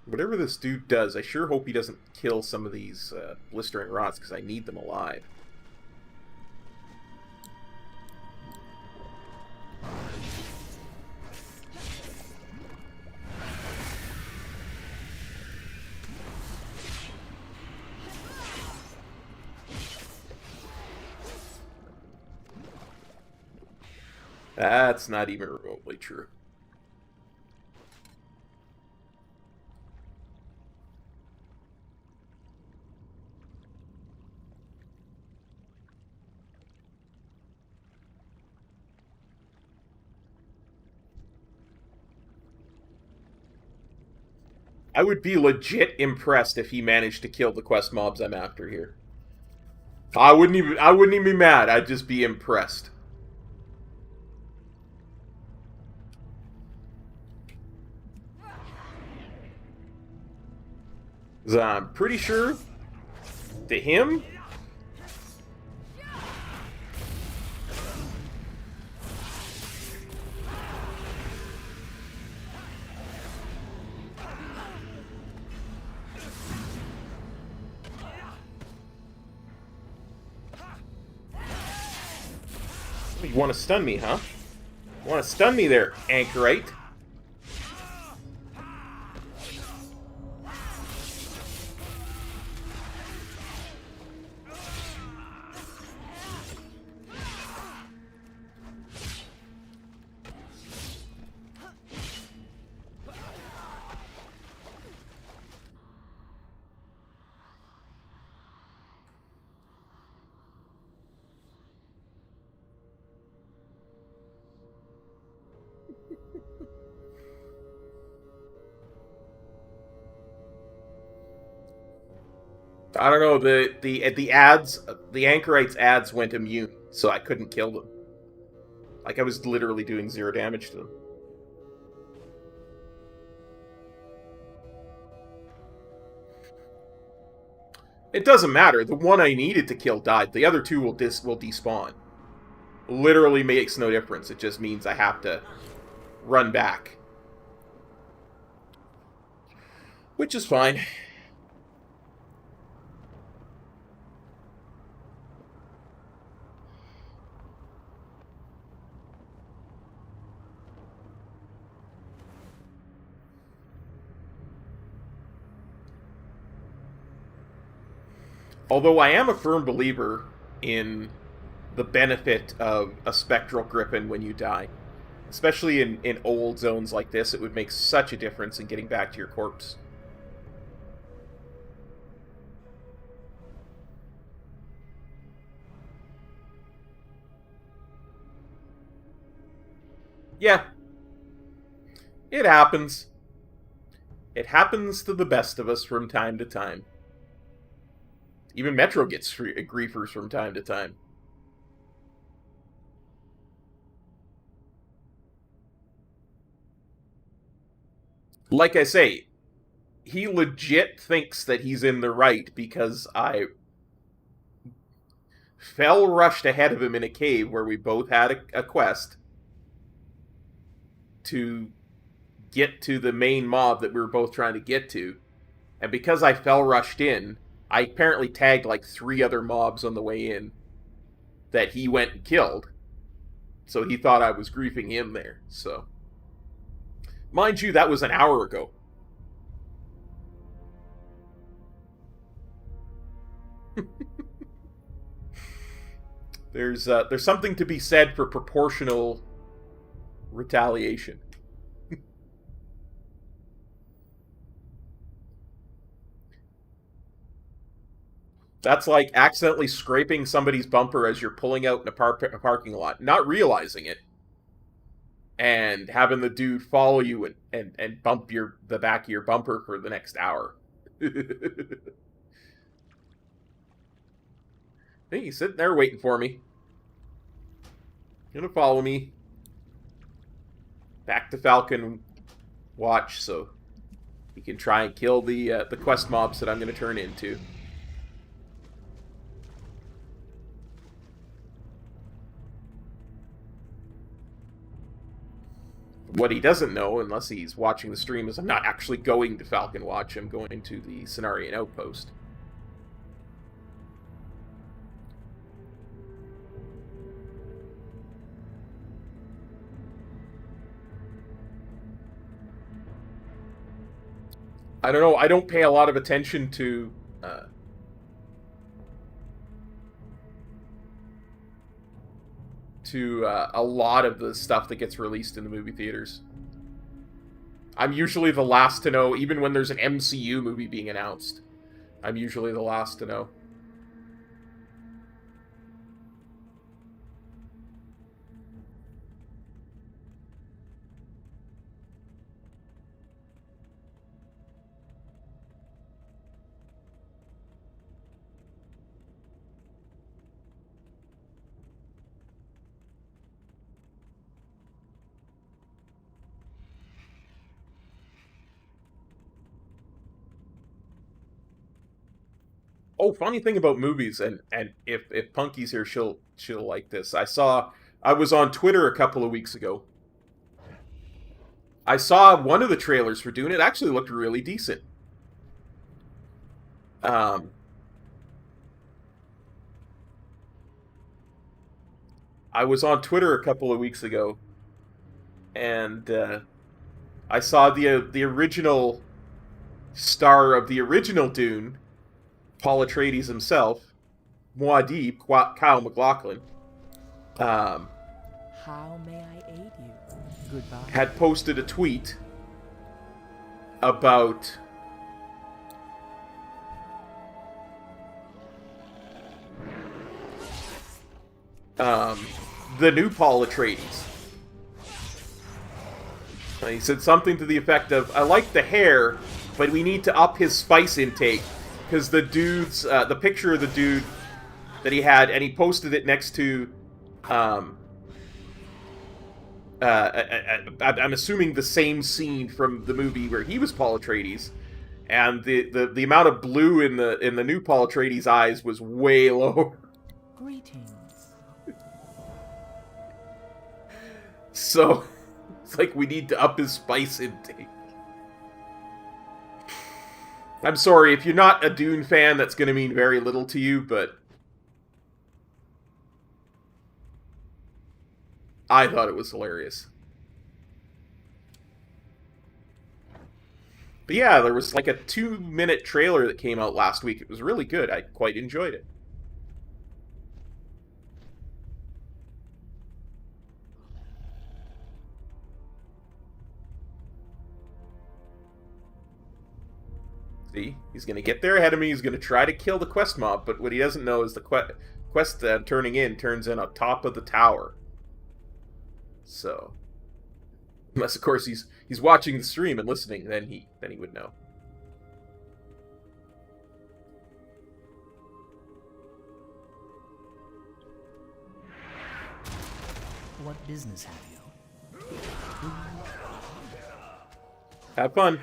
Whatever this dude does, I sure hope he doesn't kill some of these blistering rots, because I need them alive. That's not even remotely true. I would be legit impressed if he managed to kill the quest mobs I'm after here. I wouldn't even be mad. I'd just be impressed. 'Cause I'm pretty sure to him, you want to stun me, huh? You want to stun me there, Anchorite? I don't know, the ads, the Anchorite's ads went immune, so I couldn't kill them. Like, I was literally doing 0 damage to them. It doesn't matter. The one I needed to kill died. The other two will despawn. Literally makes no difference. It just means I have to run back. Which is fine. Although I am a firm believer in the benefit of a spectral griffin when you die. Especially in old zones like this, it would make such a difference in getting back to your corpse. Yeah. It happens. It happens to the best of us from time to time. Even Metro gets griefers from time to time. Like I say, he legit thinks that he's in the right because I fell rushed ahead of him in a cave where we both had a quest to get to the main mob that we were both trying to get to. And because I fell rushed in, I apparently tagged like 3 other mobs on the way in that he went and killed. So he thought I was griefing him there, so. Mind you, that was an hour ago. There's something to be said for proportional retaliation. That's like accidentally scraping somebody's bumper as you're pulling out in a parking lot, not realizing it, and having the dude follow you and bump the back of your bumper for the next hour. Hey, he's sitting there waiting for me. Gonna follow me back to Falcon Watch so he can try and kill the quest mobs that I'm gonna turn into. What he doesn't know, unless he's watching the stream, is I'm not actually going to Falcon Watch. I'm going to the Cenarian Outpost. I don't know. I don't pay a lot of attention to a lot of the stuff that gets released in the movie theaters. I'm usually the last to know, even when there's an MCU movie being announced. I'm usually the last to know. Oh, funny thing about movies, and if Punky's here, she'll like this. I was on Twitter a couple of weeks ago. I saw one of the trailers for Dune. It actually looked really decent. I was on Twitter a couple of weeks ago, and I saw the original star of the original Dune, Paul Atreides himself, Muad'Dib, Kyle MacLachlan, How may I aid you? Goodbye. had posted a tweet about the new Paul Atreides. And he said something to the effect of, "I like the hair, but we need to up his spice intake." Because the dude's, the picture of the dude that he had, and he posted it next to, I'm assuming the same scene from the movie where he was Paul Atreides, and the amount of blue in the new Paul Atreides' eyes was way lower. Greetings. So, it's like we need to up his spice intake. I'm sorry, if you're not a Dune fan, that's going to mean very little to you, but I thought it was hilarious. But yeah, there was like a 2-minute trailer that came out last week. It was really good. I quite enjoyed it. See, he's going to get there ahead of me. He's going to try to kill the quest mob, but what he doesn't know is the quest turns in on top of the tower. So, unless of course he's watching the stream and listening, then he would know. What business have you? Have fun.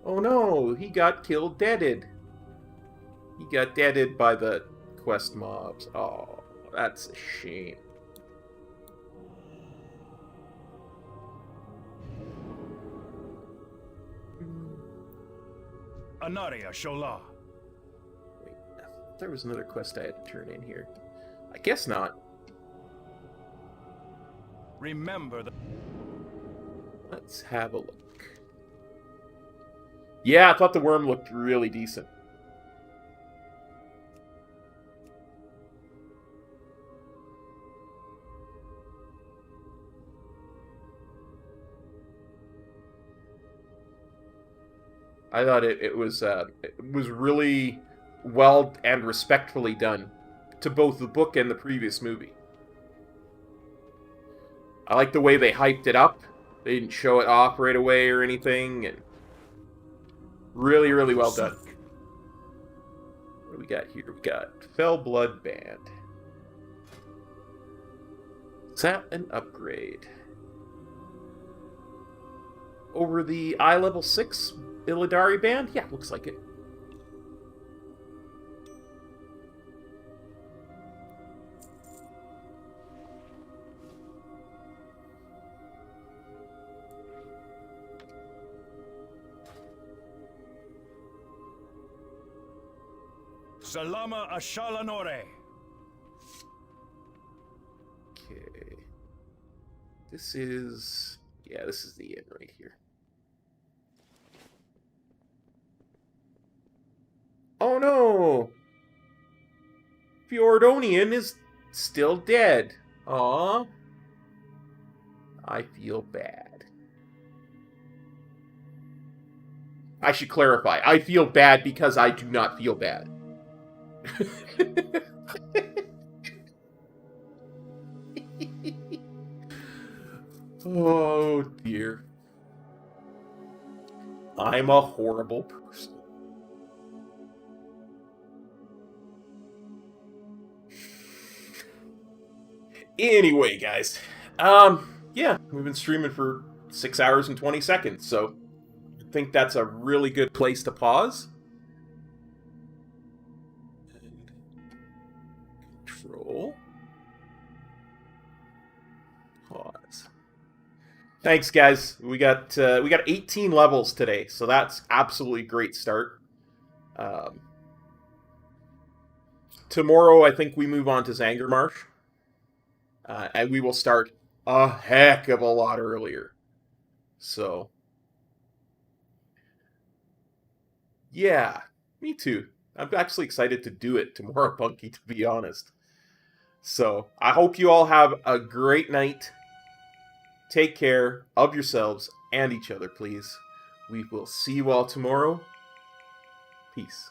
Oh no, he got killed deaded. He got deaded by the quest mobs. Oh, that's a shame. Anaria Shola. Wait, there was another quest I had to turn in here. I guess not. Remember the... Let's have a look. Yeah, I thought the worm looked really decent. I thought it was really well and respectfully done to both the book and the previous movie. I like the way they hyped it up. They didn't show it off right away or anything, and really, really well done. What do we got here? We got Fell Blood Band. Is that an upgrade? Over the eye level 6 Illidari Band? Yeah, looks like it. Salama Ashalanore. Okay. This is... yeah, this is the inn right here. Oh no! Fjordonian is still dead. Aww. I feel bad. I should clarify. I feel bad because I do not feel bad. Oh dear. I'm a horrible person. Anyway, guys, yeah, we've been streaming for 6 hours and 20 seconds, so I think that's a really good place to pause. Control. Pause. Thanks, guys. We got 18 levels today, so that's absolutely great start. Tomorrow, I think we move on to Zangarmarsh, and we will start a heck of a lot earlier. So, yeah, me too. I'm actually excited to do it tomorrow, Punky, to be honest. So, I hope you all have a great night. Take care of yourselves and each other, please. We will see you all tomorrow. Peace.